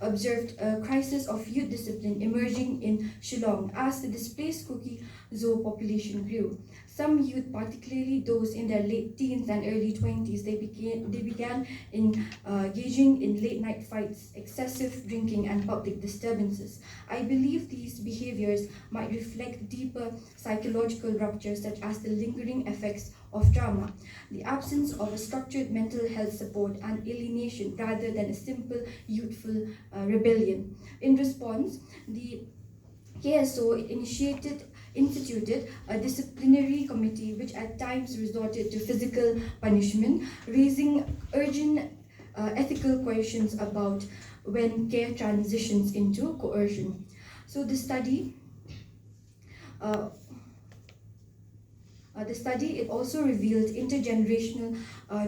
observed a crisis of youth discipline emerging in Shillong as the displaced Kuki-Zo population grew. Some youth, particularly those in their late teens and early 20s, they began engaging in late-night fights, excessive drinking, and public disturbances. I believe these behaviors might reflect deeper psychological ruptures, such as the lingering effects of trauma, the absence of a structured mental health support, and alienation rather than a simple youthful rebellion. In response, the KSO instituted a disciplinary committee which at times resorted to physical punishment, raising urgent ethical questions about when care transitions into coercion. So the study it also revealed intergenerational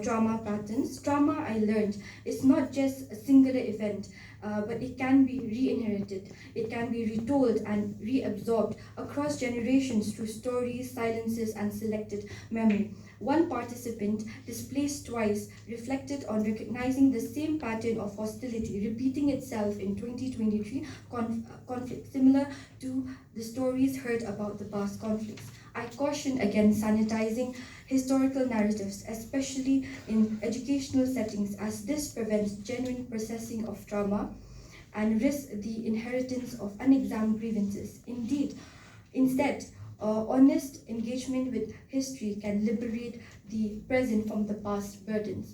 trauma patterns. Trauma, I learned, is not just a singular event, but it can be re-inherited. It can be retold and reabsorbed across generations through stories, silences, and selected memory. One participant, displaced twice, reflected on recognizing the same pattern of hostility repeating itself in 2023 conflict, similar to the stories heard about the past conflicts. I caution against sanitizing historical narratives, especially in educational settings, as this prevents genuine processing of trauma and risk the inheritance of unexamined grievances. Instead, honest engagement with history can liberate the present from the past burdens.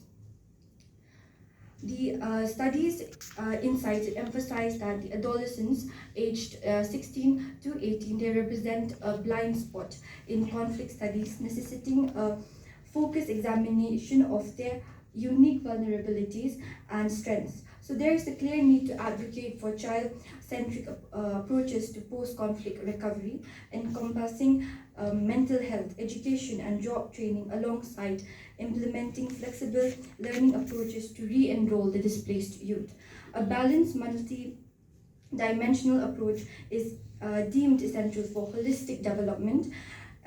The study's insights emphasize that the adolescents aged 16 to 18, they represent a blind spot in conflict studies, necessitating a focused examination of their unique vulnerabilities and strengths. So there is a clear need to advocate for child-centric approaches to post-conflict recovery, encompassing mental health, education, and job training, alongside implementing flexible learning approaches to re-enroll the displaced youth. A balanced, multi-dimensional approach is deemed essential for holistic development,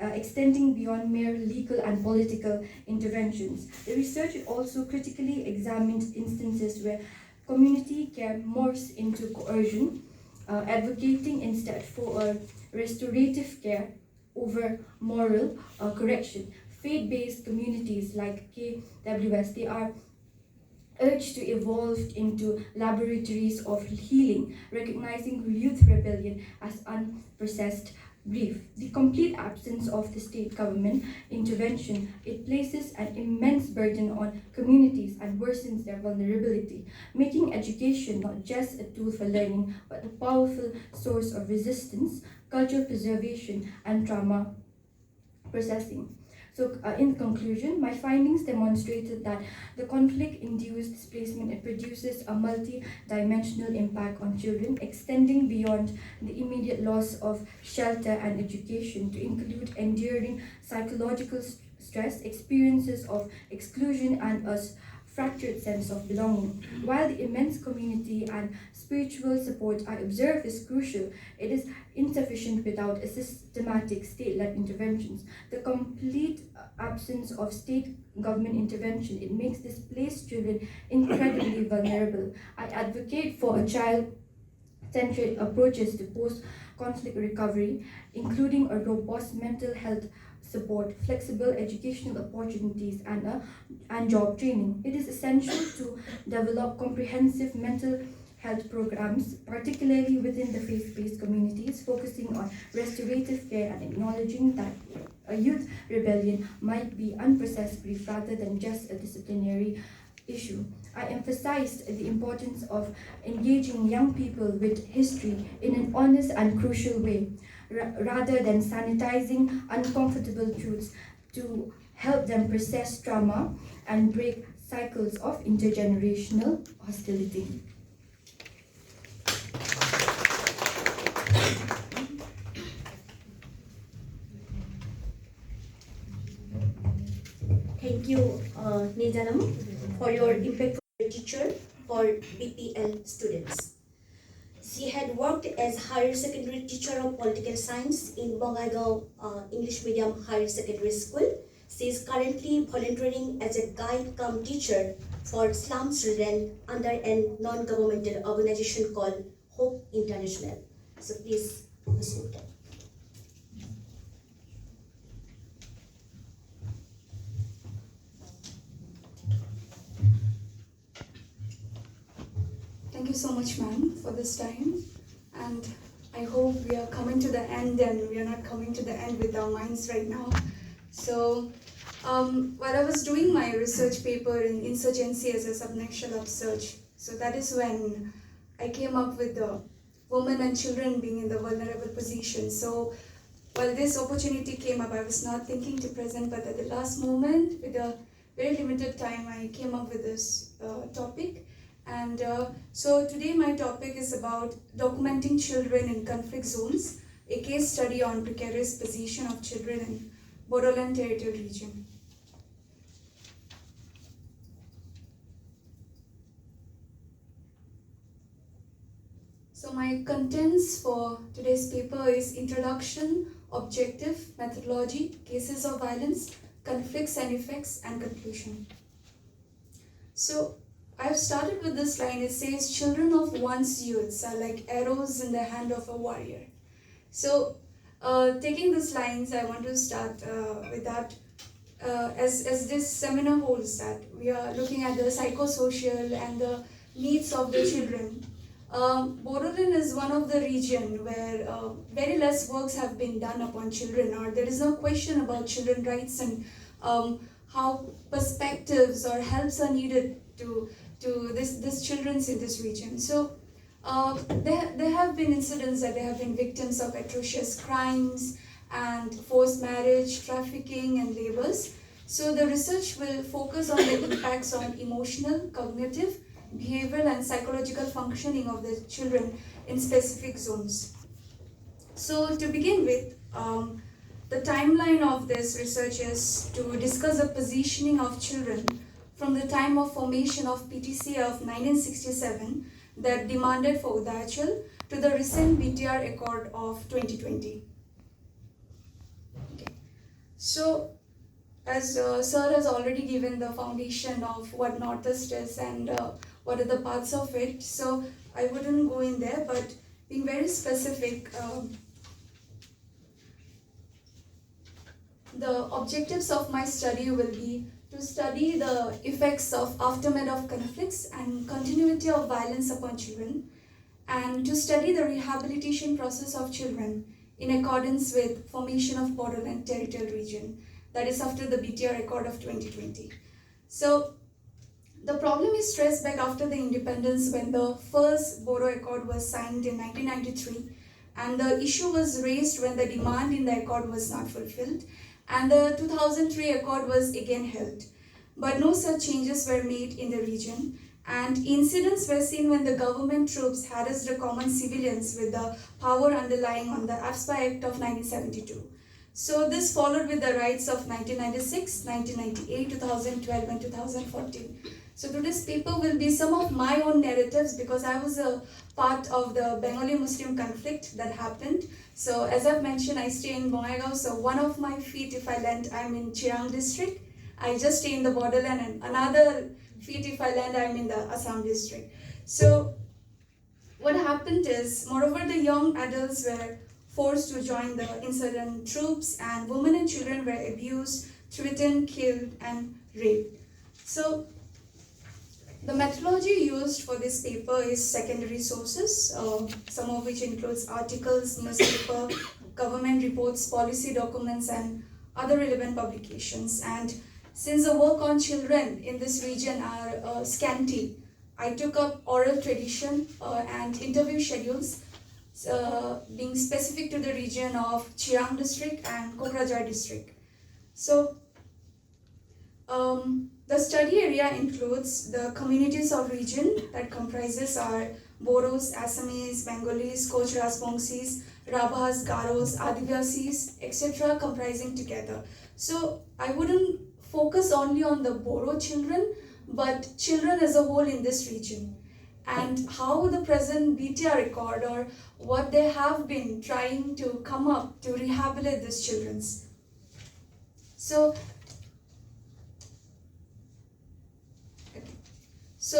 extending beyond mere legal and political interventions. The research also critically examined instances where community care morphs into coercion, advocating instead for a restorative care over moral correction. Faith-based communities like KWS, they are urged to evolve into laboratories of healing, recognizing youth rebellion as unprocessed grief. The complete absence of the state government intervention, it places an immense burden on communities and worsens their vulnerability, making education not just a tool for learning, but a powerful source of resistance, cultural preservation, and trauma processing. So in conclusion, my findings demonstrated that the conflict-induced displacement, it produces a multi-dimensional impact on children, extending beyond the immediate loss of shelter and education to include enduring psychological stress, experiences of exclusion, and a fractured sense of belonging. While the immense community and spiritual support I observe is crucial, it is insufficient without a systematic state-led interventions. The complete absence of state government intervention, it makes displaced children incredibly vulnerable. I advocate for a child-centered approaches to post-conflict recovery, including a robust mental health support, flexible educational opportunities, and job training. It is essential to develop comprehensive mental health programs, particularly within the faith-based communities, focusing on restorative care and acknowledging that a youth rebellion might be unprocessed grief rather than just a disciplinary issue. I emphasized the importance of engaging young people with history in an honest and crucial way, rather than sanitizing uncomfortable truths, to help them process trauma and break cycles of intergenerational hostility. Thank you, Nijanam, for your impactful teacher for BPL students. She had worked as higher secondary teacher of political science in Bongaigaon English Medium Higher Secondary School. She is currently volunteering as a guide cum teacher for slum children under a non-governmental organization called Hope International. So please proceed. Thank you so much, ma'am, for this time. And I hope we are coming to the end, and we are not coming to the end with our minds right now. So, while I was doing my research paper in insurgency as a subnexual of search, so that is when I came up with the women and children being in the vulnerable position. So, while this opportunity came up, I was not thinking to present, but at the last moment, with a very limited time, I came up with this topic. And so today my topic is about documenting children in conflict zones, a case study on precarious position of children in Bardalai territorial region. So my contents for today's paper is introduction, objective, methodology, cases of violence, conflicts and effects, and conclusion. So I've started with this line. It says, children of one's youths are like arrows in the hand of a warrior. So taking these lines, I want to start with that. As this seminar holds that, we are looking at the psychosocial and the needs of the children. Bodoland is one of the region where very less works have been done upon children, or there is no question about children's rights and how perspectives or helps are needed to this children's in this region. So there have been incidents that they have been victims of atrocious crimes and forced marriage, trafficking and labors. So the research will focus on the impacts on emotional, cognitive, behavioral and psychological functioning of the children in specific zones. So to begin with, the timeline of this research is to discuss the positioning of children from the time of formation of PTC of 1967 that demanded for Udayachal to the recent BTR Accord of 2020. Okay. So, as Sir has already given the foundation of what Northeast is and what are the parts of it, so I wouldn't go in there, but being very specific, the objectives of my study will be to study the effects of aftermath of conflicts and continuity of violence upon children, and to study the rehabilitation process of children in accordance with formation of borderland territorial region, that is after the BTR Accord of 2020. So the problem is traced back after the independence when the first Bodo Accord was signed in 1993, and the issue was raised when the demand in the accord was not fulfilled, and the 2003 accord was again held. But no such changes were made in the region, and incidents were seen when the government troops harassed the common civilians with the power underlying on the AFSPA Act of 1972. So this followed with the riots of 1996, 1998, 2012 and 2014. So today's paper will be some of my own narratives because I was a part of the Bengali Muslim conflict that happened. So as I've mentioned, I stay in Bongaigaon, so one of my feet, if I land, I'm in Chirang district. I just stay in the borderland, and another feet, if I land, I'm in the Assam district. So what happened is, moreover, the young adults were forced to join the insurgent troops, and women and children were abused, threatened, killed, and raped. So the methodology used for this paper is secondary sources, some of which includes articles, newspaper, government reports, policy documents, and other relevant publications. And since the work on children in this region are scanty, I took up oral tradition and interview schedules being specific to the region of Chirang district and Kokrajhar district. So the study area includes the communities of region that comprises our Boros, Assamese, Bengalis, Koch Raspongsis, Rabhas, Garos, Adivasis, etc. comprising together. So I wouldn't focus only on the Boro children, but children as a whole in this region, and how the present BTR Accord or what they have been trying to come up to rehabilitate these children. So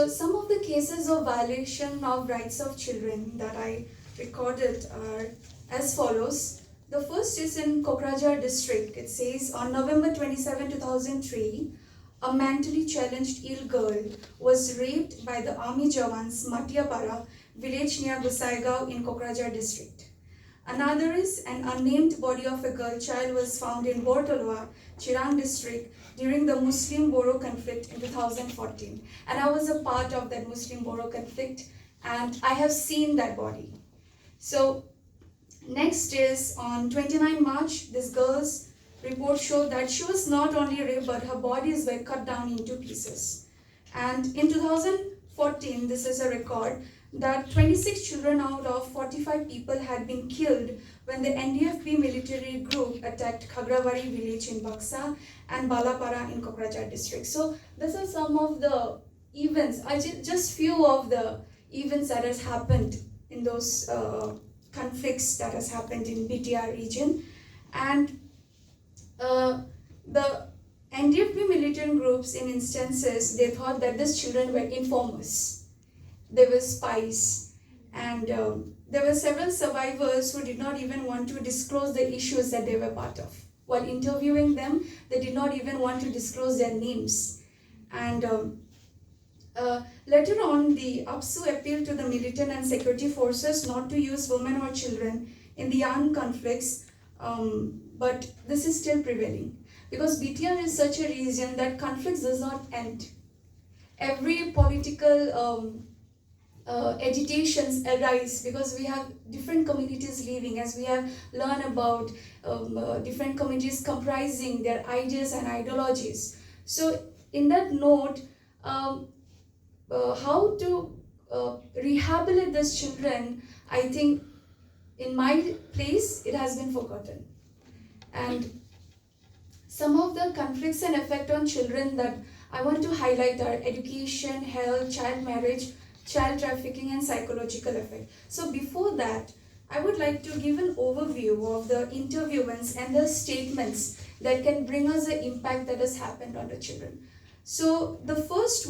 some of the cases of violation of rights of children that I recorded are as follows. The first is in Kokrajhar district. It says, on November 27, 2003, a mentally challenged ill girl was raped by the army jawans Matiapara village near Gusaigaon in Kokrajhar district. Another is an unnamed body of a girl child was found in Bortolwa, Chirang district during the Muslim-Boro conflict in 2014. And I was a part of that Muslim-Boro conflict, and I have seen that body. So next is on 29 March, this girl's report showed that she was not only raped, but her bodies were cut down into pieces. And in 2014, this is a record, that 26 children out of 45 people had been killed when the NDFB military group attacked Khagrawari village in Baksa and Balapara in Kokrajhar district. So these are some of the events, just few of the events that has happened in those conflicts that has happened in BTR region. And the NDFB militant groups in instances, they thought that these children were informers. They were spies, and there were several survivors who did not even want to disclose the issues that they were part of. While interviewing them, they did not even want to disclose their names. And Later on, the APSU appealed to the militant and security forces not to use women or children in the armed conflicts, but this is still prevailing. Because BTR is such a region that conflicts does not end. Every political agitations arise because we have different communities living, as we have learned about different communities comprising their ideas and ideologies. So in that note, how to rehabilitate these children, I think in my place it has been forgotten. And some of the conflicts and effect on children that I want to highlight are education, health, child marriage, child trafficking, and psychological effect. So before that, I would like to give an overview of the interviewants and the statements that can bring us the impact that has happened on the children. So the first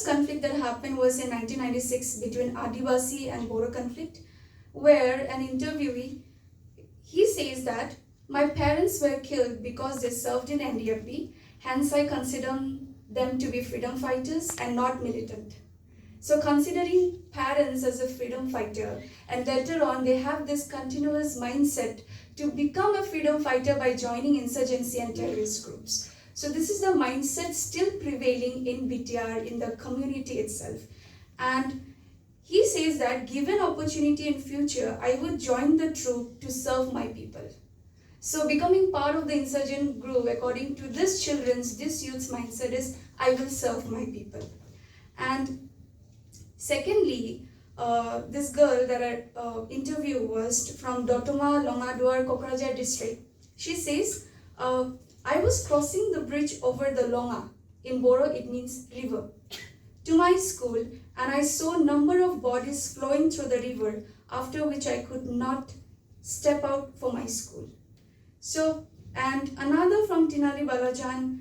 conflict that happened was in 1996 between Adivasi and Bodo conflict, where an interviewee, he says that my parents were killed because they served in NDFB, hence I consider them to be freedom fighters and not militant. So considering parents as a freedom fighter, and later on they have this continuous mindset to become a freedom fighter by joining insurgency and terrorist groups. So this is the mindset still prevailing in BTR, in the community itself. And he says that given opportunity in future, I would join the troop to serve my people. So becoming part of the insurgent group, according to this youth's mindset is, I will serve my people. And secondly, this girl that I interviewed was from Dotoma, Longaduar, Kokrajhar district. She says, I was crossing the bridge over the Longa. In Boro, it means river, to my school, and I saw a number of bodies flowing through the river, after which I could not step out for my school. So, and another from Tinali Balajan,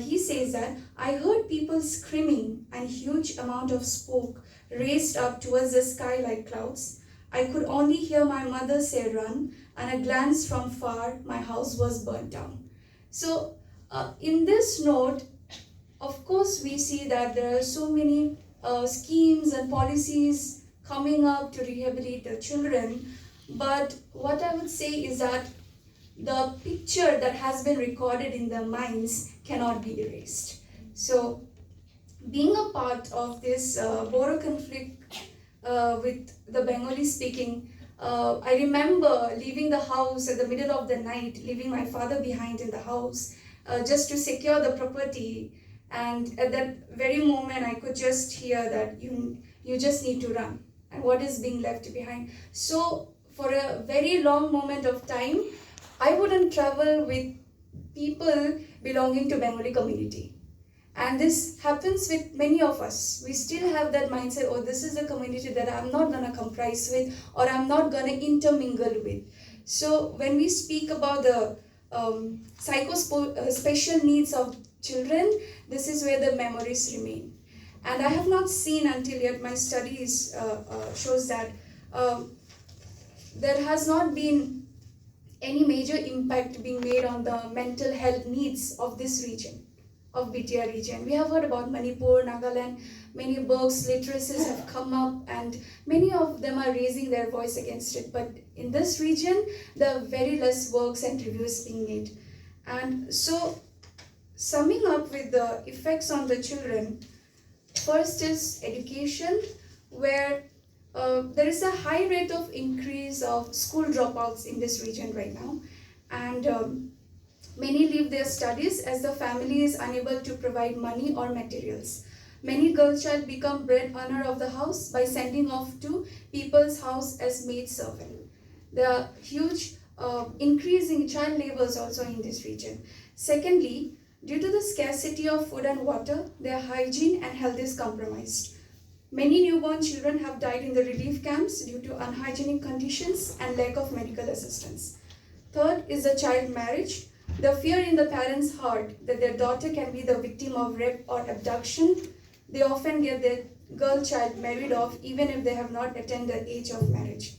he says that I heard people screaming and huge amount of smoke raised up towards the sky like clouds. I could only hear my mother say run, and a glance from far, my house was burnt down. So in this note, of course we see that there are so many schemes and policies coming up to rehabilitate the children, but what I would say is that the picture that has been recorded in their minds cannot be erased. So being a part of this Bodo conflict with the Bengali speaking, I remember leaving the house at the middle of the night, leaving my father behind in the house just to secure the property. And at that very moment, I could just hear that you just need to run, and what is being left behind. So for a very long moment of time, I wouldn't travel with people belonging to Bengali community. And this happens with many of us. We still have that mindset, oh, this is the community that I'm not going to comprise with, or I'm not going to intermingle with. So when we speak about the special needs of children, this is where the memories remain. And I have not seen until yet, my studies shows that there has not been any major impact being made on the mental health needs of this region, of BTR region. We have heard about Manipur, Nagaland, many books, literacies have come up, and many of them are raising their voice against it. But in this region, there are very less works and reviews being made. And so, summing up with the effects on the children, first is education, where there is a high rate of increase of school dropouts in this region right now. And many leave their studies as the family is unable to provide money or materials. Many girl child become bread earner of the house by sending off to people's house as maid servant. There are huge increase in child labors also in this region. Secondly, due to the scarcity of food and water, their hygiene and health is compromised. Many newborn children have died in the relief camps due to unhygienic conditions and lack of medical assistance. Third is the child marriage. The fear in the parents' heart that their daughter can be the victim of rape or abduction. They often get their girl child married off even if they have not attained the age of marriage.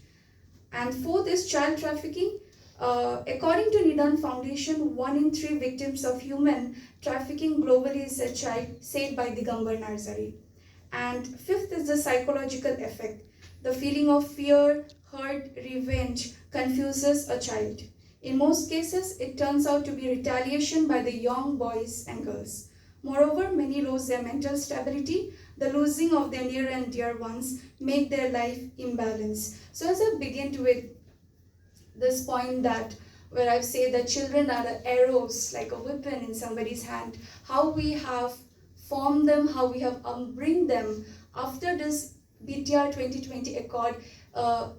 And fourth is child trafficking. According to Nidan Foundation, 1 in 3 victims of human trafficking globally is a child, said by Digambar Narzari. And fifth is the psychological effect. The feeling of fear, hurt, revenge confuses a child. In most cases, it turns out to be retaliation by the young boys and girls. Moreover, many lose their mental stability. The losing of their near and dear ones make their life imbalanced. So as I begin with this point that where I've said that children are the arrows, like a weapon in somebody's hand, how we have formed them, how we have bring them after this BTR 2020 Accord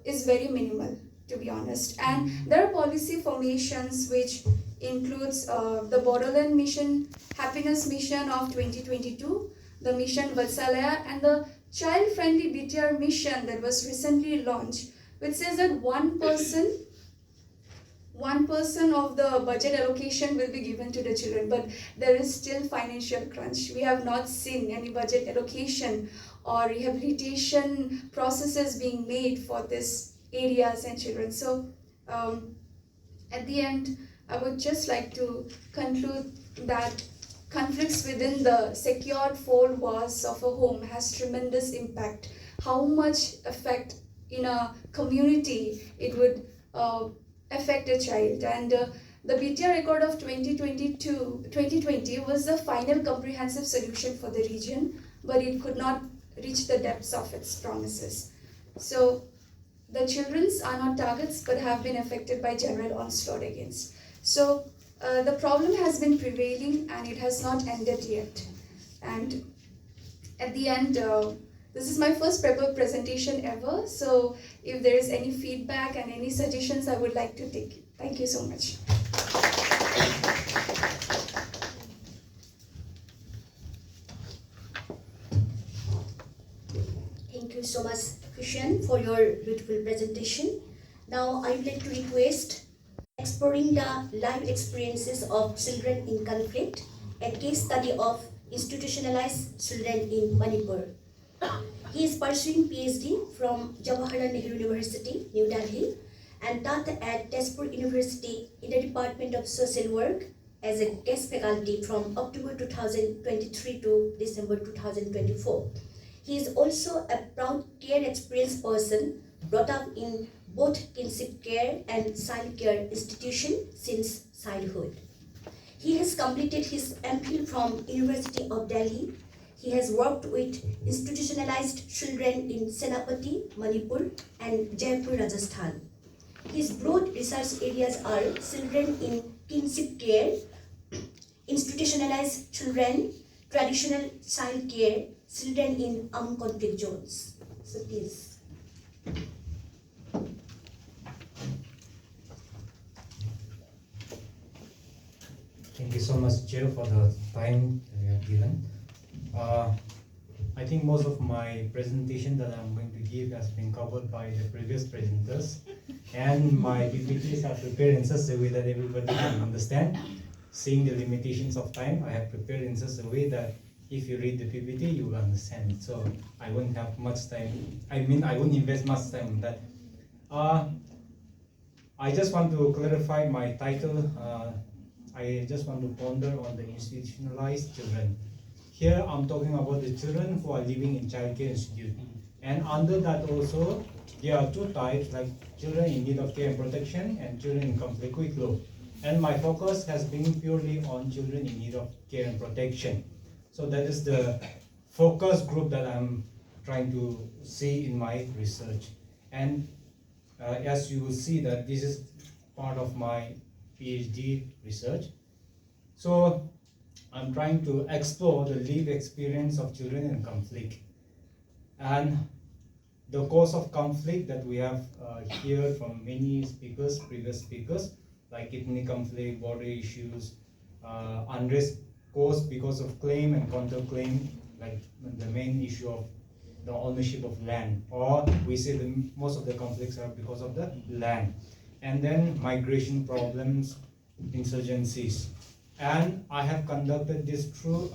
is very minimal, to be honest. And there are policy formations which includes the Borderland Mission, Happiness Mission of 2022, the Mission Vatsalaya, and the child-friendly BTR mission that was recently launched, which says that 1% of the budget allocation will be given to the children, but there is still financial crunch. We have not seen any budget allocation or rehabilitation processes being made for these areas and children. So at the end, I would just like to conclude that conflicts within the secured four walls of a home has tremendous impact. How much effect in a community it would affect a child. And the BTR Accord of 2020 was the final comprehensive solution for the region, but it could not reach the depths of its promises. So the children are not targets but have been affected by general onslaught against. So the problem has been prevailing and it has not ended yet. And at the end, this is my first paper presentation ever, so if there is any feedback and any suggestions, I would like to take it. Thank you so much. Thank you so much, Christian, for your beautiful presentation. Now I would like to request exploring the life experiences of children in conflict, a case study of institutionalized children in Manipur. He is pursuing PhD from Jawaharlal Nehru University, New Delhi, and taught at Tezpur University in the Department of Social Work as a guest faculty from October 2023 to December 2024. He is also a proud care experienced person brought up in both kinship care and child care institutions since childhood. He has completed his MPhil from University of Delhi. He has worked with institutionalized children in Senapati, Manipur, and Jaipur, Rajasthan. His broad research areas are children in kinship care, institutionalized children, traditional child care, children in armed conflict zones. So please. Thank you so much, Chair, for the time you have given. I think most of my presentation that I'm going to give has been covered by the previous presenters, and my PPTs are prepared in such a way that everybody can understand. Seeing the limitations of time, I have prepared in such a way that if you read the PPT, you will understand it. So I won't have much time. I won't invest much time on that. I just want to clarify my title. I just want to ponder on the institutionalized children. Here I'm talking about the children who are living in childcare institute. And under that also, there are two types, like children in need of care and protection and children in conflict with law. And my focus has been purely on children in need of care and protection. So that is the focus group that I'm trying to see in my research. And as you will see that this is part of my PhD research. So I'm trying to explore the lived experience of children in conflict and the cause of conflict that we have heard from many speakers, previous speakers, like ethnic conflict, border issues, unrest caused because of claim and counterclaim, like the main issue of the ownership of land, or we say most of the conflicts are because of the land. And then migration problems, insurgencies. And I have conducted this through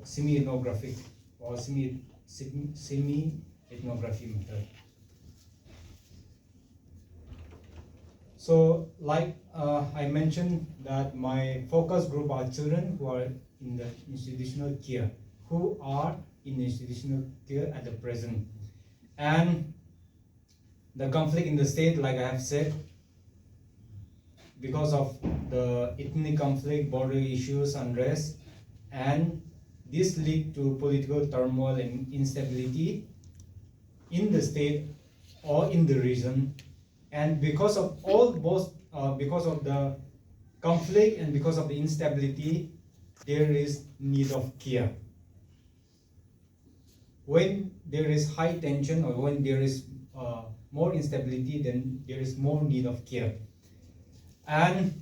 semi-ethnographic or semi-ethnography method. So like I mentioned that my focus group are children who are in the institutional care, who are in institutional care at the present. And the conflict in the state, like I have said, because of the ethnic conflict, border issues, unrest, and this lead to political turmoil and instability in the state or in the region. And because of because of the conflict and because of the instability, there is need of care. When there is high tension or when there is more instability, then there is more need of care. And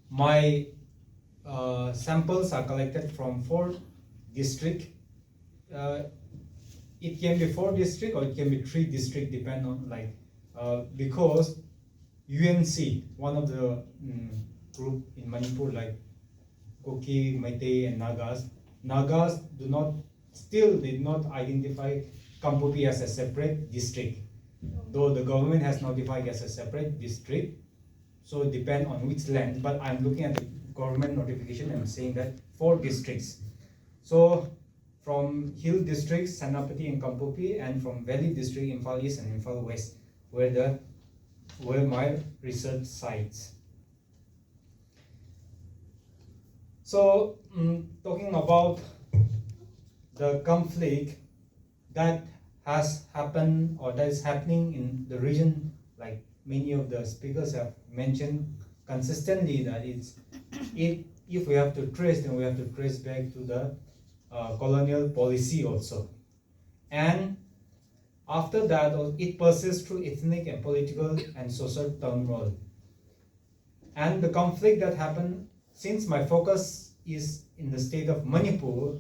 my samples are collected from 4 districts. It can be 4 districts or it can be 3 districts, depend on because UNC, one of the group in Manipur, like Kuki, Meitei, and Nagas did not identify Kampupi as a separate district, though the government has notified as a separate district. So it depends on which land, but I'm looking at the government notification and saying that 4 districts. So from Hill District, Senapati and Kampupi, and from Valley District, Imphal East and Imphal West, where my research sites. So talking about the conflict that has happened or that is happening in the region, like many of the speakers have mentioned consistently, that if we have to trace, then we have to trace back to the colonial policy also. And after that, it persists through ethnic and political and social turmoil. And the conflict that happened, since my focus is in the state of Manipur,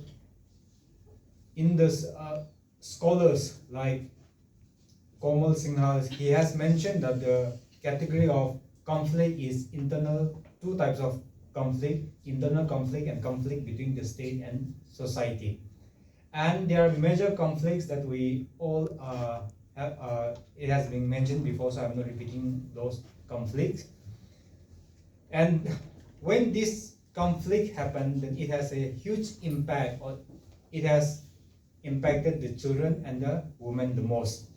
in the scholars like Komal Sinha, he has mentioned that the category of conflict is internal, 2 types of conflict, internal conflict and conflict between the state and society. And there are major conflicts that we all have, it has been mentioned before, so I'm not repeating those conflicts. And when this conflict happened, then it has a huge impact, or it has impacted the children and the women the most.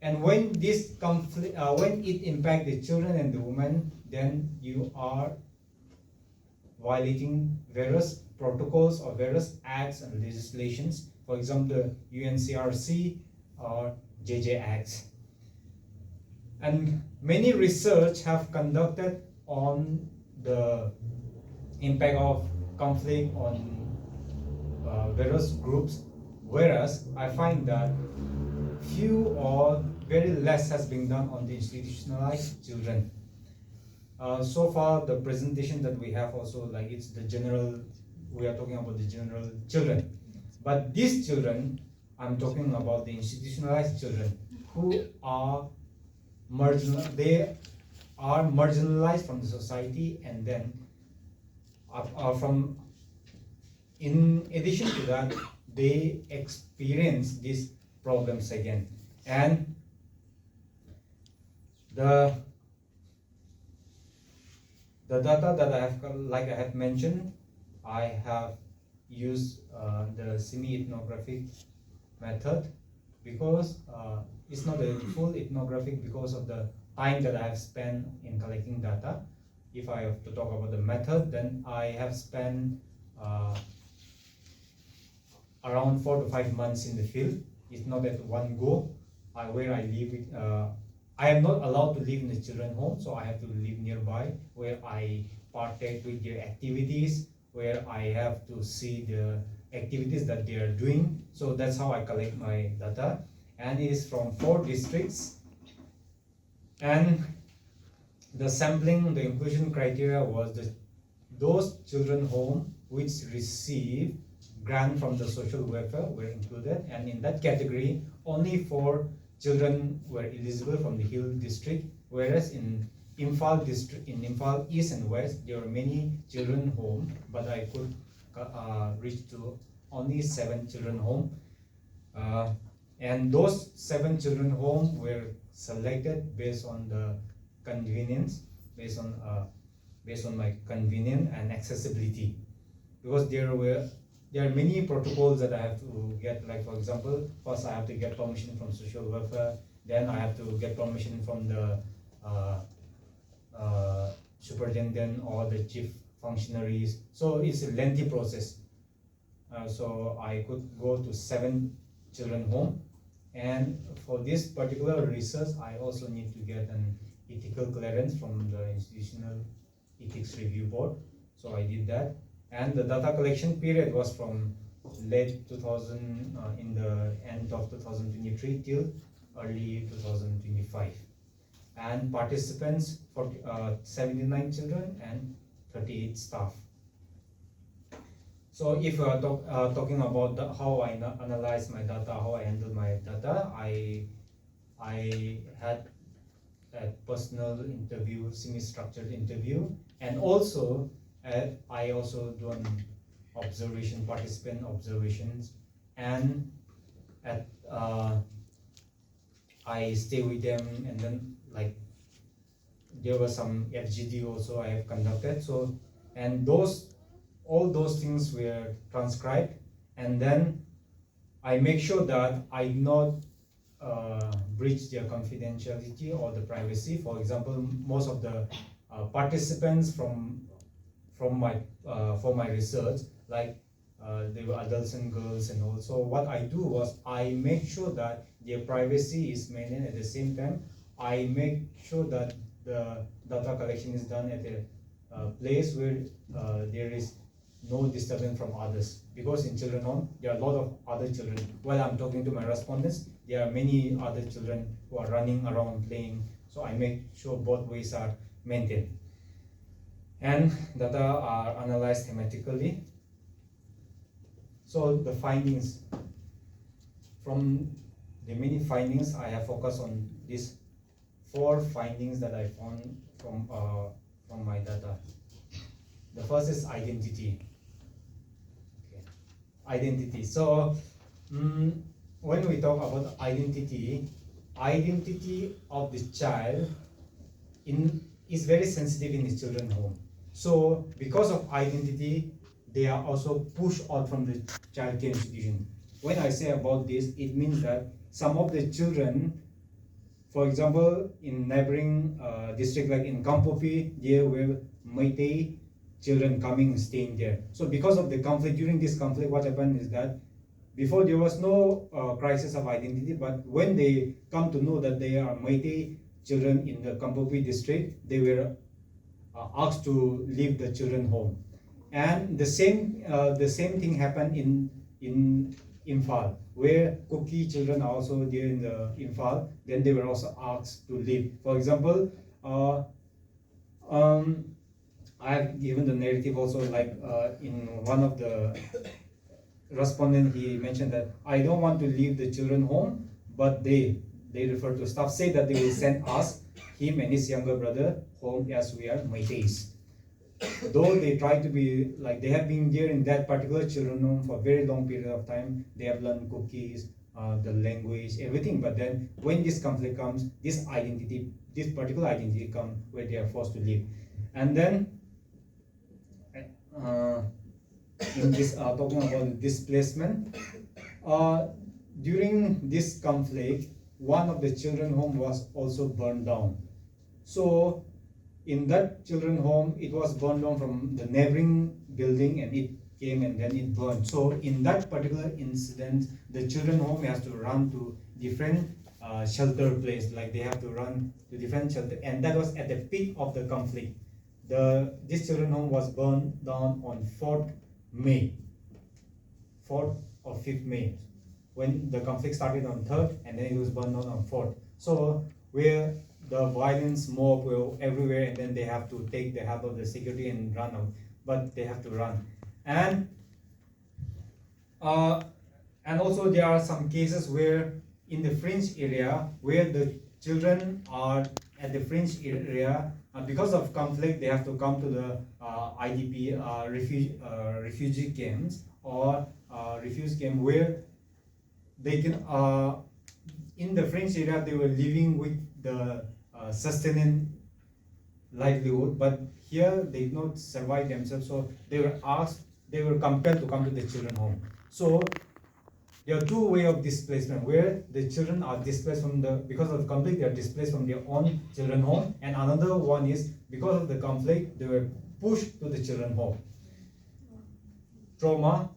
And when this conflict, when it impacts the children and the women, then you are violating various protocols or various acts and legislations. For example, the UNCRC or JJ Acts. And many research have conducted on the impact of conflict on various groups, whereas I find that few or very less has been done on the institutionalized children. So far, the presentation that we have also, like, it's the general, we are talking about the general children. But these children, I'm talking about the institutionalized children who are they are marginalized from the society, and then in addition to that, they experience these problems again. And the data that I have, like I have mentioned, I have used the semi-ethnographic method, because it's not a full ethnographic because of the time that I have spent in collecting data. If I have to talk about the method, then I have spent around 4 to 5 months in the field. It's not at one go. Where I live, I am not allowed to live in the children's home, so I have to live nearby, where I partake with their activities, where I have to see the activities that they are doing. So that's how I collect my data, and it is from 4 districts. And the sampling, the inclusion criteria was those children home which receive grant from the social welfare were included, and in that category only 4 children were eligible from the Hill district, whereas in Imphal district, in Imphal East and West, there were many children home, but I could reach to only 7 children home. And those 7 children home were selected based on the convenience, based on my convenience and accessibility, because there are many protocols that I have to get. Like for example, first I have to get permission from social welfare, then I have to get permission from the superintendent or the chief functionaries. So it's a lengthy process. So I could go to 7 children home, and for this particular research I also need to get an ethical clearance from the institutional ethics review board. So I did that, and the data collection period was from late 2000 in the end of 2023 till early 2025, and participants for 79 children and 38 staff. So if we are talking about how I analyze my data, how I handle my data, I had a personal interview, semi-structured interview, and also I also do an observation, participant observations, and I stay with them, and then like there was some FGD also I have conducted. So, and all those things were transcribed, and then I make sure that I not breach their confidentiality or the privacy. For example, most of the participants from my research, like they were adults and girls, and also what I do was I make sure that their privacy is maintained. At the same time, I make sure that the data collection is done at a place where there is no disturbance from others, because in children home there are a lot of other children. While I'm talking to my respondents, there are many other children who are running around playing, so I make sure both ways are maintained, and data are analyzed thematically. So the findings, from the many findings, I have focused on these 4 findings that I found from my data. The first is identity. Identity. So when we talk about identity of the child is very sensitive in the children's home. So because of identity, they are also pushed out from the child care institution. When I say about this, it means that some of the children, for example, in neighboring district like in Kampopi, there were Meitei children coming and staying there. So because of the conflict, during this conflict, what happened is that before there was no crisis of identity, but when they come to know that they are Meitei children in the Kampopi district, they were asked to leave the children home. And the same thing happened in Imphal, where Kuki children are also there in the Imphal. Then they were also asked to leave. For example, I have given the narrative also, like in one of the respondents, he mentioned that I don't want to leave the children home, but they refer to staff, say that they will send us, him and his younger brother, home as we are Meiteis. Though they try to be like, they have been there in that particular children home for a very long period of time, they have learned cookies, the language, everything, but then when this conflict comes, this particular identity comes where they are forced to leave. And then in this talking about displacement, during this conflict, one of the children home was also burned down. So in that children home, it was burned down from the neighboring building, and it came and then it burned. So in that particular incident, the children home has to run to different shelter place, like they have to run to different shelter, and that was at the peak of the conflict. This children home was burned down on 4th or 5th May, when the conflict started on 3rd, and then it was burned down on 4th. So where the violence mob were everywhere, and then they have to take the help of the security and run out, but they have to run. And also there are some cases where in the fringe area, where the children are at the fringe area, because of conflict, they have to come to the IDP refugee camps or refugee camp, where they can in the fringe area they were living with the sustenance livelihood, but here they did not survive themselves, so they were compelled to come to the children home. So there are two ways of displacement, where the children are displaced from because of the conflict, they are displaced from their own children home, and another one is because of the conflict, they were pushed to the children home. Trauma.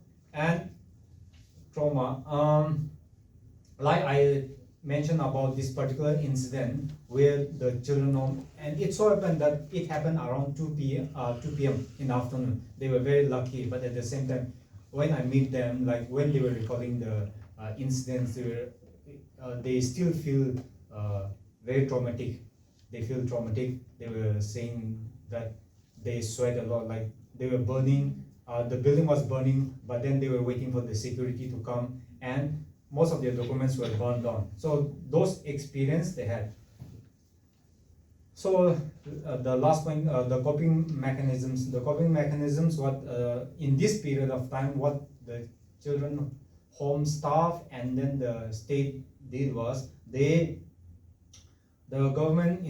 Like I mentioned about this particular incident where the children home, and it so happened that it happened around 2 p.m. in the afternoon. They were very lucky, but at the same time, when I meet them, like when they were recalling the incidents, they still feel very traumatic. They feel traumatic. They were saying that they sweat a lot, like they were burning. The building was burning, but then they were waiting for the security to come, and most of their documents were burned down. So those experience they had. So the last point, the coping mechanisms. The coping mechanisms, what in this period of time, what the children home staff and then the state did was the government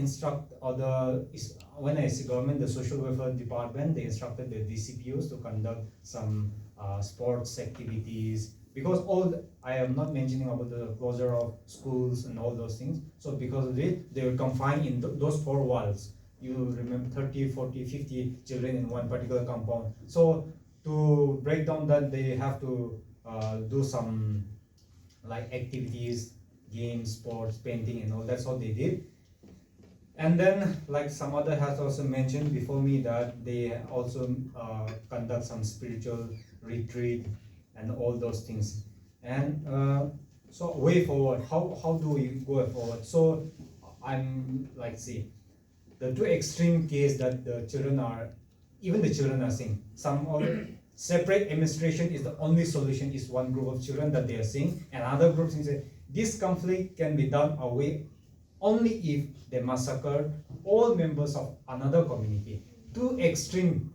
when I say government, the social welfare department, they instructed the DCPOs to conduct some sports activities, because I am not mentioning about the closure of schools and all those things. So because of it, they were confined in those 4 walls. You remember 30, 40, 50 children in one particular compound. So to break down that, they have to do some like activities, games, sports, painting and all. That's what they did. And then, like some other has also mentioned before me, that they also conduct some spiritual retreat and all those things. And so way forward, how do we go forward? So I'm like, see, the two extreme case that the children are saying, some other separate administration is the only solution, is one group of children that they are saying, and other groups say this conflict can be done away only if they massacre all members of another community. Two extreme.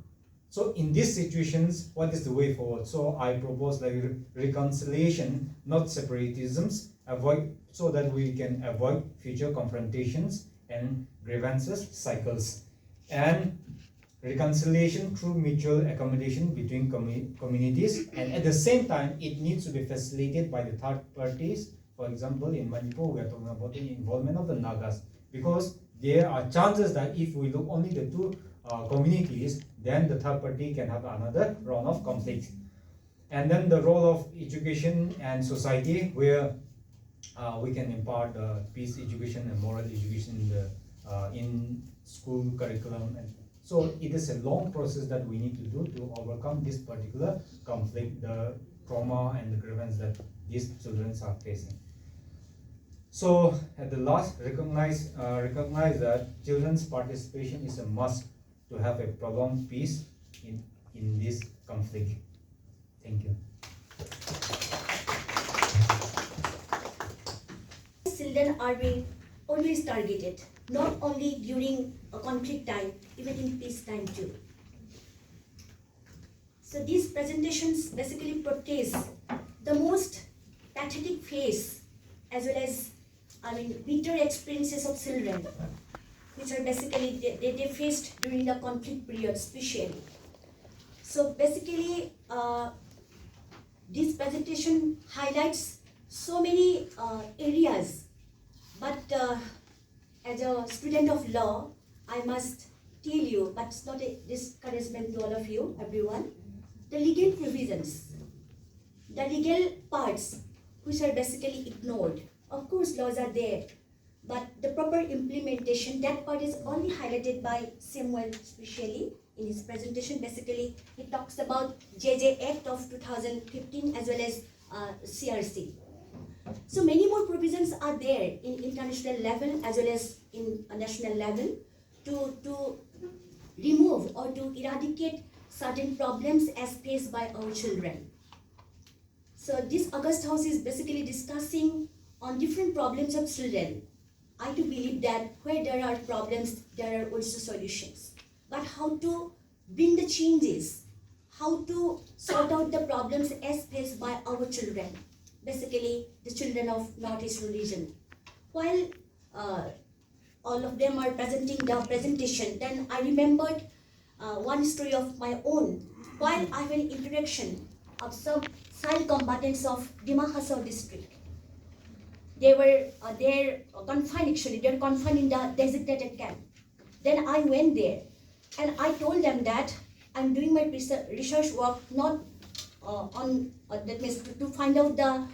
So in these situations, what is the way forward? So I propose like reconciliation, not separatisms, so that we can avoid future confrontations and grievances cycles. And reconciliation through mutual accommodation between communities, and at the same time, it needs to be facilitated by the third parties. For example, in Manipur, we are talking about the involvement of the Nagas, because there are chances that if we look only the two communities, then the third party can have another round of conflict. And then the role of education and society, where we can impart peace education and moral education in school curriculum. And so it is a long process that we need to do to overcome this particular conflict, the trauma and the grievance that these children are facing. So at the last, recognize that children's participation is a must to have a prolonged peace in this conflict. Thank you. Children are being always targeted, not only during a conflict time, even in peace time too. So these presentations basically portrays the most pathetic phase, as well as bitter experiences of children, which are basically they faced during the conflict period, especially. So basically, this presentation highlights so many areas, but as a student of law, I must tell you, but it's not a discouragement to all of you, everyone, the legal provisions, the legal parts which are basically ignored. Of course, laws are there, but the proper implementation, that part is only highlighted by Samuel, especially in his presentation. Basically, he talks about JJ Act of 2015 as well as CRC. So many more provisions are there in international level as well as in a national level to remove or to eradicate certain problems as faced by our children. So this August House is basically discussing on different problems of children. I do believe that where there are problems, there are also solutions. But how to bring the changes, how to sort out the problems as faced by our children, basically the children of Northeastern region. While all of them are presenting the presentation, then I remembered one story of my own. While I have an interaction of some child combatants of Dima Hasao district, they were confined actually. They were confined in the designated camp. Then I went there, and I told them that I'm doing my research work not that means to find out the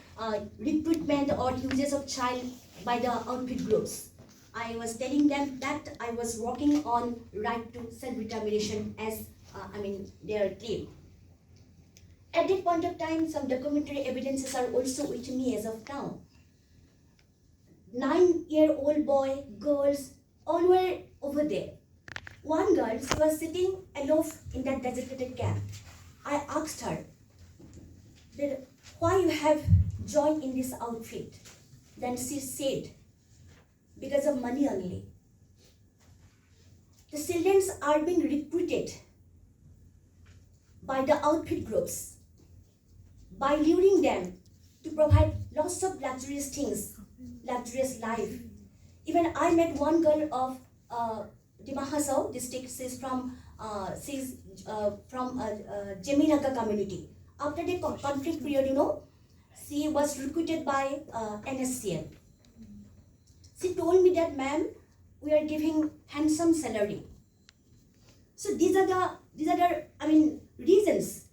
recruitment or uses of child by the outfit groups. I was telling them that I was working on right to self-determination as their claim. At that point of time, some documentary evidences are also with me as of now. 9-year-old boy, girls, all were over there. One girl, she was sitting alone in that designated camp. I asked her, why you have joined in this outfit? Then she said, because of money only. The children are being recruited by the outfit groups by luring them to provide lots of luxurious things, luxurious life. Even I met one girl of Dima Hasao district. She's from Jeminaga community. After the conflict period, she was recruited by NSCL. She told me that, ma'am, we are giving handsome salary. So these are the reasons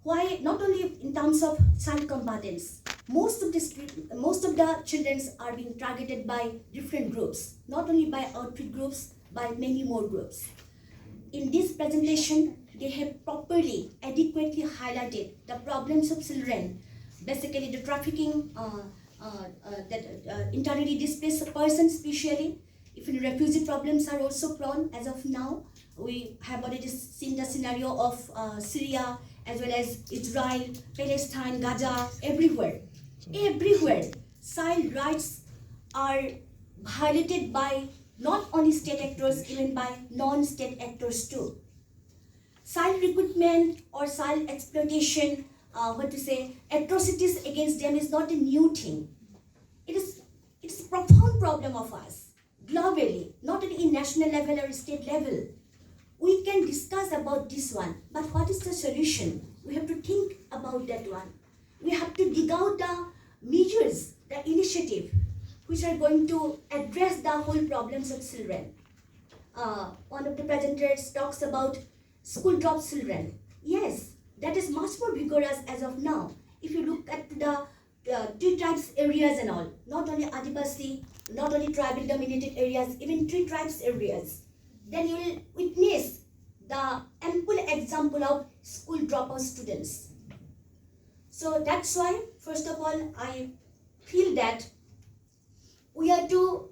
why, not only in terms of child combatants, most of the children are being targeted by different groups, not only by outfit groups, by many more groups. In this presentation, they have properly, adequately highlighted the problems of children, basically the trafficking, internally displaced persons, especially. Even refugee problems are also prone as of now. We have already seen the scenario of Syria, as well as Israel, Palestine, Gaza, everywhere. Everywhere, child rights are violated by not only state actors, even by non-state actors too. Child recruitment or child exploitation, atrocities against them is not a new thing. It's a profound problem of us, globally, not only in national level or state level. We can discuss about this one, but what is the solution? We have to think about that one. We have to dig out the measures, the initiative, which are going to address the whole problems of children. One of the presenters talks about school drop children. Yes, that is much more vigorous as of now. If you look at the tree tribes areas and all, not only Adivasi, not only tribal dominated areas, even tree tribes areas, then you will witness the ample example of school dropout students. So that's why, first of all, I feel that we have to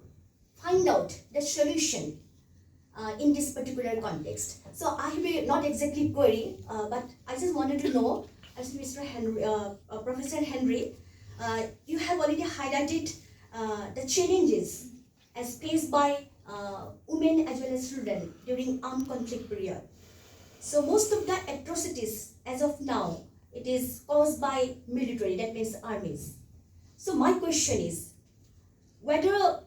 find out the solution in this particular context. So I have not exactly query, but I just wanted to know, as Mr. Henry, Professor Henry, you have already highlighted the challenges as faced by women as well as children during armed conflict period. So most of the atrocities as of now, it is caused by military, that means armies. So my question is, whether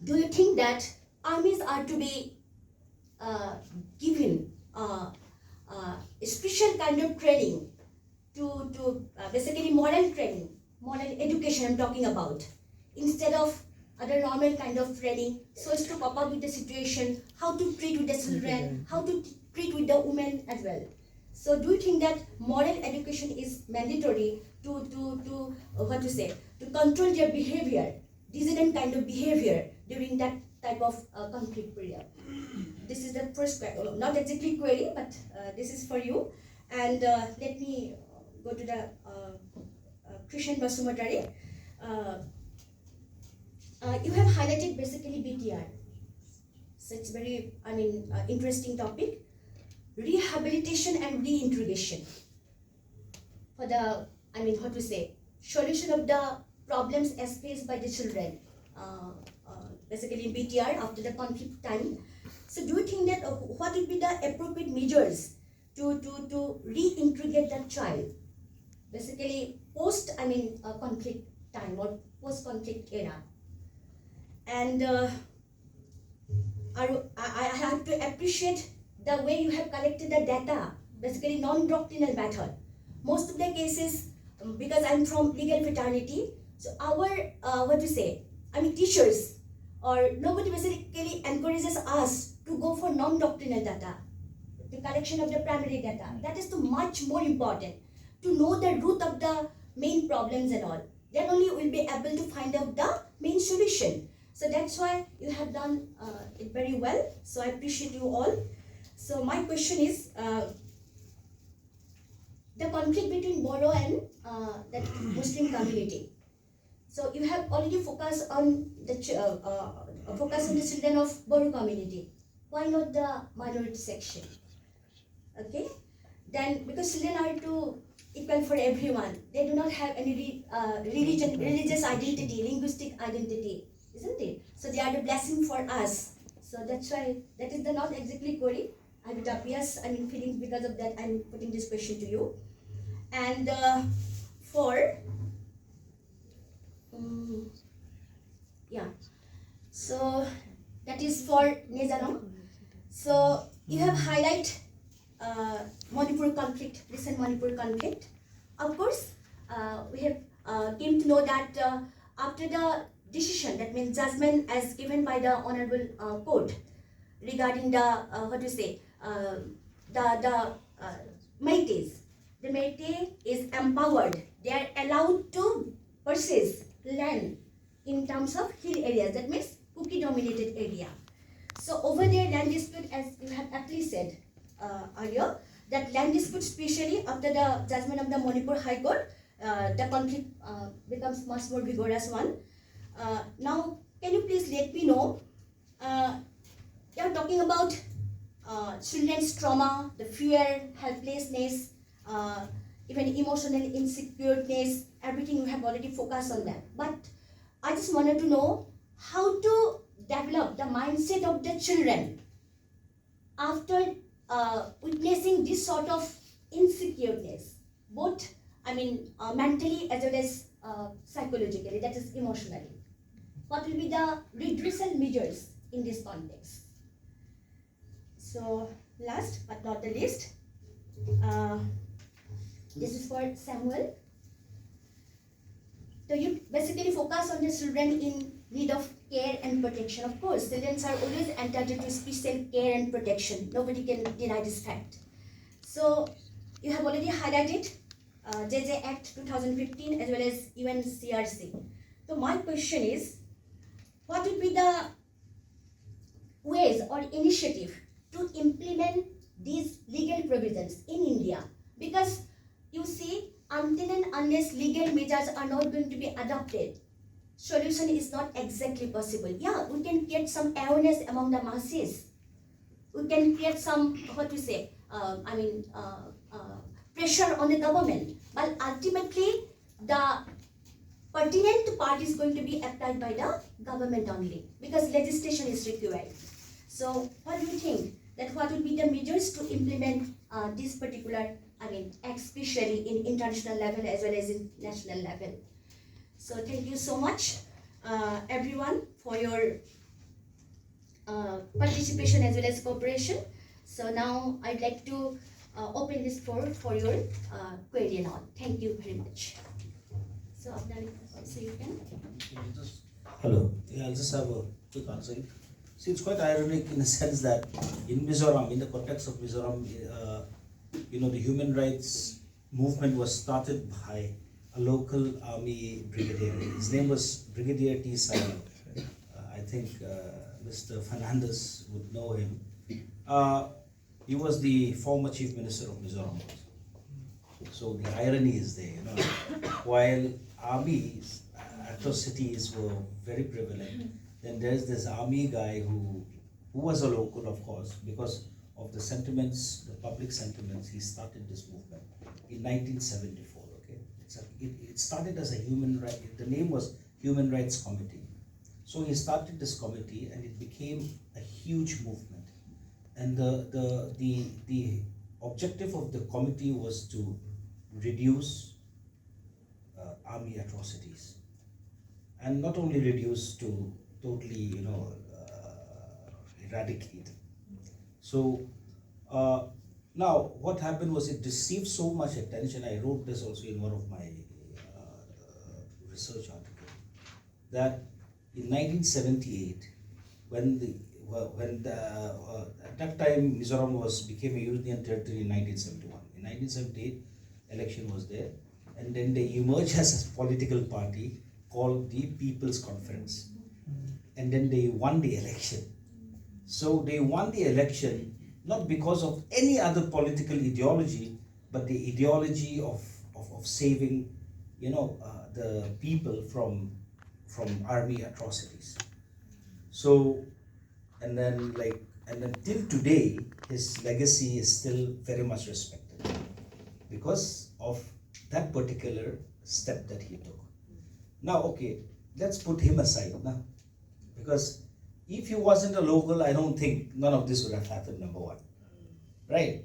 do you think that armies are to be given a special kind of training to basically moral training, moral education I'm talking about, instead of other normal kind of training, so as to cope up with the situation, how to treat with the children, how to treat with the women as well. So do you think that moral education is mandatory to control their behavior, dissident kind of behavior during that type of conflict period? This is the first question, not exactly query, but this is for you. And let me go to the Christian Basumatari. You have highlighted basically BTR. So it's very, interesting topic. Rehabilitation and reintegration for the, solution of the problems as faced by the children, basically in BTR after the conflict time. So do you think that what would be the appropriate measures to reintegrate that child, basically post, conflict time or post-conflict era? And I have to appreciate the way you have collected the data, basically non-doctrinal method. Most of the cases, because I'm from legal fraternity, so our, teachers or nobody basically encourages us to go for non-doctrinal data, the collection of the primary data. That is much more important, to know the root of the main problems and all. Then only we'll be able to find out the main solution. So that's why you have done it very well. So I appreciate you all. So my question is, the conflict between Bodo and the Muslim community. So you have already focused on the children of Bodo community. Why not the minority section? Okay, then because children are equal for everyone. They do not have any religious identity, linguistic identity, isn't it? So they are the blessing for us. So that's why that is the not exactly query. I would appears feelings because of that. I'm putting this question to you. And so that is for Mizoram. So you have highlight Manipur conflict, recent Manipur conflict. Of course, we have came to know that after the decision, that means judgment as given by the Honorable Court regarding the Métis. The Métis is empowered. They are allowed to purchase land in terms of hill areas. That means Kuki-dominated area. So over there, land dispute, as you have aptly said earlier, that land dispute, especially after the judgment of the Manipur High Court, the conflict becomes much more vigorous one. Now, can you please let me know? You are talking about children's trauma, the fear, helplessness, even emotional insecureness, everything you have already focused on that. But I just wanted to know how to develop the mindset of the children after witnessing this sort of insecureness, both mentally as well as psychologically, that is emotionally. What will be the redressal measures in this context? So last but not the least, this is for Samuel. So you basically focus on the children in need of care and protection. Of course, children are always entitled to special care and protection. Nobody can deny this fact. So you have already highlighted JJ Act 2015 as well as UNCRC. So my question is, what would be the ways or initiative to implement these legal provisions in India? Because you see, until and unless legal measures are not going to be adopted, solution is not exactly possible. Yeah, we can create some awareness among the masses. We can create some, pressure on the government. But ultimately, the pertinent part is going to be applied by the government only, because legislation is required. So what do you think? That what would be the measures to implement this particular, especially in international level as well as in national level? So thank you so much, everyone, for your participation as well as cooperation. So now I'd like to open this floor for your query and all. Thank you very much. So you can. Hello. Yeah, I'll just have a quick answer. See, it's quite ironic in the sense that in Mizoram, in the context of Mizoram, the human rights movement was started by a local army brigadier. His name was Brigadier T. Simon. I think Mr. Fernandes would know him. He was the former chief minister of Mizoram. So the irony is there, while army atrocities were very prevalent, then there's this army guy who was a local, of course, because of the sentiments, the public sentiments. He started this movement in 1974. Okay, it started as a human right. The name was Human Rights Committee. So he started this committee, and it became a huge movement. And the objective of the committee was to reduce army atrocities, and not only reduce to totally, eradicate. So now what happened was it received so much attention. I wrote this also in one of my research articles, that in 1978, when at that time Mizoram became a union territory in 1971. In 1978, election was there, and then they emerged as a political party called the People's Conference, and then they won the election. So they won the election not because of any other political ideology, but the ideology of saving, the people from army atrocities. So, and then till today, his legacy is still very much respected because of that particular step that he took. Now, okay, let's put him aside now, because if he wasn't a local, I don't think none of this would have happened, number one, right?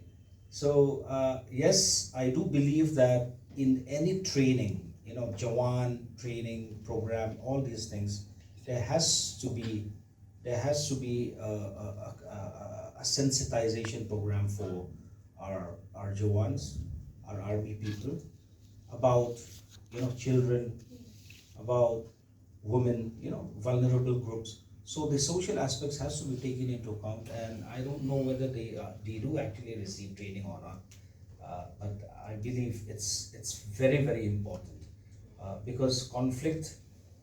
So, yes, I do believe that in any training, Jawan training program, all these things, there has to be a sensitization program for our Jawans, our army people, about children, about women, vulnerable groups. So the social aspects has to be taken into account, and I don't know whether they do actually receive training or not, but I believe it's very, very important, because conflict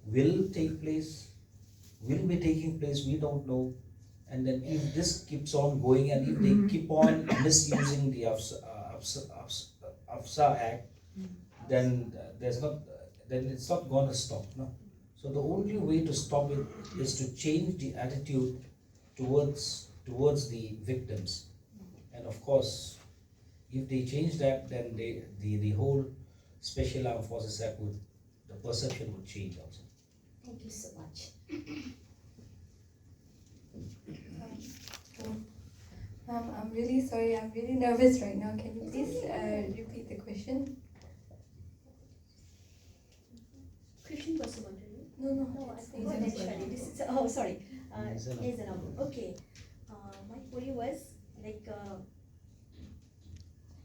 will take place, will be taking place, we don't know. And then if this keeps on going, and if they keep on misusing the AFSA Act, then it's not going to stop. No. So the only way to stop it is to change the attitude towards the victims. And of course, if they change that, then the whole Special Armed Forces Act the perception would change also. Thank you so much. I'm really sorry, I'm really nervous right now. Can you please repeat the question? Question was about No, this is, oh, sorry. Okay. My query was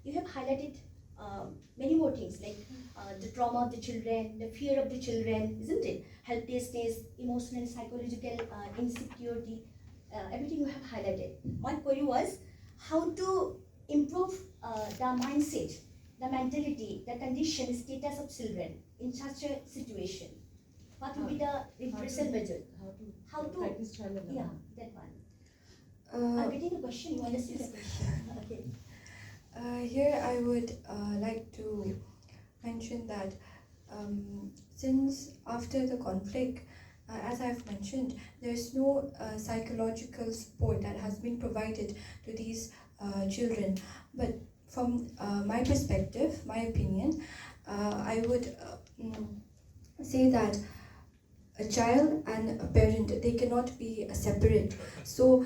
you have highlighted many more things the trauma of the children, the fear of the children, isn't it? Helplessness, emotional and psychological insecurity, everything you have highlighted. My query was how to improve the mindset, the mentality, the condition, status of children in such a situation. What would be the repressive measure? How to practice child development? Yeah, that one. I'm getting a question. You understand the question? Okay. Here I would like to mention that since after the conflict, as I've mentioned, there's no psychological support that has been provided to these children. But from my perspective, my opinion, I would say that a child and a parent, they cannot be separate. So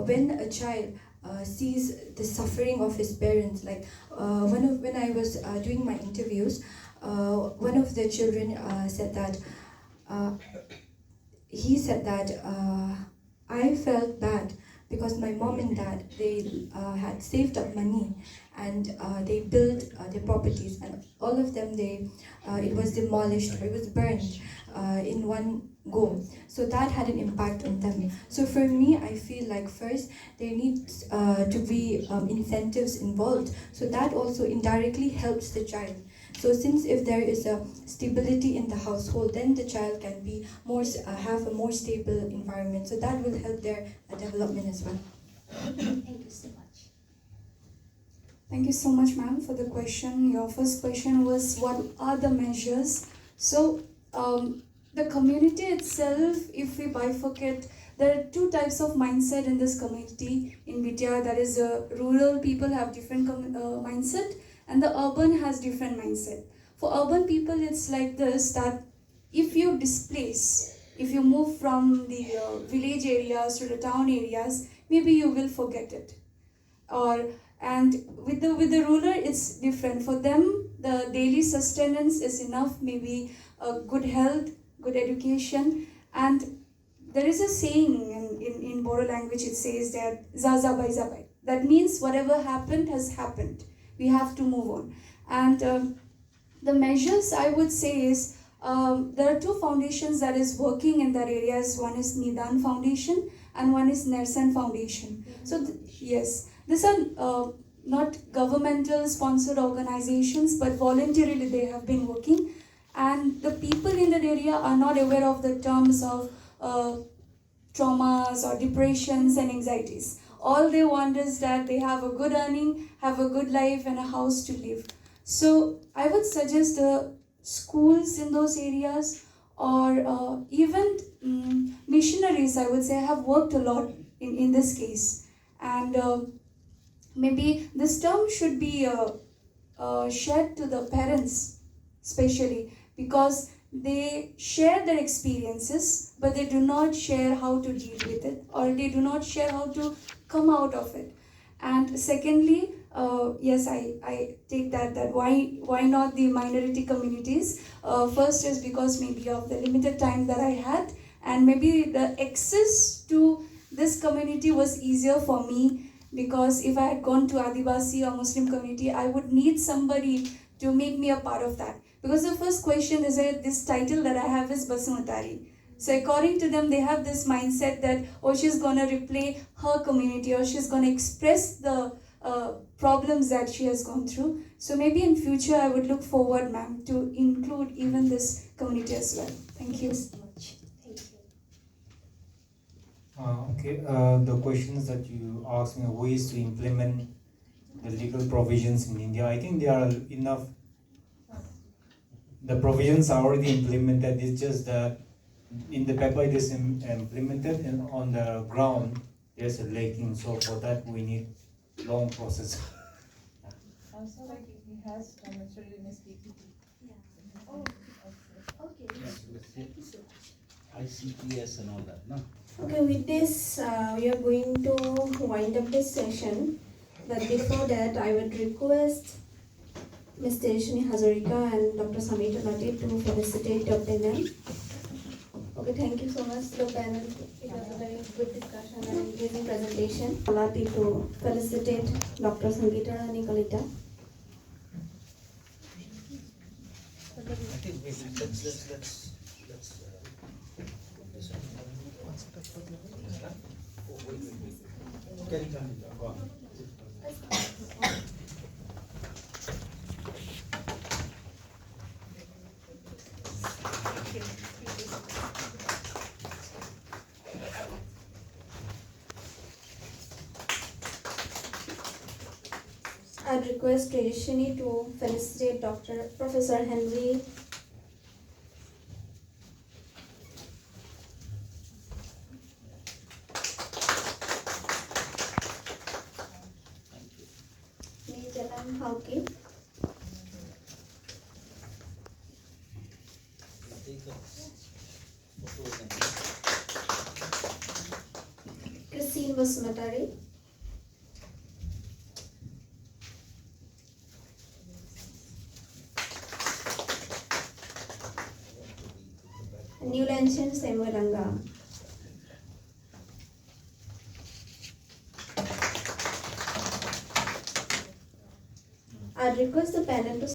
when a child sees the suffering of his parents, when I was doing my interviews, one of the children said that I felt bad because my mom and dad, they had saved up money and they built their properties, and all of them, it was demolished or it was burned in one go. So that had an impact on them. So for me, I feel like first there needs to be incentives involved. So that also indirectly helps the child. So since if there is a stability in the household, then the child can be have a more stable environment. So that will help their development as well. Thank you so much. Thank you so much, ma'am, for the question. Your first question was, what are the measures? So the community itself, if we bifurcate, there are two types of mindset in this community in Vidya. That is, rural people have different mindset, and the urban has different mindset. For urban people, it's like this, that if you displace, if you move from the village areas to the town areas, maybe you will forget it. And with the ruler, it's different. For them, the daily sustenance is enough, maybe good health, good education, and there is a saying in Bodo language, it says that Zaza bai zabai. That means whatever happened has happened. We have to move on. And the measures I would say is, there are two foundations that is working in that areas. One is Nidan Foundation and one is NESRC Foundation. So yes, these are not governmental sponsored organizations, but voluntarily they have been working. And the people in that area are not aware of the terms of traumas or depressions and anxieties. All they want is that they have a good earning, have a good life and a house to live. So I would suggest the schools in those areas, or even missionaries, I would say, have worked a lot in this case. And maybe this term should be shared to the parents, especially because they share their experiences, but they do not share how to deal with it, or they do not share how to come out of it. And secondly, yes, I take that why not the minority communities? First is because maybe of the limited time that I had, and maybe the access to this community was easier for me, because if I had gone to Adivasi or Muslim community, I would need somebody to make me a part of that. Because the first question is that this title that I have is Basumatari. So according to them, they have this mindset that, oh, she's going to replay her community, or she's going to express the problems that she has gone through. So maybe in future, I would look forward, ma'am, to include even this community as well. Thank you. Okay, the questions that you asked me, ways to implement the legal provisions in India, I think there are enough. The provisions are already implemented. It's just that in the paper it is implemented, and on the ground there's a lacking. So for that we need long process. Also, like he has commented in his PPT. Yeah. Oh, Okay. Yes, with ICPS and all that, no? Okay, with this, we are going to wind up this session. But before that, I would request Ms. Tejaswinee Hazarika and Dr. Sangeeta to felicitate the panel. Okay, thank you so much to the panel. It was a very good discussion and engaging presentation. Kalita to felicitate Dr. Sangeeta and Kalita. I think let's go on. I'd request Tejaswinee to felicitate Professor Henry. Hauke. Christine Basumatari. Newlanchen Semolanga. I'd request the panel to